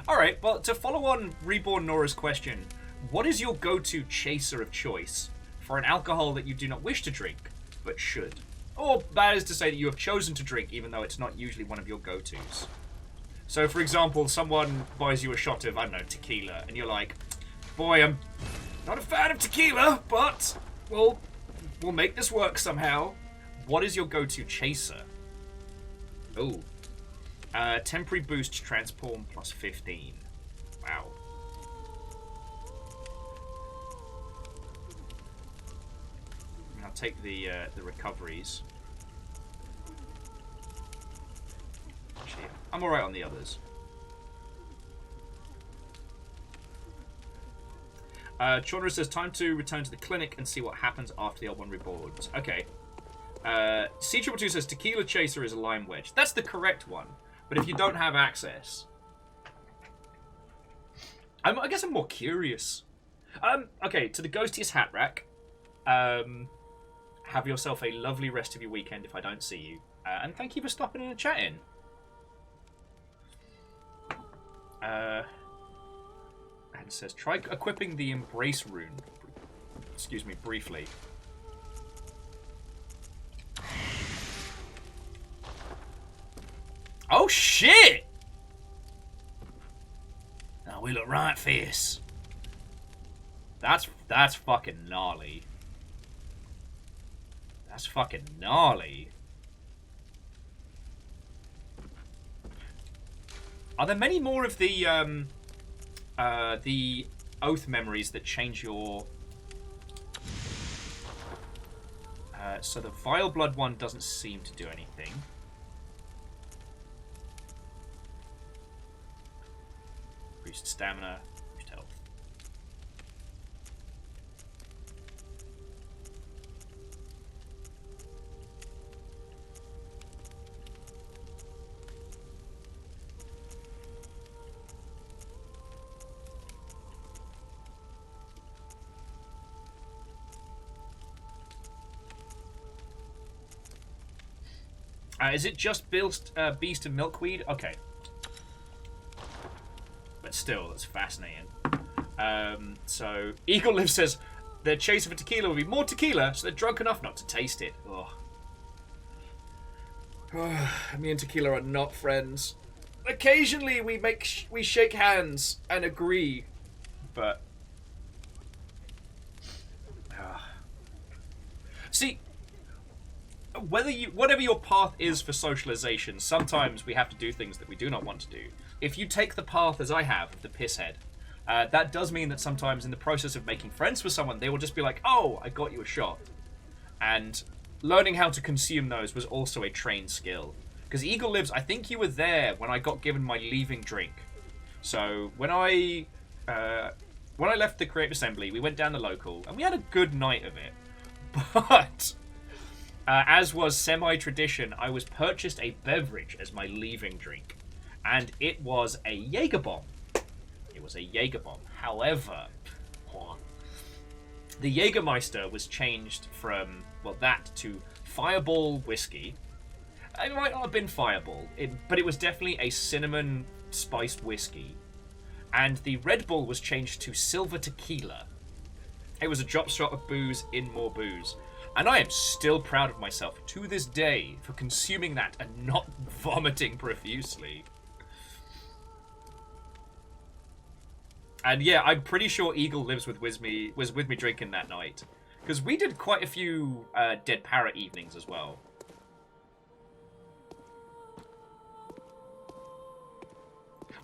Alright, well, to follow on Reborn Nora's question, what is your go-to chaser of choice for an alcohol that you do not wish to drink, but should? Or that is to say that you have chosen to drink, even though it's not usually one of your go-tos. So, for example, someone buys you a shot of, I don't know, tequila, and you're like, boy, I'm not a fan of tequila, but we'll make this work somehow. What is your go-to chaser? Ooh. Temporary boost transform plus 15. Wow. And I'll take the recoveries. Actually, I'm alright on the others. Chandra says, time to return to the clinic and see what happens after the L1 reborns. Okay. Sea Triple 2 says Tequila Chaser is a lime wedge. That's the correct one. But if you don't have access... I guess I'm more curious. Okay, to the Ghostiest Hat Rack. Have yourself a lovely rest of your weekend if I don't see you. And thank you for stopping in and chatting. And says, try equipping the Embrace rune. Excuse me, briefly. Oh, shit! Now we look right fierce. That's fucking gnarly. That's fucking gnarly. Are there many more of the oath memories that change your... so the Vile Blood one doesn't seem to do anything. Boost stamina, boost health. Is it just Beast and Milkweed? Okay. But still, that's fascinating. So, Eagle Live says, their chaser for tequila will be more tequila, so they're drunk enough not to taste it. Oh. Me and tequila are not friends. Occasionally we shake hands and agree, but... See... whatever your path is for socialization, sometimes we have to do things that we do not want to do. If you take the path as I have, of the pisshead, that does mean that sometimes in the process of making friends with someone, they will just be like, oh, I got you a shot. And learning how to consume those was also a trained skill. Because Eagle Lives, I think you were there when I got given my leaving drink. So when I left the Creative Assembly, we went down the local, and we had a good night of it. But... as was semi-tradition, I was purchased a beverage as my leaving drink. And it was a Jaeger bomb. It was a Jaeger bomb. However, the Jägermeister was changed from, well, that to Fireball whiskey. It might not have been Fireball, but it was definitely a cinnamon spiced whiskey. And the Red Bull was changed to Silver Tequila. It was a drop shot of booze in more booze. And I am still proud of myself to this day for consuming that and not vomiting profusely. And yeah, I'm pretty sure Eagle Lives was with me drinking that night. Because we did quite a few Dead Parrot evenings as well.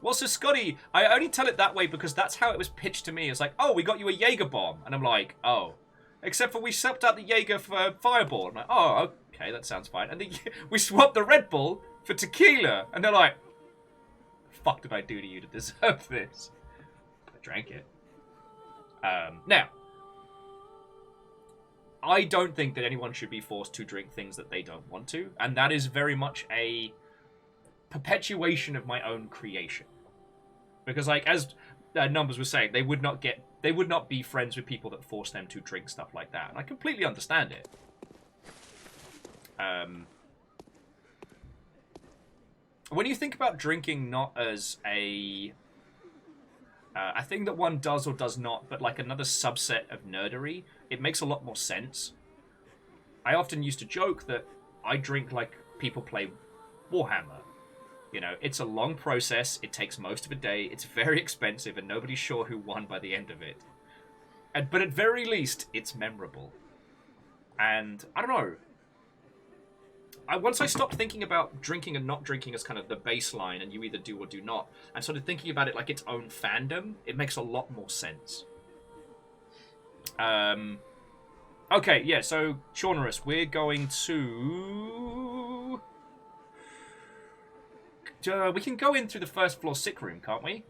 Well, so Scotty, I only tell it that way because that's how it was pitched to me. It's like, oh, we got you a Jaeger bomb. And I'm like, oh. Except for we swapped out the Jaeger for Fireball. I'm like, oh, okay, that sounds fine. And then we swapped the Red Bull for tequila. And they're like, the fuck did I do to you to deserve this? I drank it. Now, I don't think that anyone should be forced to drink things that they don't want to. And that is very much a perpetuation of my own creation. Because, like, as Numbers was saying, they would not be friends with people that force them to drink stuff like that. And I completely understand it. When you think about drinking not as a thing that one does or does not, but like another subset of nerdery, it makes a lot more sense. I often used to joke that I drink like people play Warhammer. You know, it's a long process, it takes most of a day, it's very expensive, and nobody's sure who won by the end of it. But at very least, it's memorable. And, I don't know. Once I stopped thinking about drinking and not drinking as kind of the baseline, and you either do or do not, and started thinking about it like its own fandom, it makes a lot more sense. Okay, yeah, so, Chaunerus, we're going to... we can go in through the first floor sick room, can't we?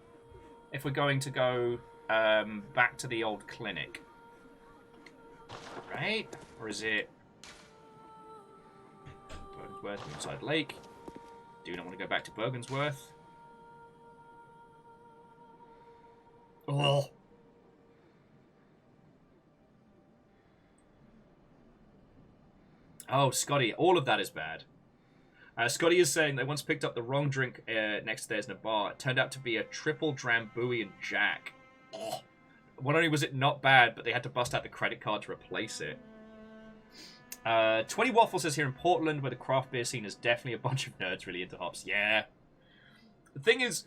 If we're going to go back to the old clinic. Right? Or is it... Square to Moonside Lake. Do not want to go back to Bergensworth. Oh. Oh, Scotty, all of that is bad. Scotty is saying they once picked up the wrong drink next stairs in a bar. It turned out to be a triple Drambuie and Jack. Oh. Not only was it not bad, but they had to bust out the credit card to replace it. 20 Waffles says here in Portland, where the craft beer scene is definitely a bunch of nerds really into hops. Yeah. The thing is,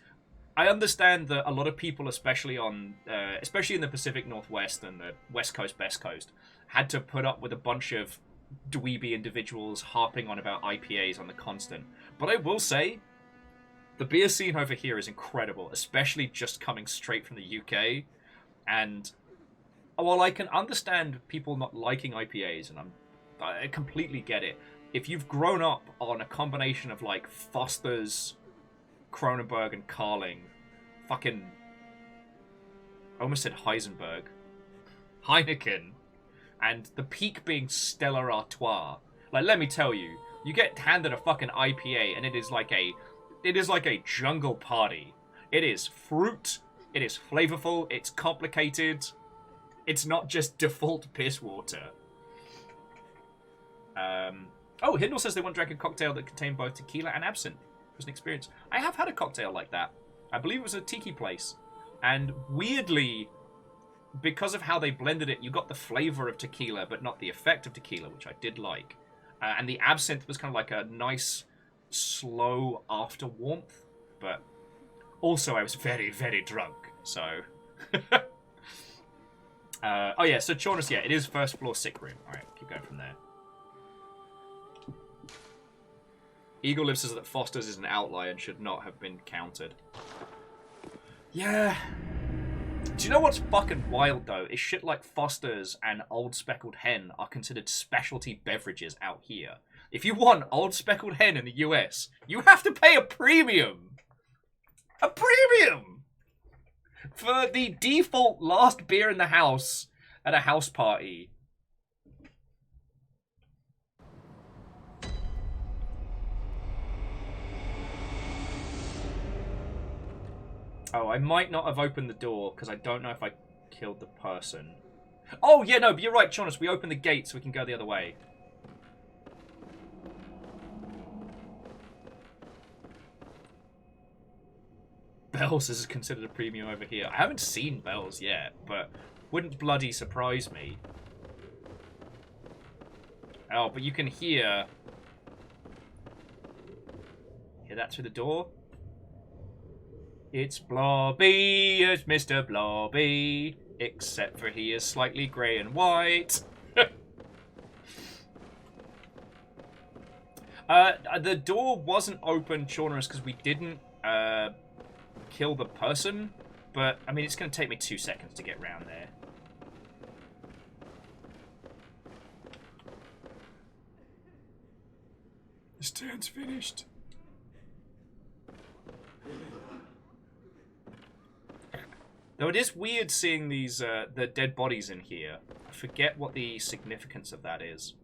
I understand that a lot of people, especially in the Pacific Northwest and the West Coast, Best Coast, had to put up with a bunch of dweeby individuals harping on about IPAs on the constant. But I will say, the beer scene over here is incredible, especially just coming straight from the UK. And while I can understand people not liking IPAs, and I completely get it, if you've grown up on a combination of like Foster's, Kronenberg, and Carling, fucking, I almost said Heisenberg, Heineken, and the peak being Stella Artois. Like, let me tell you, you get handed a fucking IPA, and it is like a jungle party. It is fruit. It is flavorful. It's complicated. It's not just default piss water. Oh, Hindle says they want to drink a cocktail that contained both tequila and absinthe. It was an experience. I have had a cocktail like that. I believe it was a tiki place, and weirdly, because of how they blended it, you got the flavor of tequila, but not the effect of tequila, which I did like. And the absinthe was kind of like a nice, slow after warmth. But also, I was very, very drunk, so... oh yeah, so Chornus, yeah, it is first floor sick room. Alright, keep going from there. Eagle Live says that Foster's is an outlier and should not have been counted. Yeah... Do you know what's fucking wild, though? Is shit like Foster's and Old Speckled Hen are considered specialty beverages out here. If you want Old Speckled Hen in the US, you have to pay a premium! A premium! For the default last beer in the house at a house party. Oh, I might not have opened the door, because I don't know if I killed the person. Oh, yeah, no, but you're right, Jonas. We opened the gate so we can go the other way. Bells is considered a premium over here. I haven't seen Bells yet, but wouldn't bloody surprise me. Oh, but you can hear... Hear that through the door? It's Blobby, it's Mr. Blobby, except for he is slightly grey and white. The door wasn't open, Chornerus, because we didn't kill the person, but, I mean, it's going to take me 2 seconds to get round there. This turn's finished. Though it is weird seeing these the dead bodies in here. I forget what the significance of that is.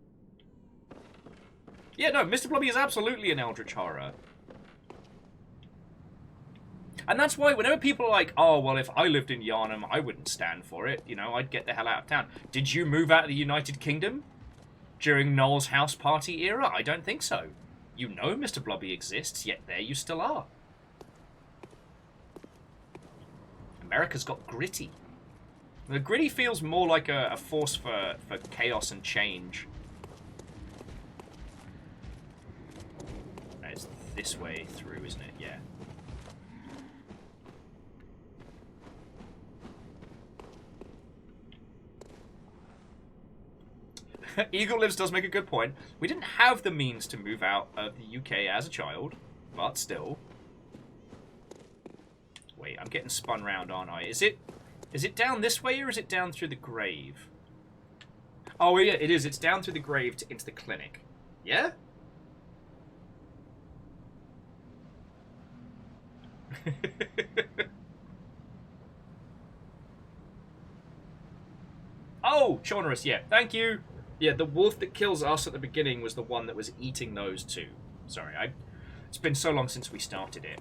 Yeah, no, Mr. Blobby is absolutely an eldritch horror. And that's why whenever people are like, oh, well, if I lived in Yarnum, I wouldn't stand for it. You know, I'd get the hell out of town. Did you move out of the United Kingdom during Noel's house party era? I don't think so. You know Mr. Blobby exists, yet there you still are. America's got gritty. The gritty feels more like a force for chaos and change. It's this way through, isn't it? Yeah. Eagle Lives does make a good point. We didn't have the means to move out of the UK as a child, but still. Wait, I'm getting spun round, aren't I? Is it down this way or is it down through the grave? Oh, yeah, it is. It's down through the grave into the clinic. Yeah? Oh, Chornerus, yeah. Thank you. Yeah, the wolf that kills us at the beginning was the one that was eating those two. Sorry, it's been so long since we started it.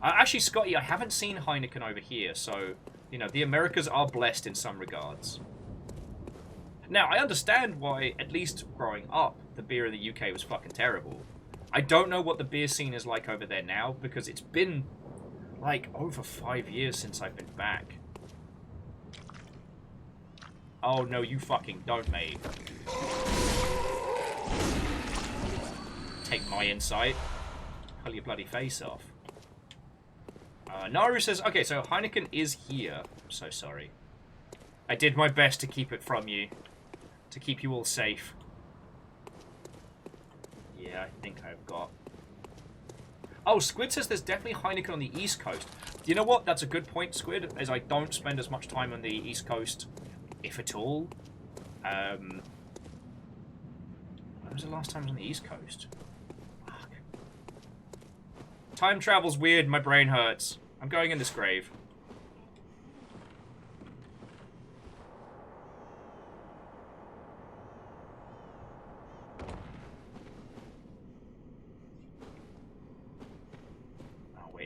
Actually, Scotty, I haven't seen Heineken over here, so, you know, the Americas are blessed in some regards. Now, I understand why, at least growing up, the beer in the UK was fucking terrible. I don't know what the beer scene is like over there now, because it's been, like, over 5 years since I've been back. Oh, no, you fucking don't, mate. Take my insight. Pull your bloody face off. Naru says, okay, so Heineken is here. I'm so sorry. I did my best to keep it from you. To keep you all safe. Yeah, I think I've got... Oh, Squid says there's definitely Heineken on the East Coast. You know what? That's a good point, Squid, as I don't spend as much time on the East Coast, if at all. When was the last time I was on the East Coast? Fuck. Time travel's weird, my brain hurts. I'm going in this grave.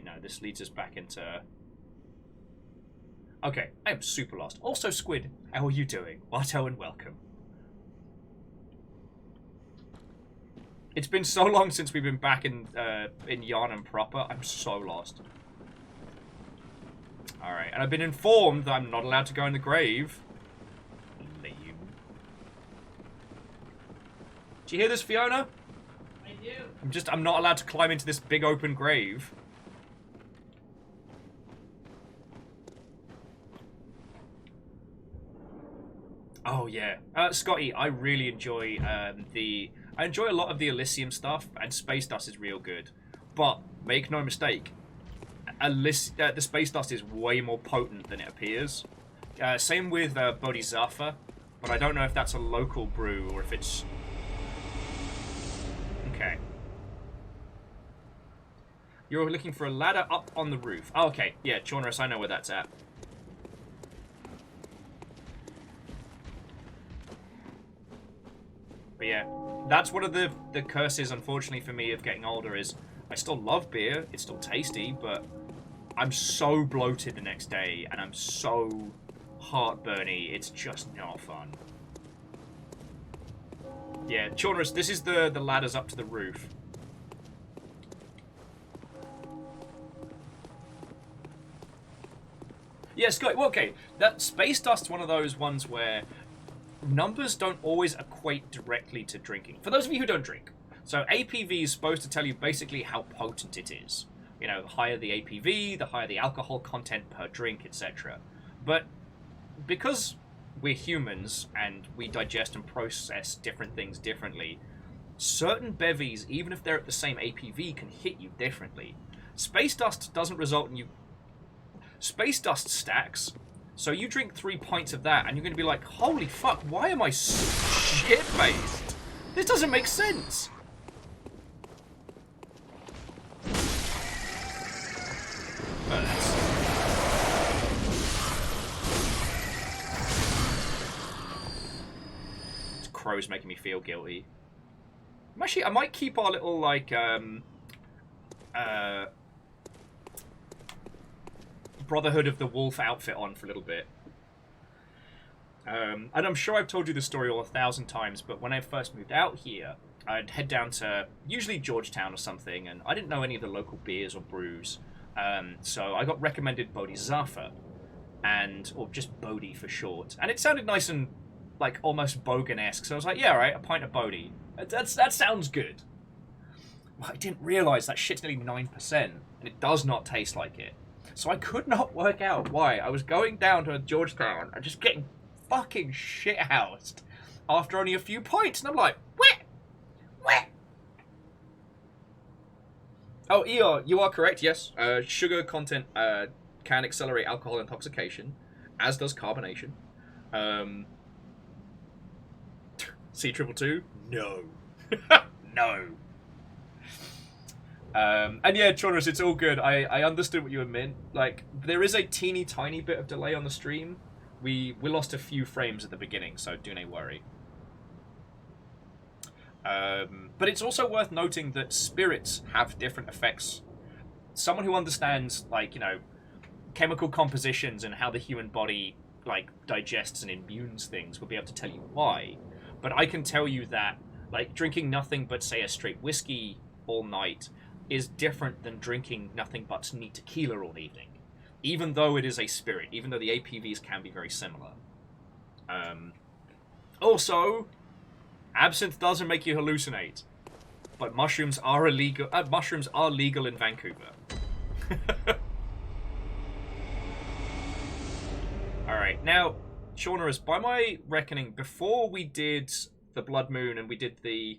No, this leads us back into... Okay, I am super lost. Also, Squid, how are you doing? Watto and welcome. It's been so long since we've been back in Yharnam proper. I'm so lost. Alright, and I've been informed that I'm not allowed to go in the grave. Lame. Do you hear this, Fiona? I do. I'm not allowed to climb into this big open grave. Oh yeah, Scotty, I really enjoy I enjoy a lot of the Elysium stuff, and Space Dust is real good. But make no mistake, the Space Dust is way more potent than it appears. Same with Bodhisattva, but I don't know if that's a local brew or if it's... Okay. You're looking for a ladder up on the roof. Oh, okay, yeah, Chornerus, I know where that's at. But yeah, that's one of the curses, unfortunately, for me of getting older is I still love beer, it's still tasty, but I'm so bloated the next day, and I'm so heartburny, it's just not fun. Yeah, Chornerus, this is the ladders up to the roof. Yeah, Scott, well, okay, that Space Dust's one of those ones where numbers don't always equate directly to drinking. For those of you who don't drink, so APV is supposed to tell you basically how potent it is. You know, the higher the APV, the higher the alcohol content per drink, etc. But because we're humans and we digest and process different things differently, certain bevies, even if they're at the same APV, can hit you differently. Space Dust doesn't result in you... Space Dust stacks. So you drink 3 pints of that, and you're going to be like, holy fuck, why am I so shit-faced? This doesn't make sense. This crow's making me feel guilty. Actually, I might keep our little, like, Brotherhood of the Wolf outfit on for a little bit. And I'm sure I've told you this story all 1,000 times, but when I first moved out here, I'd head down to usually Georgetown or something, and I didn't know any of the local beers or brews. So I got recommended Bodhisattva, or just Bodhi for short. And it sounded nice and, like, almost Bogan-esque, so I was like, yeah, alright, a pint of Bodhi. That sounds good. Well, I didn't realise that shit's nearly 9%, and it does not taste like it. So I could not work out why I was going down to Georgetown and just getting fucking shithoused after only a few pints. And I'm like, where? Oh, Eeyore, you are correct, yes. Sugar content can accelerate alcohol intoxication, as does carbonation. C222? No. No. And yeah, Chornerus, it's all good. I understood what you meant. Like, there is a teeny tiny bit of delay on the stream. We lost a few frames at the beginning, so do not worry. But it's also worth noting that spirits have different effects. Someone who understands, like, you know, chemical compositions and how the human body, like, digests and imbues things will be able to tell you why. But I can tell you that, like, drinking nothing but, say, a straight whiskey all night is different than drinking nothing but neat tequila all evening. Even though it is a spirit, even though the APVs can be very similar. Also, absinthe doesn't make you hallucinate, but mushrooms are illegal. Mushrooms are legal in Vancouver. All right, now, Shaunerus, by my reckoning, before we did the Blood Moon and we did the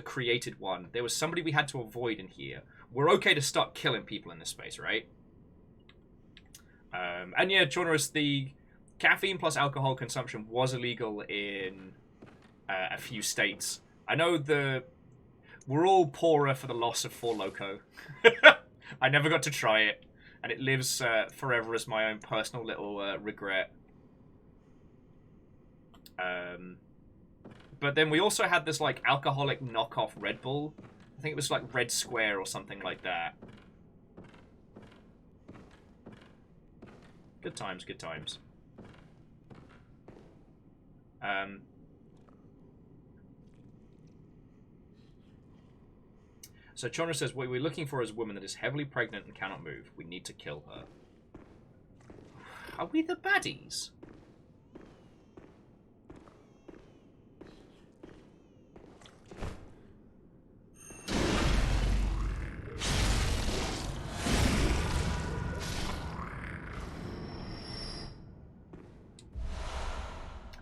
created one, there was somebody we had to avoid in here. We're okay to start killing people in this space, right? And yeah, Shaunerus, the caffeine plus alcohol consumption was illegal in a few states. I know we're all poorer for the loss of Four Loko. I never got to try it, and it lives forever as my own personal little regret. But then we also had this, like, alcoholic knockoff Red Bull. I think it was, like, Red Square or something like that. Good times, good times. So Chandra says, what we're looking for is a woman that is heavily pregnant and cannot move. We need to kill her. Are we the baddies?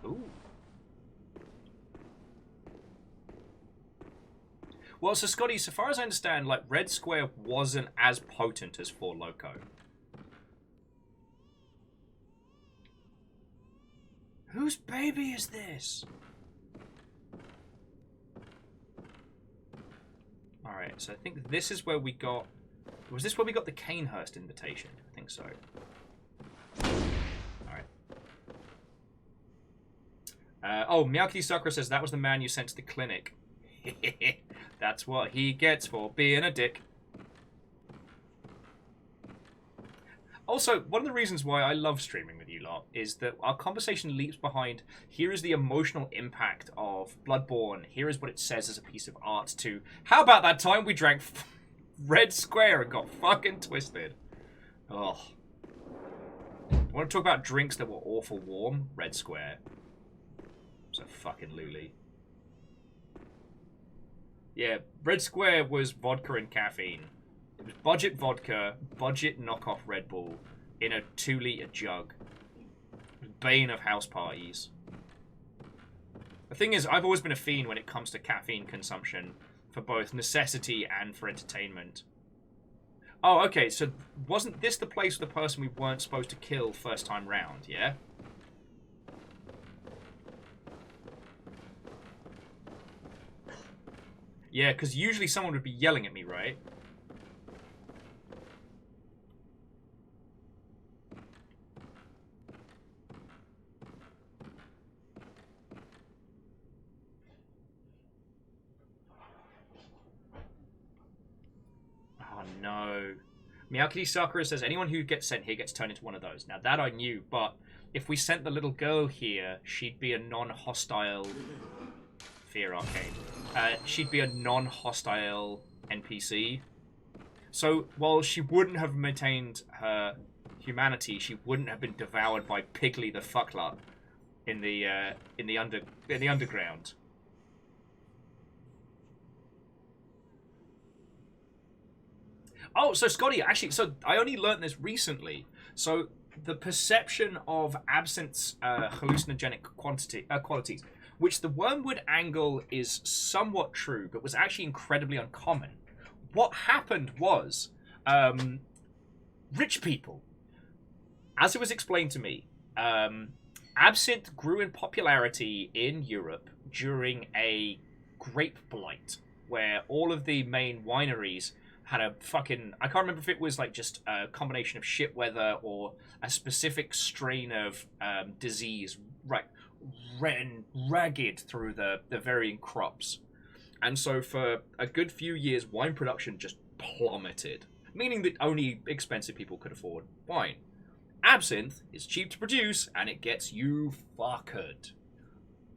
Ooh. Well, so Scotty, so far as I understand, like, Red Square wasn't as potent as Four Loko. Whose baby is this? Alright, so I think this is where we got... Was this where we got the Canehurst invitation? I think so. Alright. Oh, Miyaki Sakura says that was the man you sent to the clinic. That's what he gets for being a dick. Also, one of the reasons why I love streaming with you lot is that our conversation leaps behind, here is the emotional impact of Bloodborne, here is what it says as a piece of art, to, how about that time we drank Red Square and got fucking twisted? Oh. I want to talk about drinks that were awful warm? Red Square. So fucking Luli. Yeah, Red Square was vodka and caffeine. It was budget vodka, budget knockoff Red Bull in a 2-litre jug. It was bane of house parties. The thing is, I've always been a fiend when it comes to caffeine consumption for both necessity and for entertainment. Oh, okay, so wasn't this the place with the person we weren't supposed to kill first time round, yeah? Yeah, because usually someone would be yelling at me, right? Oh, no. Miyaki Sakura says, anyone who gets sent here gets turned into one of those. Now, that I knew, but if we sent the little girl here, she'd be a non-hostile... Fear Arcade. She'd be a non-hostile NPC. So, while she wouldn't have maintained her humanity, she wouldn't have been devoured by Piggly the Fuckler in the underground. Oh, so Scotty, actually, so I only learnt this recently. So the perception of absinthe's hallucinogenic qualities, which the wormwood angle is somewhat true, but was actually incredibly uncommon. What happened was, rich people, as it was explained to me, absinthe grew in popularity in Europe during a grape blight, where all of the main wineries had a fucking... I can't remember if it was like just a combination of shit weather or a specific strain of disease ran ragged through the varying crops. And so for a good few years, wine production just plummeted, meaning that only expensive people could afford wine. Absinthe is cheap to produce, and it gets you fucked.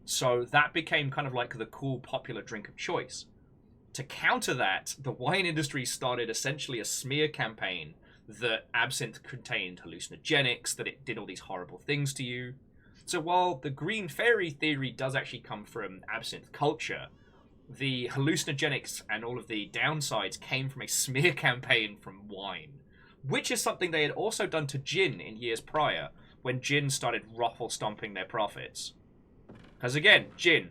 So that became kind of like the cool, popular drink of choice. To counter that, the wine industry started essentially a smear campaign that absinthe contained hallucinogenics, that it did all these horrible things to you. So while the green fairy theory does actually come from absinthe culture, the hallucinogenics and all of the downsides came from a smear campaign from wine, which is something they had also done to gin in years prior, when gin started ruffle stomping their profits. Because again, gin,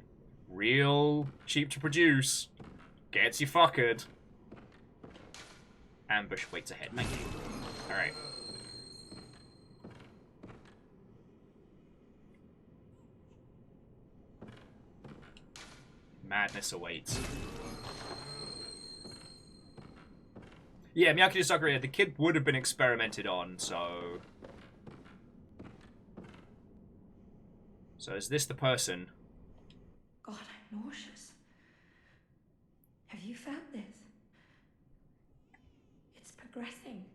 real cheap to produce, gets you fucked. Ambush waits ahead, thank you. Alright. Madness awaits. Yeah, Miyake disagree. The kid would have been experimented on, so... So is this the person? God, I'm nauseous. Have you felt this? It's progressing.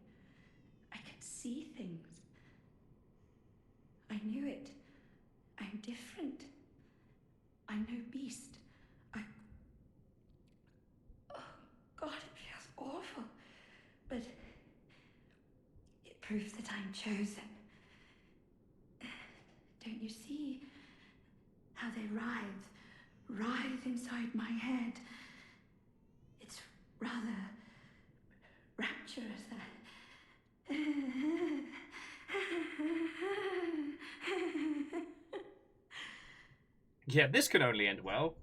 I can see things. I knew it. I'm different. I'm no beast. Oh, God, it feels awful. But it proves that I'm chosen. Don't you see how they writhe inside my head? It's rather rapturous. Yeah, this can only end well.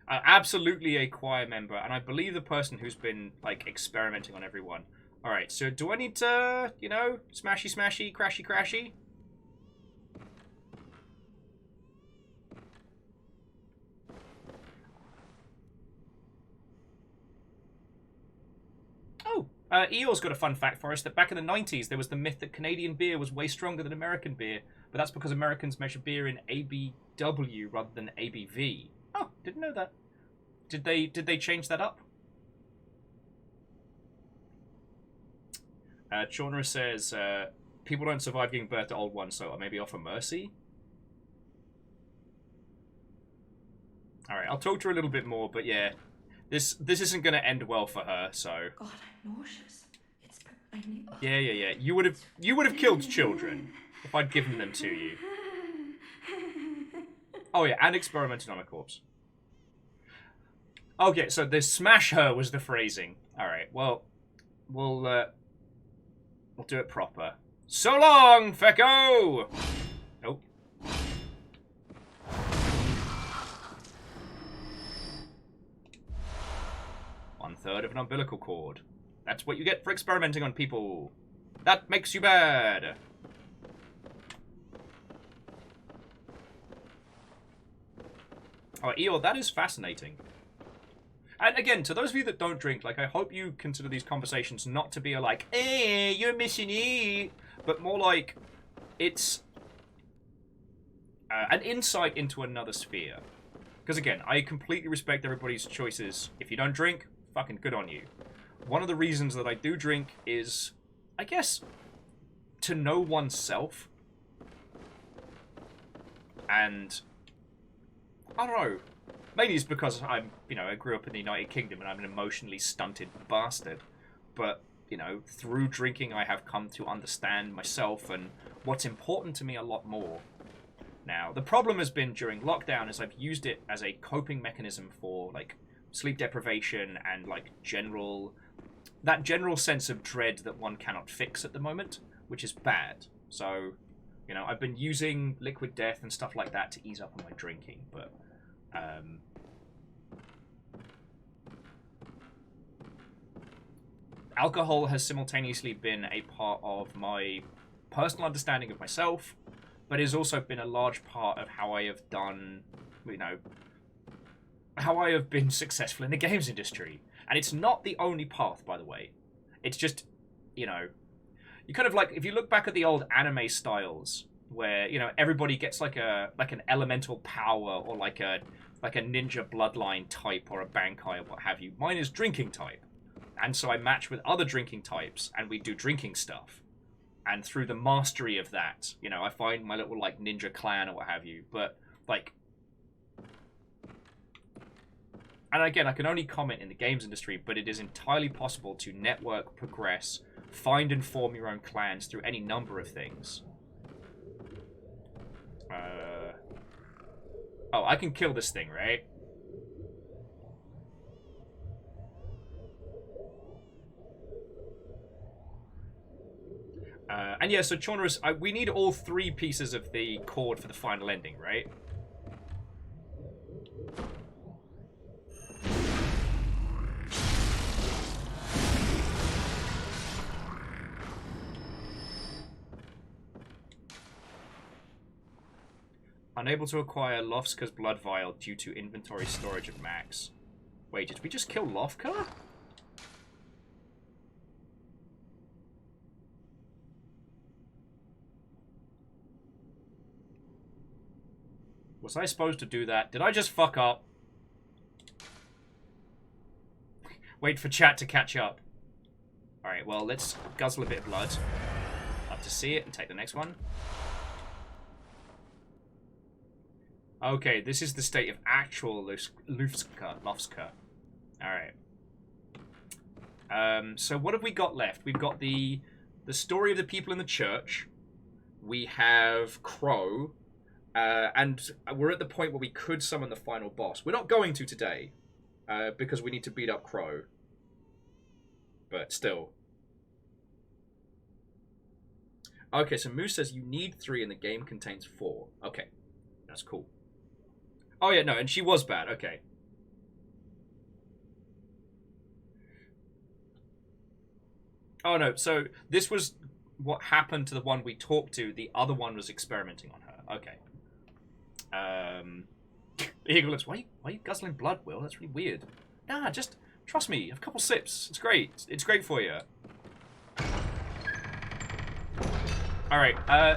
Absolutely a choir member, and I believe the person who's been, like, experimenting on everyone. Alright, so do I need to, you know, smashy smashy, crashy crashy? Oh, Eeyore's got a fun fact for us that back in the 90s there was the myth that Canadian beer was way stronger than American beer, but that's because Americans measure beer in ABW rather than ABV. Oh, didn't know that. Did they change that up? Chorner says, people don't survive giving birth to old ones, so maybe offer mercy? Alright, I'll talk to her a little bit more, but yeah. This isn't going to end well for her, so... God, I'm nauseous. I knew... Yeah. You would have killed children if I'd given them to you. Oh yeah, and experimented on a corpse. Okay, so the smash her was the phrasing. Alright, well, we'll do it proper. So long, Fecko! Nope. One-third of an umbilical cord. That's what you get for experimenting on people. That makes you bad. Oh, Eeyore, that is fascinating. And again, to those of you that don't drink, like, I hope you consider these conversations not to be a, like, you're missing it, but more like, it's an insight into another sphere. Because again, I completely respect everybody's choices. If you don't drink, fucking good on you. One of the reasons that I do drink is, I guess, to know oneself. And, I don't know. Mainly it's because I'm, I grew up in the United Kingdom and I'm an emotionally stunted bastard. But, through drinking I have come to understand myself and what's important to me a lot more. Now, the problem has been during lockdown is I've used it as a coping mechanism for, like, sleep deprivation and, like, that general sense of dread that one cannot fix at the moment, which is bad. So, I've been using liquid death and stuff like that to ease up on my drinking, but... alcohol has simultaneously been a part of my personal understanding of myself, but has also been a large part of how I have done, how I have been successful in the games industry. And it's not the only path, by the way. It's just, you kind of like, if you look back at the old anime styles, where, everybody gets like an elemental power or like a like a ninja bloodline type or a bankai or what have you. Mine is drinking type. And so I match with other drinking types and we do drinking stuff. And through the mastery of that, you know, I find my little like ninja clan or what have you. But like, and again, I can only comment in the games industry, but it is entirely possible to network, progress, find and form your own clans through any number of things. Oh, I can kill this thing, right? And yeah, so Chaunerus, we need all 3 pieces of the cord for the final ending, right? Unable to acquire Lofska's blood vial due to inventory storage at max. Wait, did we just kill Lofka? Was I supposed to do that? Did I just fuck up? Wait for chat to catch up. Alright, well, let's guzzle a bit of blood. Love to see it and take the next one. Okay, this is the state of actual Lofska. Alright. So what have we got left? We've got the story of the people in the church. We have Crow. And we're at the point where we could summon the final boss. We're not going to today. Because we need to beat up Crow. But still. Okay, so Moose says you need 3 and the game contains 4. Okay, that's cool. Oh yeah, no, and she was bad. Okay. Oh no, so this was what happened to the one we talked to. The other one was experimenting on her. Okay. Eagle Lips, why are you guzzling blood, Will? That's really weird. Nah, just trust me. Have a couple sips. It's great. It's great for you. All right,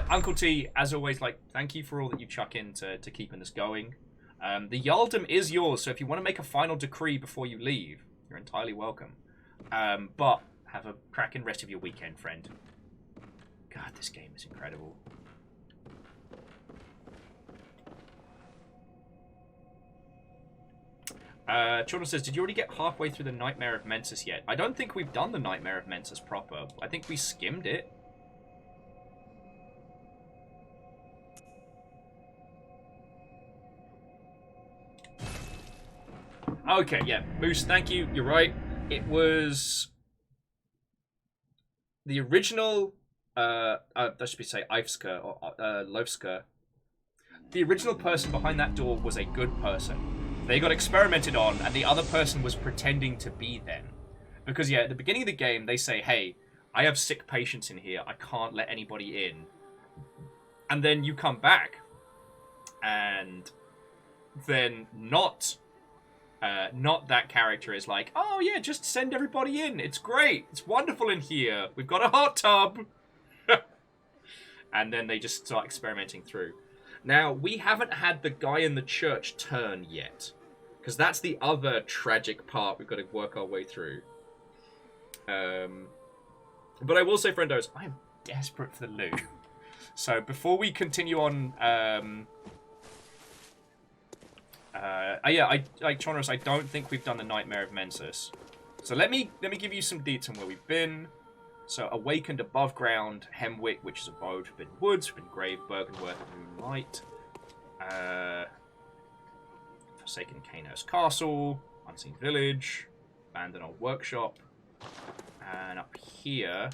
Uncle T, as always, like, thank you for all that you chuck in to keeping this going. The Yaldom is yours, so if you want to make a final decree before you leave, you're entirely welcome. But have a cracking rest of your weekend, friend. God, this game is incredible. Children says, did you already get halfway through the Nightmare of Mensis yet? I don't think we've done the Nightmare of Mensis proper. I think we skimmed it. Okay, yeah. Moose, thank you. You're right. It was the original, that should be say Ivska or Lovska. The original person behind that door was a good person. They got experimented on, and the other person was pretending to be them. Because, yeah, at the beginning of the game, they say, hey, I have sick patients in here. I can't let anybody in. And then you come back, and then not that character is like, oh, yeah, just send everybody in. It's great. It's wonderful in here. We've got a hot tub. And then they just start experimenting through. Now, we haven't had the guy in the church turn yet. Because that's the other tragic part we've got to work our way through. But I will say, friendos, I am desperate for the loot. So before we continue on... Chaunerus, I don't think we've done the Nightmare of Mensis. So let me give you some deets on where we've been. So Awakened Above Ground, Hemwick, which is Abode, Forbidden Woods, Forbidden Grave, Bergenworth, Moonlight. Forsaken Kanos Castle, Unseen Village, Abandoned Old Workshop. And up here...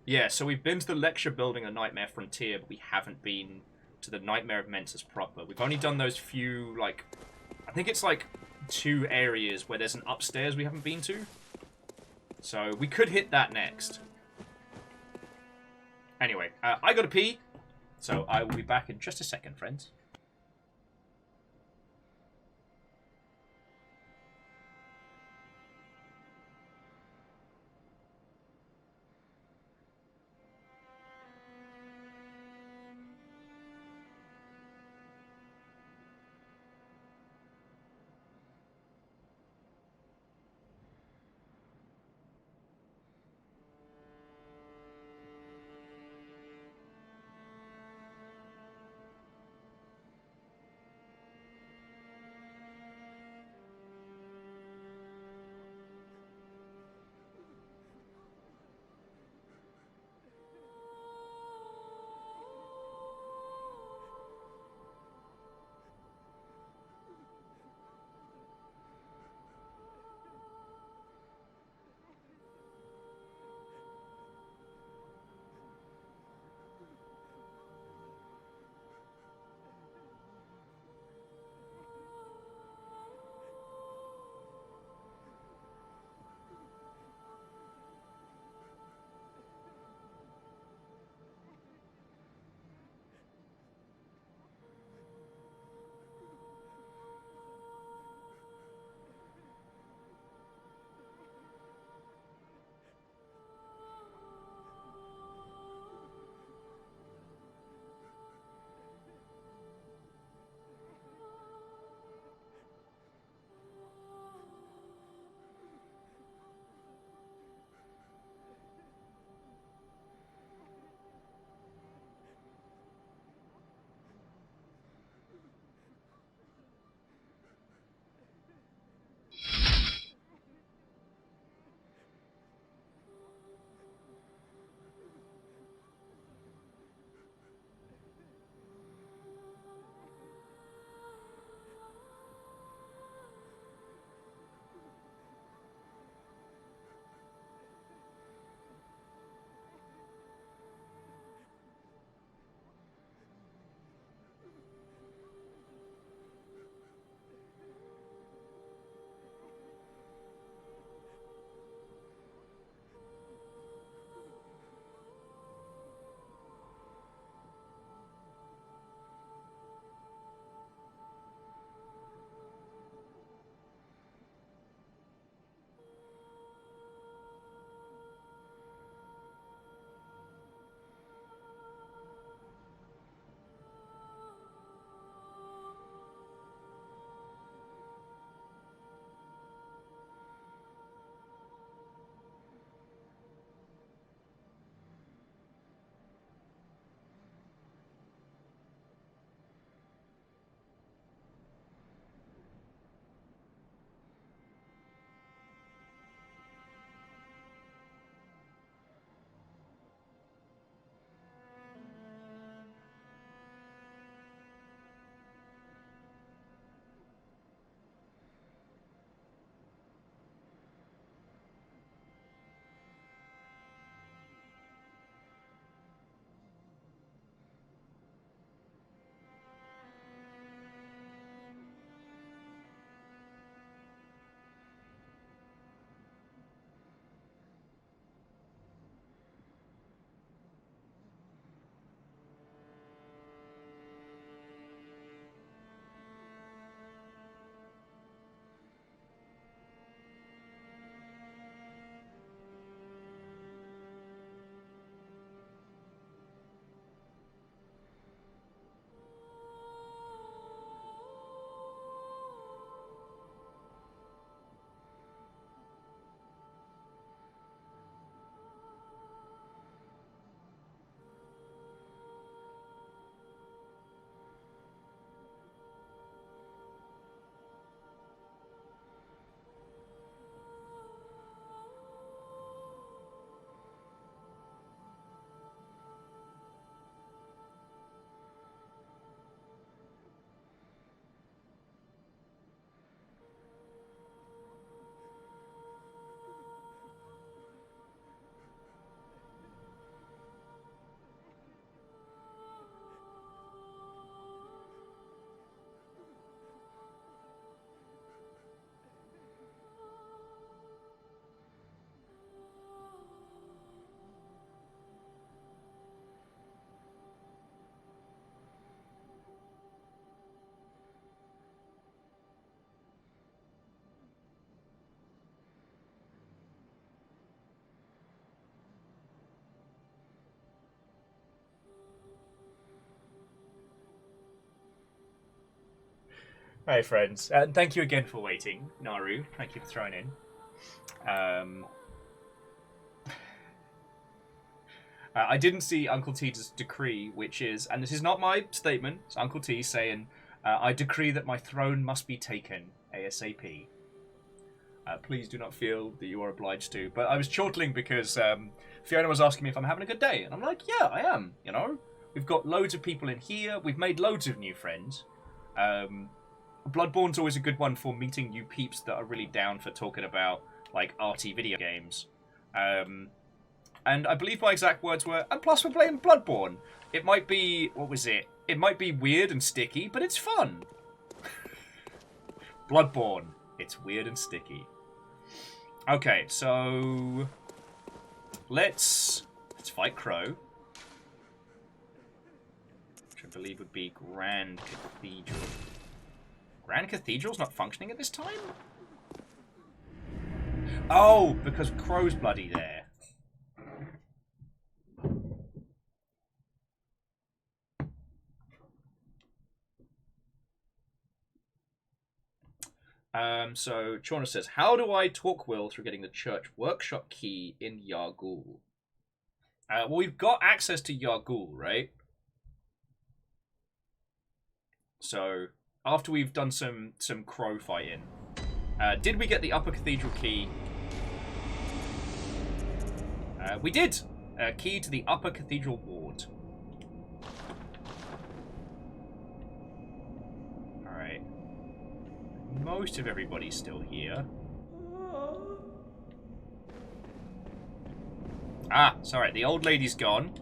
Yeah, so we've been to the lecture building of Nightmare Frontier, but we haven't been to the Nightmare of Mensis proper. We've only done those few, like... I think it's like 2 areas where there's an upstairs we haven't been to. So we could hit that next. Anyway, I gotta pee. So I will be back in just a second, friends. Hey, friends. Thank you again for waiting, Naru. Thank you for throwing in. I didn't see Uncle T's decree, which is, and this is not my statement, it's Uncle T saying, I decree that my throne must be taken ASAP. Please do not feel that you are obliged to. But I was chortling because Fiona was asking me if I'm having a good day. And I'm like, yeah, I am, you know. We've got loads of people in here. We've made loads of new friends. Bloodborne's always a good one for meeting new peeps that are really down for talking about, like, arty video games. And I believe my exact words were, and plus we're playing Bloodborne. It might be, what was it? It might be weird and sticky, but it's fun. Bloodborne. It's weird and sticky. Okay, so let's fight Crow. Which I believe would be Grand Cathedral. Grand Cathedral's not functioning at this time? Oh, because Crow's bloody there. So Chorna says, how do I talk Will through getting the church workshop key in Yargul? Well, we've got access to Yargul, right? So after we've done some crow fighting, did we get the upper cathedral key? We did. Key to the upper cathedral ward. Alright. Most of everybody's still here. Ah, sorry, the old lady's gone.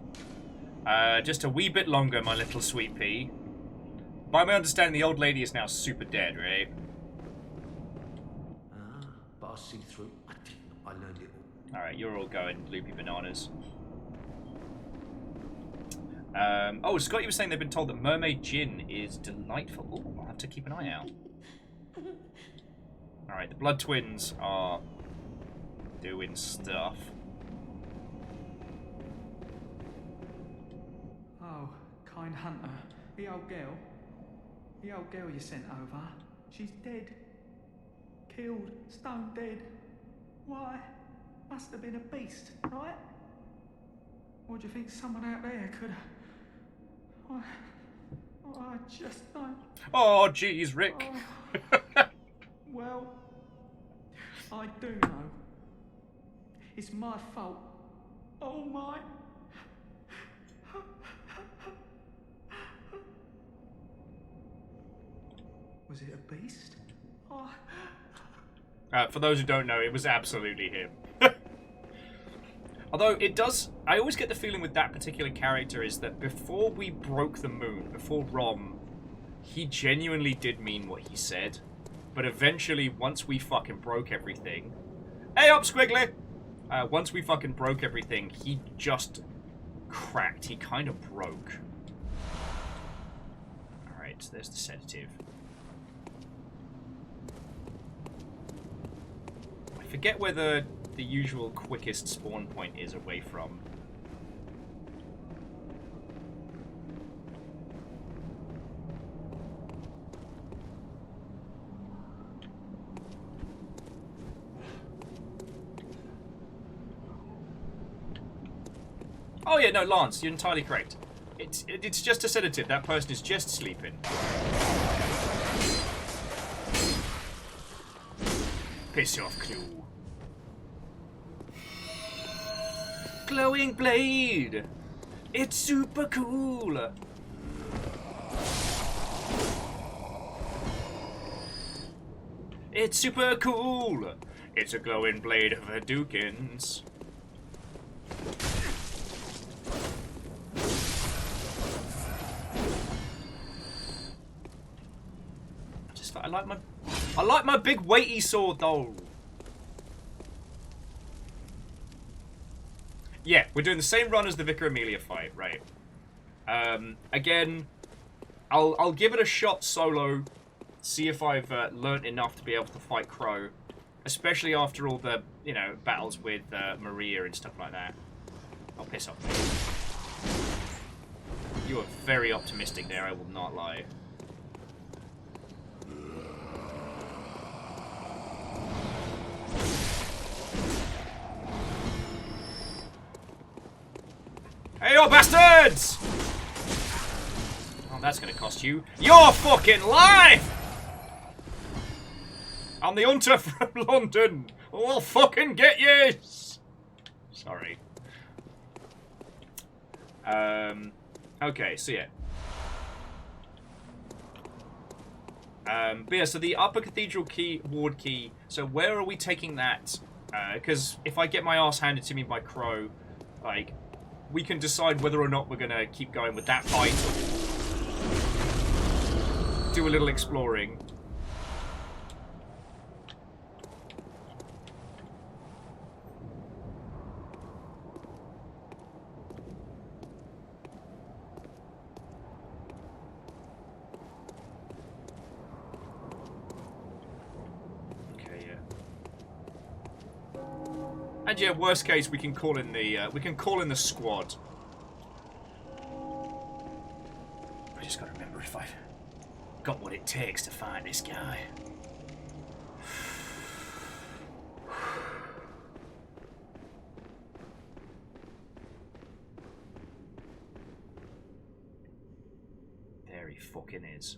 Just a wee bit longer, my little sweet pea. By my understanding, the old lady is now super dead, right? But I see through. I learned it all. Alright, you're all going loopy bananas. Oh, Scotty was saying they've been told that mermaid gin is delightful. Ooh, I'll have to keep an eye out. Alright, the Blood Twins are doing stuff. Oh, kind hunter. The old girl you sent over. She's dead. Killed. Stone dead. Why? Must have been a beast, right? Or do you think someone out there could have... I just don't... Oh, jeez, Rick. Well, I do know. It's my fault. Oh my... Was it a beast? Oh. For those who don't know, it was absolutely him. Although it does... I always get the feeling with that particular character is that before we broke the moon, before Rom, he genuinely did mean what he said. But eventually, once we fucking broke everything... Hey up, Squiggly! Once we fucking broke everything, he just cracked. He kind of broke. Alright, so there's the sedative. I forget where the usual quickest spawn point is away from. Oh yeah, no, Lance, you're entirely correct. It's just a sedative. That person is just sleeping. Piss off, Clue. Glowing blade! It's super cool! It's super cool! It's a glowing blade of Hadoukens. I like my big weighty sword though. Yeah, we're doing the same run as the Vicar Amelia fight, right? Again, I'll give it a shot solo, see if I've learnt enough to be able to fight Crow, especially after all the, you know, battles with Maria and stuff like that. I'll piss off. You are very optimistic there, I will not lie. Hey, you bastards! Oh, that's gonna cost you your fucking life! I'm the hunter from London. We'll fucking get you! Sorry. Okay, so yeah. But yeah, so the Upper Cathedral key, ward key, so where are we taking that? Because if I get my ass handed to me by Crow, like, we can decide whether or not we're gonna keep going with that fight or do a little exploring. And yeah, worst case, we can call in the squad. I just gotta remember if I've got what it takes to find this guy. There he fucking is.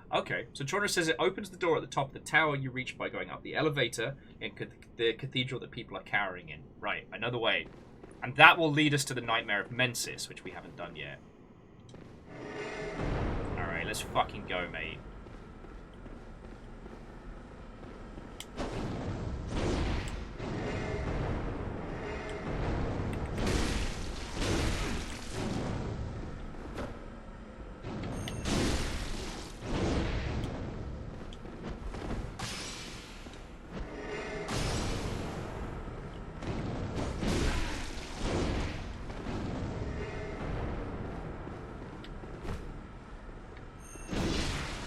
Okay, so Troner says it opens the door at the top of the tower you reach by going up the elevator in the cathedral that people are cowering in. Right, another way. And that will lead us to the Nightmare of Mensis, which we haven't done yet. Alright, let's fucking go, mate.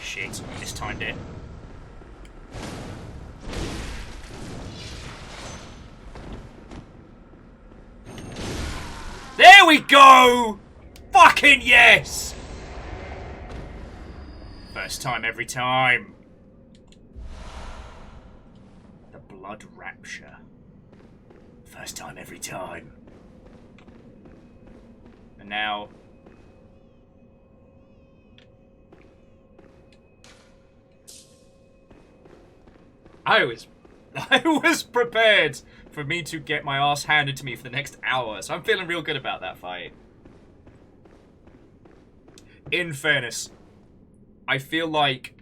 Shit, mistimed it. There we go! Fucking yes! First time every time. The Blood Rapture. First time every time. And now... I was prepared for me to get my ass handed to me for the next hour, so I'm feeling real good about that fight. In fairness, I feel like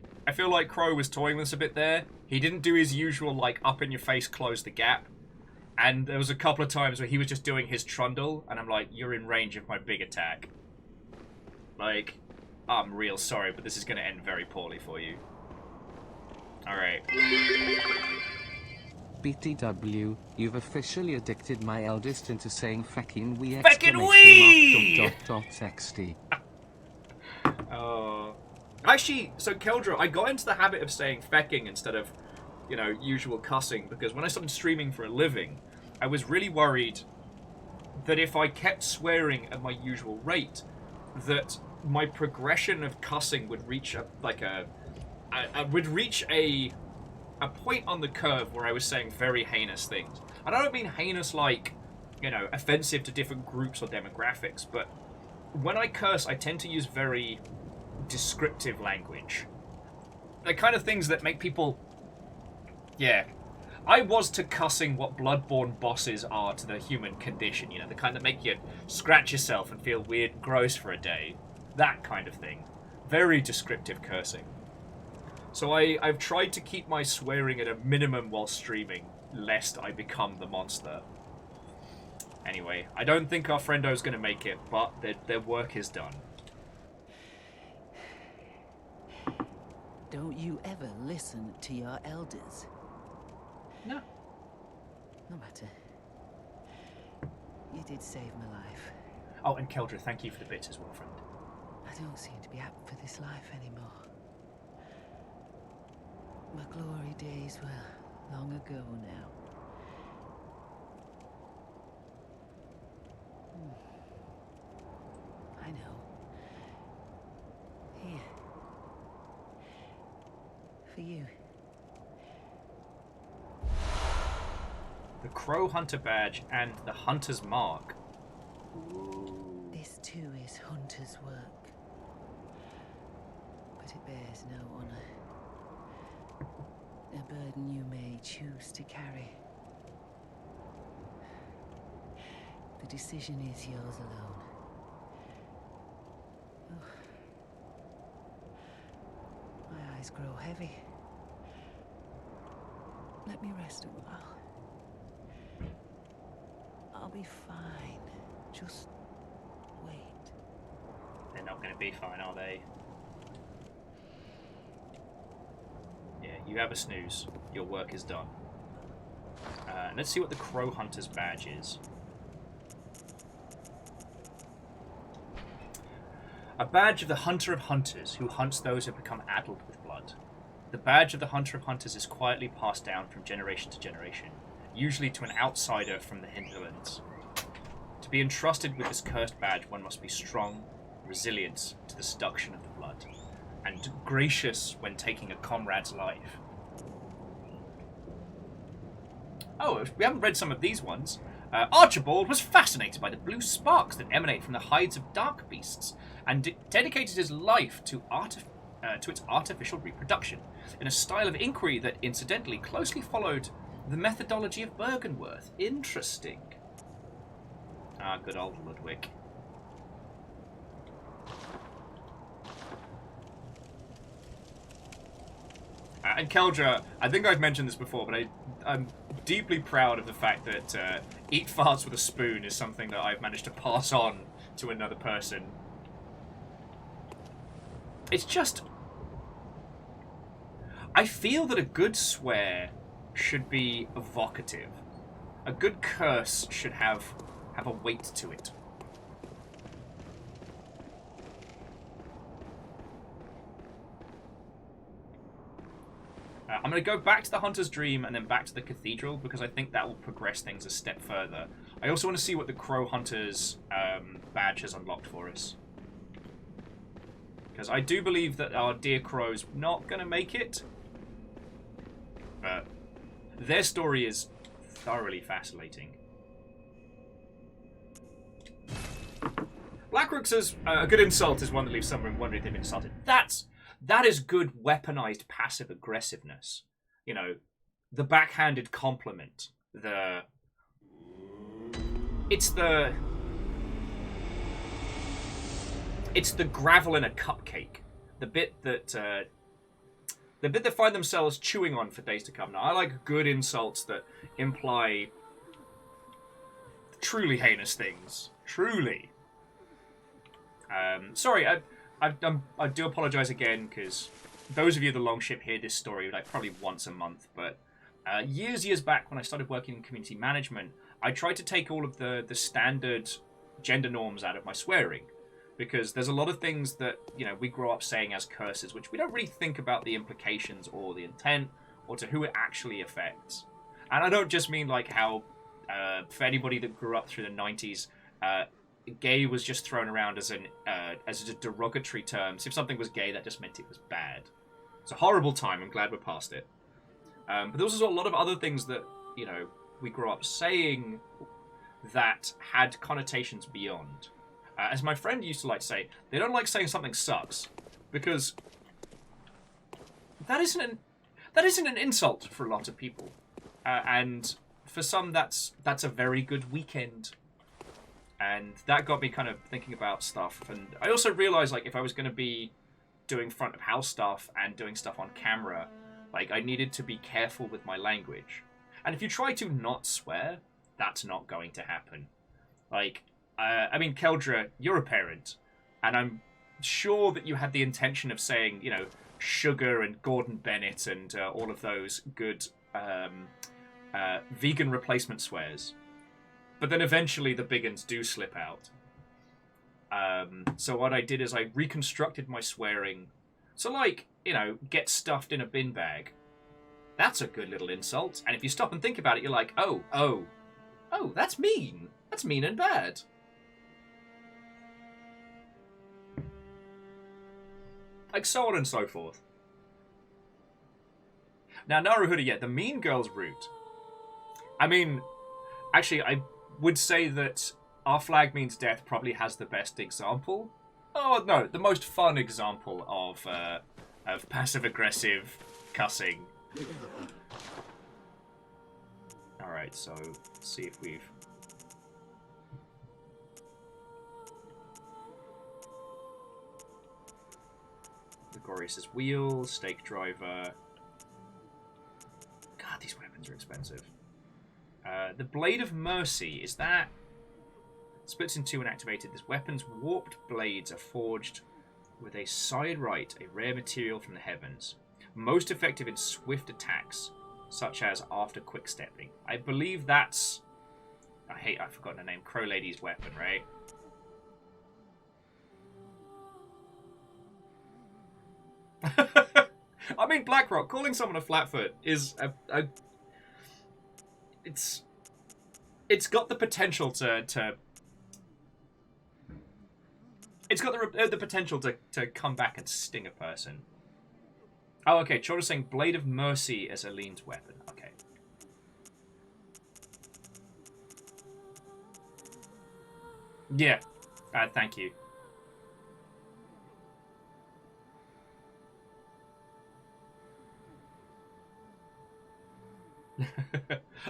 Crow was toying with us a bit there. He didn't do his usual, like, up in your face, close the gap. And there was a couple of times where he was just doing his trundle, and I'm like, you're in range of my big attack. Like, I'm real sorry, but this is going to end very poorly for you. Alright. BTW, you've officially addicted my eldest into saying feckin' we XT. Oh. Actually, so Keldra, I got into the habit of saying fecking instead of, you know, usual cussing, because when I started streaming for a living, I was really worried that if I kept swearing at my usual rate, that my progression of cussing would reach a point on the curve where I was saying very heinous things. And I don't mean heinous like, you know, offensive to different groups or demographics, but when I curse, I tend to use very descriptive language. The kind of things that make people... Yeah. I was to cussing what Bloodborne bosses are to the human condition, you know, the kind that make you scratch yourself and feel weird and gross for a day. That kind of thing. Very descriptive cursing. So I've tried to keep my swearing at a minimum while streaming, lest I become the monster. Anyway, I don't think our friendo's going to make it, but their work is done. Don't you ever listen to your elders? No. No matter. You did save my life. Oh, and Keldra, thank you for the bits as well, friend. I don't seem to be apt for this life anymore. My glory days were long ago now. I know. Here. For you. The Crow Hunter Badge and the Hunter's Mark. This too is hunter's work, but it bears no honor. A burden you may choose to carry. The decision is yours alone. Oh. My eyes grow heavy. Let me rest a while. I'll be fine. Just wait. They're not going to be fine, are they? Yeah, you have a snooze. Your work is done. Let's see what the Crow Hunter's badge is. A badge of the Hunter of Hunters, who hunts those who become addled with blood. The badge of the Hunter of Hunters is quietly passed down from generation to generation, usually to an outsider from the hinterlands. To be entrusted with this cursed badge, one must be strong, resilient to the seduction of the blood, and gracious when taking a comrade's life. Oh, we haven't read some of these ones. Archibald was fascinated by the blue sparks that emanate from the hides of dark beasts, and dedicated his life to its artificial reproduction, in a style of inquiry that incidentally closely followed the methodology of Bergenworth. Interesting. Ah, good old Ludwig. And Keldra, I think I've mentioned this before, but I'm deeply proud of the fact that eat farts with a spoon is something that I've managed to pass on to another person. It's just... I feel that a good swear should be evocative. A good curse should have a weight to it. I'm going to go back to the Hunter's Dream and then back to the Cathedral, because I think that will progress things a step further. I also want to see what the Crow Hunter's badge has unlocked for us. Because I do believe that our dear Crow's not going to make it. But their story is thoroughly fascinating. Blackrook says, a good insult is one that leaves someone wondering if they've been insulted. That is good weaponized passive aggressiveness. You know, the backhanded compliment. It's the gravel in a cupcake. The bit that find themselves chewing on for days to come. Now, I like good insults that imply truly heinous things. Truly. Sorry, I do apologise again, because those of you that long ship hear this story like probably once a month, but years back when I started working in community management, I tried to take all of the standard gender norms out of my swearing, because there's a lot of things that, you know, we grow up saying as curses, which we don't really think about the implications or the intent or to who it actually affects. And I don't just mean like how for anybody that grew up through the 90s, gay was just thrown around as a derogatory term. So if something was gay, that just meant it was bad. It's a horrible time. I'm glad we're past it. But there was also a lot of other things that, you know, we grew up saying that had connotations beyond. As my friend used to like to say, they don't like saying something sucks, because that isn't an insult for a lot of people, and for some that's a very good weekend. And that got me kind of thinking about stuff. And I also realized, like, if I was going to be doing front of house stuff and doing stuff on camera, like, I needed to be careful with my language. And if you try to not swear, that's not going to happen. Like, I mean, Keldra, you're a parent, and I'm sure that you had the intention of saying, you know, sugar and Gordon Bennett and all of those good vegan replacement swears. But then eventually the big uns do slip out. So what I did is I reconstructed my swearing. So, like, you know, get stuffed in a bin bag. That's a good little insult. And if you stop and think about it, you're like, oh, that's mean. That's mean and bad. Like, so on and so forth. Now, Naruhoda, yeah, the mean girl's route. I mean, actually, I would say that Our Flag Means Death probably has the best example. Oh, no, the most fun example of passive-aggressive cussing. Alright, so let's see if we've... Laborious wheel, stake driver. God, these weapons are expensive. The Blade of Mercy, is that... Splits in two when activated. This weapon's warped blades are forged with a side right, a rare material from the heavens. Most effective in swift attacks, such as after quick-stepping. I believe that's... I've forgotten her name. Crow Lady's weapon, right? I mean, Blackrock, calling someone a flatfoot is it's got the potential to it's got the potential to come back and sting a person. Oh, okay. Chorda's saying Blade of Mercy as Aline's weapon. Okay. Yeah. Thank you.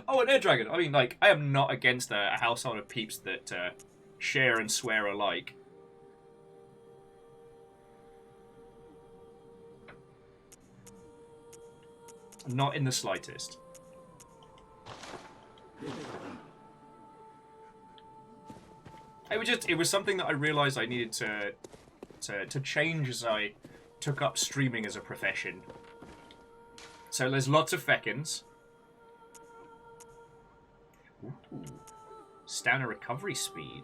Oh, an air dragon. I mean, like, I am not against a household of peeps that share and swear alike. Not in the slightest. It was something that I realized I needed to change as I took up streaming as a profession. So there's lots of feckins. Ooh. Stamina recovery speed.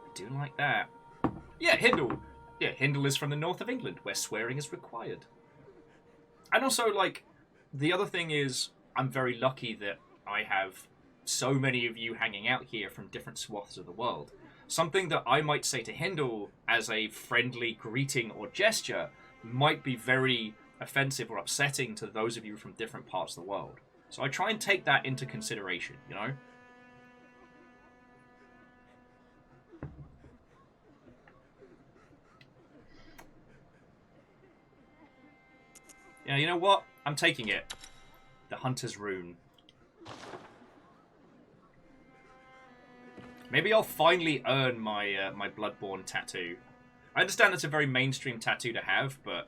I do like that. Yeah, Hindle. Yeah, Hindle is from the north of England, where swearing is required. And also, like, the other thing is, I'm very lucky that I have so many of you hanging out here from different swaths of the world. Something that I might say to Hindle as a friendly greeting or gesture might be very offensive or upsetting to those of you from different parts of the world. So I try and take that into consideration, you know? Yeah, you know what? I'm taking it. The Hunter's Rune. Maybe I'll finally earn my my Bloodborne tattoo. I understand it's a very mainstream tattoo to have, but...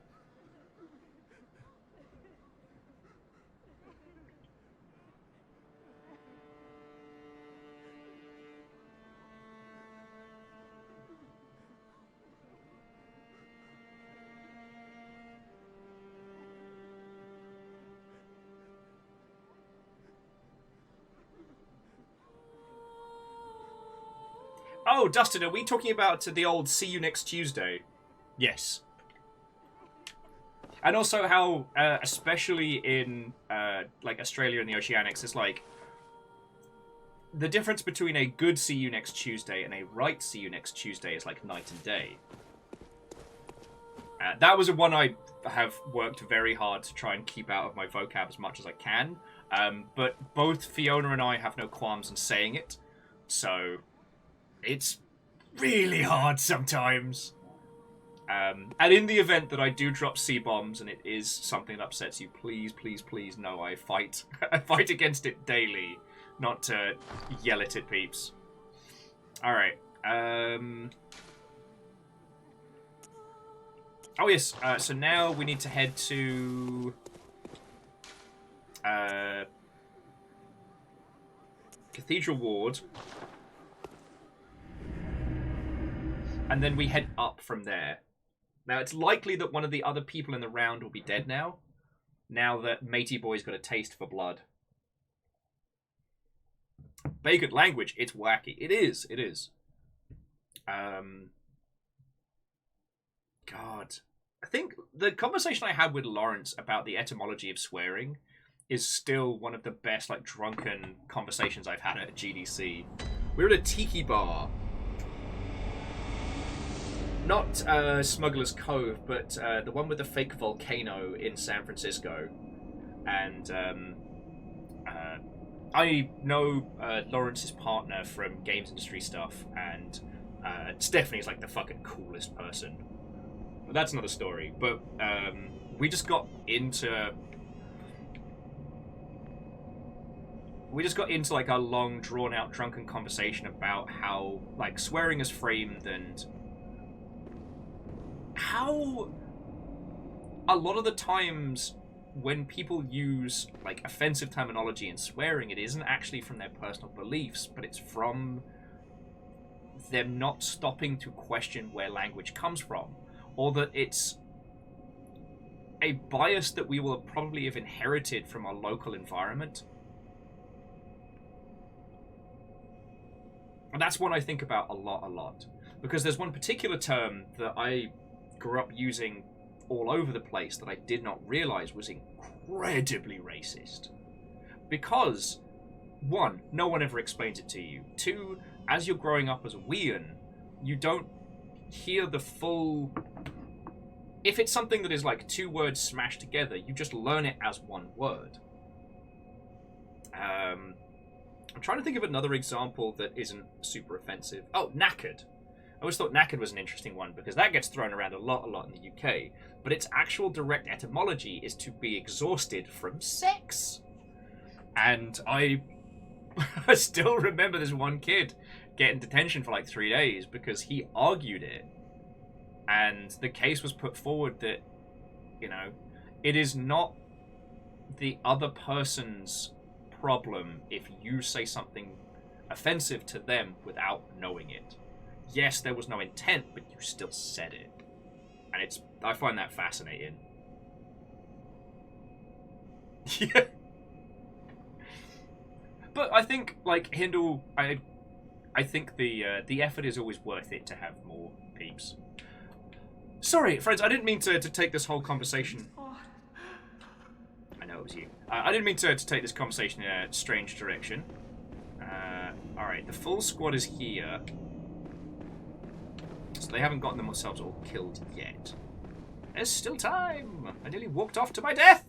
Oh, Dustin, are we talking about the old see you next Tuesday? Yes. And also how, especially in, like, Australia and the Oceanics, it's like, the difference between a good see you next Tuesday and a right see you next Tuesday is like night and day. That was one I have worked very hard to try and keep out of my vocab as much as I can. But both Fiona and I have no qualms in saying it, so... It's really hard sometimes. And in the event that I do drop C-bombs and it is something that upsets you, please, please, please know I fight. I fight against it daily, not to yell it at peeps. Alright. Oh, yes. So now we need to head to... Cathedral Ward. And then we head up from there. Now, it's likely that one of the other people in the round will be dead now. Now that Matey Boy's got a taste for blood. Bacon language, it's wacky. It is, it is. God. I think the conversation I had with Lawrence about the etymology of swearing is still one of the best, like, drunken conversations I've had at a GDC. We're at a tiki bar. Not Smuggler's Cove, but the one with the fake volcano in San Francisco. And I know Lawrence's partner from games industry stuff, and Stephanie is like the fucking coolest person. But that's another story. But we just got into like a long, drawn-out, drunken conversation about how like swearing is framed and how a lot of the times when people use like offensive terminology and swearing, it isn't actually from their personal beliefs, but it's from them not stopping to question where language comes from, or that it's a bias that we will probably have inherited from our local environment. And that's one I think about a lot. Because there's one particular term that I grew up using all over the place that I did not realize was incredibly racist. Because, one, no one ever explains it to you. Two, as you're growing up as a Wean, you don't hear the full... If it's something that is like two words smashed together, you just learn it as one word. I'm trying to think of another example that isn't super offensive. Oh, knackered. I always thought knackered was an interesting one because that gets thrown around a lot in the UK. But its actual direct etymology is to be exhausted from sex. And I still remember this one kid getting detention for like 3 days because he argued it. And the case was put forward that, you know, it is not the other person's problem if you say something offensive to them without knowing it. Yes, there was no intent, but you still said it. And I find that fascinating. Yeah. But I think, like, Hindle, I think the effort is always worth it to have more peeps. Sorry, friends, I didn't mean to take this whole conversation... I know it was you. I didn't mean to take this conversation in a strange direction. Alright, the full squad is here. So they haven't gotten themselves all killed yet. There's still time! I nearly walked off to my death!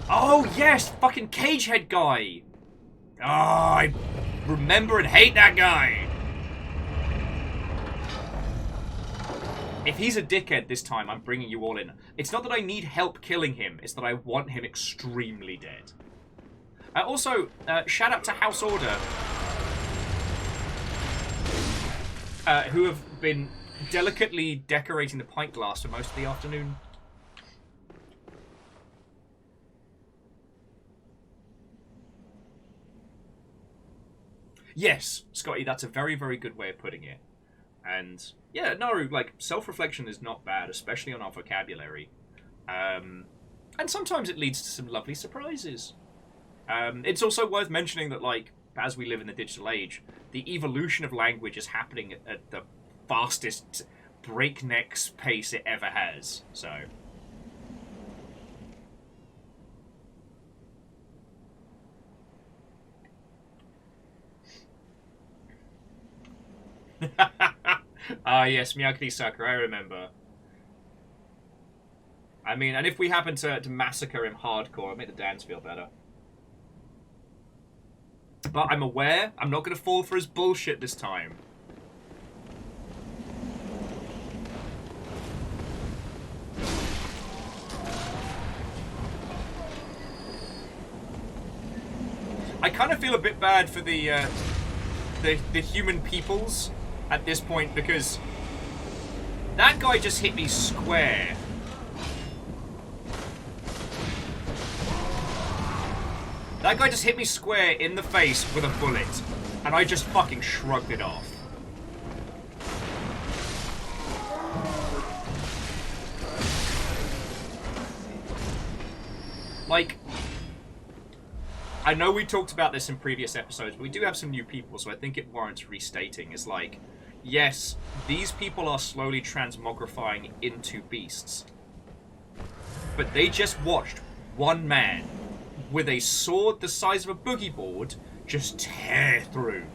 Oh, yes! Fucking Cagehead guy! Oh, I remember and hate that guy! If he's a dickhead this time, I'm bringing you all in. It's not that I need help killing him, it's that I want him extremely dead. Also, shout out to House Order, who have been delicately decorating the pint glass for most of the afternoon. Yes, Scotty, that's a very, very good way of putting it. And, yeah, no, like, self-reflection is not bad, especially on our vocabulary. And sometimes it leads to some lovely surprises. It's also worth mentioning that, like, as we live in the digital age, the evolution of language is happening at the fastest breakneck pace it ever has, so... Ah, yes, Miyagi-Sakura, I remember. I mean, and if we happen to massacre him hardcore, it'll make the dance feel better. But I'm aware I'm not going to fall for his bullshit this time. I kind of feel a bit bad for the human peoples at this point, because that guy just hit me square. That guy just hit me square in the face with a bullet, and I just fucking shrugged it off. Like, I know we talked about this in previous episodes, but we do have some new people, so I think it warrants restating. It's like, yes, these people are slowly transmogrifying into beasts. But they just watched one man with a sword the size of a boogie board just tear through.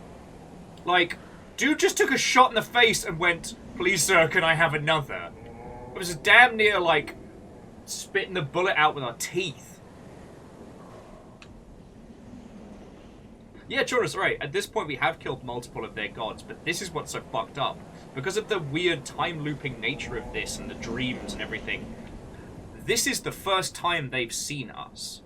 Like, dude just took a shot in the face and went, "Please, sir, can I have another?" It was damn near like spitting the bullet out with our teeth. Yeah, Chora's right. At this point, we have killed multiple of their gods, but this is what's so fucked up. Because of the weird time-looping nature of this and the dreams and everything, this is the first time they've seen us.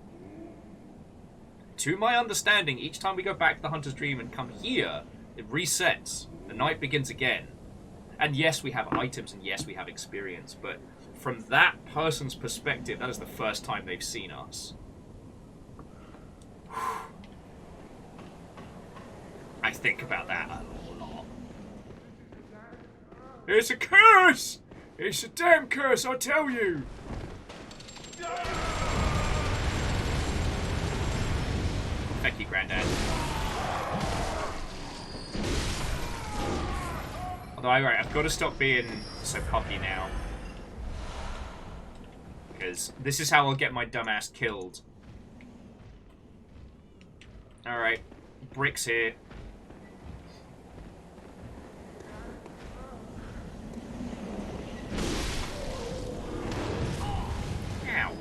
To my understanding, each time we go back to the Hunter's Dream and come here, it resets. The night begins again. And yes, we have items, and yes, we have experience, but from that person's perspective, that is the first time they've seen us. I think about that a lot. It's a curse! It's a damn curse, I tell you! Thank you, Grandad. Although, I've got to stop being so cocky now. Because this is how I'll get my dumbass killed. Alright. Bricks here. Ow.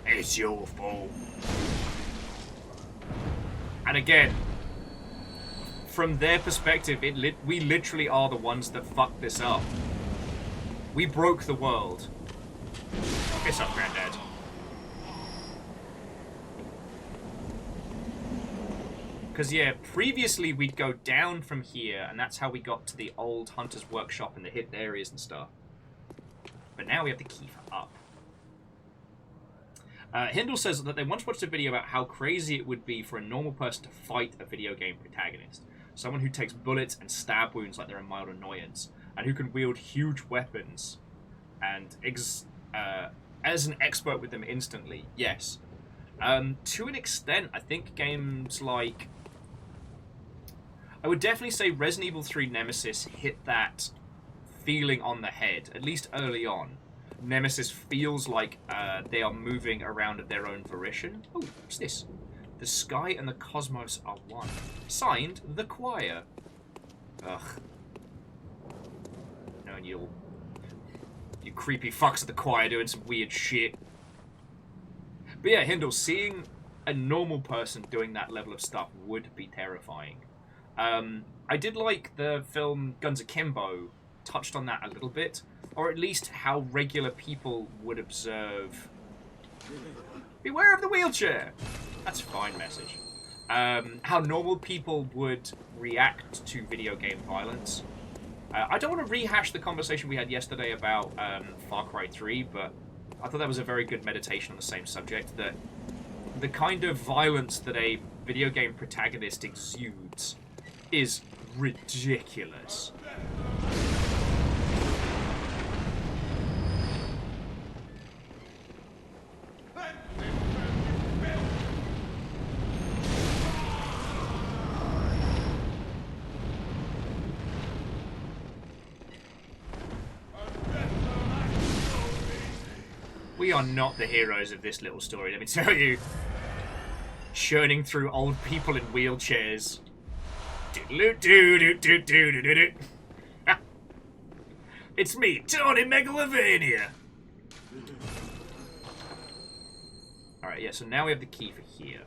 It's your fault. And again, from their perspective, we literally are the ones that fucked this up. We broke the world. Piss off, Granddad. Because, yeah, previously we'd go down from here, and that's how we got to the old Hunter's Workshop and the hidden areas and stuff. But now we have the key for up. Hindle says that they once watched a video about how crazy it would be for a normal person to fight a video game protagonist. Someone who takes bullets and stab wounds like they're a mild annoyance, and who can wield huge weapons, and as an expert with them instantly, yes. To an extent, I think games like... I would definitely say Resident Evil 3 Nemesis hit that feeling on the head, at least early on. Nemesis feels like they are moving around at their own volition. Oh, what's this? The sky and the cosmos are one. Signed, The Choir. Ugh. No, and you creepy fucks at the choir doing some weird shit. But yeah, Hindle, seeing a normal person doing that level of stuff would be terrifying. I did like the film Guns Akimbo touched on that a little bit, or at least how regular people would observe. Beware of the wheelchair! That's a fine message. How normal people would react to video game violence. I don't want to rehash the conversation we had yesterday about Far Cry 3, but I thought that was a very good meditation on the same subject, that the kind of violence that a video game protagonist exudes is ridiculous. We are not the heroes of this little story, let me tell you. Churning through old people in wheelchairs. It's me, Tony Megalovania. Alright, yeah, so now we have the key for here.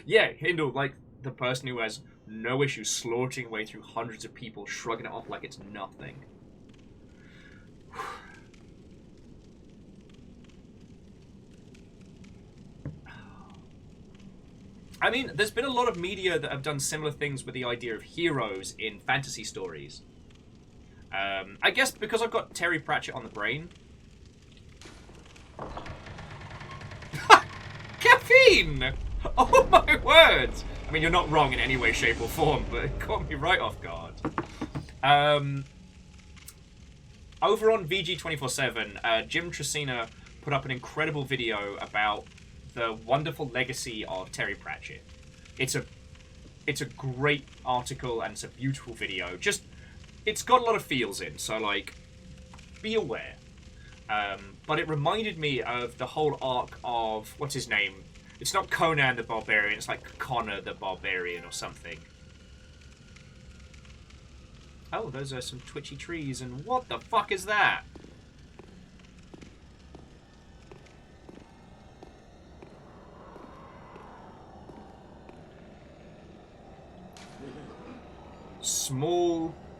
Yeah, Hindle, like the person who has no issue slaughtering away through hundreds of people, shrugging it off like it's nothing. I mean, there's been a lot of media that have done similar things with the idea of heroes in fantasy stories. I guess because I've got Terry Pratchett on the brain. Caffeine! Oh my word! I mean, you're not wrong in any way, shape or form, but it caught me right off guard. Over on VG247, Jim Tresina put up an incredible video about the wonderful legacy of Terry Pratchett. It's a great article and it's a beautiful video. Just, it's got a lot of feels in, so like, be aware. But it reminded me of the whole arc of, what's his name? It's not Conan the Barbarian, it's like Connor the Barbarian or something. Oh, those are some twitchy trees, and what the fuck is that?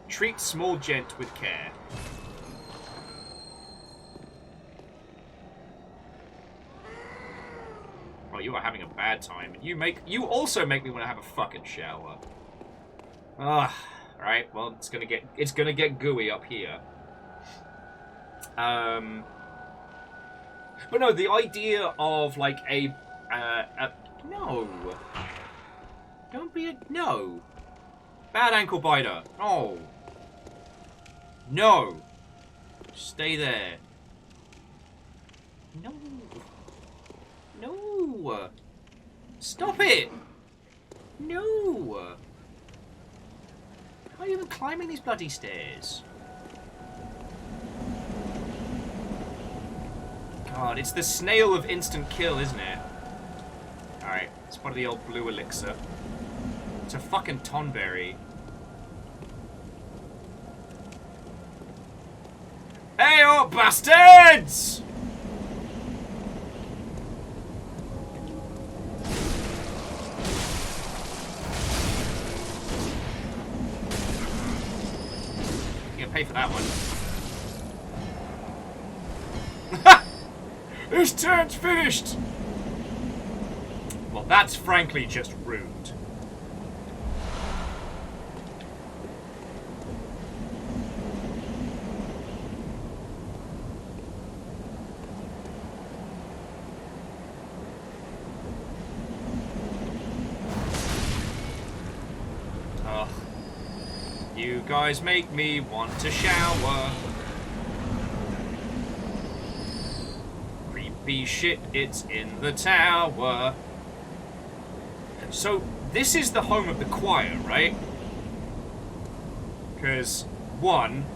Treat small gent with care. Oh, you are having a bad time. You also make me want to have a fucking shower. Ah, right. Well, it's gonna get gooey up here. But no, the idea of like no, don't be a no. Bad ankle biter. Oh. No. Stay there. No. No. Stop it. No. Why are you even climbing these bloody stairs? God, it's the snail of instant kill, isn't it? Alright, it's part of the old blue elixir. It's a fucking tonberry. Hey, oh, bastards! You gonna pay for that one. This turn's finished! Well, that's frankly just rude. You guys make me want to shower. Creepy shit, it's in the tower. So, this is the home of the choir, right? Because, one,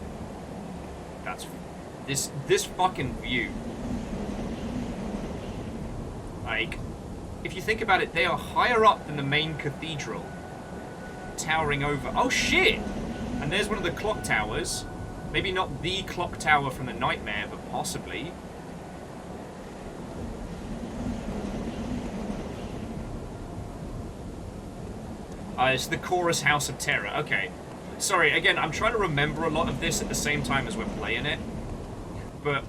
that's this fucking view. Like, if you think about it, they are higher up than the main cathedral. Towering over. Oh shit! And there's one of the clock towers. Maybe not the clock tower from the Nightmare, but possibly. It's the Chorus House of Terror. Okay. Sorry, again, I'm trying to remember a lot of this at the same time as we're playing it. But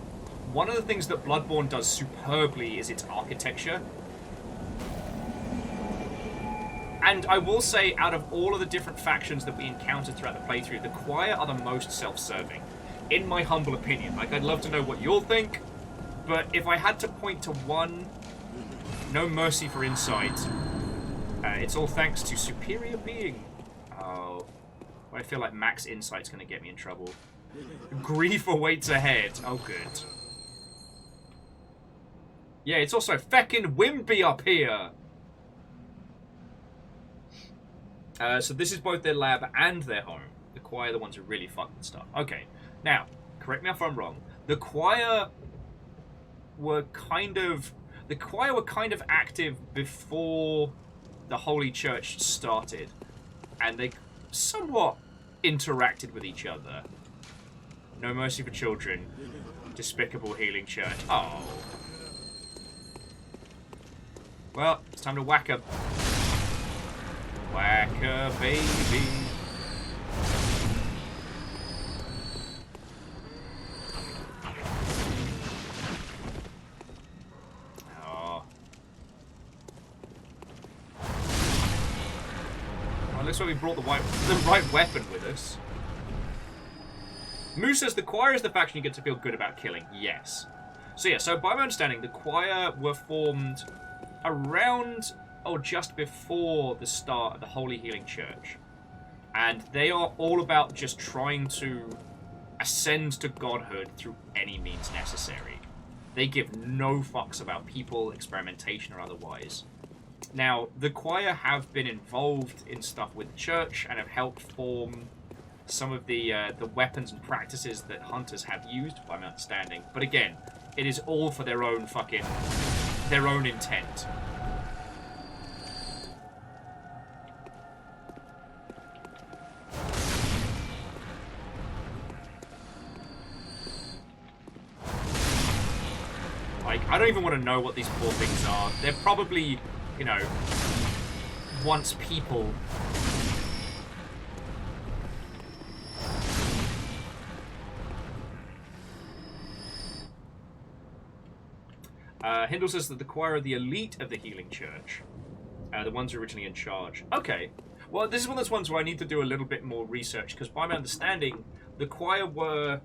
one of the things that Bloodborne does superbly is its architecture. And I will say, out of all of the different factions that we encountered throughout the playthrough, the choir are the most self-serving, in my humble opinion. Like, I'd love to know what you'll think, but if I had to point to one, no mercy for insight. It's all thanks to superior being. Oh, I feel like max insight's going to get me in trouble. Grief awaits ahead. Oh, good. Yeah, it's also feckin' wimpy up here. So this is both their lab and their home. The choir are the ones who really fuck with stuff. Okay, now, correct me if I'm wrong. The choir were kind of active before the Holy Church started, and they somewhat interacted with each other. No mercy for children. Despicable healing church. Oh. Well, it's time to whack a... Whack a baby. Oh. Well, looks like we brought the right weapon with us. Moose says the choir is the faction you get to feel good about killing. Yes. So yeah, so by my understanding, the choir were formed around or just before the start of the Holy Healing Church. And they are all about just trying to ascend to godhood through any means necessary. They give no fucks about people, experimentation, or otherwise. Now, the choir have been involved in stuff with the church and have helped form some of the weapons and practices that hunters have used, by my understanding. But again, it is all for their own intent. Like, I don't even want to know what these poor things are. They're probably, you know, once people. Hindle says that the choir are the elite of the healing church. The ones originally in charge. Okay. Well, this is one of those ones where I need to do a little bit more research, because by my understanding, the choir were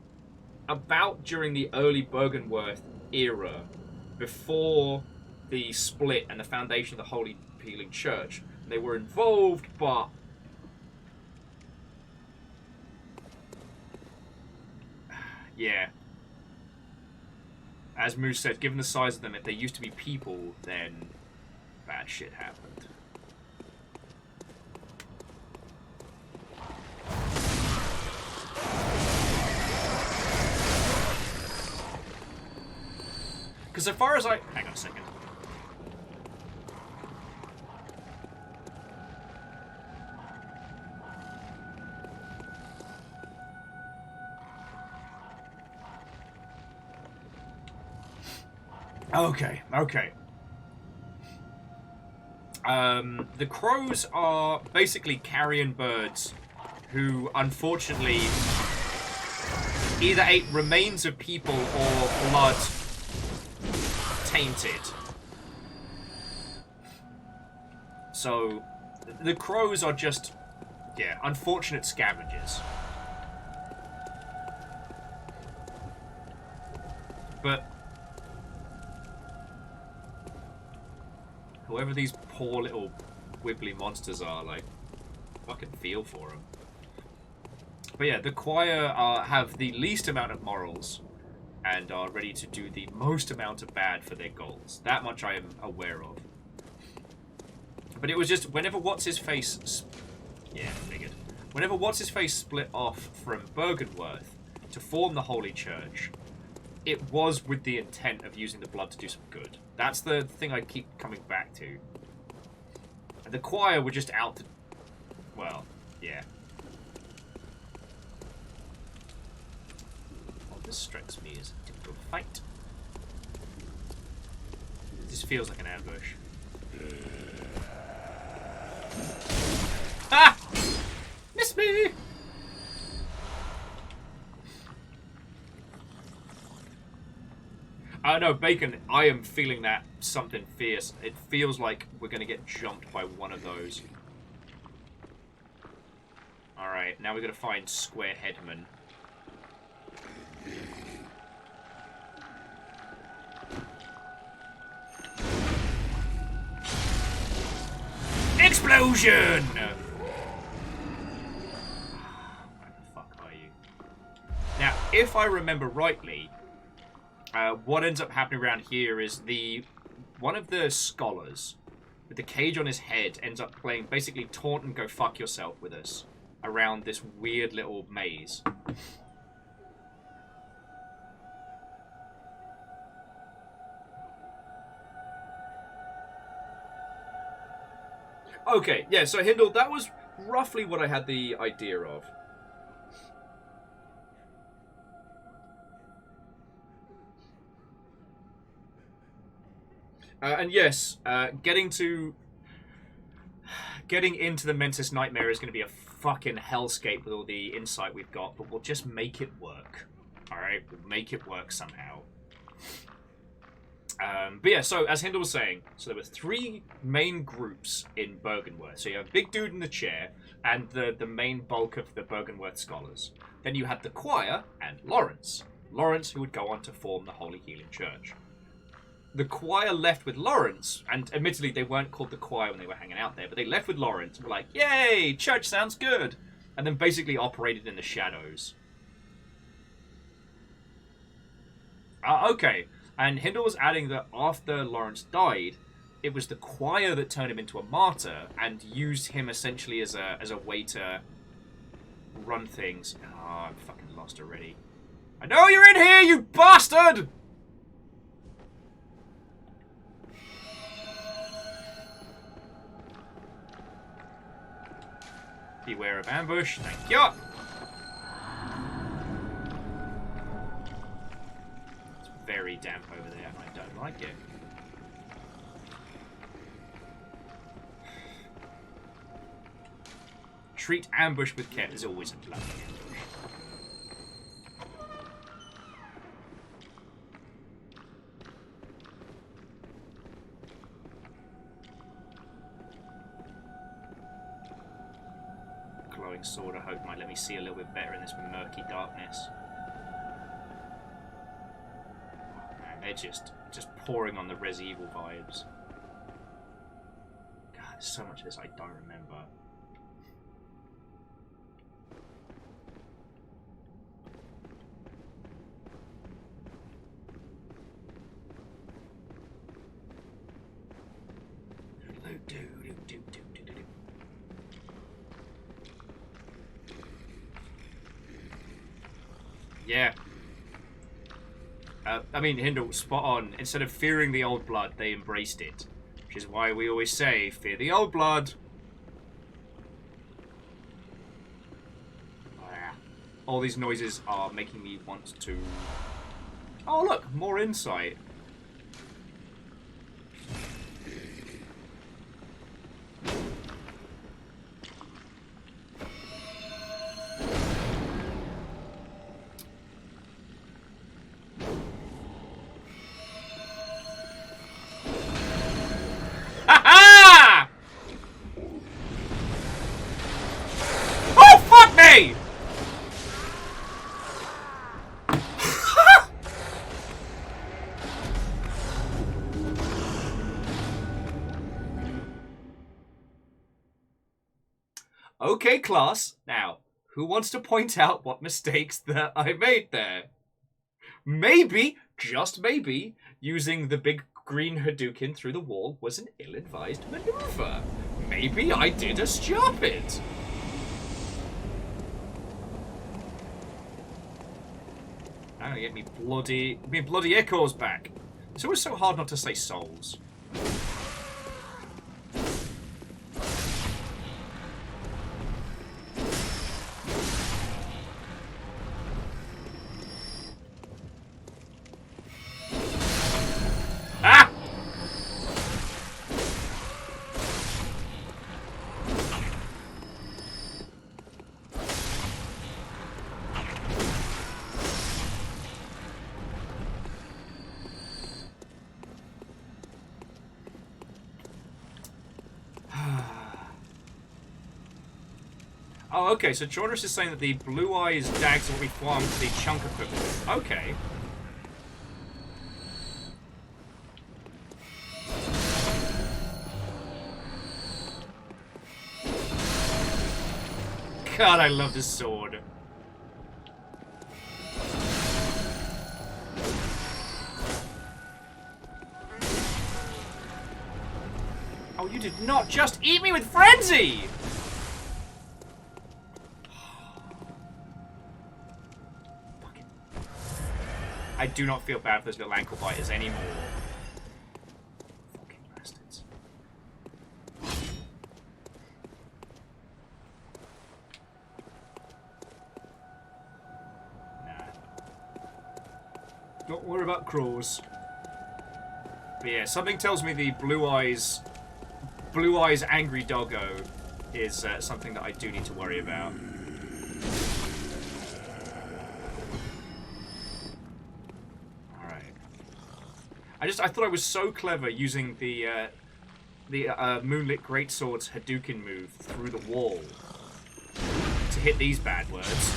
about during the early Byrgenwerth era, before the split and the foundation of the Holy Healing Church. They were involved, but... yeah. As Moose said, given the size of them, if they used to be people, then bad shit happened. Because so far as I... hang on a second. Okay, okay. The crows are basically carrion birds who, unfortunately, either ate remains of people or blood tainted. So, the crows are just, yeah, unfortunate scavengers. But whoever these poor little wibbly monsters are, like, fucking feel for them. But yeah, the choir have the least amount of morals and are ready to do the most amount of bad for their goals. That much I am aware of. But it was just, whenever What's-His-Face... yeah, figured. Whenever What's-His-Face split off from Byrgenwerth to form the Holy Church, it was with the intent of using the blood to do some good. That's the thing I keep coming back to. And the choir were just out to... well, yeah. Well, this strikes me as a difficult fight. This feels like an ambush. Ah! Miss me! No, Bacon, I am feeling that something fierce. It feels like we're going to get jumped by one of those. Alright, now we've got to find Square Headman. Explosion! Where the fuck are you? Now, if I remember rightly... what ends up happening around here is one of the scholars with the cage on his head ends up playing basically taunt and go fuck yourself with us around this weird little maze. Okay, yeah, so Hindle, that was roughly what I had the idea of. And yes, getting into the Mentis Nightmare is going to be a fucking hellscape with all the insight we've got, but we'll just make it work. Alright? We'll make it work somehow. But yeah, so as Hindle was saying, so there were 3 main groups in Byrgenwerth. So you have Big Dude in the chair and the main bulk of the Byrgenwerth scholars. Then you had the choir and Lawrence. Lawrence, who would go on to form the Holy Healing Church. The choir left with Lawrence, and admittedly they weren't called the choir when they were hanging out there, but they left with Lawrence and were like, yay, church sounds good! And then basically operated in the shadows. Okay, and Hindle was adding that after Lawrence died, it was the choir that turned him into a martyr and used him essentially as a way to run things. Oh, I'm fucking lost already. I know you're in here, you bastard! Beware of ambush. Thank you. It's very very damp over there, and I don't like it. Treat ambush with care. There's always a bloody ambush. Glowing sword, I hope, might let me see a little bit better in this murky darkness. Oh, man, they're just pouring on the Res Evil vibes. God, there's so much of this I don't remember. Yeah. I mean, Hindle, spot on. Instead of fearing the old blood, they embraced it. Which is why we always say, fear the old blood. All these noises are making me want to... Oh, look! More insight. Okay, class. Now, who wants to point out what mistakes that I made there? Maybe, just maybe, using the big green Hadouken through the wall was an ill-advised maneuver. Maybe I did a stupid. I'm gonna get me bloody echoes back. It's always so hard not to say souls. Oh, okay, so Jordas is saying that the Blue Eyes dags will be farmed for the chunk equivalent. Okay. God, I love this sword. Oh, you did not just eat me with frenzy! I do not feel bad for those little ankle biters anymore. Fucking bastards. Nah. Don't worry about crows. But yeah, something tells me the Blue Eyes Angry Doggo is something that I do need to worry about. I thought I was so clever using the Moonlit Greatsword's Hadouken move through the wall to hit these bad words.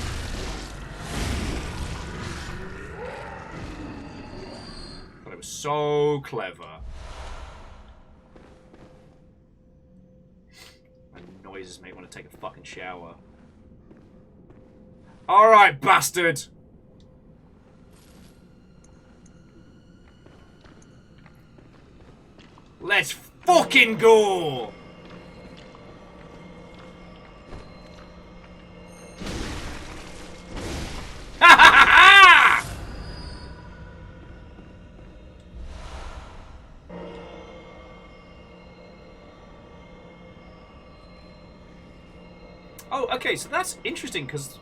But I was so clever. My noises make me want to take a fucking shower. Alright, bastard! Let's fucking go! Ha ha ha ha! Oh, okay, so that's interesting because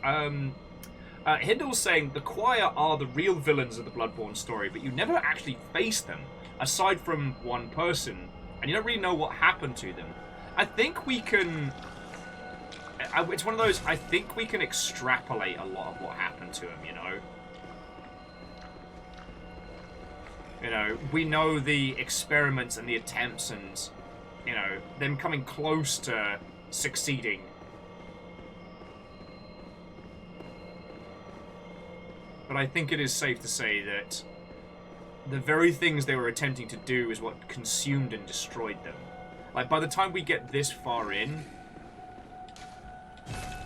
Hindle's saying the choir are the real villains of the Bloodborne story, but you never actually face them, aside from one person, and you don't really know what happened to them. I think we can... It's one of those, I think we can extrapolate a lot of what happened to him, you know? You know, we know the experiments and the attempts and, you know, them coming close to succeeding. But I think it is safe to say that the very things they were attempting to do is what consumed and destroyed them. Like, by the time we get this far in,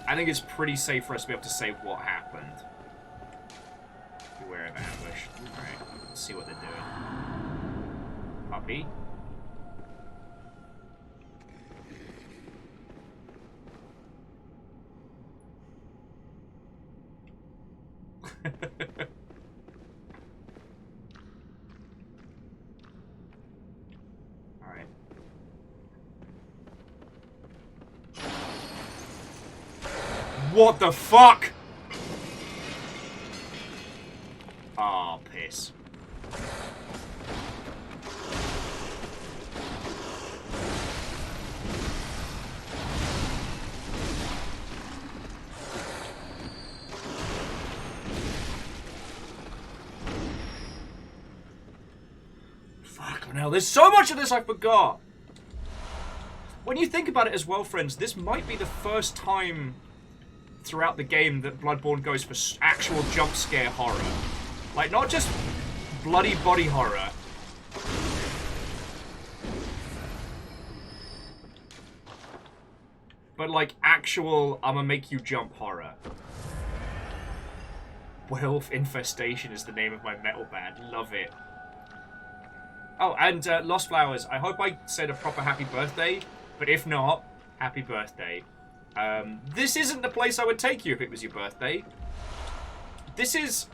I think it's pretty safe for us to be able to say what happened. Beware of ambush. Alright, let's see what they're doing. Puppy. Alright. What the fuck? Aw, piss. Fuck, now there's so much of this I forgot. When you think about it as well, friends, this might be the first time throughout the game that Bloodborne goes for actual jump scare horror. Like, not just bloody body horror. But like actual, I'ma make you jump horror. Wolf Infestation is the name of my metal band. Love it. Oh, and Lost Flowers, I hope I said a proper happy birthday, but if not, happy birthday. This isn't the place I would take you if it was your birthday. This is...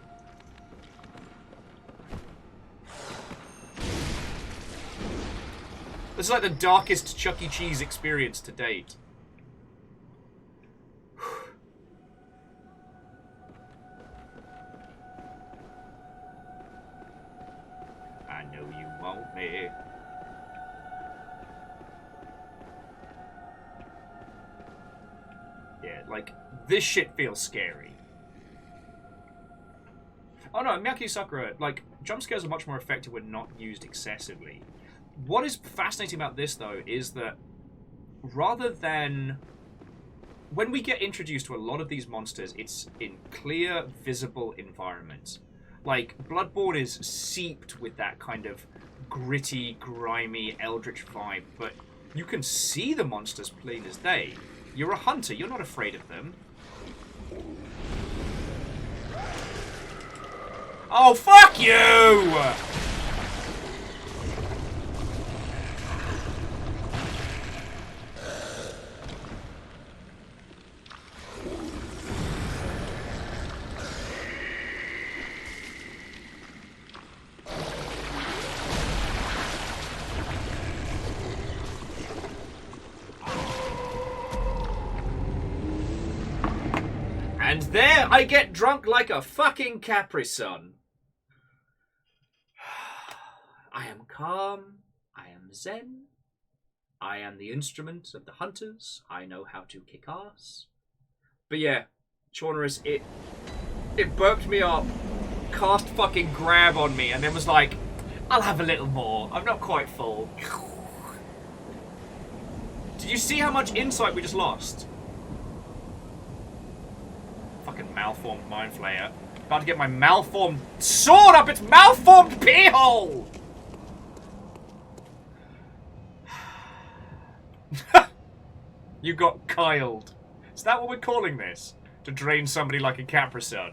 This is like the darkest Chuck E. Cheese experience to date. I know you want me. Yeah, like, this shit feels scary. Oh no, Miyaki Sakura, like, jump scares are much more effective when not used excessively. What is fascinating about this, though, is that rather than... When we get introduced to a lot of these monsters, it's in clear, visible environments. Like, Bloodborne is seeped with that kind of gritty, grimy, eldritch vibe, but you can see the monsters plain as day. You're a hunter, you're not afraid of them. Oh, fuck you! And there I get drunk like a fucking Capri-Sun. I am calm. I am zen. I am the instrument of the hunters. I know how to kick ass. But yeah, Chaunerus, it burped me up, cast fucking grab on me, and then was like, I'll have a little more. I'm not quite full. Did you see how much insight we just lost? Fucking malformed mind flayer. About to get my malformed sword up its malformed pee hole! You got Kyled. Is that what we're calling this? To drain somebody like a Capri-Sun?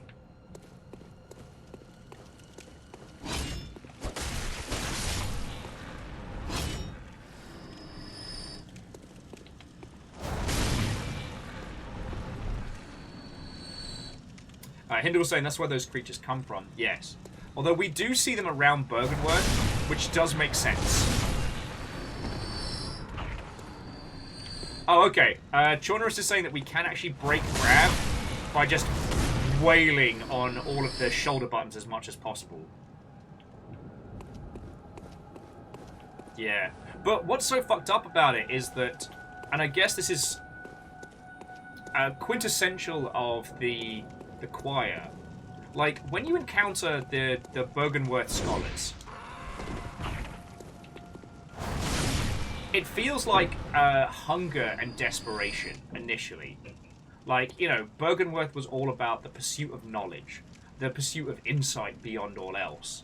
Hinder was saying that's where those creatures come from. Yes. Although we do see them around Bergenworth, which does make sense. Oh, okay. Chaunerus is saying that we can actually break grab by just wailing on all of the shoulder buttons as much as possible. Yeah. But what's so fucked up about it is that, and I guess this is quintessential of the choir. Like, when you encounter the Boggenworth scholars, it feels like hunger and desperation initially. Like, you know, Boggenworth was all about the pursuit of knowledge, the pursuit of insight beyond all else.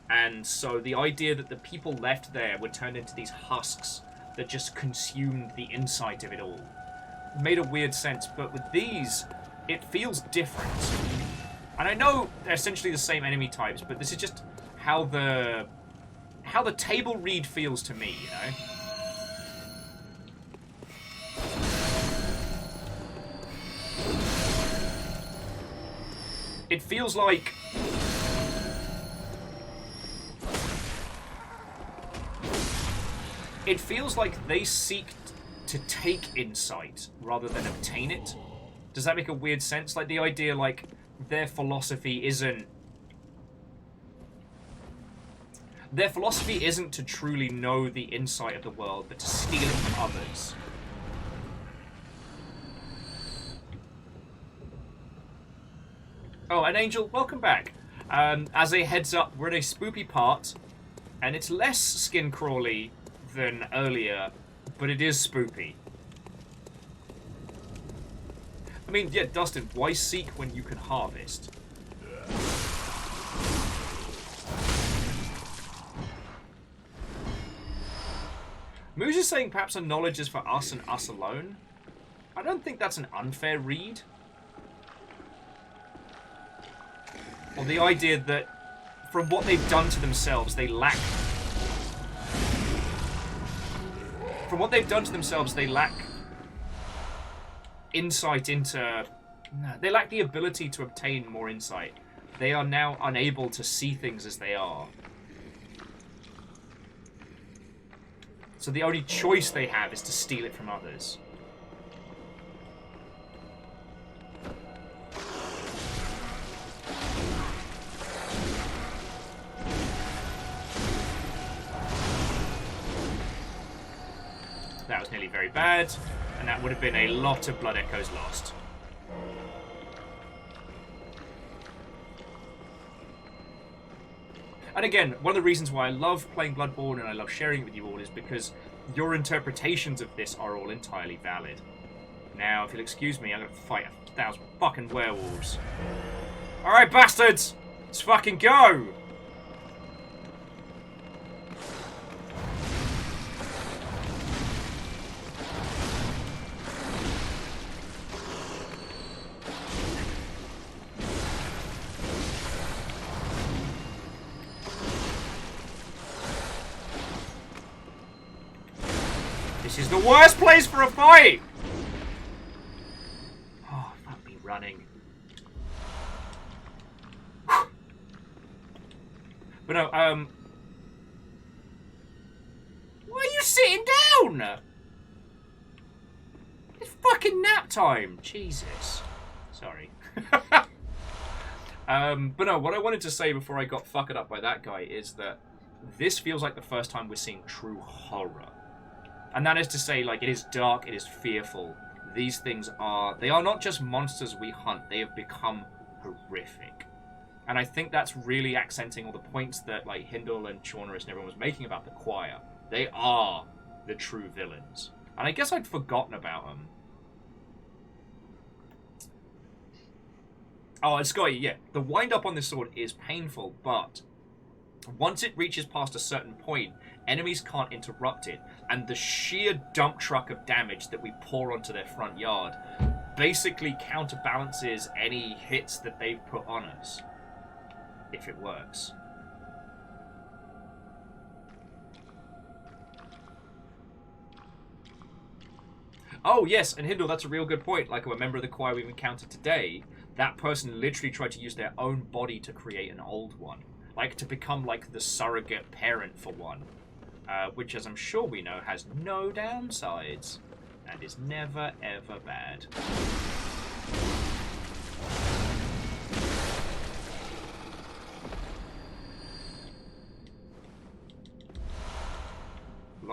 And so the idea that the people left there were turned into these husks that just consumed the insight of it all made a weird sense. But with these, it feels different. And I know they're essentially the same enemy types, but this is just how the table read feels to me, you know? It feels like they seek to take insight rather than obtain it. Does that make a weird sense? Like, the idea, like, their philosophy isn't to truly know the insight of the world, but to steal it from others. Oh, and Angel, welcome back. As a heads up, we're in a spoopy part, and it's less skin crawly than earlier, but it is spoopy. I mean, yeah, Dustin, why seek when you can harvest? Moose is saying perhaps a knowledge is for us and us alone. I don't think that's an unfair read. Or the idea that from what they've done to themselves, they lack... From what they've done to themselves, they lack insight into... They lack the ability to obtain more insight. They are now unable to see things as they are. So the only choice they have is to steal it from others. That was nearly very bad, and that would have been a lot of blood echoes lost. And again, one of the reasons why I love playing Bloodborne and I love sharing it with you all is because your interpretations of this are all entirely valid. Now, if you'll excuse me, I'm going to fight 1,000 fucking werewolves. Alright, bastards! Let's fucking go! This is the worst place for a fight! Oh, fuck me running. But no, why are you sitting down? It's fucking nap time. Jesus. Sorry. But no, what I wanted to say before I got fucked up by that guy is that this feels like the first time we're seeing true horror. And that is to say, like, it is dark, it is fearful. These things are... They are not just monsters we hunt. They have become horrific. And I think that's really accenting all the points that, like, Hindle and Chaunerus and everyone was making about the choir. They are the true villains. And I guess I'd forgotten about them. Oh, and Scotty, yeah. The wind-up on this sword is painful, but... once it reaches past a certain point, enemies can't interrupt it, and the sheer dump truck of damage that we pour onto their front yard basically counterbalances any hits that they've put on us, if it works. Oh, yes, and Hindle, that's a real good point. Like a member of the choir we've encountered today, that person literally tried to use their own body to create an old one. Like, to become, like, the surrogate parent for one. Which, as I'm sure we know, has no downsides. And is never, ever bad.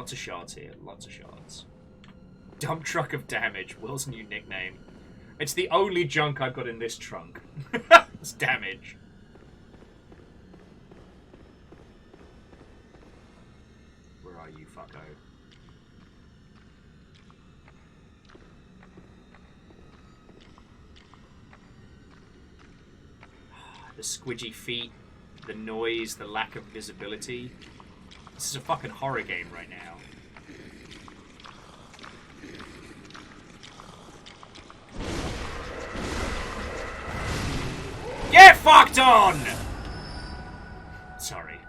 Lots of shards here. Lots of shards. Dump truck of damage. Will's new nickname. It's the only junk I've got in this trunk. It's damage. Where are you, fucko? The squidgy feet, the noise, the lack of visibility. This is a fucking horror game right now. Get fucked on! Sorry.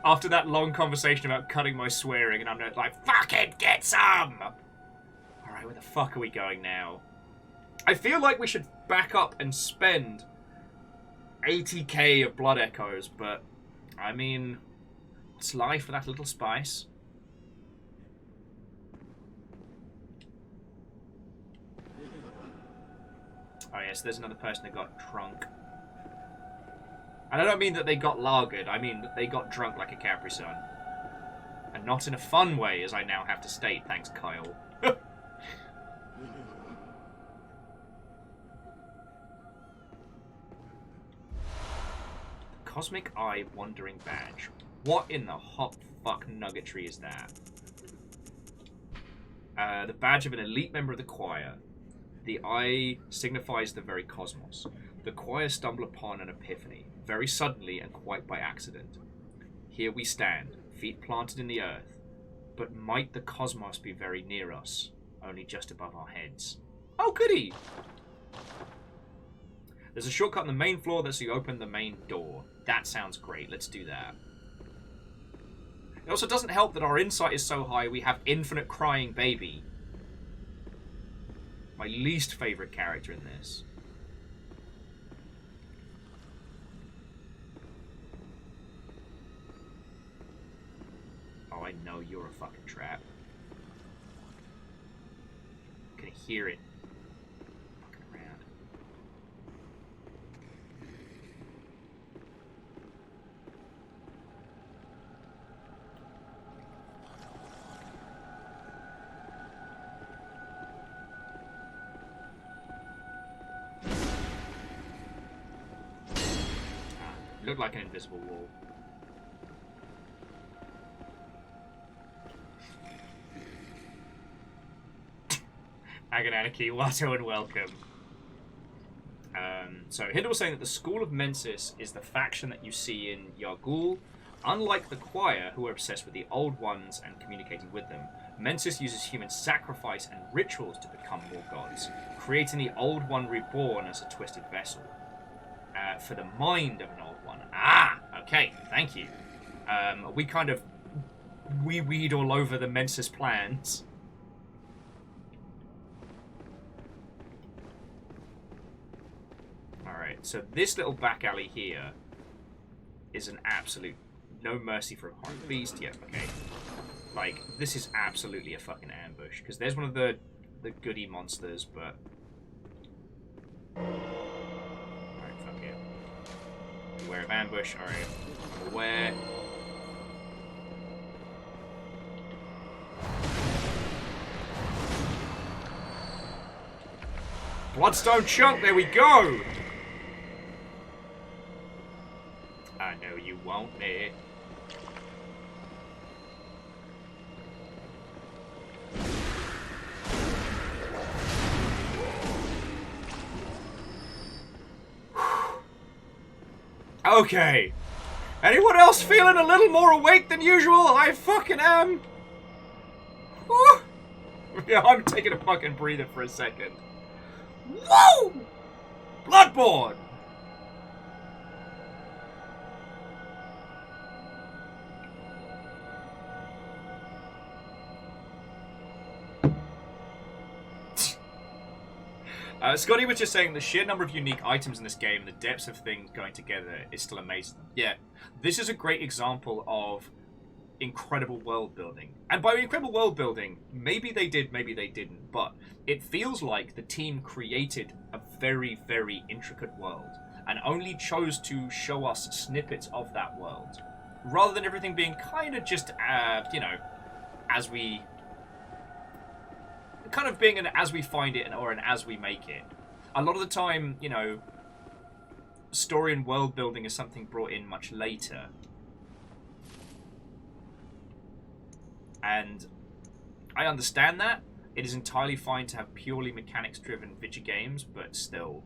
After that long conversation about cutting my swearing, and I'm like, fucking get some! Alright, where the fuck are we going now? I feel like we should back up and spend 80k of blood echoes, but I mean, it's life for that little spice. Oh yes, there's another person that got drunk. And I don't mean that they got lagered, I mean that they got drunk like a Capri Sun. And not in a fun way, as I now have to state, thanks Kyle. Cosmic Eye Wandering Badge. What in the hot fuck nuggetry is that? The badge of an elite member of the choir. The eye signifies the very cosmos. The choir stumble upon an epiphany, very suddenly and quite by accident. Here we stand, feet planted in the earth, but might the cosmos be very near us, only just above our heads? Oh, goody! There's a shortcut on the main floor that so you open the main door. That sounds great, let's do that. It also doesn't help that our insight is so high we have infinite crying baby. My least favourite character in this. Oh, I know you're a fucking trap. I can hear it. Fucking around. Looked like an invisible wall. Agonanarchy, Watto, and welcome. So Hinder was saying that the School of Mensis is the faction that you see in Yargul. Unlike the choir, who are obsessed with the old ones and communicating with them, Mensis uses human sacrifice and rituals to become more gods, creating the old one reborn as a twisted vessel. For the mind of an old one. Ah, okay, thank you. We kind of weed all over the Mensis plans. Alright, so this little back alley here is an absolute no mercy for a horned beast. Yeah, okay. Like, this is absolutely a fucking ambush, because there's one of the goody monsters, but... Aware of ambush, alright. I'm aware. Bloodstone chunk, there we go! I know you won't, mate. Okay. Anyone else feeling a little more awake than usual? I fucking am. Woo. Yeah, I'm taking a fucking breather for a second. Woo! Bloodborne! Scotty was just saying the sheer number of unique items in this game, the depths of things going together is still amazing. Yeah, this is a great example of incredible world building. And by incredible world building, maybe they did, maybe they didn't, but it feels like the team created a very, very intricate world and only chose to show us snippets of that world. rather than everything being kind of just, you know, as we... kind of being an as we find it or an as we make it. A lot of the time, you know, story and world building is something brought in much later. And I understand that. It is entirely fine to have purely mechanics-driven video games, but still.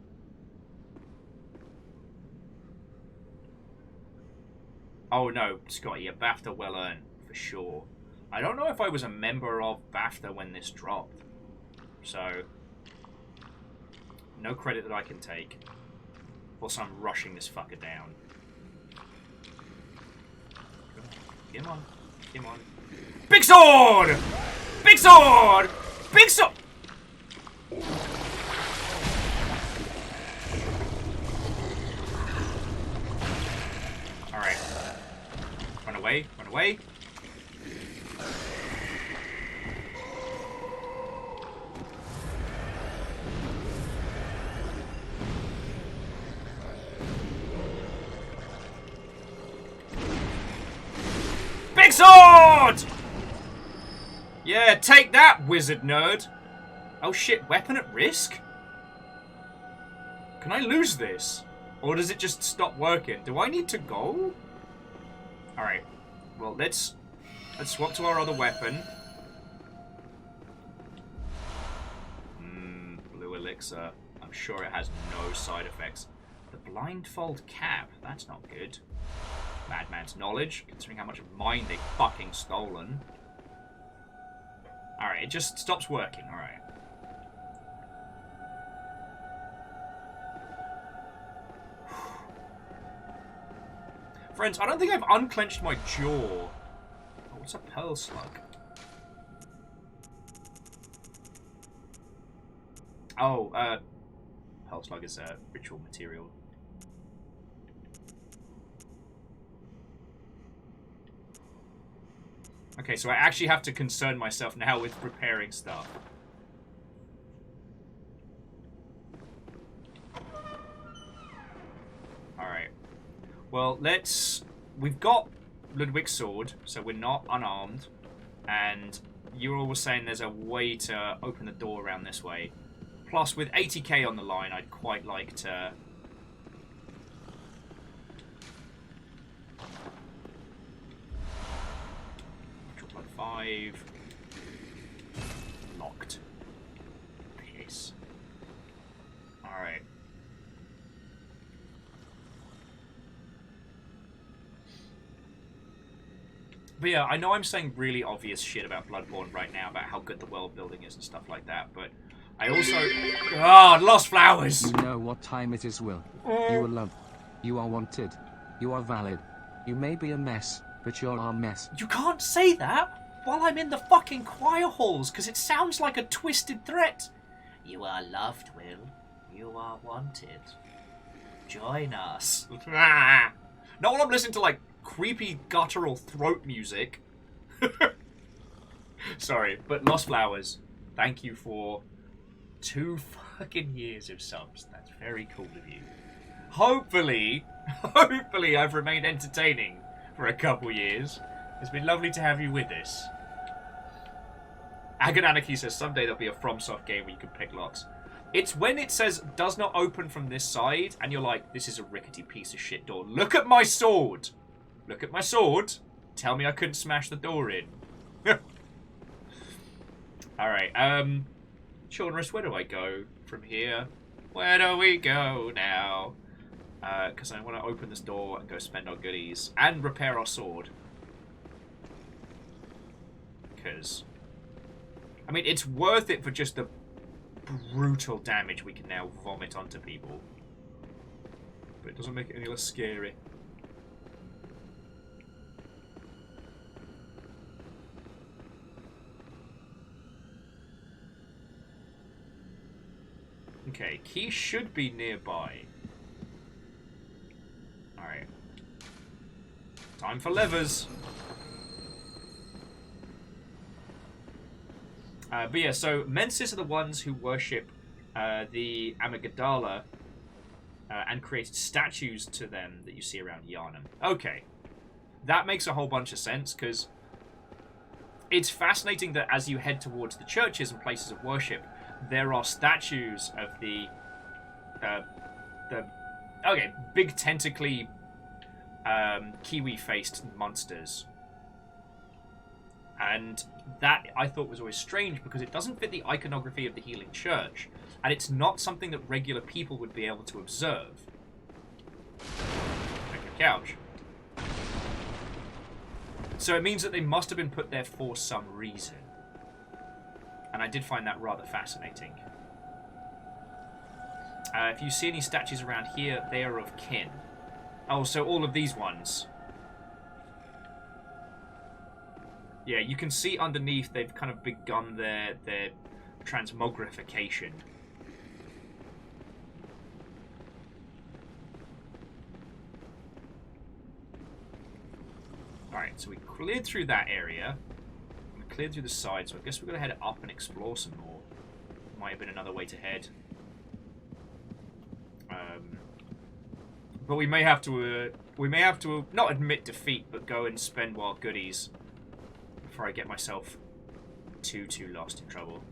Oh no, Scotty, a BAFTA well earned, for sure. I don't know if I was a member of BAFTA when this dropped. So, no credit that I can take. Whilst I'm rushing this fucker down. Come on, come on. Big sword! Big sword! Big sword! Alright. Run away, run away. Big sword! Yeah, take that, wizard nerd. Oh shit, weapon at risk? Can I lose this? Or does it just stop working? Do I need to go? Alright. Well, let's swap to our other weapon. Blue elixir. I'm sure it has no side effects. The blindfold cap. That's not good. Madman's knowledge, considering how much of mine they've fucking stolen. Alright, it just stops working. Alright. Friends, I don't think I've unclenched my jaw. Oh, what's a pearl slug? Oh, pearl slug is a ritual material. Okay, so I actually have to concern myself now with preparing stuff. Alright. Well, we've got Ludwig's sword, so we're not unarmed. And you all were saying there's a way to open the door around this way. Plus, with 80k on the line, I'd quite like to... Blood 5. Locked. Piss. Alright. But yeah, I know I'm saying really obvious shit about Bloodborne right now, about how good the world building is and stuff like that, but I also... Ah, lost flowers! You know what time it is, Will. You are loved. You are wanted. You are valid. You may be a mess, but you're our mess. You can't say that while I'm in the fucking choir halls, because it sounds like a twisted threat. You are loved, Will. You are wanted. Join us. Not while I'm listening to, like, creepy guttural throat music. Sorry, but Lost Flowers, thank you for 2 fucking years of subs. That's very cool of you. Hopefully I've remained entertaining for a couple years. It's been lovely to have you with us. Agonanarchy says someday there'll be a FromSoft game where you can pick locks. It's when it says does not open from this side and you're like, this is a rickety piece of shit door. Look at my sword. Look at my sword. Tell me I couldn't smash the door in. Alright, Childress, where do I go from here? Where do we go now? Because I want to open this door and go spend our goodies. And repair our sword. Because, I mean, it's worth it for just the brutal damage we can now vomit onto people. But it doesn't make it any less scary. Okay, key should be nearby. Alright. Time for levers. But yeah, so Mensis are the ones who worship the Amygdala and created statues to them that you see around Yharnam. Okay. that makes a whole bunch of sense, because it's fascinating that as you head towards the churches and places of worship, there are statues of the big tentacly kiwi-faced monsters. And that I thought was always strange because it doesn't fit the iconography of the Healing Church, and it's not something that regular people would be able to observe. Like a couch. So it means that they must have been put there for some reason. And I did find that rather fascinating. If you see any statues around here, they are of kin. Oh, so all of these ones. Yeah, you can see underneath they've kind of begun their transmogrification. Alright, so we cleared through that area. We cleared through the side, so I guess we're going to head up and explore some more. Might have been another way to head. But we may have to not admit defeat, but go and spend wild goodies before I get myself too lost in trouble.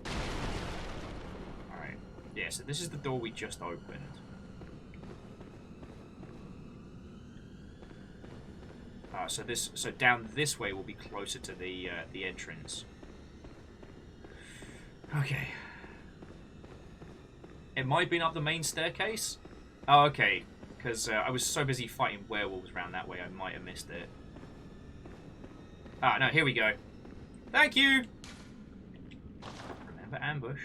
Alright. Yeah, so this is the door we just opened. So down this way will be closer to the entrance. Okay. It might have been up the main staircase. Oh, okay. Because I was so busy fighting werewolves around that way, I might have missed it. Ah, no, here we go. Thank you! Remember ambush.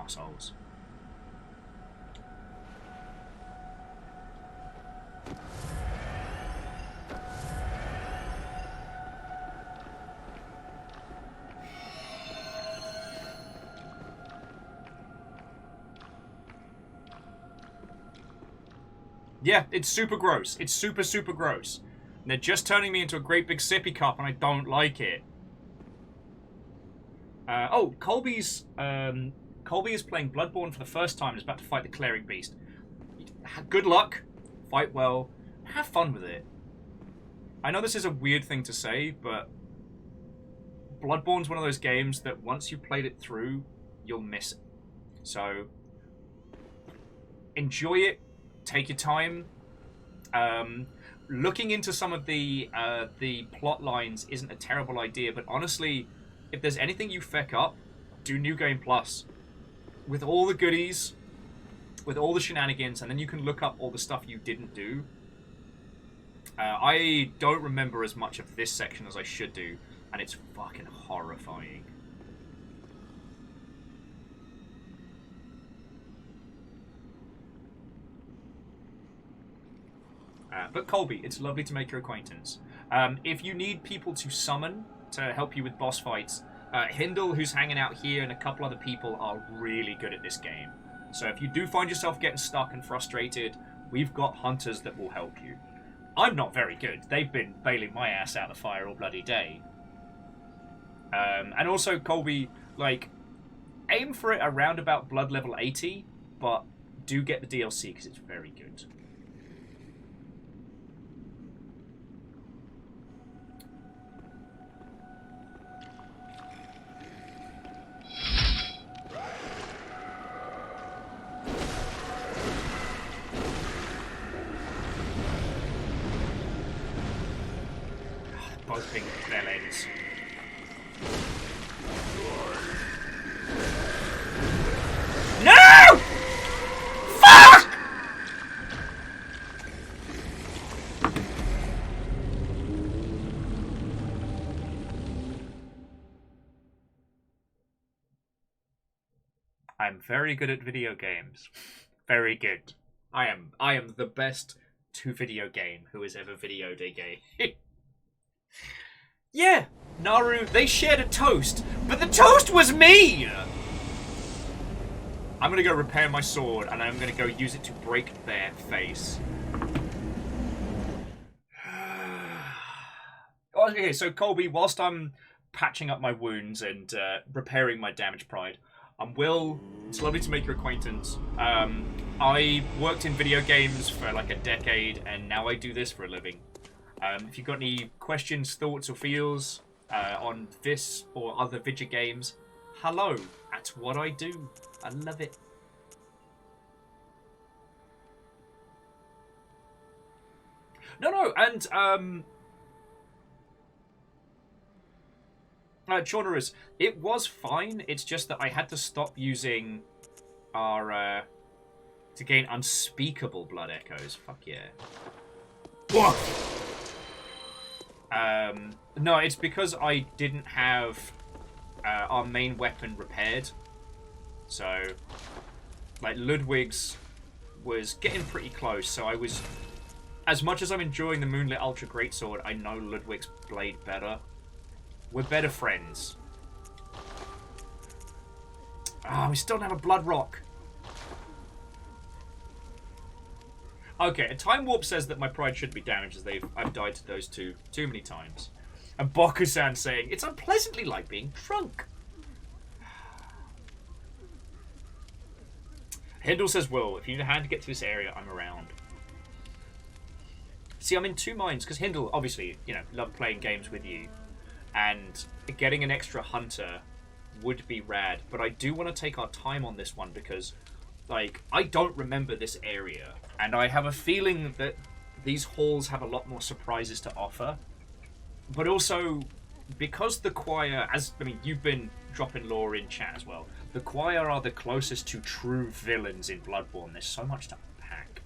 Assholes. Yeah, it's super gross. It's super gross. And they're just turning me into a great big sippy cup, and I don't like it. Oh, Colby is playing Bloodborne for the first time and is about to fight the Cleric Beast. Good luck. Fight well. Have fun with it. I know this is a weird thing to say, but Bloodborne's one of those games that once you've played it through, you'll miss it. So, enjoy it. Take your time. Looking into some of the plot lines isn't a terrible idea, but honestly, if there's anything you feck up, do New Game Plus. With all the goodies, with all the shenanigans, and then you can look up all the stuff you didn't do. I don't remember as much of this section as I should do, and it's fucking horrifying. But Colby, it's lovely to make your acquaintance. If you need people to summon to help you with boss fights, Hindle, who's hanging out here, and a couple other people are really good at this game. So if you do find yourself getting stuck and frustrated, we've got hunters that will help you. I'm not very good. They've been bailing my ass out of the fire all bloody day. And also, Colby, like, aim for it around about blood level 80, but do get the DLC because it's very good. Both being bellends. No! Fuck! I'm very good at video games. Very good. I am the best to video game who has ever videoed a game. Yeah, Naru, they shared a toast, but the toast was me! I'm gonna go repair my sword, and I'm gonna go use it to break their face. Okay, so Colby, whilst I'm patching up my wounds and repairing my damaged pride, Will, it's lovely to make your acquaintance. I worked in video games for like a decade, and now I do this for a living. If you've got any questions, thoughts, or feels on this or other video games, hello at what I do. I love it. No, and Chaunerus, it was fine. It's just that I had to stop using our to gain unspeakable blood echoes. Fuck yeah. No, it's because I didn't have our main weapon repaired. So, like, Ludwig's was getting pretty close, so I was... As much as I'm enjoying the Moonlit Ultra Greatsword, I know Ludwig's blade better. We're better friends. Ah, we still don't have a Blood Rock. Okay, a Time Warp says that my pride should be damaged as I've died to those two too many times. And Boku-san saying, it's unpleasantly like being drunk. Hindle says, Will, if you need a hand to get to this area, I'm around. See, I'm in two minds, because Hindle, obviously, you know, love playing games with you. And getting an extra hunter would be rad. But I do want to take our time on this one because, like, I don't remember this area. And I have a feeling that these halls have a lot more surprises to offer. But also, because the choir, you've been dropping lore in chat as well. The choir are the closest to true villains in Bloodborne. There's so much to unpack.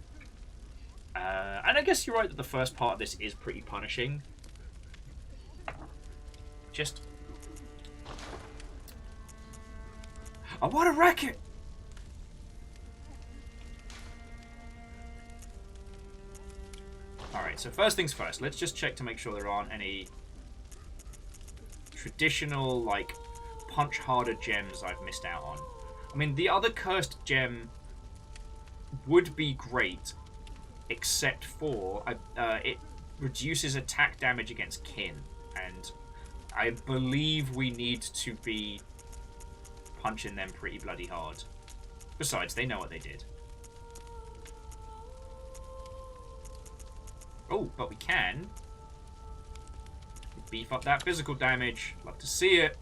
And I guess you're right that the first part of this is pretty punishing. Just... I want to wreck it! Alright, so first things first. Let's just check to make sure there aren't any traditional, like, punch harder gems I've missed out on. I mean, the other cursed gem would be great, except for it reduces attack damage against kin, and I believe we need to be punching them pretty bloody hard. Besides, they know what they did. Oh, but we can beef up that physical damage. Love to see it.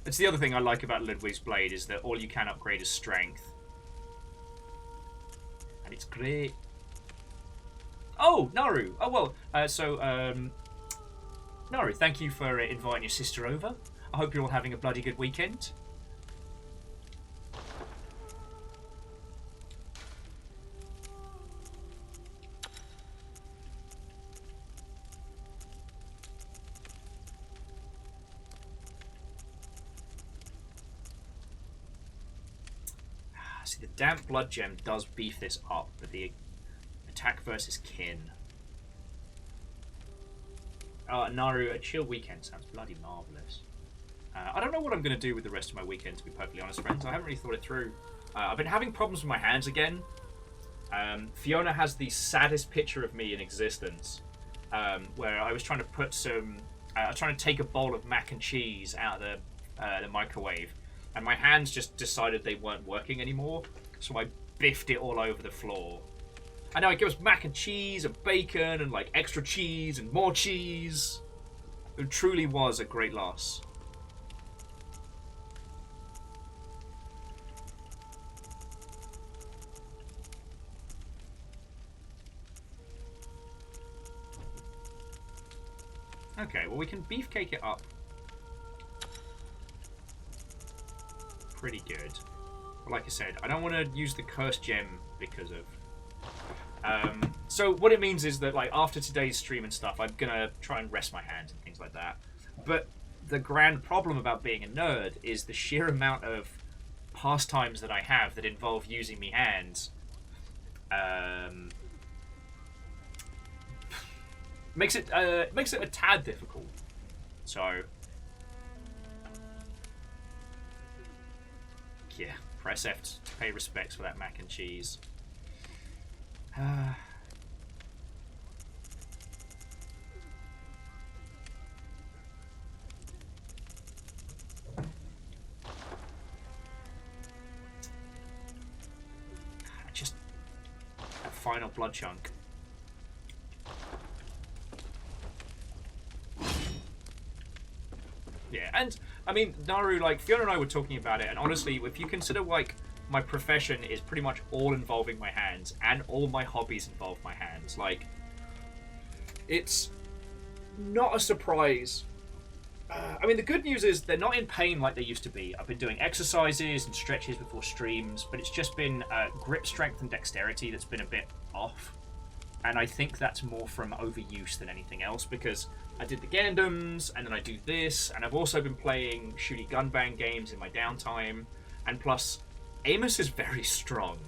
That's the other thing I like about Ludwig's blade, is that all you can upgrade is strength. And it's great. Oh, Naru. Oh, well, Naru, thank you for inviting your sister over. I hope you're all having a bloody good weekend. See, the damp blood gem does beef this up, but the attack versus kin. Naru, a chill weekend sounds bloody marvellous. I don't know what I'm going to do with the rest of my weekend, to be perfectly honest, friends. I haven't really thought it through. I've been having problems with my hands again. Fiona has the saddest picture of me in existence, where I was trying to put some... I was trying to take a bowl of mac and cheese out of the microwave, and my hands just decided they weren't working anymore, so I biffed it all over the floor. I know, it gives mac and cheese and bacon and like extra cheese and more cheese. It truly was a great loss. Okay, well, we can beefcake it up pretty good. But like I said, I don't want to use the cursed gem because of... so what it means is that, like, after today's stream and stuff, I'm going to try and rest my hand and things like that. But the grand problem about being a nerd is the sheer amount of pastimes that I have that involve using me hands. Makes it a tad difficult. So yeah, press F to pay respects for that mac and cheese. Just a final blood chunk. Yeah, and I mean, Naru, like Fiona and I were talking about it, and honestly, if you consider like my profession is pretty much all involving my hands, and all my hobbies involve my hands, like it's not a surprise. I mean, the good news is they're not in pain like they used to be. I've been doing exercises and stretches before streams, but it's just been grip strength and dexterity that's been a bit off. And I think that's more from overuse than anything else, because I did the Gandams, and then I do this, and I've also been playing shooty gun bang games in my downtime, and plus, Amos is very strong.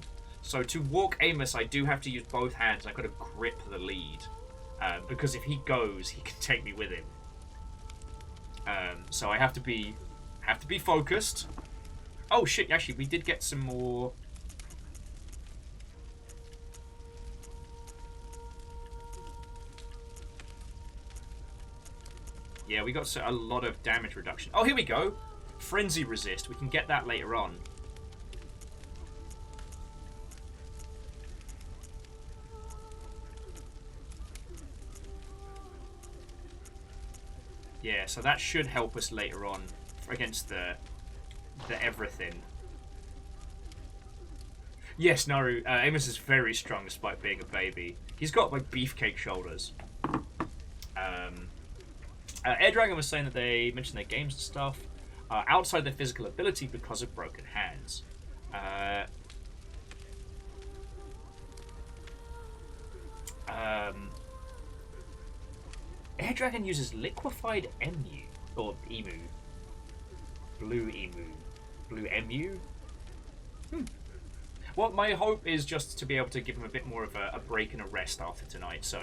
So to walk Amos, I do have to use both hands. I've got to grip the lead, because if he goes, he can take me with him. So I have to be focused. Oh shit! Actually, we did get some more. Yeah, we got a lot of damage reduction. Oh, here we go. Frenzy resist. We can get that later on. Yeah, so that should help us later on against the everything. Yes, Naru. Amos is very strong despite being a baby. He's got like beefcake shoulders. Air Dragon was saying that they mentioned their games and stuff outside their physical ability because of broken hands. Air Dragon uses liquefied emu or emu, blue emu. Well, my hope is just to be able to give him a bit more of a break and a rest after tonight. So,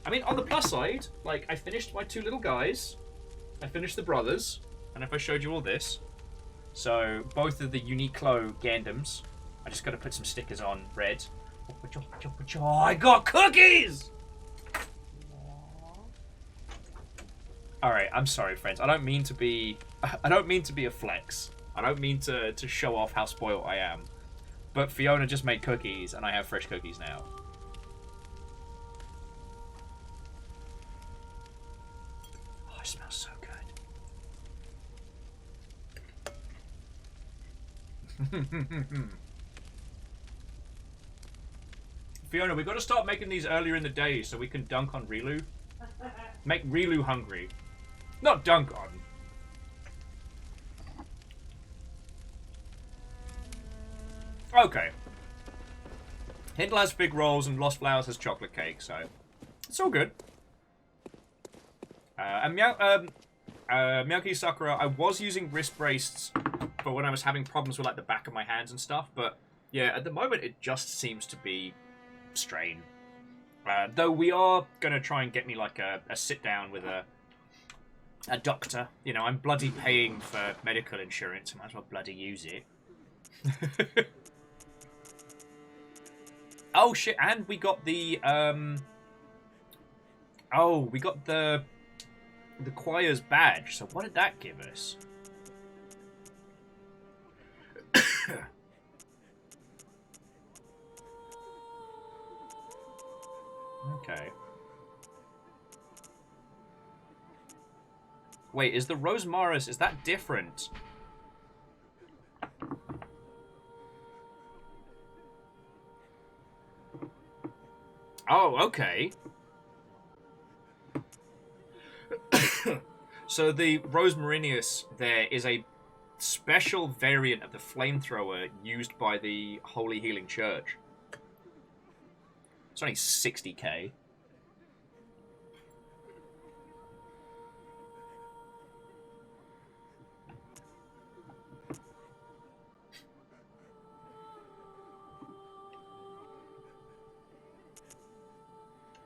I mean, on the plus side, like, I finished my two little guys. I finished the brothers. And if I showed you all this. So, both of the Uniqlo Gandams. I just got to put some stickers on red. I got cookies! Alright, I'm sorry, friends. I don't mean to be a flex. I don't mean to show off how spoiled I am. But Fiona just made cookies, and I have fresh cookies now. Oh, it smells so good. Fiona, we got to start making these earlier in the day so we can dunk on Rilu. Make Rilu hungry. Not dunk on. Okay. Hindle has fig rolls and Lost Flowers has chocolate cake, so it's all good. And Miyaki Sakura, I was using wrist braces for when I was having problems with like the back of my hands and stuff, but yeah, at the moment it just seems to be strain. Though we are gonna try and get me like a sit down with a doctor. You know, I'm bloody paying for medical insurance. I might as well bloody use it. Oh shit! And we got the we got the choir's badge. So what did that give us? Okay. Wait, is the Rosemaris, is that different? Oh, okay. So the Rosemarinius there is a special variant of the flamethrower used by the Holy Healing Church. It's only 60k.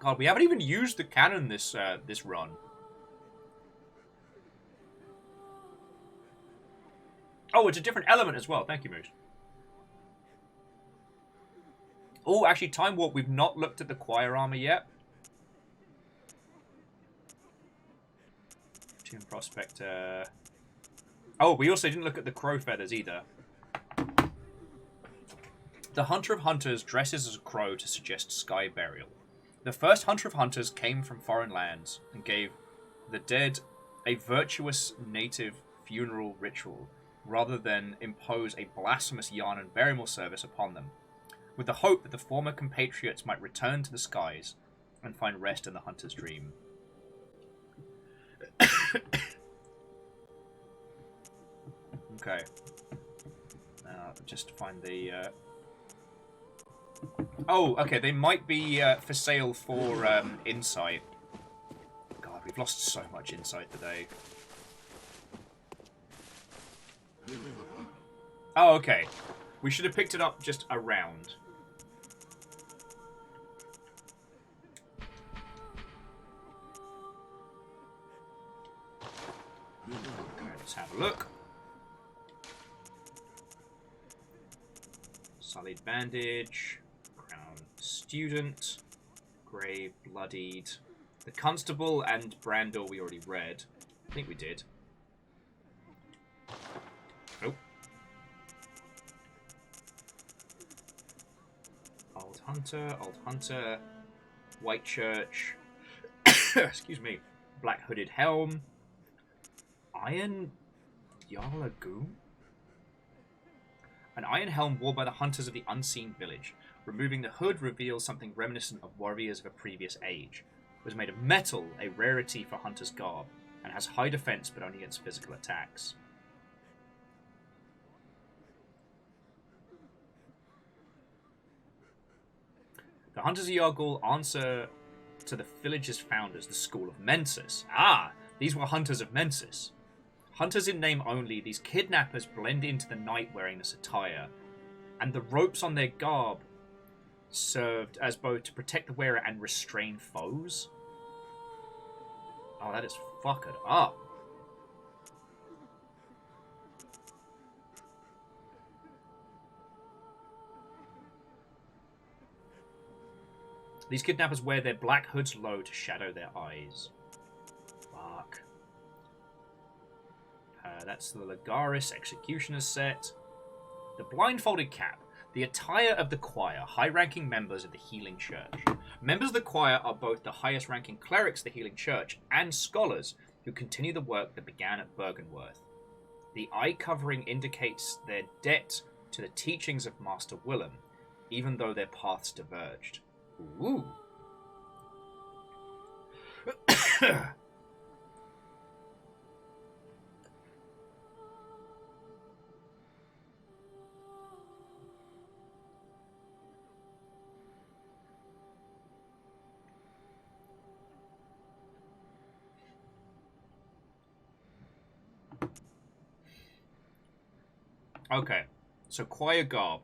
God, we haven't even used the cannon this this run. Oh, it's a different element as well. Thank you, Moose. Oh, actually, Time Warp, we've not looked at the choir armor yet. Tomb Prospector. Oh, we also didn't look at the crow feathers either. The Hunter of Hunters dresses as a crow to suggest sky burial. The first Hunter of Hunters came from foreign lands and gave the dead a virtuous native funeral ritual rather than impose a blasphemous yarn and burial service upon them, with the hope that the former compatriots might return to the skies and find rest in the hunter's dream. Okay. Just find the... Oh, okay, they might be for sale for insight. God, we've lost so much insight today. Oh, okay. We should have picked it up just around. Okay, let's have a look. Sullied bandage, crown student, grave bloodied. The constable and Brandor we already read. I think we did. Oh. Old hunter, white church. Excuse me. Black hooded helm. Iron Yarlagoon? An iron helm worn by the hunters of the unseen village. Removing the hood reveals something reminiscent of warriors of a previous age. It was made of metal, a rarity for hunters' garb, and has high defense but only against physical attacks. The hunters of Yargul answer to the village's founders, the School of Mensis. Ah, these were hunters of Mensis. Hunters in name only, these kidnappers blend into the night wearing this attire, and the ropes on their garb served as both to protect the wearer and restrain foes. Oh, that is fucking up. These kidnappers wear their black hoods low to shadow their eyes. Fuck. That's the Lagaris Executioner's set. The blindfolded cap. The attire of the choir, high-ranking members of the Healing Church. Members of the choir are both the highest-ranking clerics of the Healing Church and scholars who continue the work that began at Bergenworth. The eye covering indicates their debt to the teachings of Master Willem, even though their paths diverged. Ooh. Okay, so choir garb.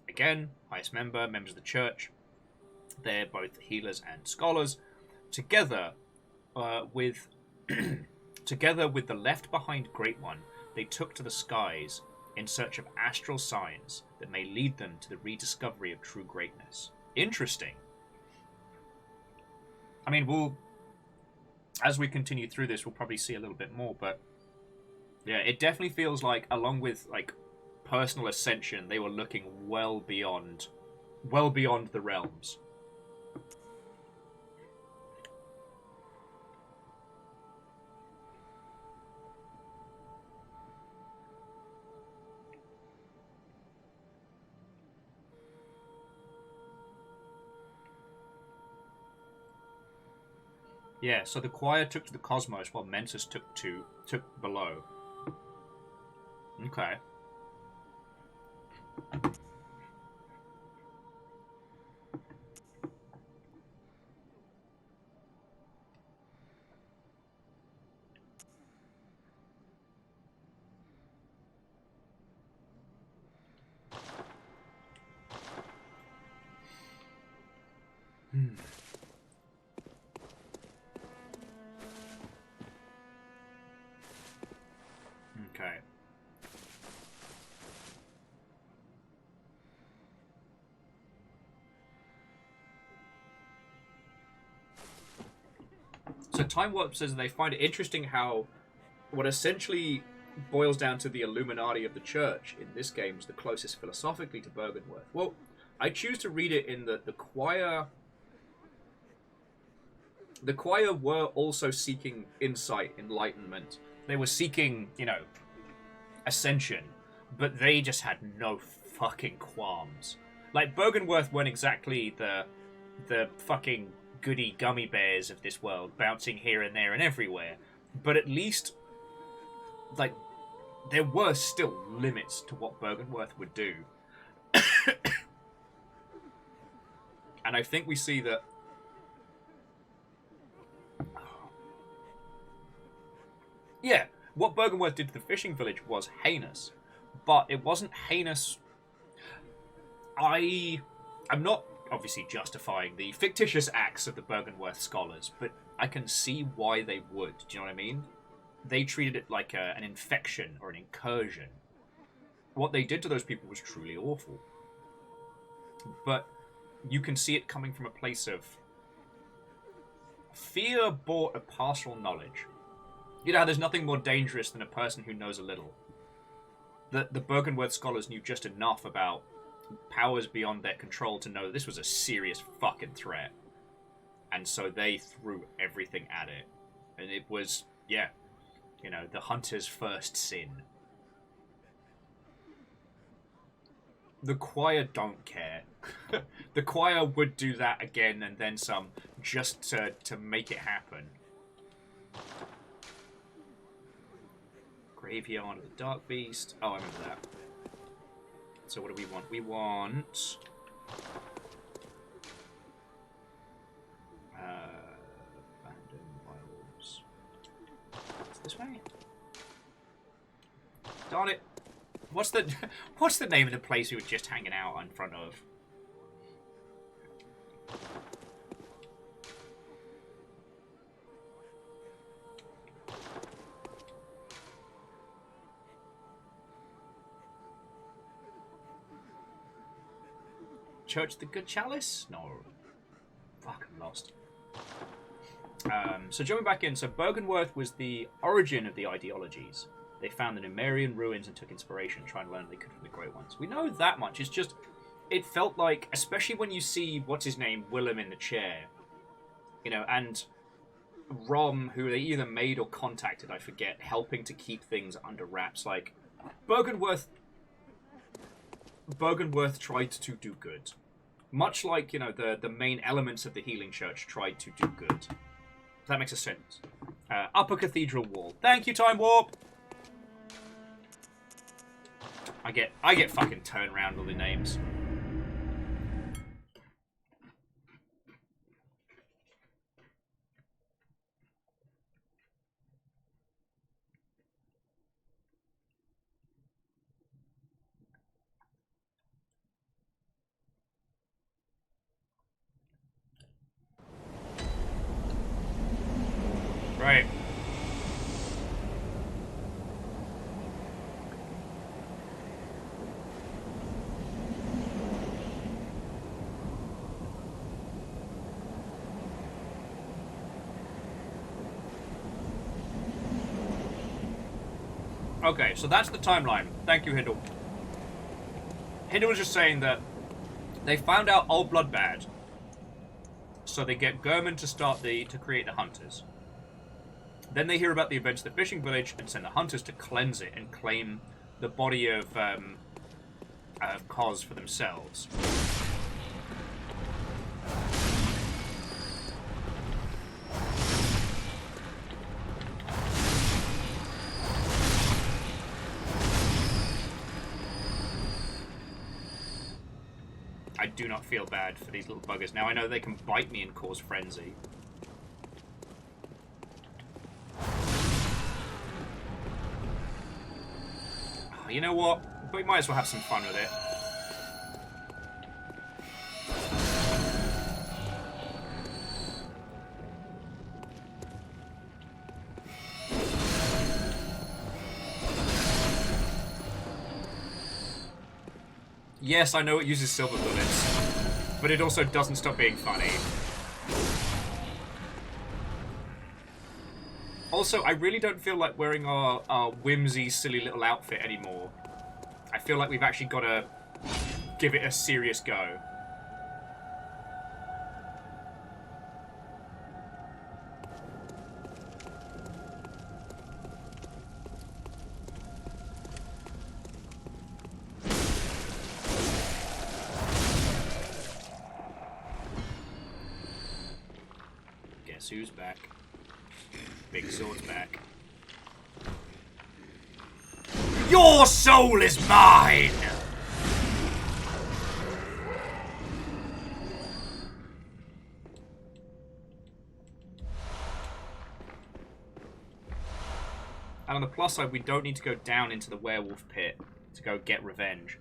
Again, highest members of the church. They're both healers and scholars. Together with together with the left behind Great One, they took to the skies in search of astral signs that may lead them to the rediscovery of true greatness. Interesting. I mean, as we continue through this, we'll probably see a little bit more, but yeah, it definitely feels like, along with like personal ascension, they were looking well beyond the realms. Yeah, so the choir took to the cosmos while Mensis took below. Okay. Okay. So Time Warp says they find it interesting how what essentially boils down to the Illuminati of the Church in this game is the closest philosophically to Byrgenwerth. Well, I choose to read it in that the choir... The choir were also seeking insight, enlightenment. They were seeking, you know, ascension, but they just had no fucking qualms. Like, Byrgenwerth weren't exactly the fucking goody gummy bears of this world, bouncing here and there and everywhere. But at least, like, there were still limits to what Byrgenwerth would do. And I think we see that... Yeah, what Byrgenwerth did to the fishing village was heinous. But it wasn't heinous... I'm not obviously justifying the fictitious acts of the Byrgenwerth scholars, but I can see why they would. Do you know what I mean? They treated it like an infection or an incursion. What they did to those people was truly awful. But you can see it coming from a place of fear bought a partial knowledge. You know, there's nothing more dangerous than a person who knows a little. The Byrgenwerth scholars knew just enough about powers beyond their control to know this was a serious fucking threat. And so they threw everything at it. And it was, yeah, you know, the hunter's first sin. The choir don't care. The choir would do that again and then some, just to make it happen. Graveyard of the Dark Beast. Oh, I remember that. So what do we want? We want... abandoned wilds. It's this way? Darn it. What's the name of the place we were just hanging out in front of? Church of the Good Chalice? No. Fuck, I'm lost. So jumping back in, so Byrgenwerth was the origin of the ideologies. They found the Numerian ruins and took inspiration, trying to learn what they could from the Great Ones. We know that much. It's just, it felt like, especially when you see, what's his name, Willem in the chair, you know, and Rom, who they either made or contacted, I forget, helping to keep things under wraps. Like, Byrgenwerth tried to do good. Much like, you know, the main elements of the Healing Church tried to do good. If that makes a sense. Upper Cathedral Wall. Thank you, Time Warp! I get fucking turned around all the names. Right. Okay, so that's the timeline. Thank you, Hindle. Hindle was just saying that they found out Old Blood bad, so they get German to create the Hunters. Then they hear about the events of the fishing village and send the Hunters to cleanse it and claim the body of Kos for themselves. I do not feel bad for these little buggers. Now I know they can bite me and cause frenzy. Oh, you know what? We might as well have some fun with it. Yes, I know it uses silver bullets, but it also doesn't stop being funny. Also, I really don't feel like wearing our whimsy, silly little outfit anymore. I feel like we've actually got to give it a serious go. Guess who's back? Big sword's back. Your soul is mine! And on the plus side, we don't need to go down into the werewolf pit to go get revenge.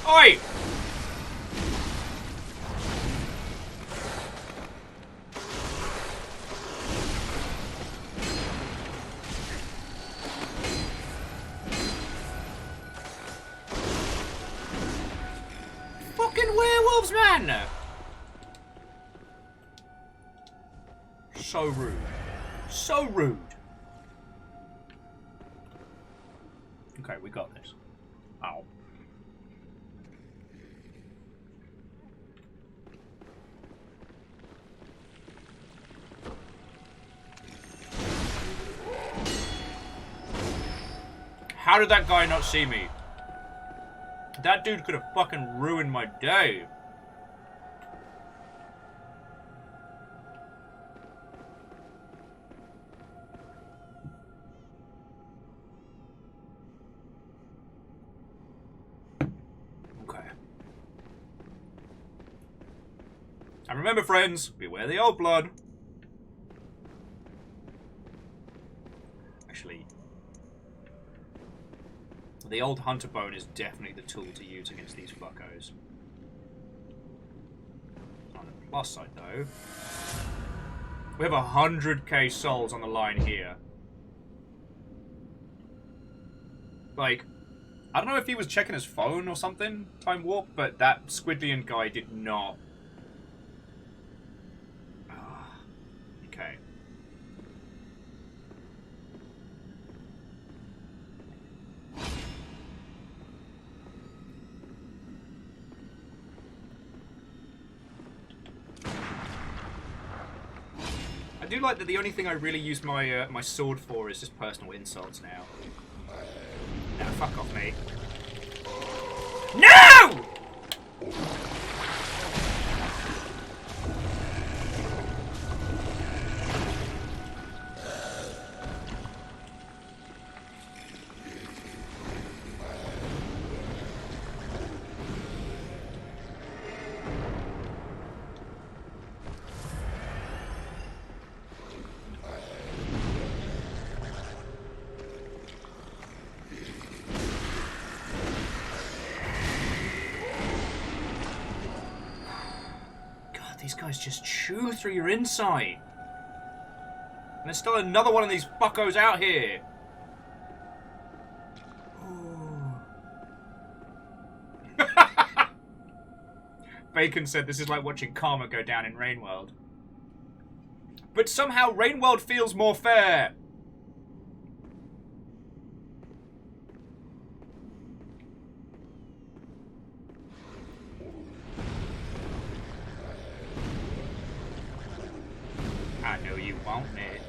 Oi! Fucking werewolves, man! So rude. So rude. Okay, we got this. Ow. How did that guy not see me? That dude could have fucking ruined my day. Okay. And remember, friends, beware the old blood. Actually, the old hunter bone is definitely the tool to use against these fuckos. On the plus side, though, we have 100k souls on the line here. Like, I don't know if he was checking his phone or something, Time Warp, but that Squidlian guy did not. Okay. I do like that the only thing I really use my my sword for is just personal insults now. Nah, fuck off, mate. No! These guys just chew through your inside. And there's still another one of these fuckos out here. Bacon said this is like watching karma go down in Rainworld. But somehow Rainworld feels more fair. I know you won't, mate.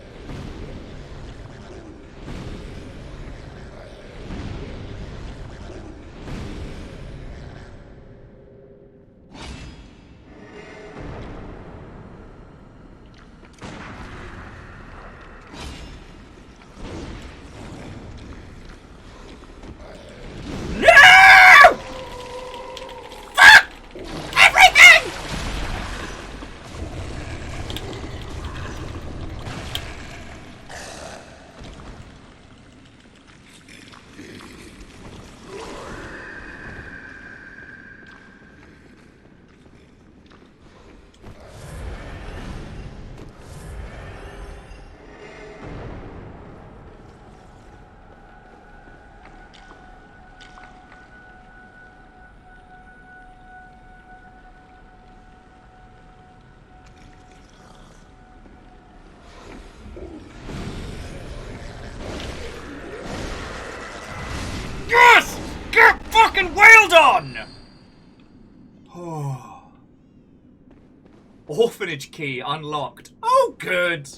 Orphanage key unlocked. Oh, good.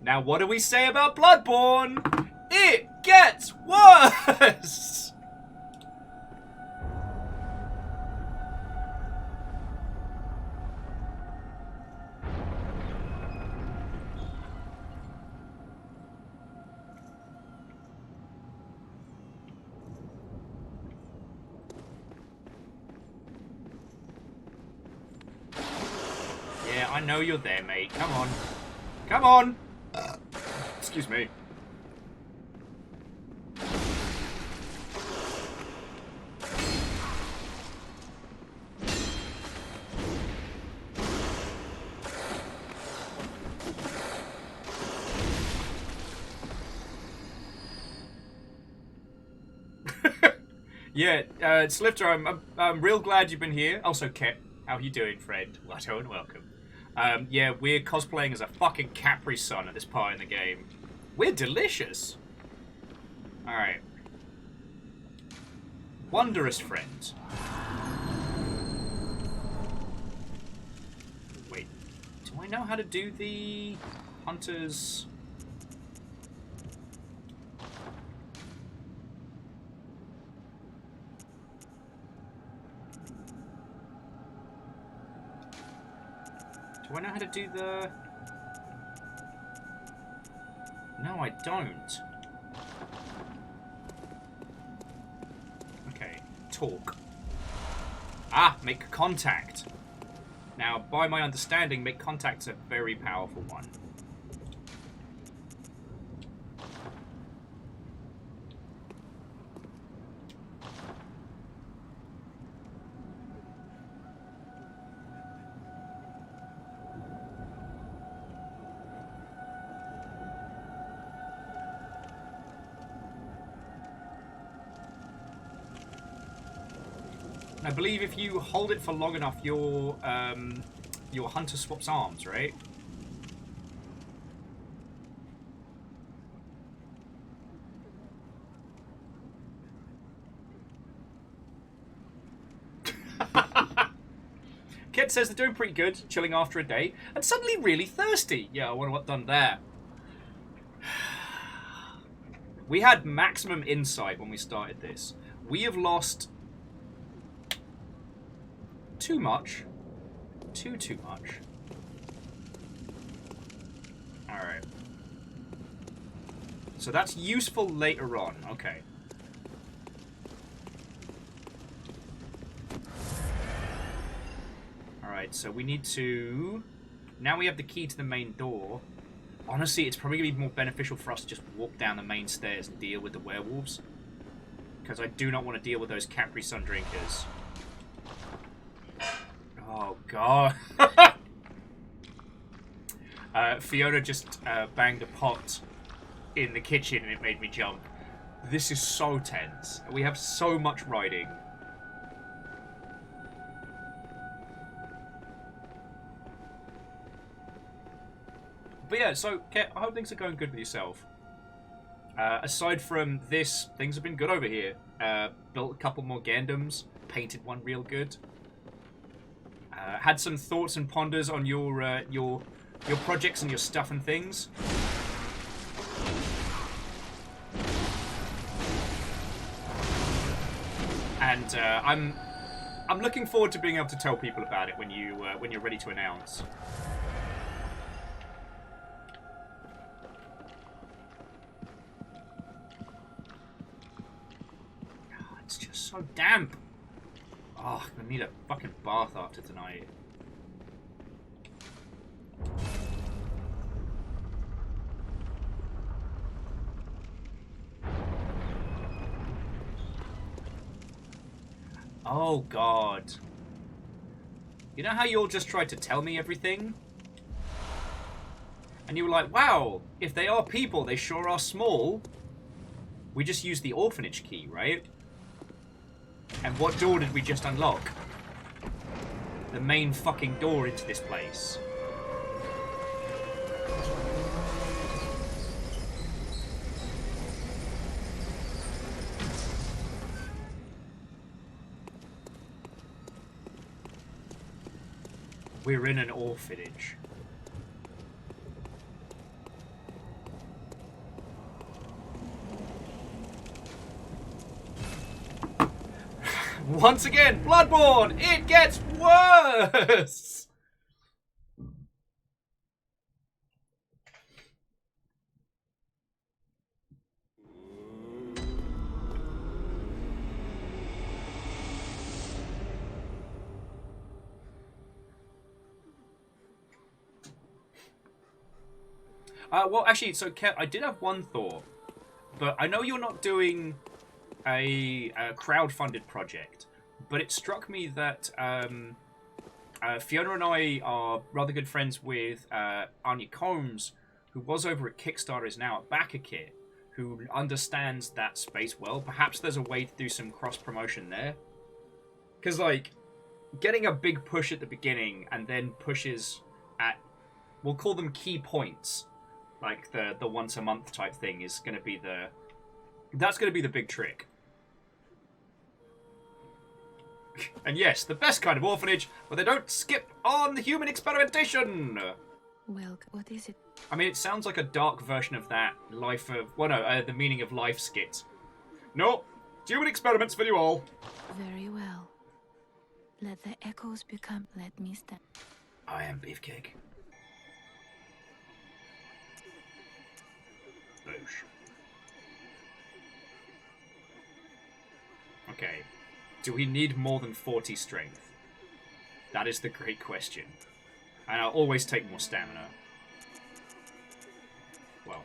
Now, what do we say about Bloodborne? It gets worse! Yeah, I know you're there, mate. Come on. Come on! Excuse me. Yeah, Slifter, I'm real glad you've been here. Also, Ket, how you doing, friend? Watto and welcome. Yeah, we're cosplaying as a fucking Capri Sun at this part in the game. We're delicious. Alright. Wondrous friend. Wait, do I know how to do the Hunter's... Do I know how to do the... No, I don't. Okay, talk. Ah, make contact. Now, by my understanding, make contact's a very powerful one. I believe if you hold it for long enough, your hunter swaps arms, right? Kit says they're doing pretty good, chilling after a day, and suddenly really thirsty. Yeah, I wonder what done there. We had maximum insight when we started this. We have lost... too much. Too much. Alright. So that's useful later on. Okay. Alright, so we need to... Now we have the key to the main door. Honestly, it's probably going to be more beneficial for us to just walk down the main stairs and deal with the werewolves. Because I do not want to deal with those Capri Sun drinkers. Oh, God. Fiona just banged a pot in the kitchen and it made me jump. This is so tense. We have so much riding. But yeah, so, Ket, I hope things are going good with yourself. Aside from this, things have been good over here. Built a couple more Gandams. Painted one real good. Had some thoughts and ponders on your projects and your stuff and things. And I'm looking forward to being able to tell people about it when you're ready to announce. Oh, it's just so damp. Oh, I need a fucking bath after tonight. Oh, God. You know how you all just tried to tell me everything? And you were like, wow, if they are people, they sure are small. We just used the orphanage key, right? And what door did we just unlock? The main fucking door into this place. We're in an orphanage. Once again, Bloodborne! It gets worse! Well, actually, so Kev, I did have one thought, but I know you're not doing a crowd-funded project, but it struck me that Fiona and I are rather good friends with Anya Combs, who was over at Kickstarter, is now at BackerKit, who understands that space well. Perhaps there's a way to do some cross-promotion there. Because, like, getting a big push at the beginning and then pushes at, we'll call them key points, like the once a month type thing is going to be that's going to be the big trick. And yes, the best kind of orphanage where they don't skip on the human experimentation. Well, what is it? I mean, it sounds like a dark version of that the meaning of life skit. No, human experiments for you all. Very well. Let the echoes become. Let me stand. I am Beefcake. Boosh. Okay. Do we need more than 40 strength? That is the great question. And I'll always take more stamina. Well.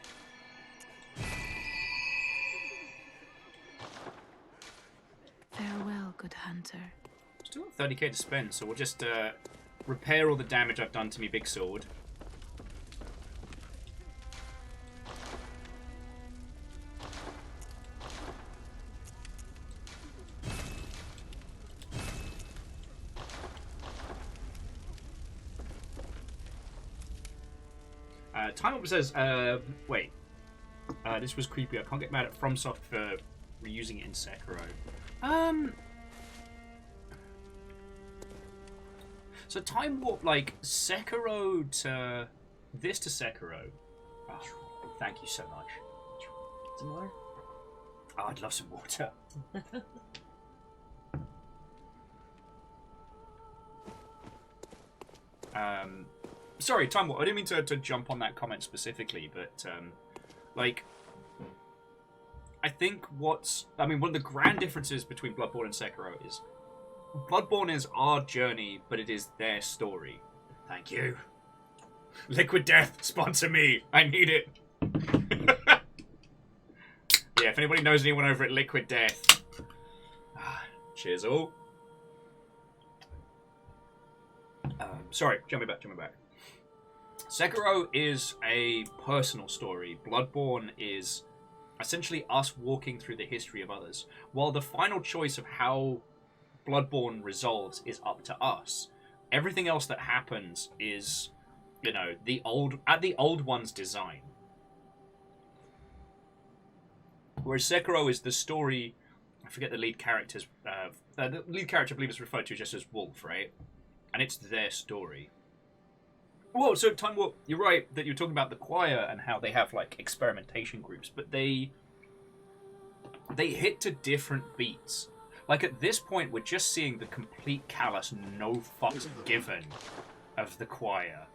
Farewell, good hunter. Still got 30k to spend, so we'll just repair all the damage I've done to me big sword. Time Up says, wait. This was creepy. I can't get mad at FromSoft for reusing it in Sekiro. So Time Warp, like, Sekiro to... This to Sekiro. Oh, thank you so much. Some water? Oh, I'd love some water. Sorry, Time Warp, I didn't mean to jump on that comment specifically, but, like... I think one of the grand differences between Bloodborne and Sekiro is Bloodborne is our journey, but it is their story. Thank you. Liquid Death, sponsor me. I need it. Yeah, if anybody knows anyone over at Liquid Death. Cheers all. Sorry, jumping back. Sekiro is a personal story. Bloodborne is essentially us walking through the history of others, while the final choice of how Bloodborne resolves is up to us. Everything else that happens is, you know, the old one's design. Whereas Sekiro is the story. I forget the lead character's. The lead character, I believe, is referred to just as Wolf, right? And it's their story. Whoa, so Time Warp, you're right that you're talking about the choir and how they have like experimentation groups, but they hit to different beats. Like at this point, we're just seeing the complete callous, no fucks given of the choir.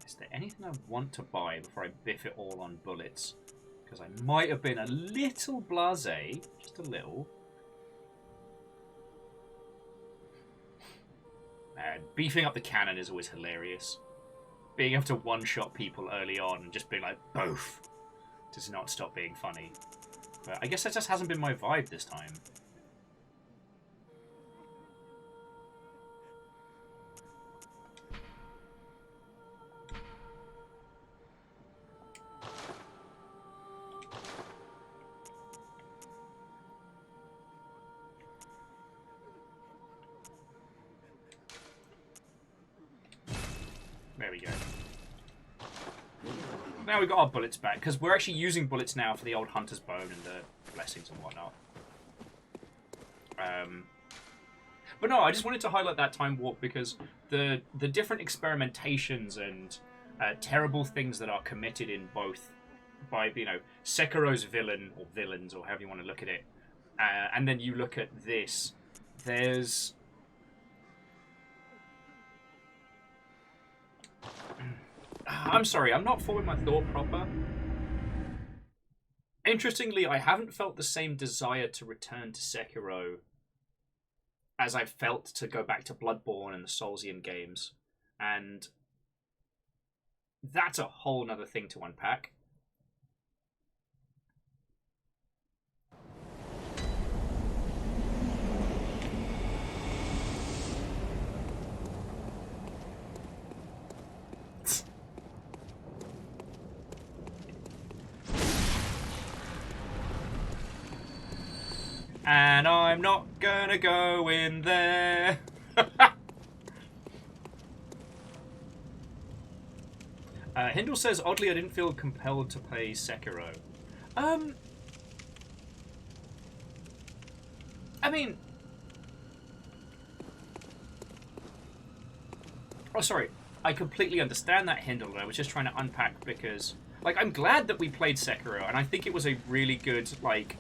Is there anything I want to buy before I biff it all on bullets? Because I might have been a little blasé, just a little. Man, beefing up the cannon is always hilarious. Being able to one-shot people early on and just being like, boof, does not stop being funny. But I guess that just hasn't been my vibe this time. There we go. Now we've got our bullets back, because we're actually using bullets now for the old Hunter's Bone and the blessings and whatnot. But no, I just wanted to highlight that time warp because the different experimentations and terrible things that are committed in both by, you know, Sekiro's villain or villains or however you want to look at it, and then you look at this, there's... I'm sorry, I'm not following my thought proper. Interestingly, I haven't felt the same desire to return to Sekiro as I've felt to go back to Bloodborne and the Soulsian games. And that's a whole nother thing to unpack. And I'm not gonna go in there. Hindle says, oddly, I didn't feel compelled to play Sekiro. I mean... Oh, sorry. I completely understand that, Hindle. I was just trying to unpack because... Like, I'm glad that we played Sekiro, and I think it was a really good, like...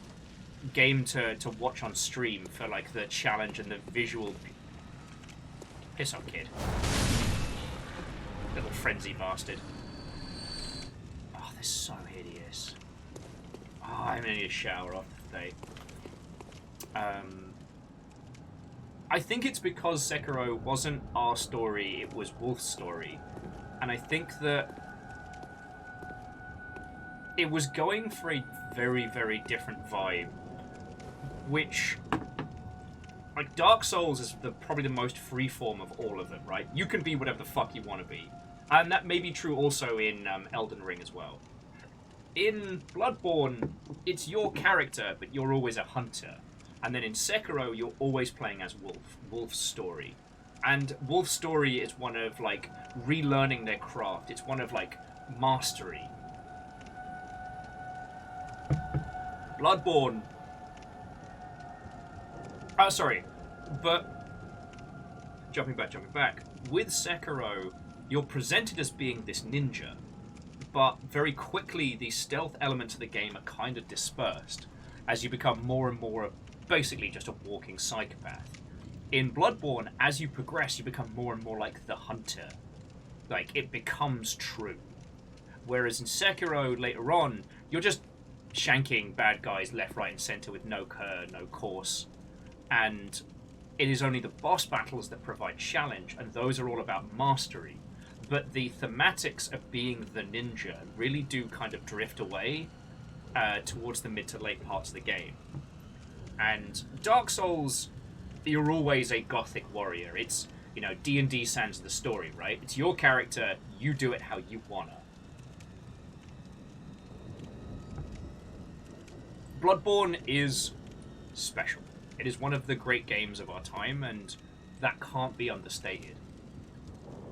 game to watch on stream for like the challenge and the visual. Piss off, kid. Little frenzy bastard. Oh, they're so hideous. Oh, I'm gonna need a shower off today. I think it's because Sekiro wasn't our story, it was Wolf's story. And I think that it was going for a very, very different vibe. Which, like, Dark Souls is probably the most freeform of all of them, right? You can be whatever the fuck you want to be. And that may be true also in Elden Ring as well. In Bloodborne, it's your character, but you're always a hunter. And then in Sekiro, you're always playing as Wolf. Wolf's story. And Wolf's story is one of, like, relearning their craft. It's one of, like, mastery. Bloodborne... Oh, sorry, but jumping back. With Sekiro, you're presented as being this ninja, but very quickly the stealth elements of the game are kind of dispersed as you become more and more basically just a walking psychopath. In Bloodborne, as you progress, you become more and more like the hunter. Like, it becomes true. Whereas in Sekiro, later on, you're just shanking bad guys left, right, and center with no cur, no course. And it is only the boss battles that provide challenge, and those are all about mastery. But the thematics of being the ninja really do kind of drift away towards the mid to late parts of the game. And Dark Souls, you're always a gothic warrior. It's, you know, D&D sans the story, right? It's your character, you do it how you wanna. Bloodborne is special. It is one of the great games of our time, and that can't be understated.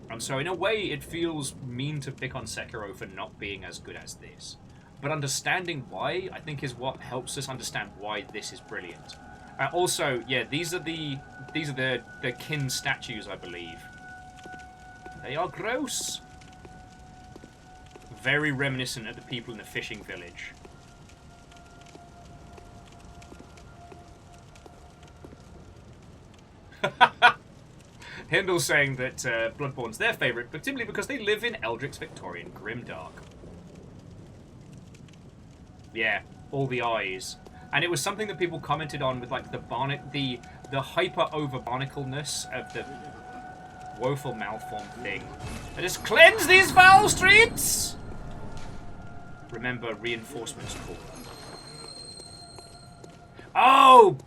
And so in a way, it feels mean to pick on Sekiro for not being as good as this. But understanding why, I think, is what helps us understand why this is brilliant. Also, yeah, these are the kin statues, I believe. They are gross. Very reminiscent of the people in the fishing village. Hindle saying that Bloodborne's their favourite, but simply because they live in Eldrick's Victorian Grimdark. Yeah, all the eyes. And it was something that people commented on with, like, the hyper-over-barnacleness of the woeful malformed thing. Let us cleanse these foul streets! Remember, reinforcements call. Oh!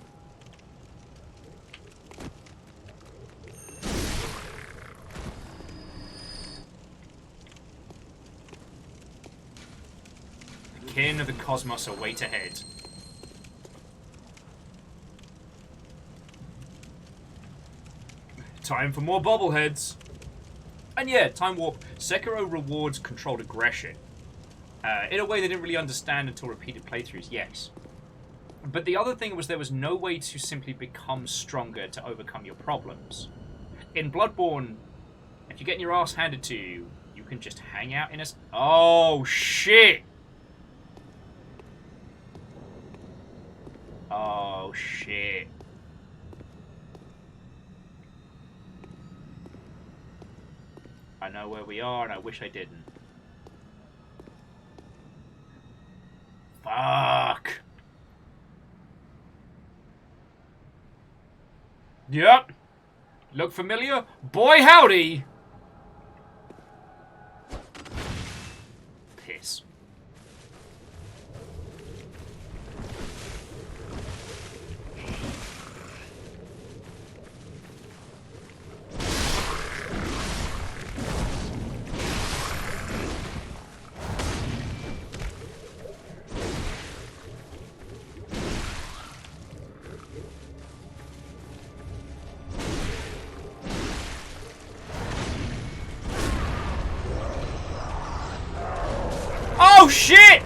The kin of the cosmos await ahead. Time for more bobbleheads. And yeah, Time Warp. Sekiro rewards controlled aggression. In a way they didn't really understand until repeated playthroughs, yes. But the other thing was there was no way to simply become stronger to overcome your problems. In Bloodborne, if you're getting your ass handed to you, you can just hang out in a... Oh, shit! Oh, shit. I know where we are, and I wish I didn't. Fuck! Yep. Look familiar? Boy howdy! Piss. Oh shit!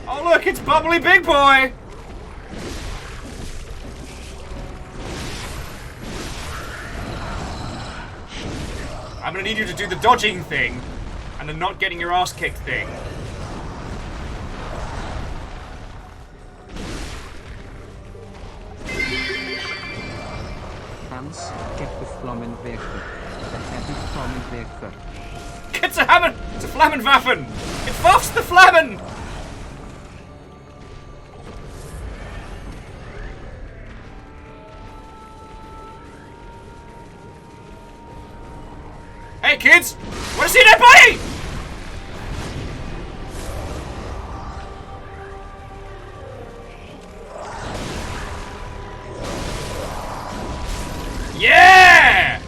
Oh look, it's Bubbly Big Boy! I'm gonna need you to do the dodging thing and the not getting your ass kicked thing. Hans, get the Flammenwerfer. The heavy Flammenwerfer. It's a hammer! It's a Flammenwaffen! It buffs the Flammen! Hey kids! Wanna see that buddy? Yeah!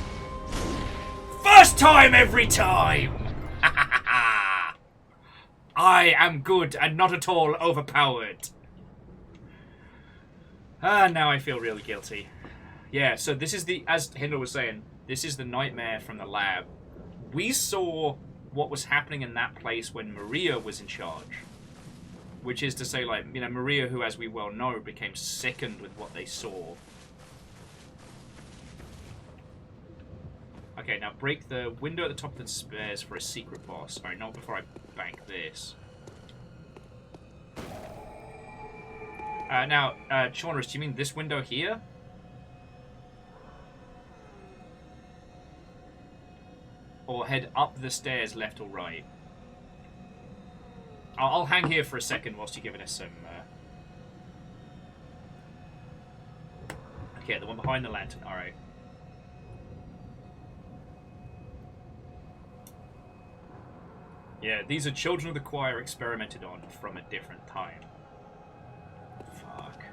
First time every time! I am good and not at all overpowered. Now I feel really guilty. Yeah, so this is the, as Hindle was saying, this is the nightmare from the lab. We saw what was happening in that place when Maria was in charge. Which is to say, like, you know, Maria, who, as we well know, became sickened with what they saw. Okay, now break the window at the top of the stairs for a secret boss. Alright, not before I bank this. Now, Chaunrus, do you mean this window here? Or head up the stairs, left or right? I'll hang here for a second whilst you're giving us some... Okay, the one behind the lantern, alright. Yeah, these are children of the choir experimented on from a different time. Fuck.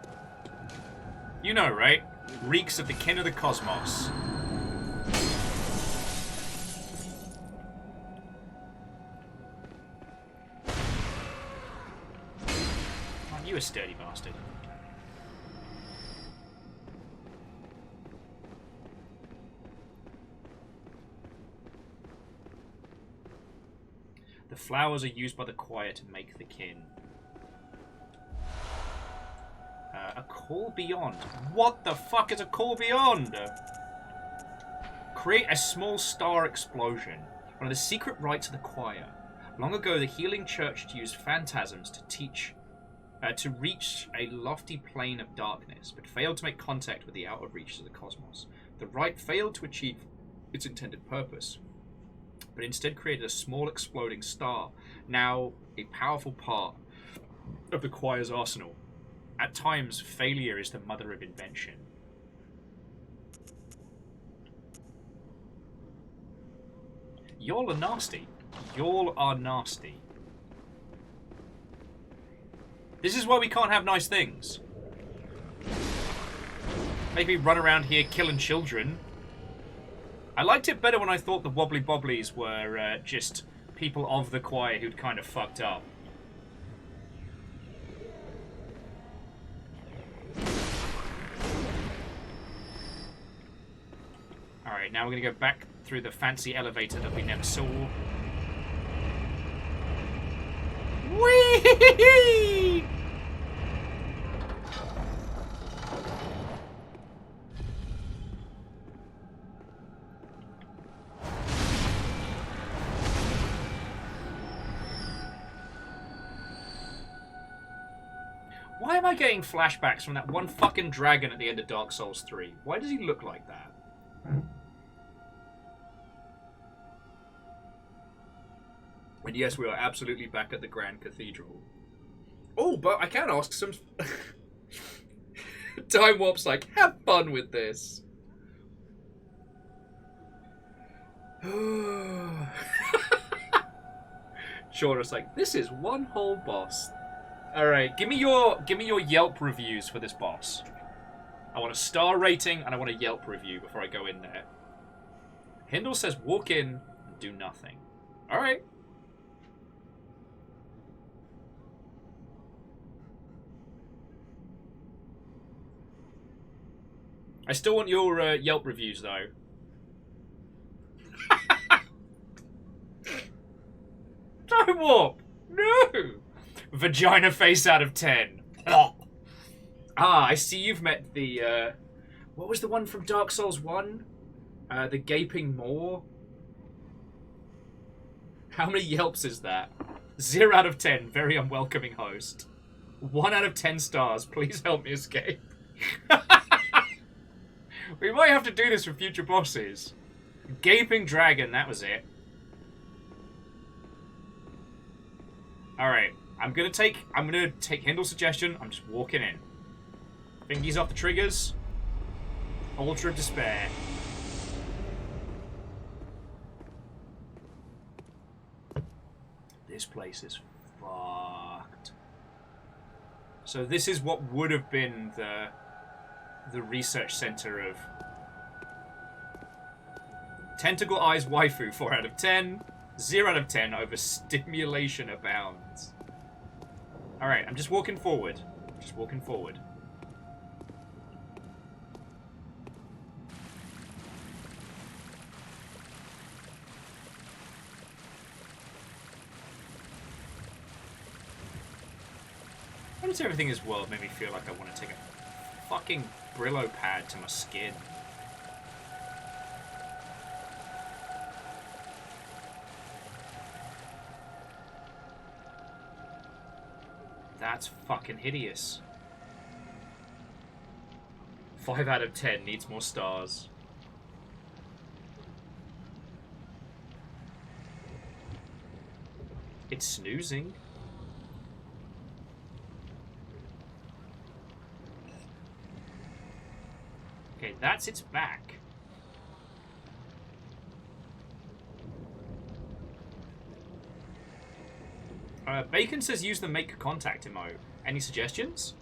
You know, right? Reeks of the kin of the cosmos. Oh, you a sturdy bastard. The flowers are used by the choir to make the kin. A call beyond. What the fuck is a call beyond? Create a small star explosion. One of the secret rites of the choir. Long ago, the healing church used phantasms to to reach a lofty plane of darkness, but failed to make contact with the outer reaches of the cosmos. The rite failed to achieve its intended purpose, but instead created a small exploding star, now a powerful part of the choir's arsenal. At times, failure is the mother of invention. Y'all are nasty. Y'all are nasty. This is why we can't have nice things. Make me run around here killing children. I liked it better when I thought the Wobbly Bobblies were just people of the choir who'd kind of fucked up. Alright, now we're going to go back through the fancy elevator that we never saw. Whee! Why am I getting flashbacks from that one fucking dragon at the end of Dark Souls 3? Why does he look like that? And yes, we are absolutely back at the Grand Cathedral. Oh, but I can ask some... Time Warp's like, have fun with this. Shauna's like, this is one whole boss. Alright, give me your Yelp reviews for this boss. I want a star rating and I want a Yelp review before I go in there. Hindle says walk in and do nothing. Alright. I still want your Yelp reviews, though. Time Warp! No! Vagina face out of 10. Ah, I see you've met the... what was the one from Dark Souls 1? The Gaping Maw? How many Yelps is that? 0 out of 10. Very unwelcoming host. 1 out of 10 stars. Please help me escape. We might have to do this for future bosses. Gaping Dragon, that was it. Alright, I'm gonna take Hindle's suggestion. I'm just walking in. Fingies off the triggers. Altar of Despair. This place is fucked. So this is what would have been the research center of Tentacle Eyes Waifu, 4 out of 10. 0 out of 10 over stimulation abounds. Alright, I'm just walking forward. Just walking forward. Why does everything in this world make me feel like I want to take a fucking Brillo pad to my skin? That's fucking hideous. 5 out of 10 needs more stars. It's snoozing. Okay, that's its back. Bacon says use the make contact emote. Any suggestions?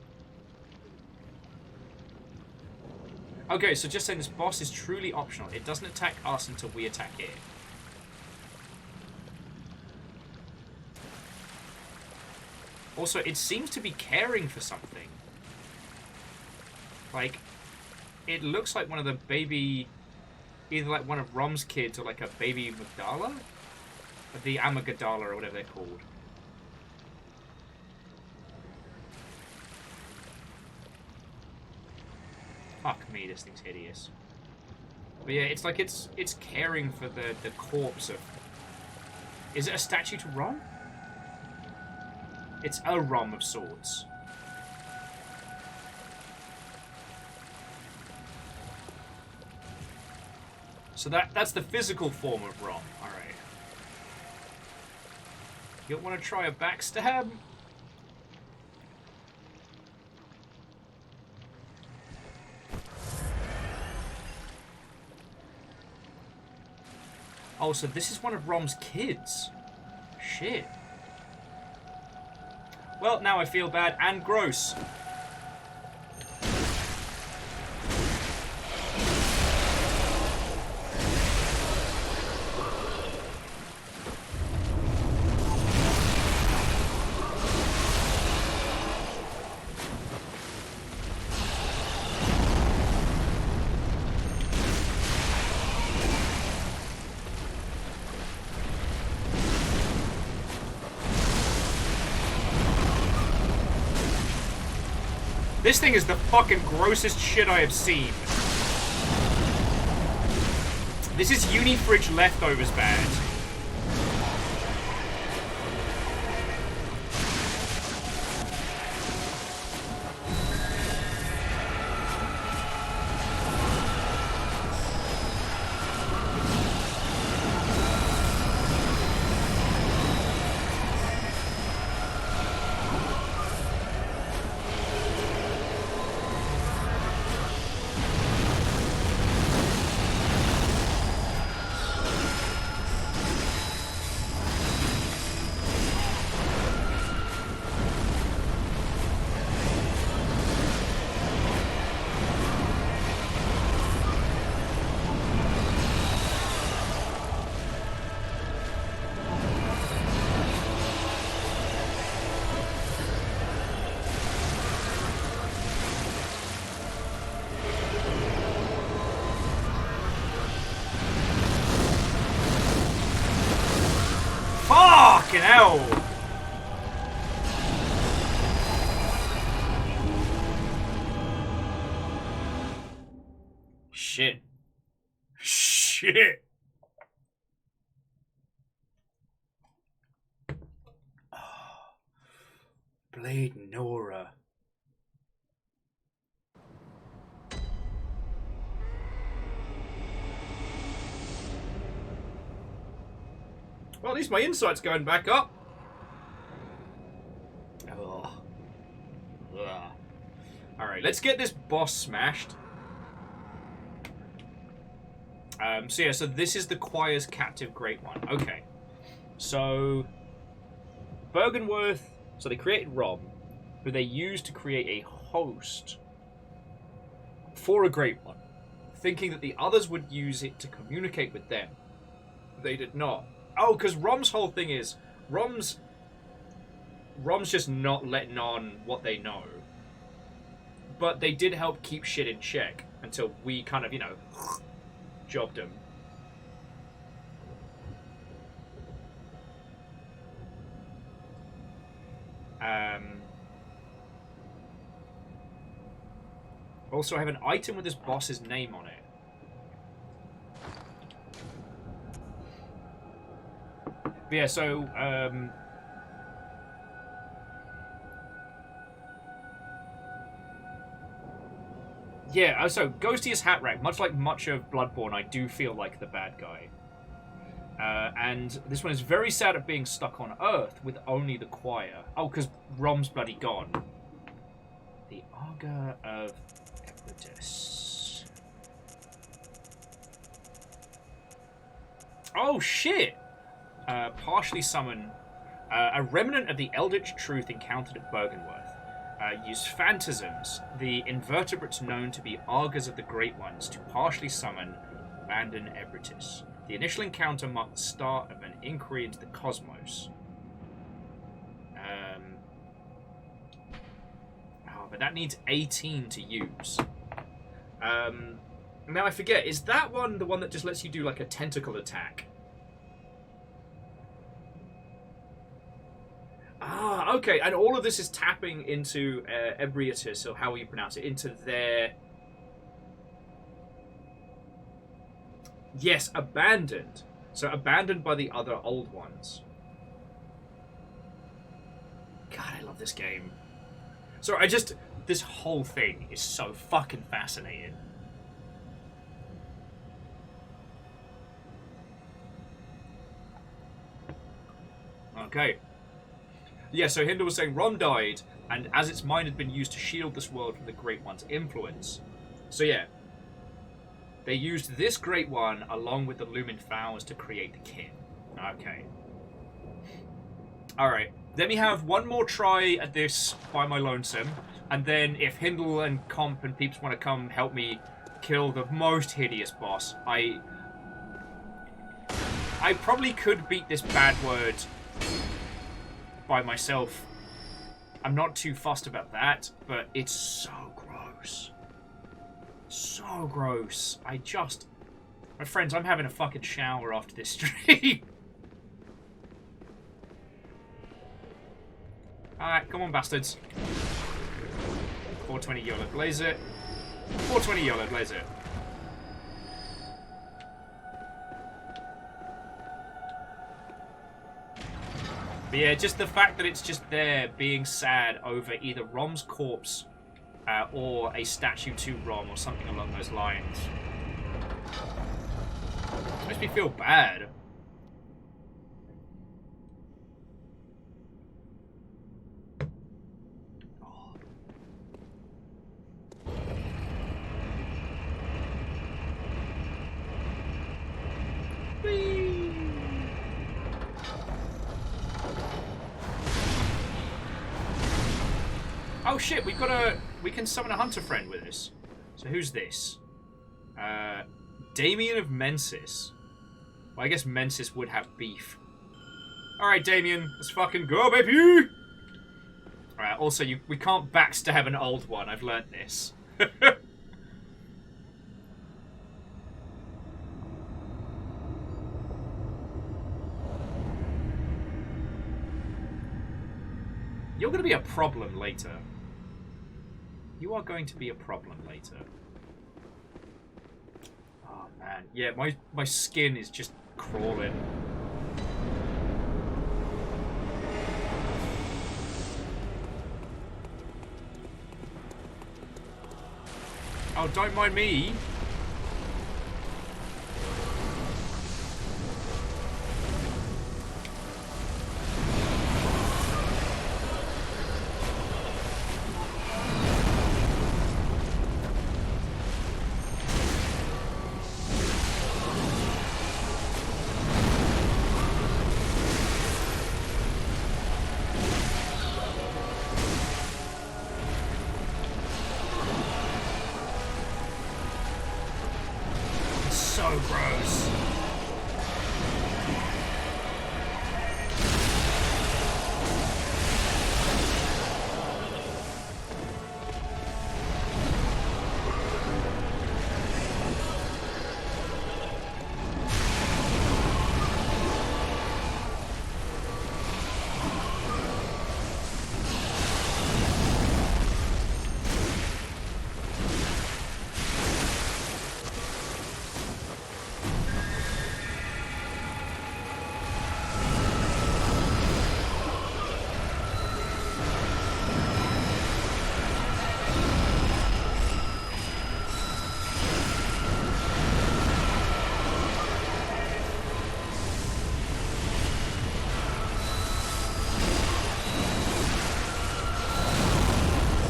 Okay, so just saying this boss is truly optional. It doesn't attack us until we attack it. Also, it seems to be caring for something. Like, it looks like one of the baby... Either like one of Rom's kids or like a baby Magdala? The Amygdala or whatever they're called. Fuck me, this thing's hideous. But yeah, it's like it's caring for the corpse of... Is it a statue to Rom? It's a Rom of sorts. So that's the physical form of Rom. Alright. You want to try a backstab? Oh, so this is one of Rom's kids. Shit. Well, now I feel bad and gross. This thing is the fucking grossest shit I have seen. This is Unifridge leftovers bad. Fucking hell! Shit. Shit. Blade Nora. Well, at least my insight's going back up. Ugh. Ugh. Alright, let's get this boss smashed. So yeah, so this is the choir's captive great one. Okay. So Bergenworth, so they created Rom, who they used to create a host for a great one, thinking that the others would use it to communicate with them. They did not. Oh, because Rom's whole thing is Rom's just not letting on what they know. But they did help keep shit in check until we kind of, you know, jobbed him. Also, I have an item with this boss's name on it. But yeah, so, yeah, so Ghosty is Hatrack. Much like much of Bloodborne, I do feel like the bad guy. And this one is very sad at being stuck on Earth with only the choir. Oh, because Rom's bloody gone. The Arga of Equitus. Oh, shit! Partially summon a remnant of the Eldritch Truth encountered at Bergenworth. Use phantasms, the invertebrates known to be Argas of the Great Ones, to partially summon Abandon Ebritis. The initial encounter marked the start of an inquiry into the cosmos. But that needs 18 to use. Now I forget, is that one the one that just lets you do like a tentacle attack? Ah, okay, and all of this is tapping into Ebriatus, or how you pronounce it, into their... Yes, abandoned. So abandoned by the other old ones. God, I love this game. So this whole thing is so fucking fascinating. Okay. Yeah, so Hindle was saying Rom died, and as its mind had been used to shield this world from the Great One's influence. So yeah, they used this Great One along with the Lumen Flowers to create the kin. Okay. Alright, let me have one more try at this by my lonesome, and then if Hindle and Comp and peeps want to come help me kill the most hideous boss, I probably could beat this bad word by myself. I'm not too fussed about that, but it's so gross. So gross. My friends, I'm having a fucking shower after this stream. Alright, come on, bastards. 420 YOLO, blaze it. 420 YOLO, blaze it. But yeah, just the fact that it's just there being sad over either Rom's corpse or a statue to Rom or something along those lines. It makes me feel bad. Oh shit, we can summon a hunter friend with us. So who's this? Damien of Mensis. Well, I guess Mensis would have beef. Alright, Damien, let's fucking go, baby! Alright, also, we can't backstab an old one. I've learnt this. You're going to be a problem later. You are going to be a problem later. Oh, man. Yeah, my skin is just crawling. Oh, don't mind me. So gross.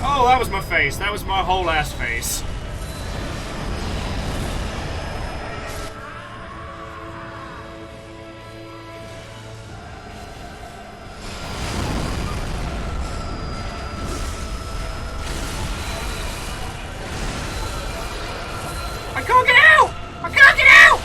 Oh, that was my face. That was my whole ass face. I can't get out! I can't get out!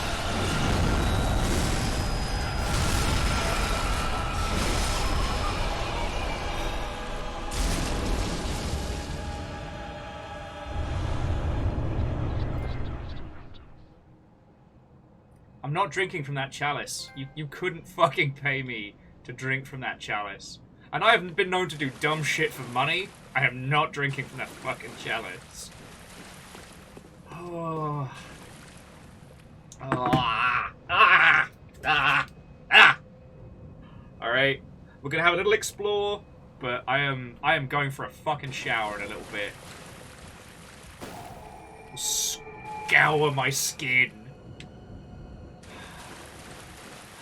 I'm not drinking from that chalice. You couldn't fucking pay me to drink from that chalice. And I haven't been known to do dumb shit for money. I am not drinking from that fucking chalice. Oh. Alright. We're gonna have a little explore, but I am going for a fucking shower in a little bit. Scour my skin.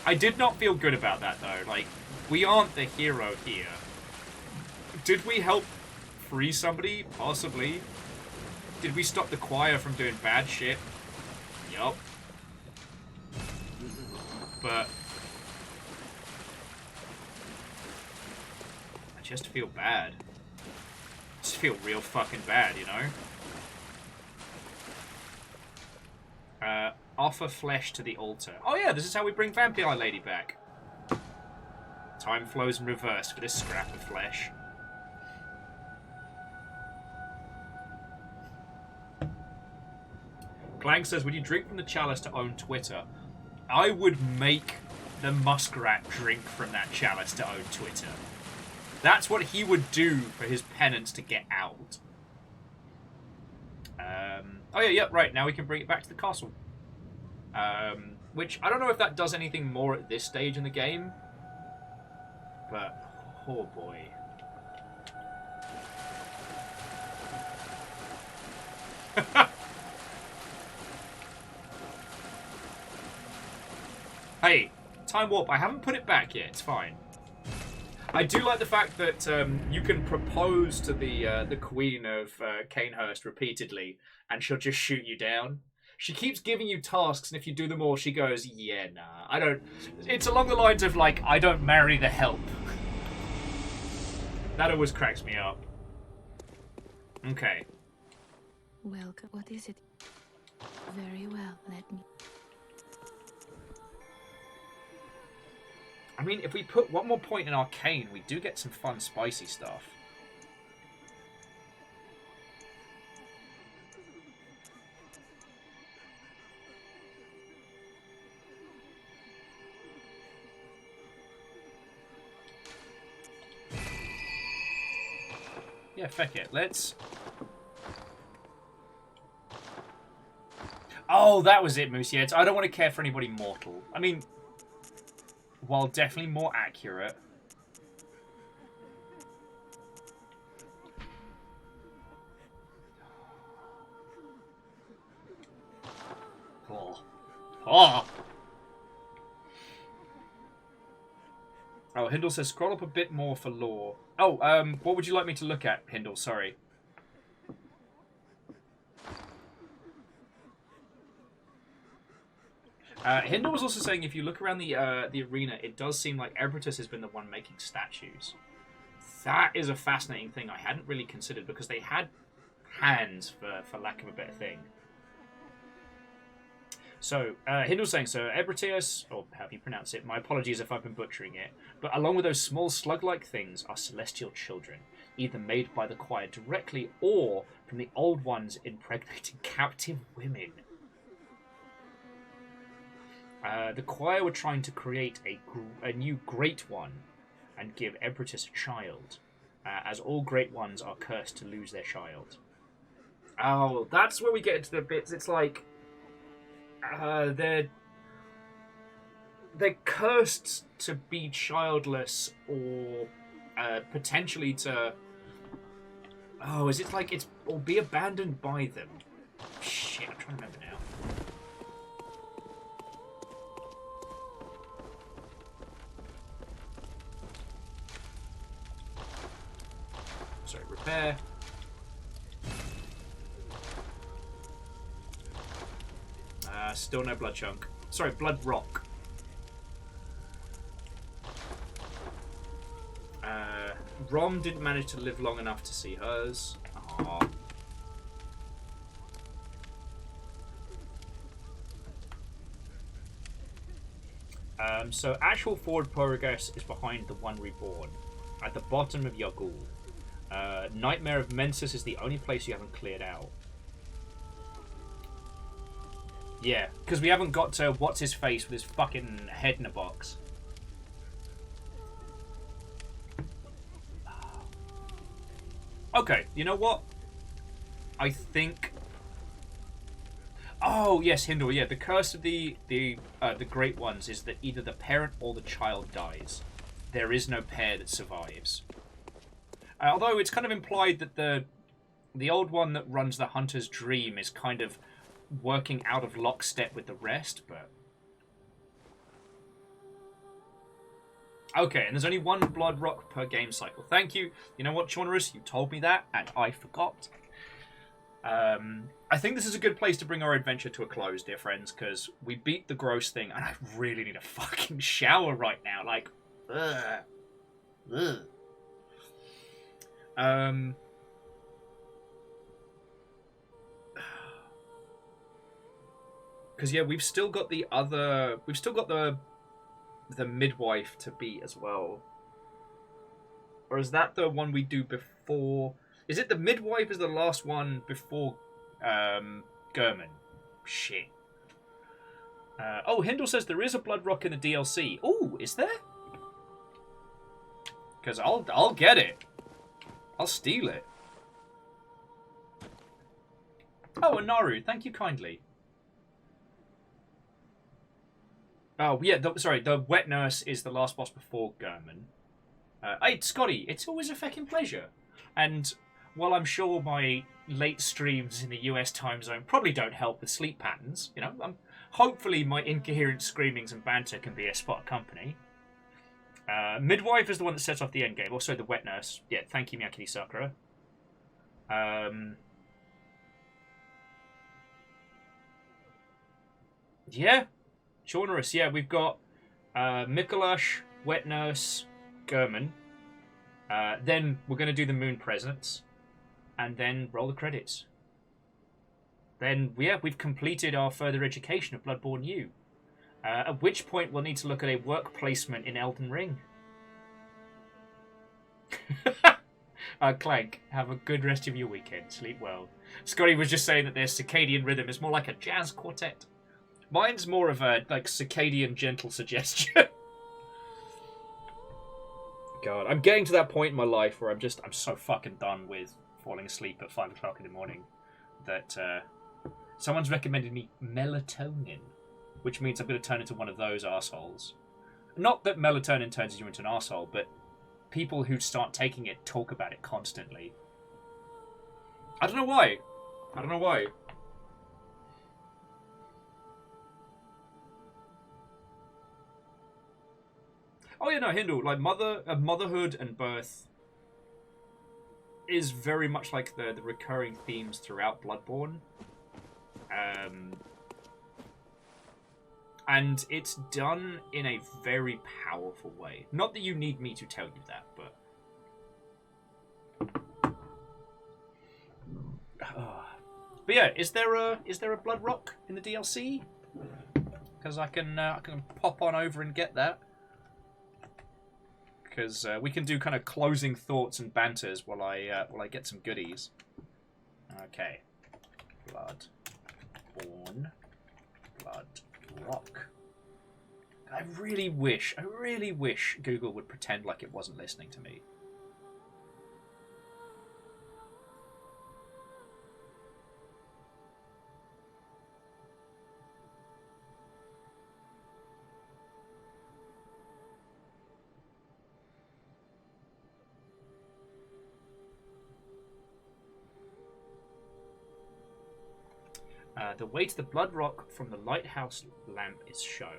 I did not feel good about that, though. Like, we aren't the hero here. Did we help free somebody? Possibly. Did we stop the choir from doing bad shit? Yup. But I just feel bad. I just feel real fucking bad, you know? Offer flesh to the altar. Oh yeah, this is how we bring Vampire Lady back. Time flows in reverse for this scrap of flesh. Clank says, would you drink from the chalice to own Twitter? I would make the muskrat drink from that chalice to own Twitter. That's what he would do for his penance to get out. Oh yeah, right. Now we can bring it back to the castle. Which I don't know if that does anything more at this stage in the game, but oh boy. Hey, time warp. I haven't put it back yet. It's fine. I do like the fact that you can propose to the Queen of Canehurst repeatedly, and she'll just shoot you down. She keeps giving you tasks, and if you do them all, she goes, "Yeah, nah, I don't." It's along the lines of like, "I don't marry the help." That always cracks me up. Okay. Welcome. What is it? Very well. Let me. I mean, if we put one more point in Arcane, we do get some fun, spicy stuff. Yeah, feck it. Let's... Oh, that was it, Moose. Yeah, I don't want to care for anybody mortal. I mean... While definitely more accurate. Oh. Oh. Oh, Hindle says scroll up a bit more for lore. Oh, what would you like me to look at, Hindle? Sorry. Hindle was also saying if you look around the arena, it does seem like Ebritus has been the one making statues. That is a fascinating thing I hadn't really considered because they had hands, for lack of a better thing. So, Hindle's saying, so Ebritus, or however you pronounce it, my apologies if I've been butchering it, but along with those small slug-like things are celestial children, either made by the choir directly or from the old ones impregnating captive women. The choir were trying to create a new Great One and give Ebritus a child, as all Great Ones are cursed to lose their child. Oh, that's where we get into the bits. It's like they're cursed to be childless or potentially to... Oh, is it like it's... or be abandoned by them? Shit, I'm trying to remember now. Sorry, repair. Still no blood chunk. Sorry, blood rock. Rom didn't manage to live long enough to see hers. Aww. So actual forward progress is behind the One Reborn, at the bottom of Yagul. Nightmare of Mensis is the only place you haven't cleared out. Yeah, because we haven't got to what's his face with his fucking head in a box. Okay, you know what? I think. Oh yes, Hindle. Yeah, the curse of the Great Ones is that either the parent or the child dies. There is no pair that survives. Although it's kind of implied that the old one that runs the Hunter's Dream is kind of working out of lockstep with the rest, but... Okay, and there's only one blood rock per game cycle. Thank you. You know what, Chaunerus? You told me that, and I forgot. I think this is a good place to bring our adventure to a close, dear friends, because we beat the gross thing, and I really need a fucking shower right now. Like, ugh. Ugh. Because yeah, we've still got the midwife to beat as well. Or is that the one we do before? Is it the midwife is the last one before German? Shit. Oh, Hindle says there is a blood rock in the DLC. Oh, is there? Because I'll get it. I'll steal it. Oh, and Naru, thank you kindly. Oh, yeah, sorry, the wet nurse is the last boss before German. Hey, Scotty, it's always a fucking pleasure. And while I'm sure my late streams in the US time zone probably don't help with sleep patterns, you know, hopefully my incoherent screamings and banter can be a spot of company. Midwife is the one that sets off the endgame. Also, the wet nurse. Yeah, thank you, Miyakini Sakura. Yeah, Chaunerus. Yeah, we've got Mikolash, wet nurse, German. Then we're going to do the moon presence, and then roll the credits. Then, yeah, we've completed our further education of Bloodborne U. At which point we'll need to look at a work placement in Elden Ring. Clank, have a good rest of your weekend. Sleep well. Scotty was just saying that their circadian rhythm is more like a jazz quartet. Mine's more of a like circadian gentle suggestion. God, I'm getting to that point in my life where I'm so fucking done with falling asleep at 5 o'clock in the morning that someone's recommended me melatonin, which means I'm going to turn into one of those assholes. Not that melatonin turns you into an asshole, but people who start taking it talk about it constantly. I don't know why. Oh yeah, no, Hindu. Like motherhood and birth is very much like the recurring themes throughout Bloodborne. And it's done in a very powerful way. Not that you need me to tell you that, but but yeah, is there a Blood Rock in the DLC? Because I can pop on over and get that. Because we can do kind of closing thoughts and banters while I get some goodies. Okay, Bloodborne, Blood Rock. I really wish Google would pretend like it wasn't listening to me. The way to the Blood Rock from the lighthouse lamp is shown.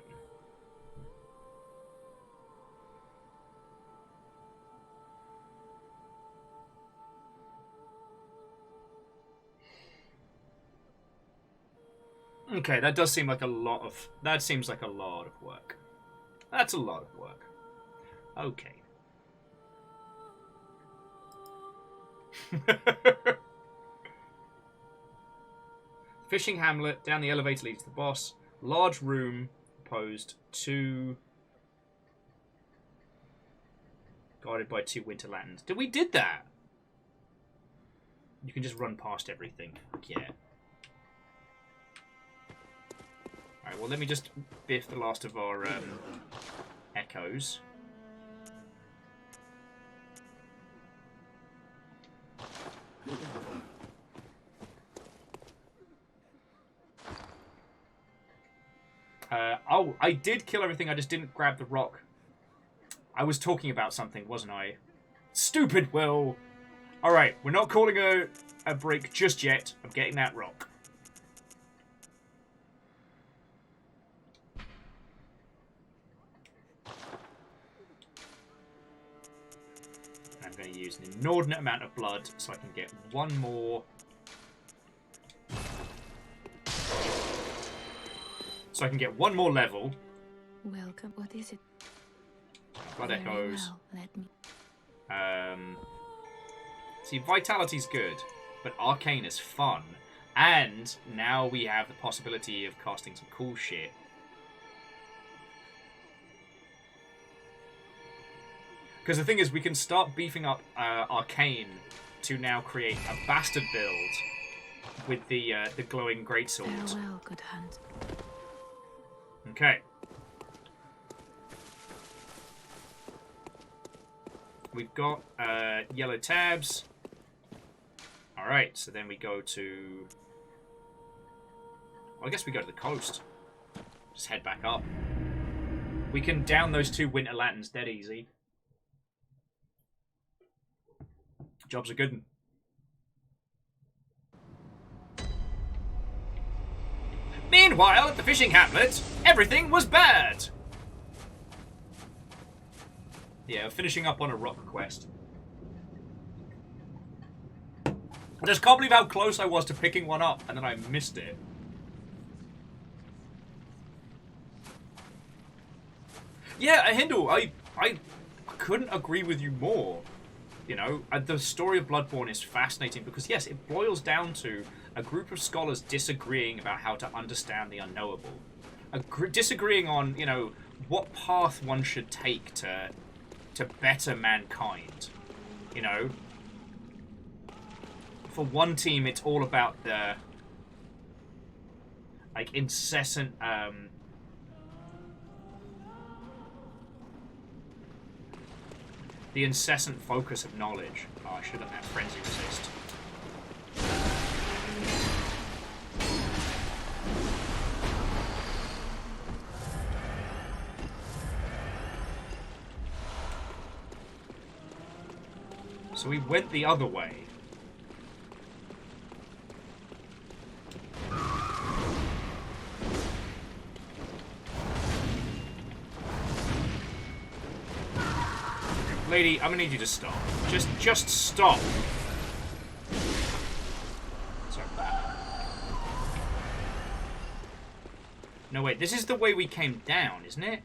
Okay, that does seem like a lot of... That seems like a lot of work. That's a lot of work. Okay. Fishing hamlet, down the elevator leads to the boss. Large room, opposed to... Guarded by 2 winter lanterns. We did that! You can just run past everything. Yeah. Alright, well let me just biff the last of our echoes. Oh, I did kill everything, I just didn't grab the rock. I was talking about something, wasn't I? Stupid Will! Alright, we're not calling a break just yet. I'm getting that rock. I'm going to use an inordinate amount of blood so I can get one more... So I can get one more level. Welcome. What is it? Blood Very echoes. well. Let me. See, Vitality's good, but Arcane is fun. And now we have the possibility of casting some cool shit. Because the thing is, we can start beefing up Arcane to now create a bastard build with the glowing greatsword. Farewell, good hunt. Okay. We've got yellow tabs. Alright, so then we go to Well, I guess we go to the coast. Just head back up. We can down those 2 winter lanterns dead easy. Job's a good one. Meanwhile, at the fishing hamlet, everything was bad. Yeah, finishing up on a rock quest. I just can't believe how close I was to picking one up, and then I missed it. Yeah, Hindle, I couldn't agree with you more. You know, the story of Bloodborne is fascinating because, yes, it boils down to a group of scholars disagreeing about how to understand the unknowable. Disagreeing on, you know, what path one should take to better mankind. You know? For one team, it's all about the, like, incessant, the incessant focus of knowledge. Oh, I should have done that frenzy resist. So we went the other way. Lady, I'm gonna need you to stop. Just stop. Sorry. No, wait, this is the way we came down, isn't it?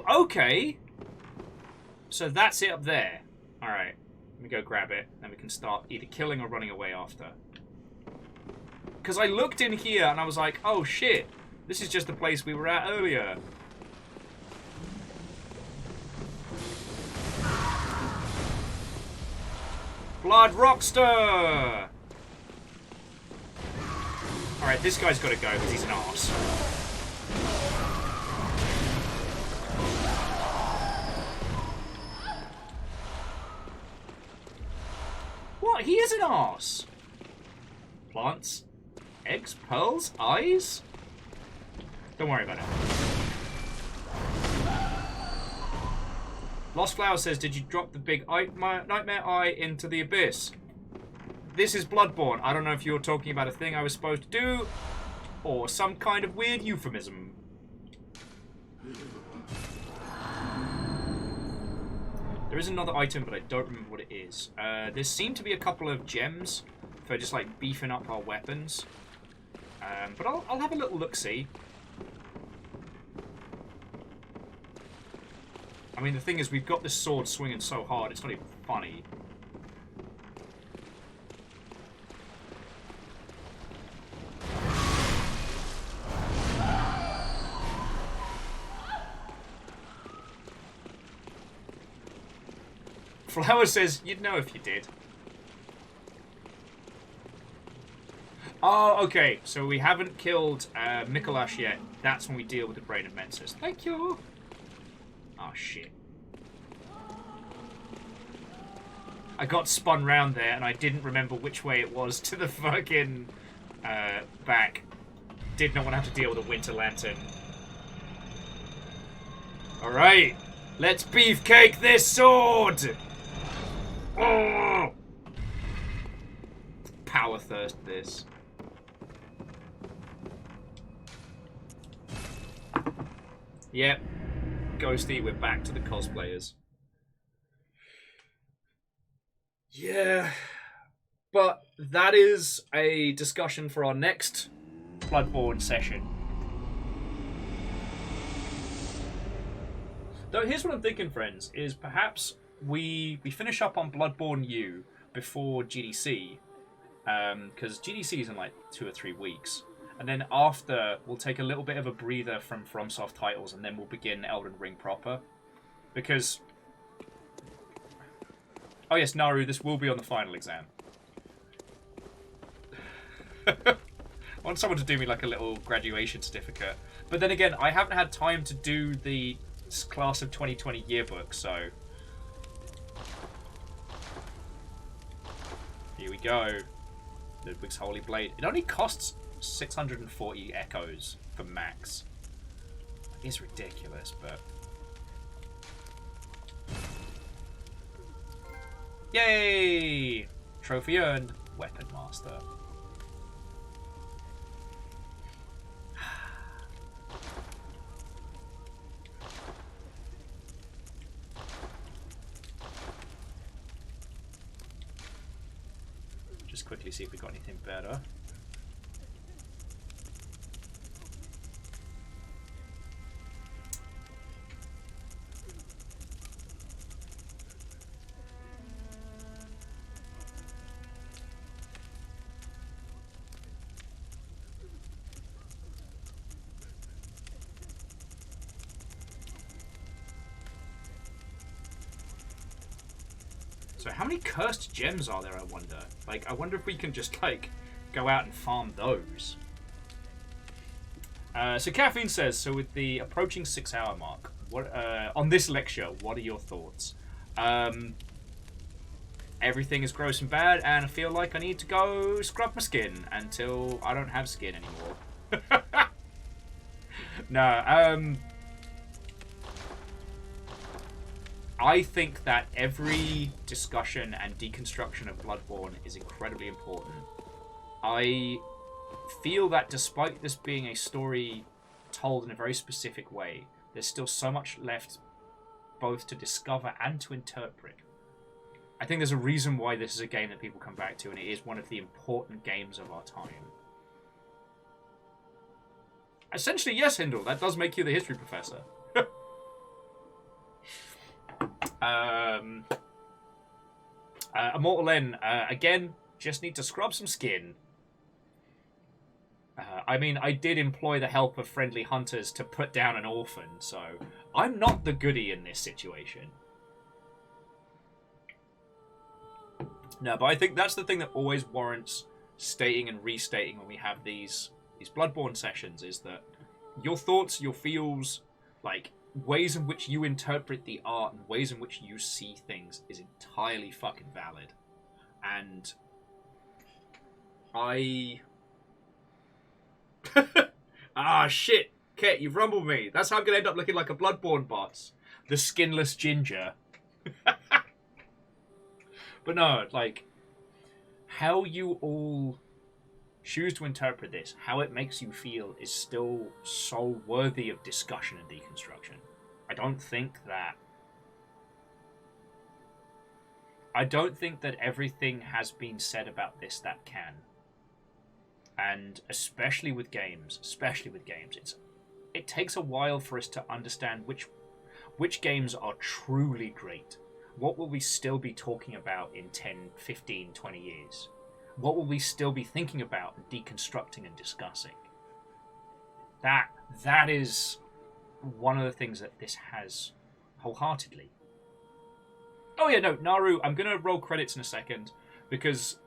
Okay. So that's it up there. Alright. Let me go grab it. Then we can start either killing or running away after. Because I looked in here and I was like, oh shit. This is just the place we were at earlier. Blood Rockster! Alright, this guy's got to go because he's an arse. What? He is an arse. Plants. Eggs, pearls, eyes? Don't worry about it. Lost Flower says, did you drop the big nightmare eye into the abyss? This is Bloodborne. I don't know if you're talking about a thing I was supposed to do, or some kind of weird euphemism. There is another item, but I don't remember what it is. There seem to be a couple of gems for just like beefing up our weapons. But I'll have a little look-see. I mean, the thing is, we've got this sword swinging so hard, it's not even funny. Flower says, you'd know if you did. Oh, okay. So we haven't killed Mikolash yet. That's when we deal with the Brain of Mensis. Thank you. Oh, shit. I got spun round there, and I didn't remember which way it was to the fucking back. Did not want to have to deal with a Winter Lantern. Alright. Let's beefcake this sword! Oh! Power thirst this. Yep. Ghosty, we're back to the cosplayers. Yeah. But that is a discussion for our next Bloodborne session. Though here's what I'm thinking, friends, is perhaps we finish up on Bloodborne U before GDC, because GDC is in like 2 or 3 weeks, And then after, we'll take a little bit of a breather from FromSoft titles, and then we'll begin Elden Ring proper. Because... Oh yes, Naru, this will be on the final exam. I want someone to do me like a little graduation certificate. But then again, I haven't had time to do the class of 2020 yearbook, so... Here we go. Ludwig's Holy Blade. It only costs 640 echoes for max. It's ridiculous, but... Yay! Trophy earned. Weapon Master. Just quickly see if we got anything better. So how many cursed gems are there, I wonder? Like, I wonder if we can just, like, go out and farm those. So Caffeine says, so with the approaching 6-hour mark, what on this lecture, what are your thoughts? Everything is gross and bad, and I feel like I need to go scrub my skin until I don't have skin anymore. No, I think that every discussion and deconstruction of Bloodborne is incredibly important. I feel that despite this being a story told in a very specific way, there's still so much left both to discover and to interpret. I think there's a reason why this is a game that people come back to, and it is one of the important games of our time. Essentially, yes, Hindle, that does make you the history professor. Immortal N, again, just need to scrub some skin. I mean, I did employ the help of friendly hunters to put down an orphan, so I'm not the goodie in this situation. No, but I think that's the thing that always warrants stating and restating when we have these Bloodborne sessions, is that your thoughts, your feels, like, ways in which you interpret the art and ways in which you see things is entirely fucking valid. And I... Ah, shit. Ket, you've rumbled me. That's how I'm going to end up looking like a Bloodborne boss. The skinless ginger. But no, like, how you all choose to interpret this, how it makes you feel, is still so worthy of discussion and deconstruction. I don't think that everything has been said about this that can. And especially with games, it takes a while for us to understand which games are truly great. What will we still be talking about in 10, 15, 20 years? What will we still be thinking about and deconstructing and discussing? That is one of the things that this has wholeheartedly. Oh yeah, no, Naru, I'm going to roll credits in a second, because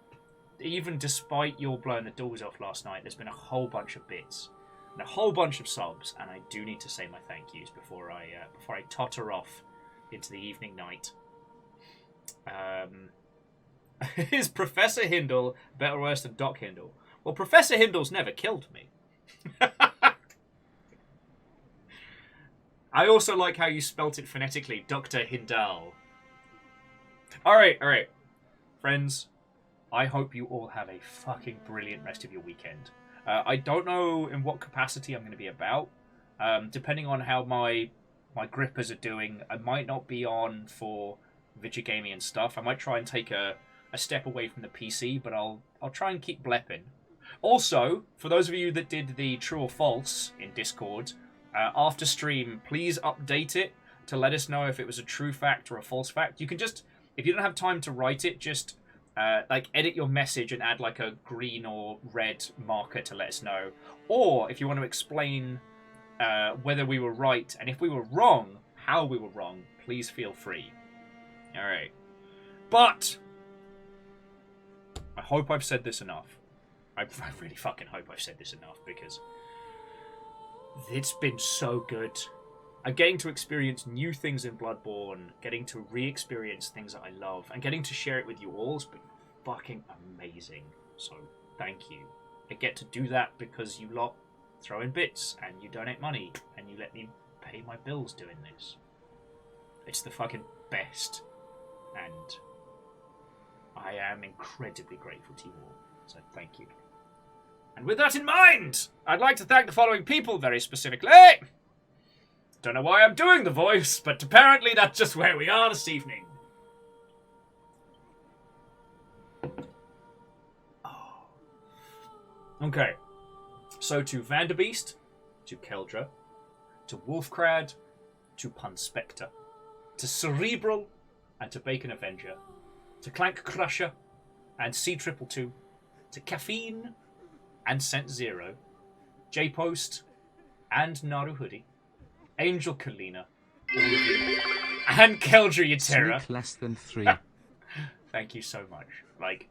even despite your blowing the doors off last night, there's been a whole bunch of bits and a whole bunch of subs, and I do need to say my thank yous before I totter off into the evening night. Is Professor Hindle better or worse than Doc Hindle? Well, Professor Hindle's never killed me. I also like how you spelt it phonetically, Dr. Hindal. Alright. Friends, I hope you all have a fucking brilliant rest of your weekend. I don't know in what capacity I'm going to be about. Depending on how my grippers are doing, I might not be on for video gaming and stuff. I might try and take a step away from the PC, but I'll try and keep blepping. Also, for those of you that did the true or false in Discord, after stream, please update it to let us know if it was a true fact or a false fact. You can just, if you don't have time to write it, just like edit your message and add like a green or red marker to let us know. Or if you want to explain whether we were right, and if we were wrong, how we were wrong, please feel free. Alright. But I hope I've said this enough. I really fucking hope I've said this enough, because it's been so good. I'm getting to experience new things in Bloodborne, getting to re-experience things that I love, and getting to share it with you all has been fucking amazing. So, thank you. I get to do that because you lot throw in bits, and you donate money, and you let me pay my bills doing this. It's the fucking best. And I am incredibly grateful to you all. So, thank you. And with that in mind, I'd like to thank the following people very specifically. Don't know why I'm doing the voice, but apparently that's just where we are this evening. Oh. Okay. So to Vanderbeest, to Keldra, to Wolfcrad, to Punspector, to Cerebral, and to Bacon Avenger, to Clank Crusher, and C222, to Caffeine, and Scent Zero, J-Post, and Naruhoodie, Angel Kalina, all of you, and Keldra Yatera. Sneak less than 3. Thank you so much. Like,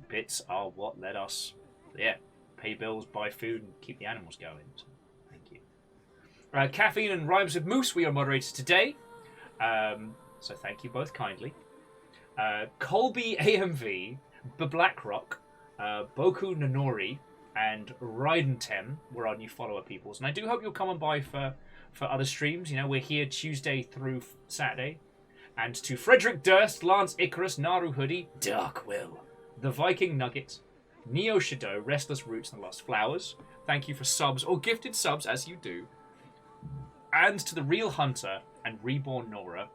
bits are what let us, pay bills, buy food, and keep the animals going. So, thank you. Caffeine and Rhymes with Moose, we are moderators today. So thank you both kindly. Colby AMV, BlackRock, Boku Nanori, and Raidentem were our new follower peoples. And I do hope you'll come on by for other streams. You know, we're here Tuesday through Saturday. And to Frederick Durst, Lance Icarus, Naru Hoodie, Dark Will, The Viking Nugget, Neo Shadow, Restless Roots, and Lost Flowers. Thank you for subs, or gifted subs, as you do. And to The Real Hunter and Reborn Nora,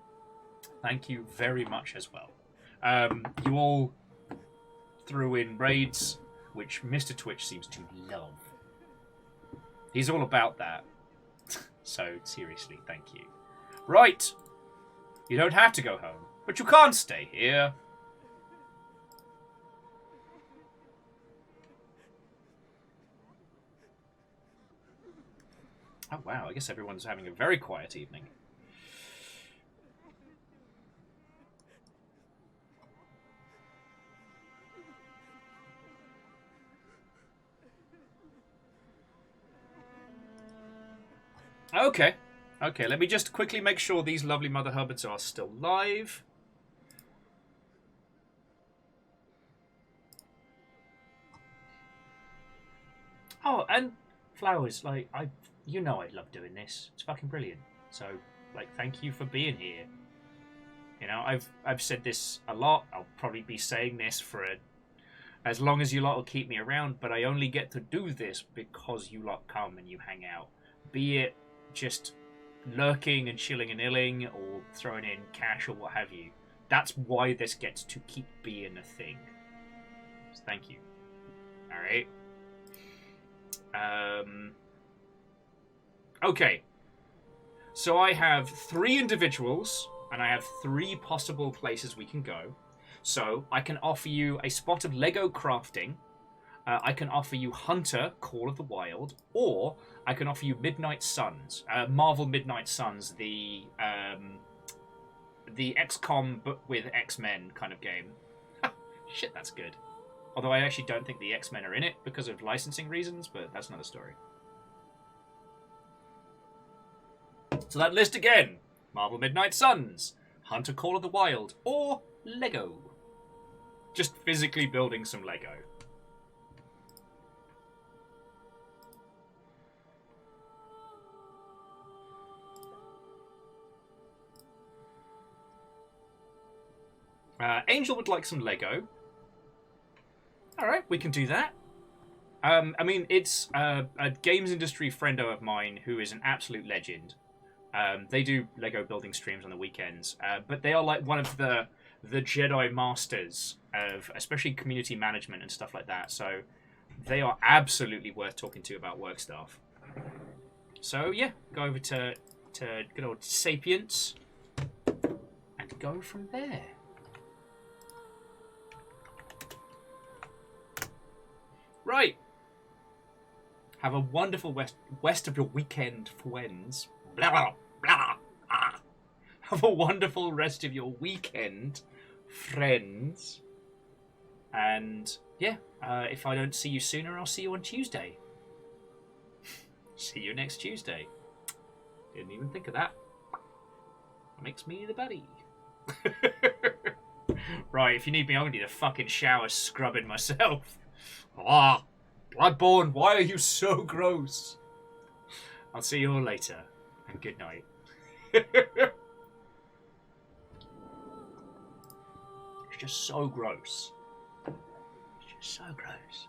thank you very much as well. You all threw in raids, which Mr. Twitch seems to love. He's all about that. So, seriously, thank you. Right. You don't have to go home, but you can't stay here. Oh, wow. I guess everyone's having a very quiet evening. Okay, let me just quickly make sure these lovely Mother Hubbards are still live. Oh, and flowers, like, you know I love doing this. It's fucking brilliant. So, like, thank you for being here. You know, I've said this a lot. I'll probably be saying this for as long as you lot will keep me around, but I only get to do this because you lot come and you hang out. Be it just lurking and chilling and illing, or throwing in cash or what have you. That's why this gets to keep being a thing. So thank you. Alright. Okay. So I have 3 individuals, and I have 3 possible places we can go. So I can offer you a spot of Lego crafting. I can offer you Hunter, Call of the Wild, or I can offer you Midnight Suns, Marvel Midnight Suns, the XCOM but with X-Men kind of game. Shit, that's good. Although I actually don't think the X-Men are in it because of licensing reasons, but that's another story. So that list again: Marvel Midnight Suns, Hunter, Call of the Wild, or Lego. Just physically building some Lego. Angel would like some Lego. Alright, we can do that. I mean, it's a games industry friendo of mine who is an absolute legend. They do Lego building streams on the weekends, but they are like one of the Jedi masters of especially community management and stuff like that. So they are absolutely worth talking to about work stuff. So yeah, go over to good old Sapience and go from there. Right. Have a wonderful west of your weekend, friends. Blah, blah, blah. Ah. Have a wonderful rest of your weekend, friends. And, yeah, if I don't see you sooner, I'll see you on Tuesday. See you next Tuesday. Didn't even think of that. Makes me the buddy. Right, if you need me, I'm going to need a fucking shower scrubbing myself. Ah, Bloodborne, why are you so gross? I'll see you all later, and good night. It's just so gross. It's just so gross.